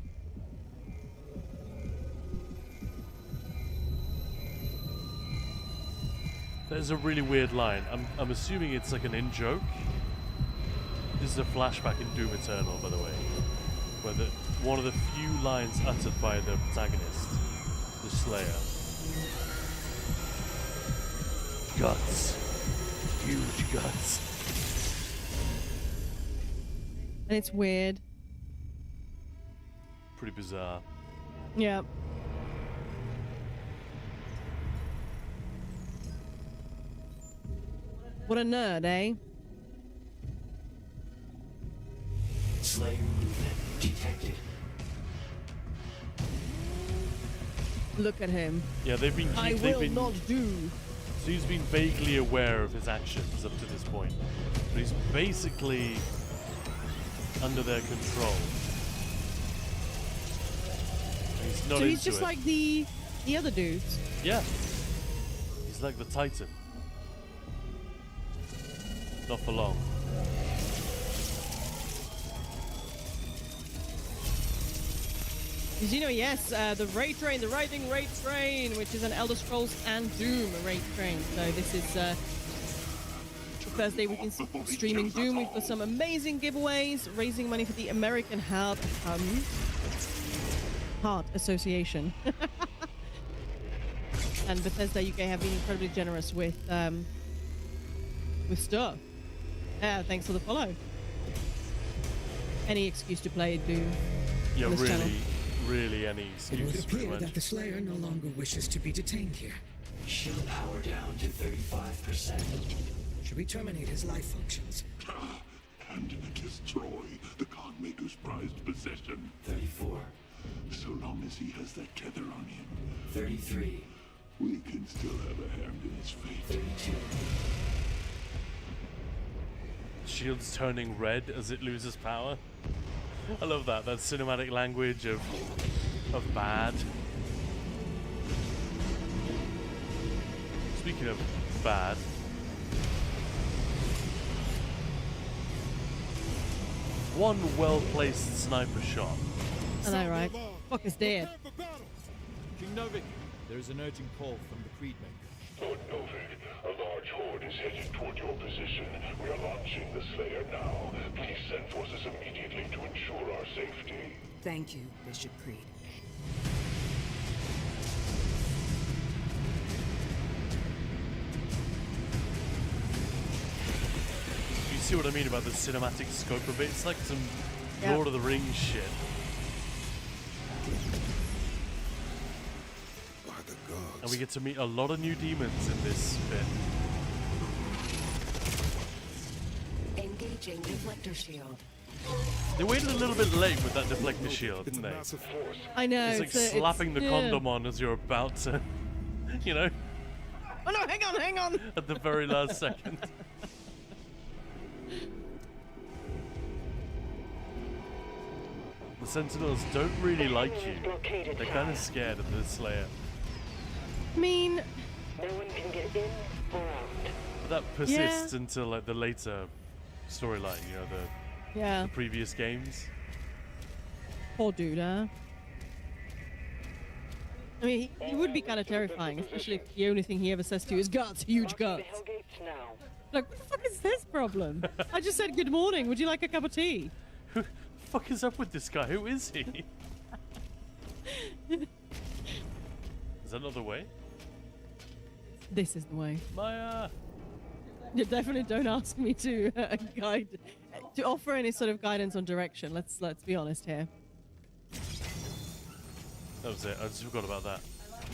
There's a really weird line. I'm assuming it's like an in-joke. This is a flashback in Doom Eternal, by the way, where one of the few lines uttered by the protagonist, the Slayer. Guts. Huge guts. And it's weird. Pretty bizarre. Yeah. What a nerd, eh? Slayer movement detected. Look at him. Yeah, they've been. I they've will been, not do. So he's been vaguely aware of his actions up to this point, but he's basically under their control. He's not So he's into just it. like the other dudes. Yeah. He's like the Titan. Not for long. Did you know, yes, the Raid Train, the Writhing Raid Train, which is an Elder Scrolls and Doom Raid Train. So this is Thursday we've been streaming Doom. We've got some amazing giveaways, raising money for the American Heart Association. And Bethesda UK have been incredibly generous with stuff. Yeah, thanks for the follow. Any excuse to play Doom. Yeah, on this channel. really any It excuse. would pretty appear much. that the Slayer no longer wishes to be detained here. Shield power down to 35%. Should we terminate his life functions? And destroy the Godmaker's prized possession. 34. So long as he has that tether on him, 33. we can still have a hand in his fate. 32. Shield's turning red as it loses power. I love that. That cinematic language of bad. Speaking of bad, one well-placed sniper shot. I know, right? Fuck is dead. King Novik, there is an urgent call from the Creedmaker. Lord Novik, a large horde is headed toward your position. We are launching the Slayer now. Please send forces immediately to ensure our safety. Thank you, Bishop Creed. You see what I mean about the cinematic scope of it? It's like some Yeah. Lord of the Rings shit. By the gods. And we get to meet a lot of new demons in this bit. Engaging deflector shield. They waited a little bit late with that deflector shield, didn't they? I know. It's like slapping the condom on as you're about to, you know, Oh no, hang on. at the very last second. The Sentinels don't really like you. They're kind of scared of the Slayer. I mean, No one can get in or out. But that persists until like the later storyline, you know, yeah, the previous games. poor dude, huh? I mean, he would be kind of terrifying, especially if the only thing he ever says to you is guts, huge guts. Hellgates now. Like, what the fuck is this problem? I just said good morning. Would you like a cup of tea? Who the fuck is up with this guy? Who is he? Is that not the way? This is the way. Maya! You definitely don't ask me to to offer any sort of guidance on direction. Let's be honest here. That was it. I just forgot about that.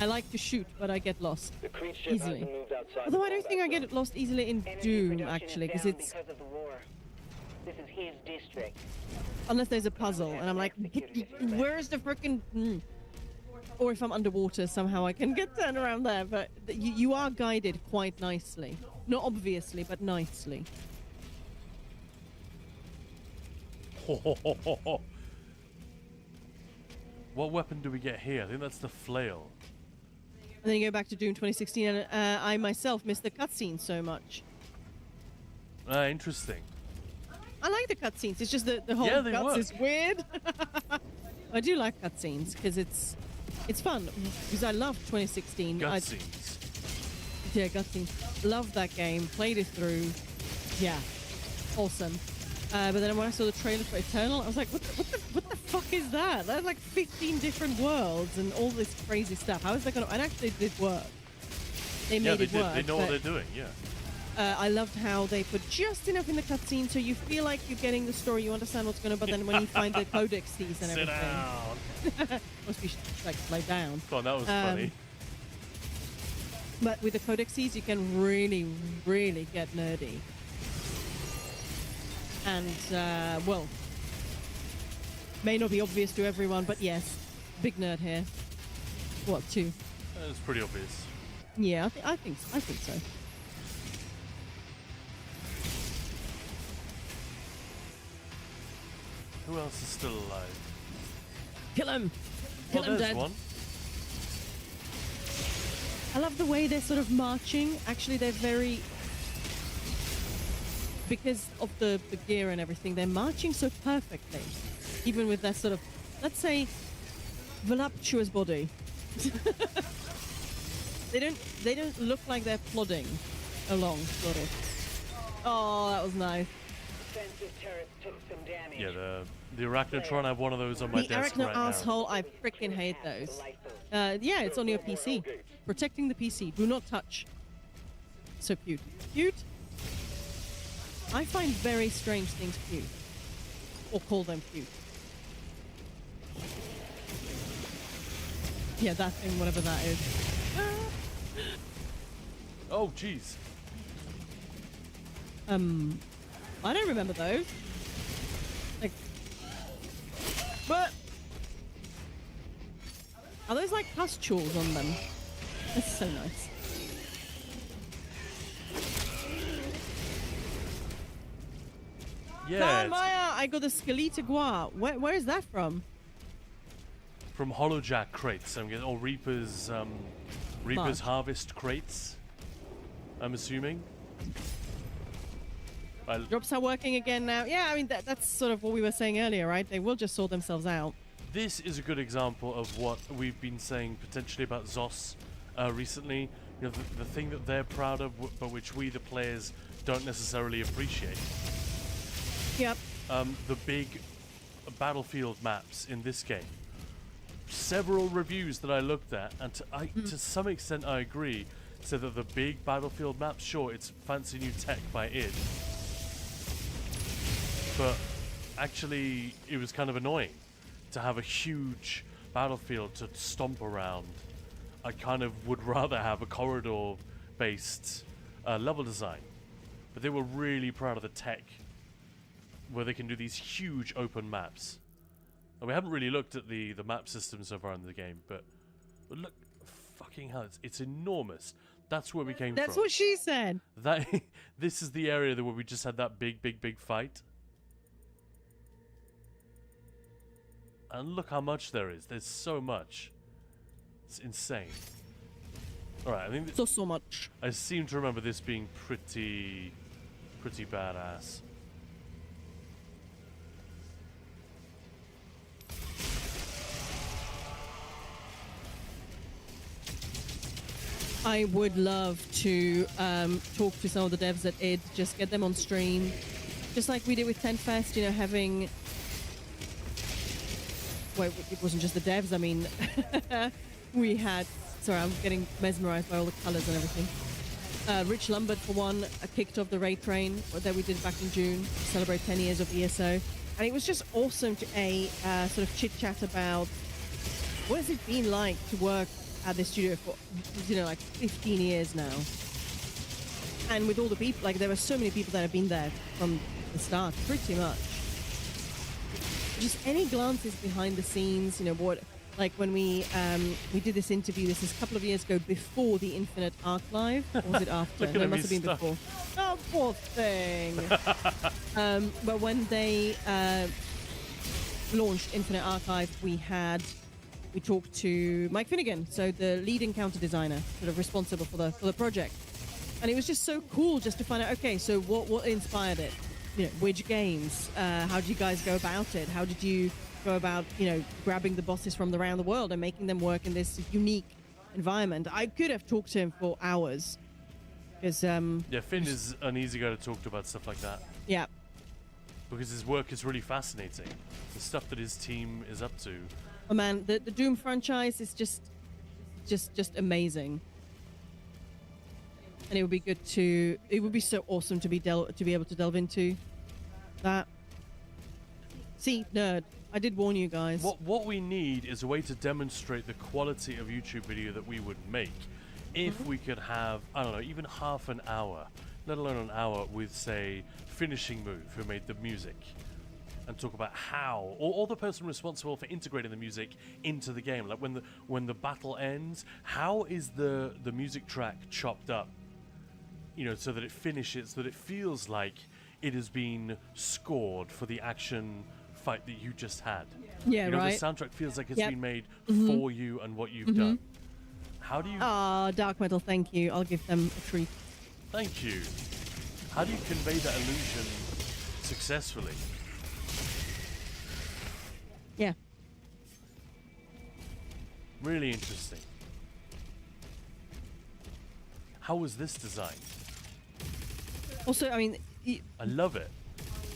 I like to shoot, but I get lost The Creed ship easily. hasn't moved outside Although the I don't think I combat get lost easily in zone. Doom, Energy production actually, is because down it's because of the war. This is his district. unless there's a puzzle, and I'm like, where's the frickin'? Or if I'm underwater, somehow I can get turned around there. But you are guided quite nicely, not obviously, but nicely. What weapon do we get here? I think that's the flail. And then you go back to Doom 2016, and I myself missed the cutscenes so much. Interesting. I like the cutscenes. It's just the whole Yeah, they cuts work. is weird. I do like cutscenes because it's fun. Because I love 2016. Cutscenes. Yeah, cutscenes. Love that game. Played it through. Yeah, awesome. But then when I saw the trailer for Eternal, I was like, what the fuck is that? There's like 15 different worlds and all this crazy stuff. How is that gonna? And actually, it did work. They made Yeah, they it did. work. They know what but they're doing. Yeah. I loved how they put just enough in the cutscene so you feel like you're getting the story, you understand what's going on, but then when you find the codex keys and Sit everything. down. Must be like slow down. God, that was funny. But with the codexes, you can really, really get nerdy. And, well, may not be obvious to everyone, but yes, big nerd here. What, 2? It's pretty obvious. Yeah, I think so. Who else is still alive? Kill him! Kill him there's dead. one. I love the way they're sort of marching. Actually, they're very... Because of the gear and everything, they're marching so perfectly. Even with that sort of, let's say, voluptuous body. They don't look like they're plodding along, sort of. Oh, that was nice. Defensive turrets took some damage. Yeah, the Arachnotron, I have one of those on my The desk Arachno right now. asshole, I freaking hate those. Yeah, it's on your PC. Protecting the PC. Do not touch. So cute. Cute? I find very strange things cute. Or call them cute. Yeah, that thing, whatever that is. Oh, jeez. I don't remember those. Like, but are those like pustules on them? That's so nice. Yeah. Maya, I got the Skeleta Gua. Where is that from? From Holojack crates, I'm getting, or Reaper's March. Harvest crates. I'm assuming. Drops are working again now. Yeah, I mean that's sort of what we were saying earlier, right? They will just sort themselves out. This is a good example of what we've been saying potentially about ZOS recently. You know, the thing that they're proud of, but which we, the players, don't necessarily appreciate. Yep. The big battlefield maps in this game. Several reviews that I looked at, and to some extent I agree, said that the big battlefield maps, sure, it's fancy new tech by id, but actually it was kind of annoying to have a huge battlefield to stomp around. I kind of would rather have a corridor-based level design, but they were really proud of the tech where they can do these huge open maps. And we haven't really looked at the map system so far in the game, but look, fucking hell, it's enormous. That's where we came from. That's what she said. This is the area where we just had that big fight. And look how much there is. There's so much. It's insane. Alright, I think So much. I seem to remember this being pretty badass. I would love to talk to some of the devs at id, just get them on stream, just like we did with Tenfest, you know, having... Well, it wasn't just the devs, I mean, we had... Sorry, I'm getting mesmerized by all the colors and everything. Rich Lumbert, for one, kicked off the raid train that we did back in June to celebrate 10 years of ESO. And it was just awesome to, sort of chit-chat about what has it been like to work at this studio for, you know, like 15 years now. And with all the people, like there were so many people that have been there from the start, pretty much. Just any glances behind the scenes, you know, what, like when we did this interview, this is a couple of years ago, before the Infinite Arc Live, or was it after? No, it must have been before. Oh, poor thing. But when they launched Infinite Archive, we talked to Mike Finnegan, so the lead encounter designer, sort of responsible for the project. And it was just so cool just to find out, okay, so what inspired it? You know, which games? How did you guys go about it? How did you go about, you know, grabbing the bosses from around the world and making them work in this unique environment? I could have talked to him for hours. Because, yeah, Finn is an easy guy to talk to about stuff like that. Yeah. Because his work is really fascinating. The stuff that his team is up to. Oh man, the Doom franchise is just amazing. and it would be good to. It would be so awesome to be able to delve into that. See, nerd. I did warn you guys. What we need is a way to demonstrate the quality of YouTube video that we would make if we could have, I don't know, even half an hour, let alone an hour with, say, Finishing Move, who made the music, and talk about how, or the person responsible for integrating the music into the game. Like when the battle ends, how is the music track chopped up, you know, so that it finishes, so that it feels like it has been scored for the action fight that you just had. Yeah, you know, right. The soundtrack feels like it's Yep. been made for you and what you've done. How do you... Ah, Dark Metal, thank you. I'll give them a treat. Thank you. How do you convey that illusion successfully? Yeah. Really interesting. How was this designed? Also, I mean, I love it.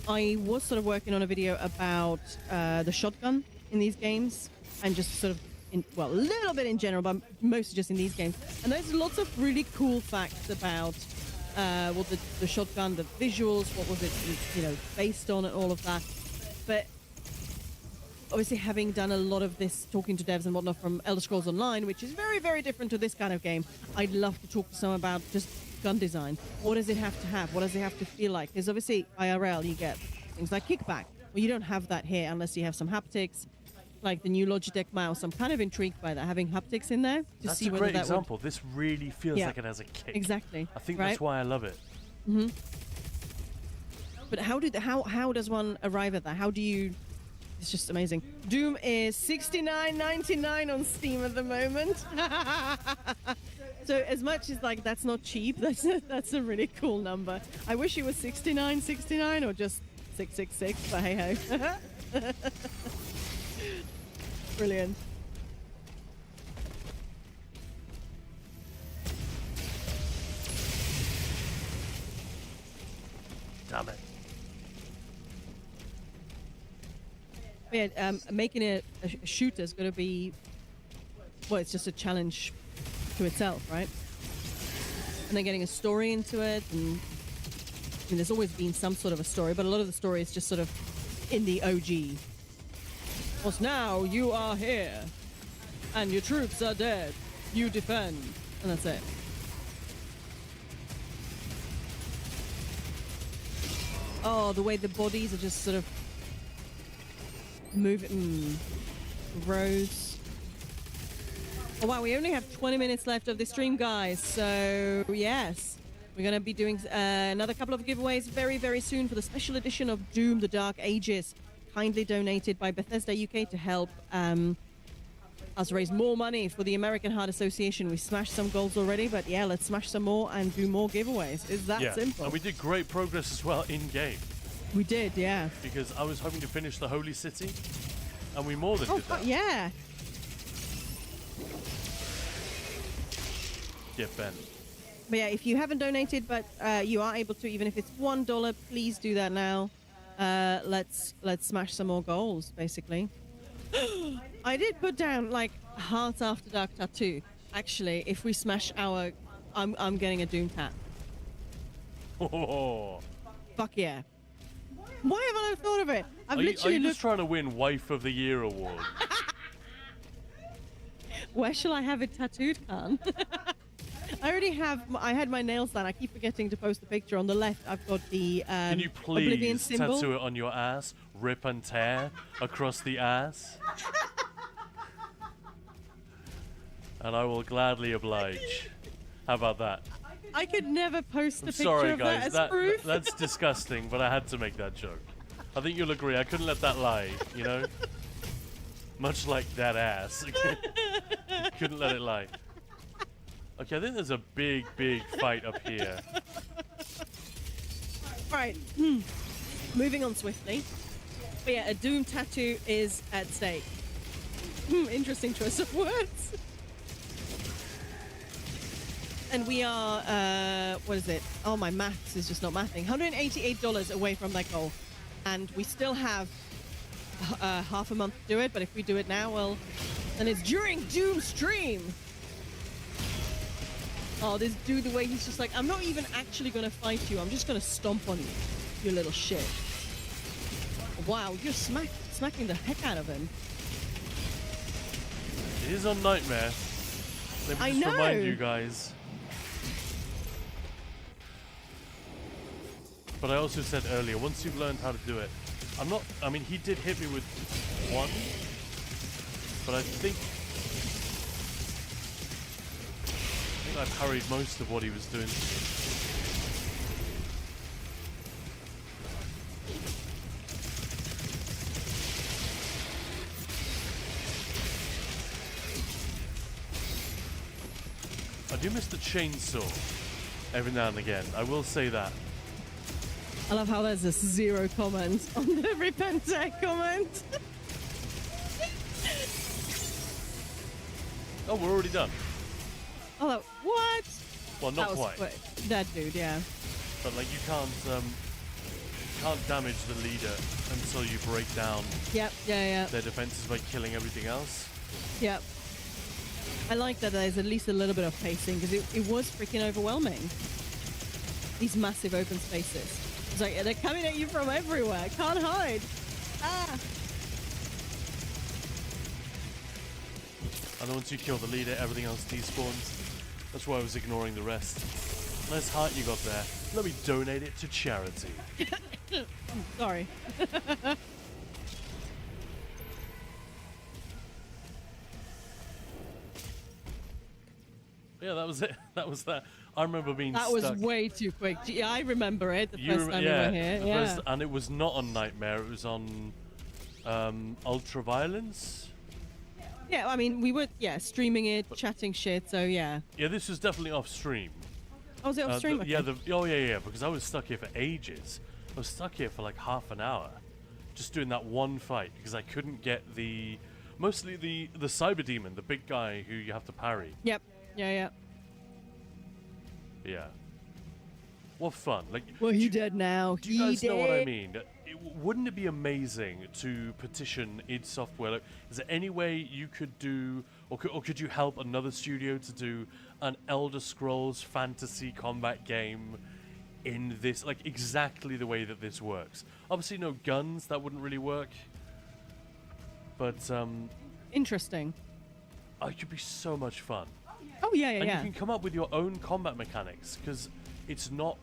I was sort of working on a video about the shotgun in these games, and just sort of, a little bit in general, but mostly just in these games. And there's lots of really cool facts about the shotgun, the visuals, what was it, you know, based on, and all of that. But obviously, having done a lot of this, talking to devs and whatnot from Elder Scrolls Online, which is very, very different to this kind of game, I'd love to talk to someone about just gun design. What does it have to have? What does it have to feel like? Because obviously, IRL, you get things like kickback. Well, you don't have that here unless you have some haptics, like the new Logitech mouse. I'm kind of intrigued by that, having haptics in there to That's see a whether great that example. This really feels Yeah. like it has a kick. Exactly. I think right? that's why I love it. But how does one arrive at that? How do you? It's just amazing. Doom is $69.99 on Steam at the moment. So as much as like that's not cheap, that's a really cool number. I wish it was $69.69 or just $666, but hey ho. Brilliant. Damn it. Yeah, making a shooter is going to be, well, it's just a challenge to itself, right? And then getting a story into it, and I mean, there's always been some sort of a story, but a lot of the story is just sort of in the OG. Because now you are here, and your troops are dead. You defend, and that's it. Oh, the way the bodies are just sort of moving. Rose. Oh wow, we only have 20 minutes left of the stream, guys. So yes, we're going to be doing another couple of giveaways very, very soon for the special edition of Doom: The Dark Ages, kindly donated by Bethesda UK to help us raise more money for the American Heart Association. We smashed some goals already, but yeah, let's smash some more and do more giveaways. It's that simple. And we did great progress as well in game. We did, yeah. Because I was hoping to finish the Holy City, and we more than did that. Yeah. Get Ben. But yeah, if you haven't donated, but you are able to, even if it's $1, please do that now. Let's smash some more goals, basically. I did put down like Heart After Dark tattoo. Actually, if we smash our, I'm getting a Doom tat. Oh. Fuck yeah! Why haven't I thought of it? I've Are literally you looked. just trying to win Wife of the Year award? Where shall I have it tattooed, Khan? I already have. I had my nails done. I keep forgetting to post the picture. On the left, I've got the Can you Oblivion please symbol. tattoo it on your ass? Rip and tear across the ass? And I will gladly oblige. How about that? I could never post the I'm picture sorry, of guys. that as proof. That's disgusting, but I had to make that joke. I think you'll agree. I couldn't let that lie, you know? Much like that ass. Couldn't let it lie. Okay, I think there's a big, big fight up here. Right. Moving on swiftly. But yeah, a Doom tattoo is at stake. Interesting choice of words. And we are, what is it? Oh, my maths is just not mathing. $188 away from that goal. And we still have half a month to do it, but if we do it now, well, then it's during Doom stream. Oh, this dude, the way he's just like, I'm not even actually going to fight you. I'm just going to stomp on you, you little shit. Wow, you're smacking the heck out of him. It is on Nightmare. Let me just remind you guys. But I also said earlier, once you've learned how to do it, I mean, he did hit me with one, but I think I parried most of what he was doing. I do miss the chainsaw every now and again. I will say that. I love how there's just 0 comments on every Pentec comment. Oh, we're already done. Oh, what? Well, not quite. That dude, yeah. But like, you can't damage the leader until you break down. Yep. Yeah. Their defenses by killing everything else. Yep. I like that there's at least a little bit of pacing because it was freaking overwhelming. These massive open spaces. It's like they're coming at you from everywhere. Can't hide. Ah. And then once you kill the leader, everything else despawns. That's why I was ignoring the rest. Nice heart you got there. Let me donate it to charity. Sorry. Yeah, that was it. That was that. I remember being that stuck. was way too quick. Yeah, I remember it the first time we were here. Yeah. And it was not on Nightmare. It was on Ultraviolence. Yeah, I mean, we were streaming it, chatting shit. So yeah. Yeah, this was definitely off stream. Oh, was it off stream? Yeah, because I was stuck here for ages. I was stuck here for like half an hour, just doing that one fight because I couldn't get mostly the cyber demon, the big guy who you have to parry. Yep. Yeah. Yeah. What fun! Like, well, he dead now. Do you guys know what I mean? Wouldn't it be amazing to petition id Software? Like, is there any way you could do, or could you help another studio to do an Elder Scrolls fantasy combat game in this, like exactly the way that this works? Obviously, no guns. That wouldn't really work. But interesting. Oh, it could be so much fun. Oh yeah. And you can come up with your own combat mechanics because it's not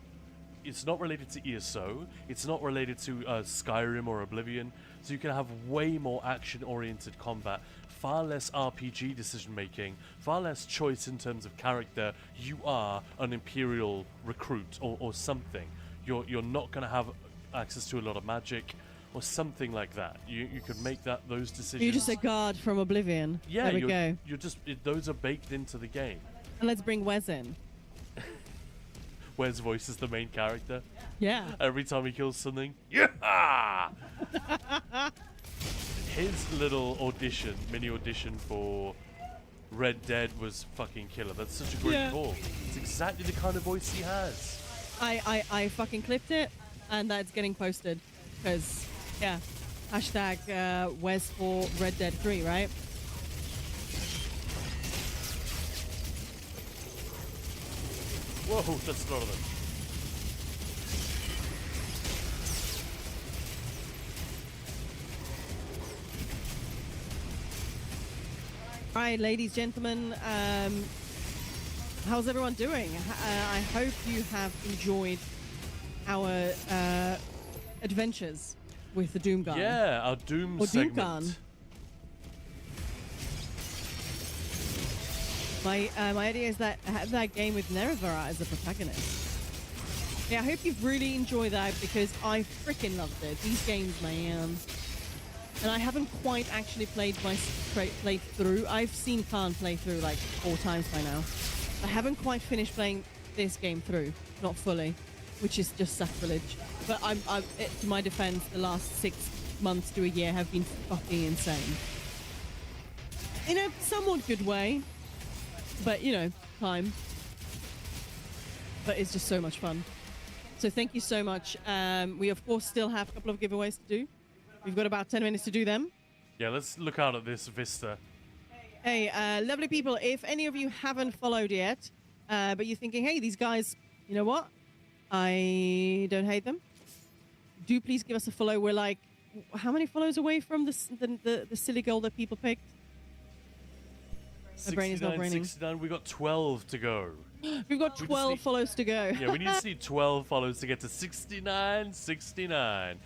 related to ESO. It's not related to Skyrim or Oblivion. So you can have way more action-oriented combat, far less RPG decision-making, far less choice in terms of character. You are an Imperial recruit or something. You're not going to have access to a lot of magic or something like that. You could make those decisions. You're just a guard from Oblivion. Yeah, there we go. You're just those are baked into the game. And let's bring Wes in. Wes voices the main character. Yeah. Every time he kills something. Yeah. His little mini audition for Red Dead was fucking killer. That's such a great call. It's exactly the kind of voice he has. I fucking clipped it, and that's getting posted. Because, yeah, hashtag Wes for Red Dead 3, right? Whoa, that's a lot of them. All right, ladies, gentlemen, how's everyone doing? I hope you have enjoyed our adventures with the Doom Gun. Yeah, our Doom segment. Doom Gun. My idea is that I have that game with Nerevera as a protagonist. Yeah, I hope you've really enjoyed that because I freaking loved it. These games, man. And I haven't quite actually played through. I've seen Khan play through like 4 times by now. I haven't quite finished playing this game through, not fully, which is just sacrilege. But to my defense, the last 6 months to a year have been fucking insane. In a somewhat good way. But, you know, time. But it's just so much fun. So thank you so much. We, of course, still have a couple of giveaways to do. We've got about 10 minutes to do them. Yeah, let's look out at this vista. Hey, lovely people, if any of you haven't followed yet, but you're thinking, hey, these guys, you know what? I don't hate them. Do please give us a follow. We're like, how many follows away from the silly goal that people picked? The brain is not braining. 69, we got 12 to go. We've got 12 follows to go. Yeah, we need to see 12 follows to get to 69. And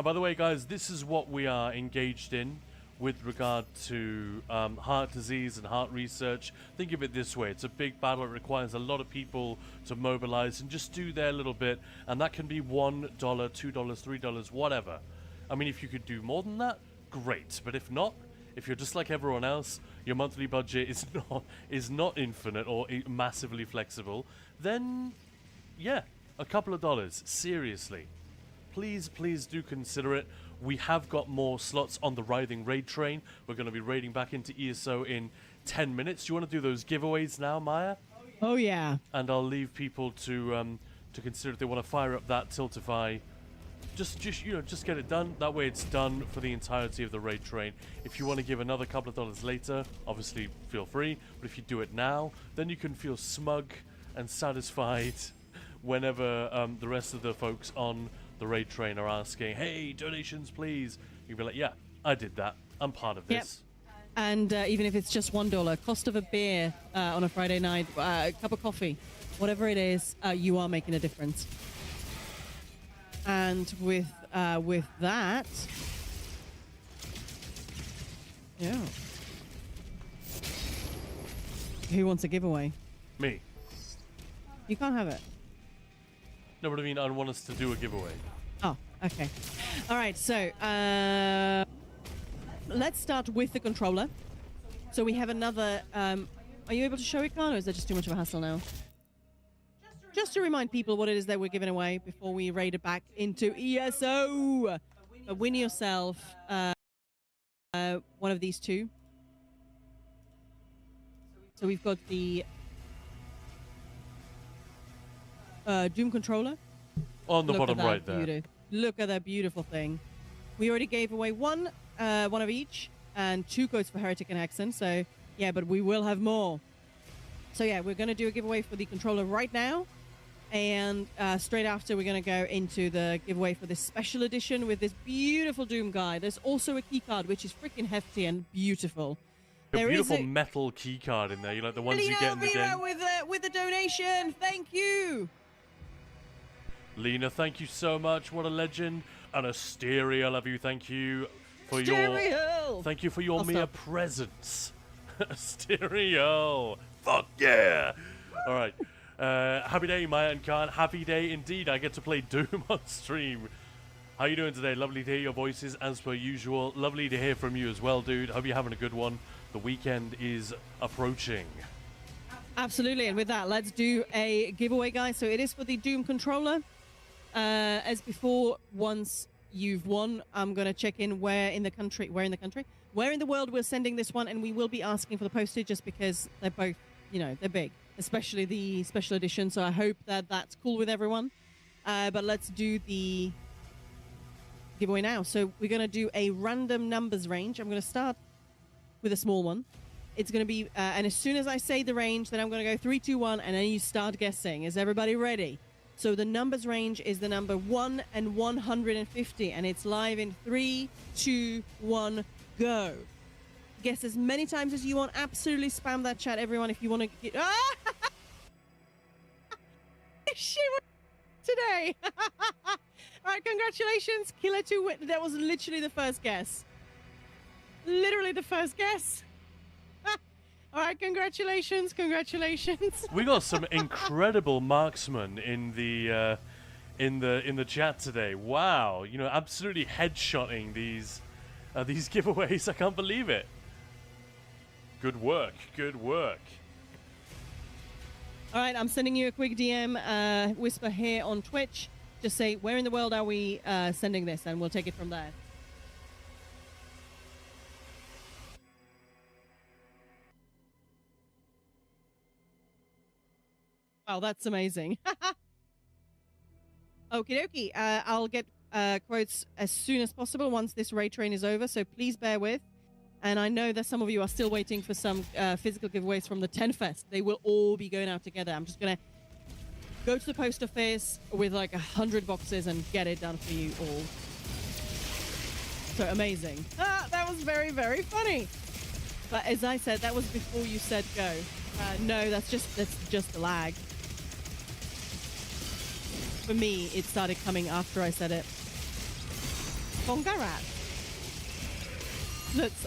by the way, guys, this is what we are engaged in with regard to heart disease and heart research. Think of it this way. It's a big battle. It requires a lot of people to mobilize and just do their little bit. And that can be $1, $2, $3, whatever. I mean, if you could do more than that, great. But if not, if you're just like everyone else, your monthly budget is not infinite or massively flexible, then yeah, a couple of dollars, seriously. Please do consider it. We have got more slots on the Writhing raid train. We're going to be raiding back into ESO in 10 minutes. Do you want to do those giveaways now, Maya? Oh yeah. And I'll leave people to consider if they want to fire up that Tiltify. Just get it done. That way it's done for the entirety of the raid train. If you want to give another couple of dollars later, obviously feel free. But if you do it now, then you can feel smug and satisfied whenever the rest of the folks on the raid train are asking, hey, donations please. You'll be like, yeah, I did that. I'm part of this. Yep. And even if it's just $1, cost of a beer on a Friday night, a cup of coffee, whatever it is, you are making a difference. And with that, yeah. Who wants a giveaway? Me. You can't have it. No, but I mean, I want us to do a giveaway. Oh, okay. All right, so let's start with the controller. So we have another... are you able to show it, Khan, or is that just too much of a hassle now? Just to remind people what it is that we're giving away before we raid it back into ESO. Win yourself one of these two. So we've got the Doom controller. On the bottom right there. Look at that beautiful thing. We already gave away one of each, and 2 codes for Heretic and Hexen. So yeah, but we will have more. So yeah, we're going to do a giveaway for the controller right now. And straight after, we're going to go into the giveaway for this special edition with this beautiful Doom guy. There's also a key card, which is freaking hefty and beautiful. A beautiful metal key card in there. You like the ones you get in the game. With a donation. Thank you. Lena, thank you so much. What a legend. And Asteria, love you. Thank you for your mere presence. Asteria. Fuck yeah. All right. Happy day, Maya and Khan. Happy day indeed. I get to play Doom on stream. How you doing today? Lovely to hear your voices as per usual. Lovely to hear from you as well, dude. Hope you're having a good one. The weekend is approaching. Absolutely. And with that, let's do a giveaway, guys. So it is for the Doom controller. As before, once you've won, I'm going to check in where in the world we're sending this one. And we will be asking for the postage just because they're both, they're big. Especially the special edition, so I hope that that's cool with everyone. But let's do the giveaway now. So we're going to do a random numbers range. I'm going to start with a small one. It's going to be, and as soon as I say the range, then I'm going to go 3, 2, 1, and then you start guessing. Is everybody ready? So the numbers range is the number 1 and 150, and it's live in 3, 2, 1, go. Guess as many times as you want. Absolutely spam that chat, everyone, if you want to get... Ah! She won today. All right, congratulations. Killer 2 win. That was literally the first guess. Literally the first guess. All right, congratulations. We got some incredible marksmen in the chat today. Wow, absolutely headshotting these giveaways. I can't believe it. Good work. All right, I'm sending you a quick DM, Whisper here on Twitch. Just say, where in the world are we sending this? And we'll take it from there. Wow, that's amazing. Okie dokie. I'll get quotes as soon as possible once this raid train is over, so please bear with. And I know that some of you are still waiting for some physical giveaways from the 10 Fest. They will all be going out together. I'm just going to go to the post office with like 100 boxes and get it done for you all. So amazing. That was very, very funny. But as I said, that was before you said go. No, that's just a lag. For me, it started coming after I said it. Bongarat.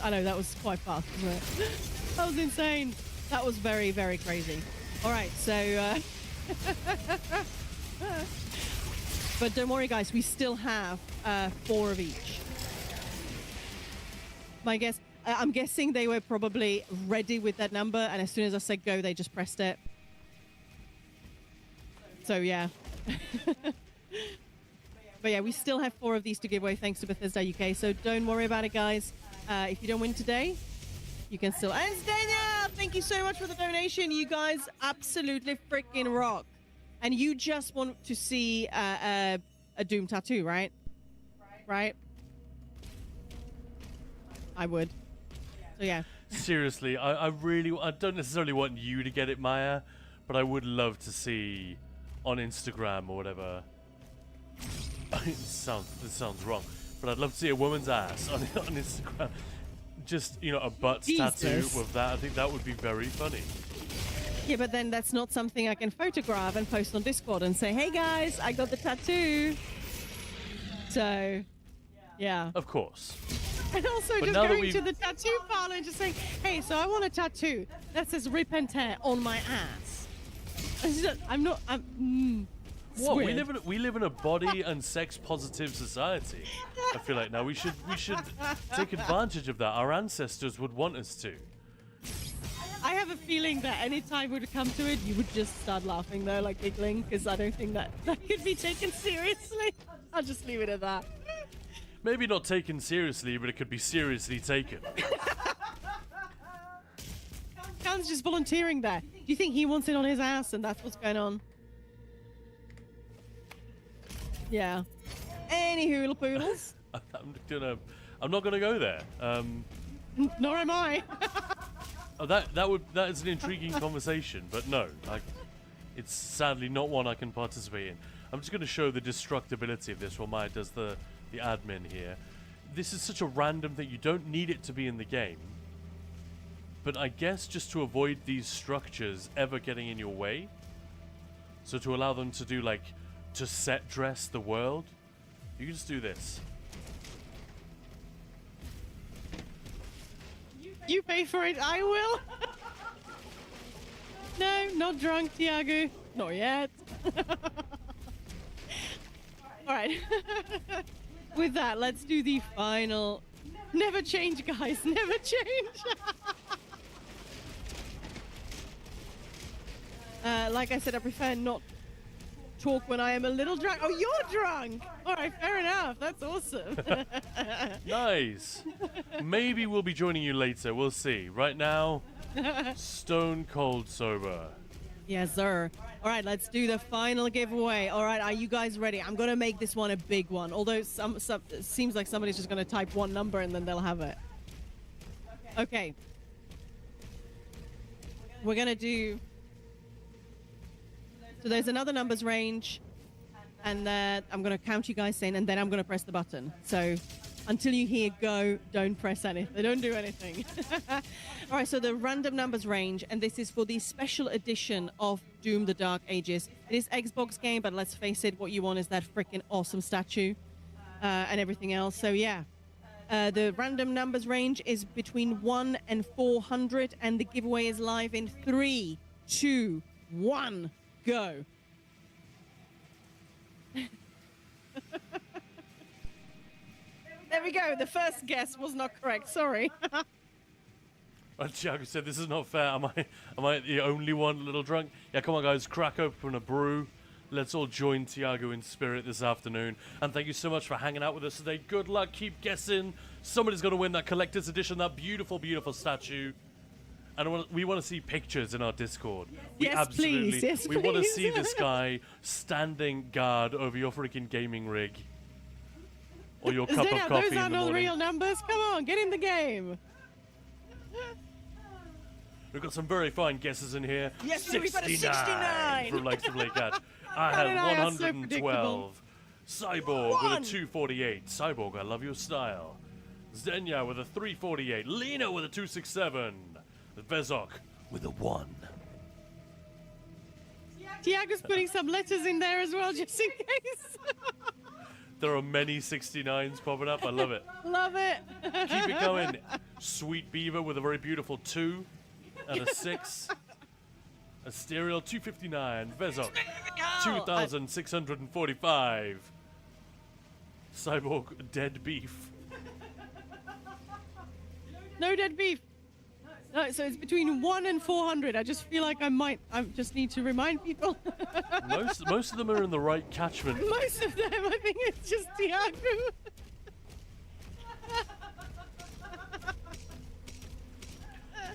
I know, that was quite fast, wasn't it? That was insane. That was very, very crazy. All right, so... but don't worry, guys. We still have 4 of each. I'm guessing they were probably ready with that number, and as soon as I said go, they just pressed it. So, yeah. But yeah, we still have 4 of these to give away thanks to Bethesda UK, so don't worry about it, guys. If you don't win today, you can still... And Stenya, thank you so much for the donation. You guys absolutely freaking rock. And you just want to see a Doom tattoo, right? Right? I would. So yeah. Seriously, I don't necessarily want you to get it, Maya, but I would love to see on Instagram or whatever. This sounds wrong, but I'd love to see a woman's ass on Instagram. Just, you know, a butt tattoo with that. I think that would be very funny. Yeah, but then that's not something I can photograph and post on Discord and say, hey guys, I got the tattoo. So, yeah. Of course. And also But just now that going to the tattoo parlor and just saying, hey, so I want a tattoo that says rip and tear on my ass. What? We live in a body and sex positive society. I feel like now we should take advantage of that. Our ancestors would want us to. I have a feeling that any time we would come to it, you would just start laughing though, like giggling, because I don't think that could be taken seriously. I'll just leave it at that. Maybe not taken seriously, but it could be seriously taken. Khan's just volunteering there. Do you think he wants it on his ass and that's what's going on? Yeah. Anywho, poodles. I'm not gonna go there. Nor am I. Oh, that is an intriguing conversation, but no, it's sadly not one I can participate in. I'm just gonna show the destructibility of this while Maya does the admin here. This is such a random thing. You don't need it to be in the game, but I guess just to avoid these structures ever getting in your way, so to allow them to do like to set dress the world, you can just do this. You pay for it, I will. No, not drunk, Tiago. Not yet. All right. With that, let's do the final. Never change, guys. Never change. Like I said, I prefer not talk when I am a little drunk. Oh, you're drunk. All right, fair enough. That's awesome. Nice. Maybe we'll be joining you later. We'll see. Right now, stone cold sober. Yes, sir. All right, let's do the final giveaway. All right, are you guys ready? I'm going to make this one a big one. Although it seems like somebody's just going to type one number and then they'll have it. Okay. We're going to do... So there's another numbers range. And I'm going to count you guys in, and then I'm going to press the button. So until you hear go, don't press anything. Don't do anything. All right, so the random numbers range, and this is for the special edition of Doom: The Dark Ages. It is Xbox game, but let's face it, what you want is that freaking awesome statue and everything else. So yeah, the random numbers range is between 1 and 400, and the giveaway is live in 3, 2, 1, go. There we go. The first guess was not correct. Sorry. Well, Tiago said, "This is not fair. Am I the only one a little drunk?" Yeah, come on, guys, crack open a brew. Let's all join Tiago in spirit this afternoon. And thank you so much for hanging out with us today. Good luck. Keep guessing. Somebody's going to win that collector's edition, that beautiful, beautiful statue. And we want to see pictures in our Discord. Yes, please. Yes, we want to see this guy standing guard over your freaking gaming rig. Or your cup of coffee those aren't in the all morning. real numbers. Come on, get in the game. We've got some very fine guesses in here. Yes, we've got a 69. From Likes of Lake Cat. I God and I had are so 112. Cyborg with a 248. Cyborg, I love your style. Xenia with a 348. Lena with a 267. Vezok with a 1. Tiago's putting some letters in there as well, just in case. There are many 69s popping up. I love it. Love it. Keep it going. Sweet Beaver with a very beautiful 2 and a 6. Asterial 259. Vezok 2,645. Cyborg dead beef. No dead beef. No, so it's between 1 and 400. I just feel like I just need to remind people. Most of them are in the right catchment. Most of them, I think it's just Tiago.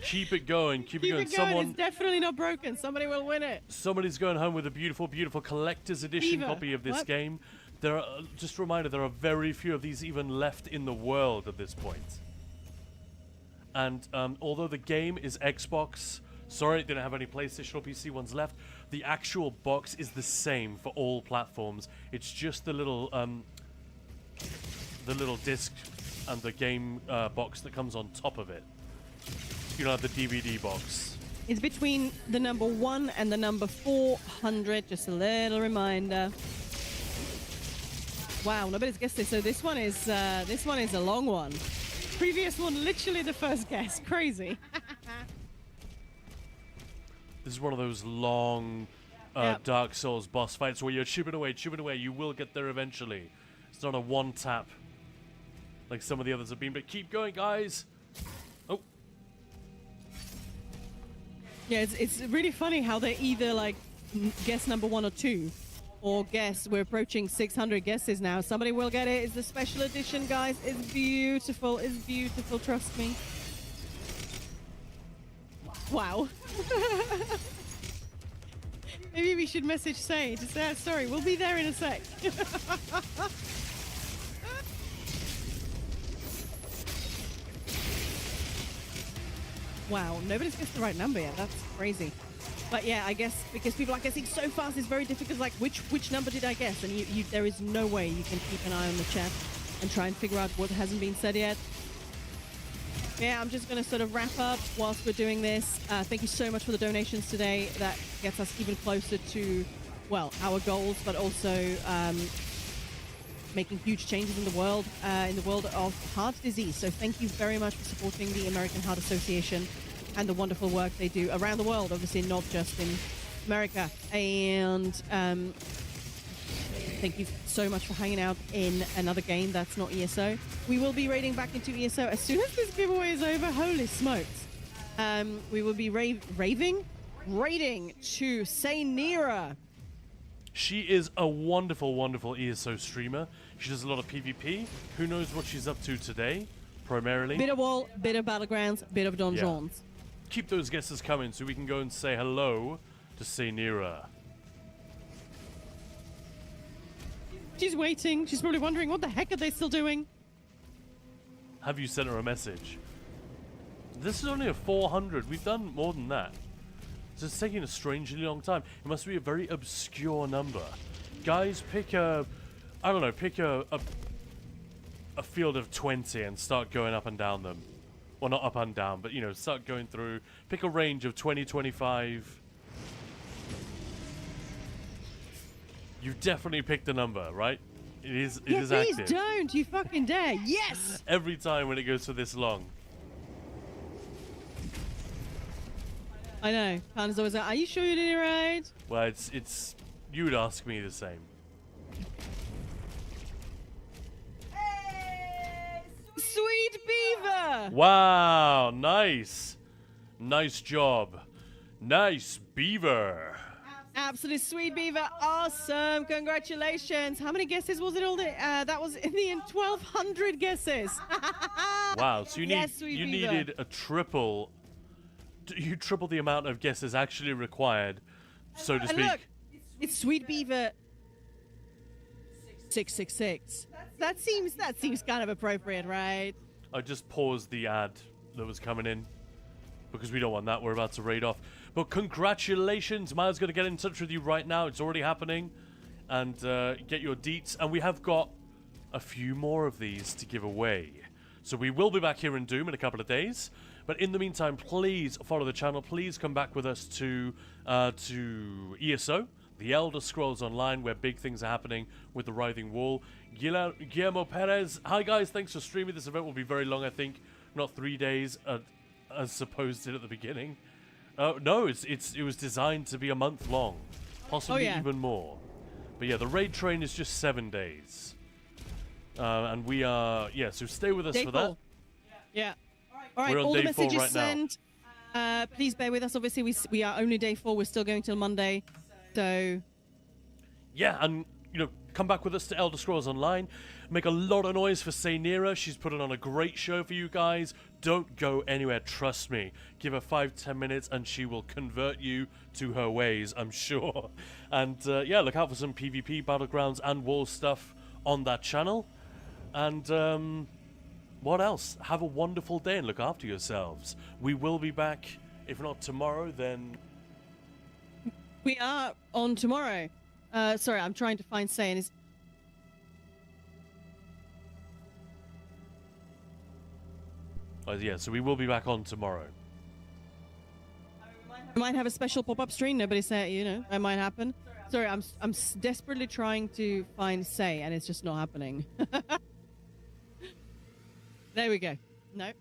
Keep it going. Keep it going. It's definitely not broken. Somebody will win it. Somebody's going home with a beautiful, beautiful collector's edition Beaver. copy of this What? game. There are, just a reminder, there are very few of these even left in the world at this point. And although the game is Xbox, sorry, it didn't have any PlayStation or PC ones left. The actual box is the same for all platforms. It's just the little disc and the game box that comes on top of it. You know, the DVD box. It's between the number 1 and the number 400. Just a little reminder. Wow, nobody's guessed this. So this one is a long one. Previous one, literally the first guess. Crazy. This is one of those long Yep. Dark Souls boss fights where you're chipping away. You will get there eventually. It's not a one tap like some of the others have been, but keep going, guys. Oh. Yeah, it's really funny how they either like guess number 1 or 2, or guess. We're approaching 600 guesses now. Somebody will get it. It's the special edition, guys. It's beautiful. It's beautiful. Trust me. Wow. Maybe we should message Say to say, sorry, we'll be there in a sec. Wow, nobody's guessed the right number yet. That's crazy. But yeah, I guess because people are guessing so fast, it's very difficult. Like, which number did I guess? And there is no way you can keep an eye on the chat and try and figure out what hasn't been said yet. Yeah, I'm just going to sort of wrap up whilst we're doing this. Thank you so much for the donations today. That gets us even closer to, well, our goals, but also making huge changes in the world of heart disease. So thank you very much for supporting the American Heart Association and the wonderful work they do around the world, obviously not just in America. And thank you so much for hanging out in another game that's not ESO. We will be raiding back into ESO as soon as this giveaway is over. Holy smokes. We will be raiding to Saynira. She is a wonderful, wonderful ESO streamer. She does a lot of PvP. Who knows what she's up to today, primarily. Bit of wall, bit of battlegrounds, bit of donjons. Yeah. Keep those guesses coming so we can go and say hello to Saynira. She's waiting. She's probably wondering, what the heck are they still doing? Have you sent her a message? This is only a 400. We've done more than that. So it's taking a strangely long time. It must be a very obscure number. Guys, pick a field of 20 and start going up and down them. Well, not up and down, but, you know, start going through. Pick a range of 20, 25. You've definitely picked a number, right? It is please active. Don't. You fucking dare. Yes! Every time when it goes for this long. I know. Khan's always like, are you sure you did it right? Well, it's you would ask me the same. Sweet Beaver! Wow, nice. Nice job. Nice Beaver. Absolute Sweet Beaver. Awesome. Congratulations. How many guesses was it all? That was in the end 1,200 guesses. Wow, so Yes, Sweet you Beaver. needed a triple. You triple the amount of guesses actually required, so to And speak. look, it's Sweet Beaver 666. That seems kind of appropriate, right? I just paused the ad that was coming in. because we don't want that. We're about to raid off. But congratulations. Maya's going to get in touch with you right now. It's already happening. And get your deets. And we have got a few more of these to give away. So we will be back here in Doom in a couple of days. But in the meantime, please follow the channel. Please come back with us to ESO, The Elder Scrolls Online, where big things are happening with the Writhing Wall. Guillermo Perez, hi guys, thanks for streaming. This event will be very long, I think. Not 3 days, as supposed did at the beginning. No, it was designed to be a month long. Possibly even more. But yeah, the raid train is just 7 days. And we are, so stay with us day for 4. that. Yeah. All right, We're on all the day 4 messages right sent. Please bear with us. Obviously, we are only day 4. We're still going till Monday. So... yeah, and, come back with us to Elder Scrolls Online. Make a lot of noise for Saynira. She's putting on a great show for you guys. Don't go anywhere, trust me. Give her 5-10 minutes and she will convert you to her ways, I'm sure. And, look out for some PvP, Battlegrounds, and Wall stuff on that channel. And, what else? Have a wonderful day and look after yourselves. We will be back, if not tomorrow, then... we are on tomorrow. Sorry, I'm trying to find Say, and it's... so we will be back on tomorrow. We might have a special pop-up stream. Nobody said, it might happen. Sorry, I'm desperately trying to find Say, and it's just not happening. There we go. No.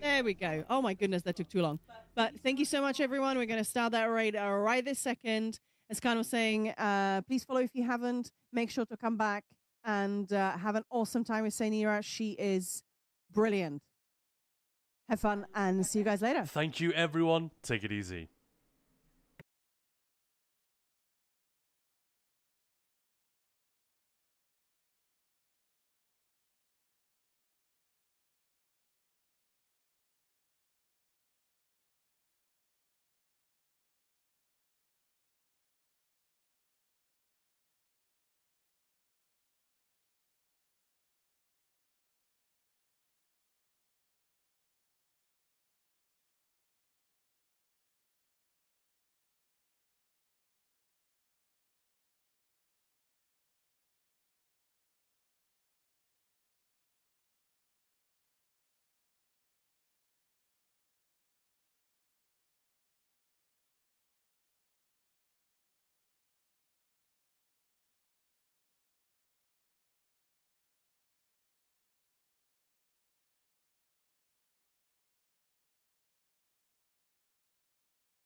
There we go. Oh my goodness, that took too long. But thank you so much, everyone. We're going to start that raid right this second. As Khan was saying, please follow if you haven't. Make sure to come back and have an awesome time with Saynira. She is brilliant. Have fun and see you guys later. Thank you, everyone. Take it easy.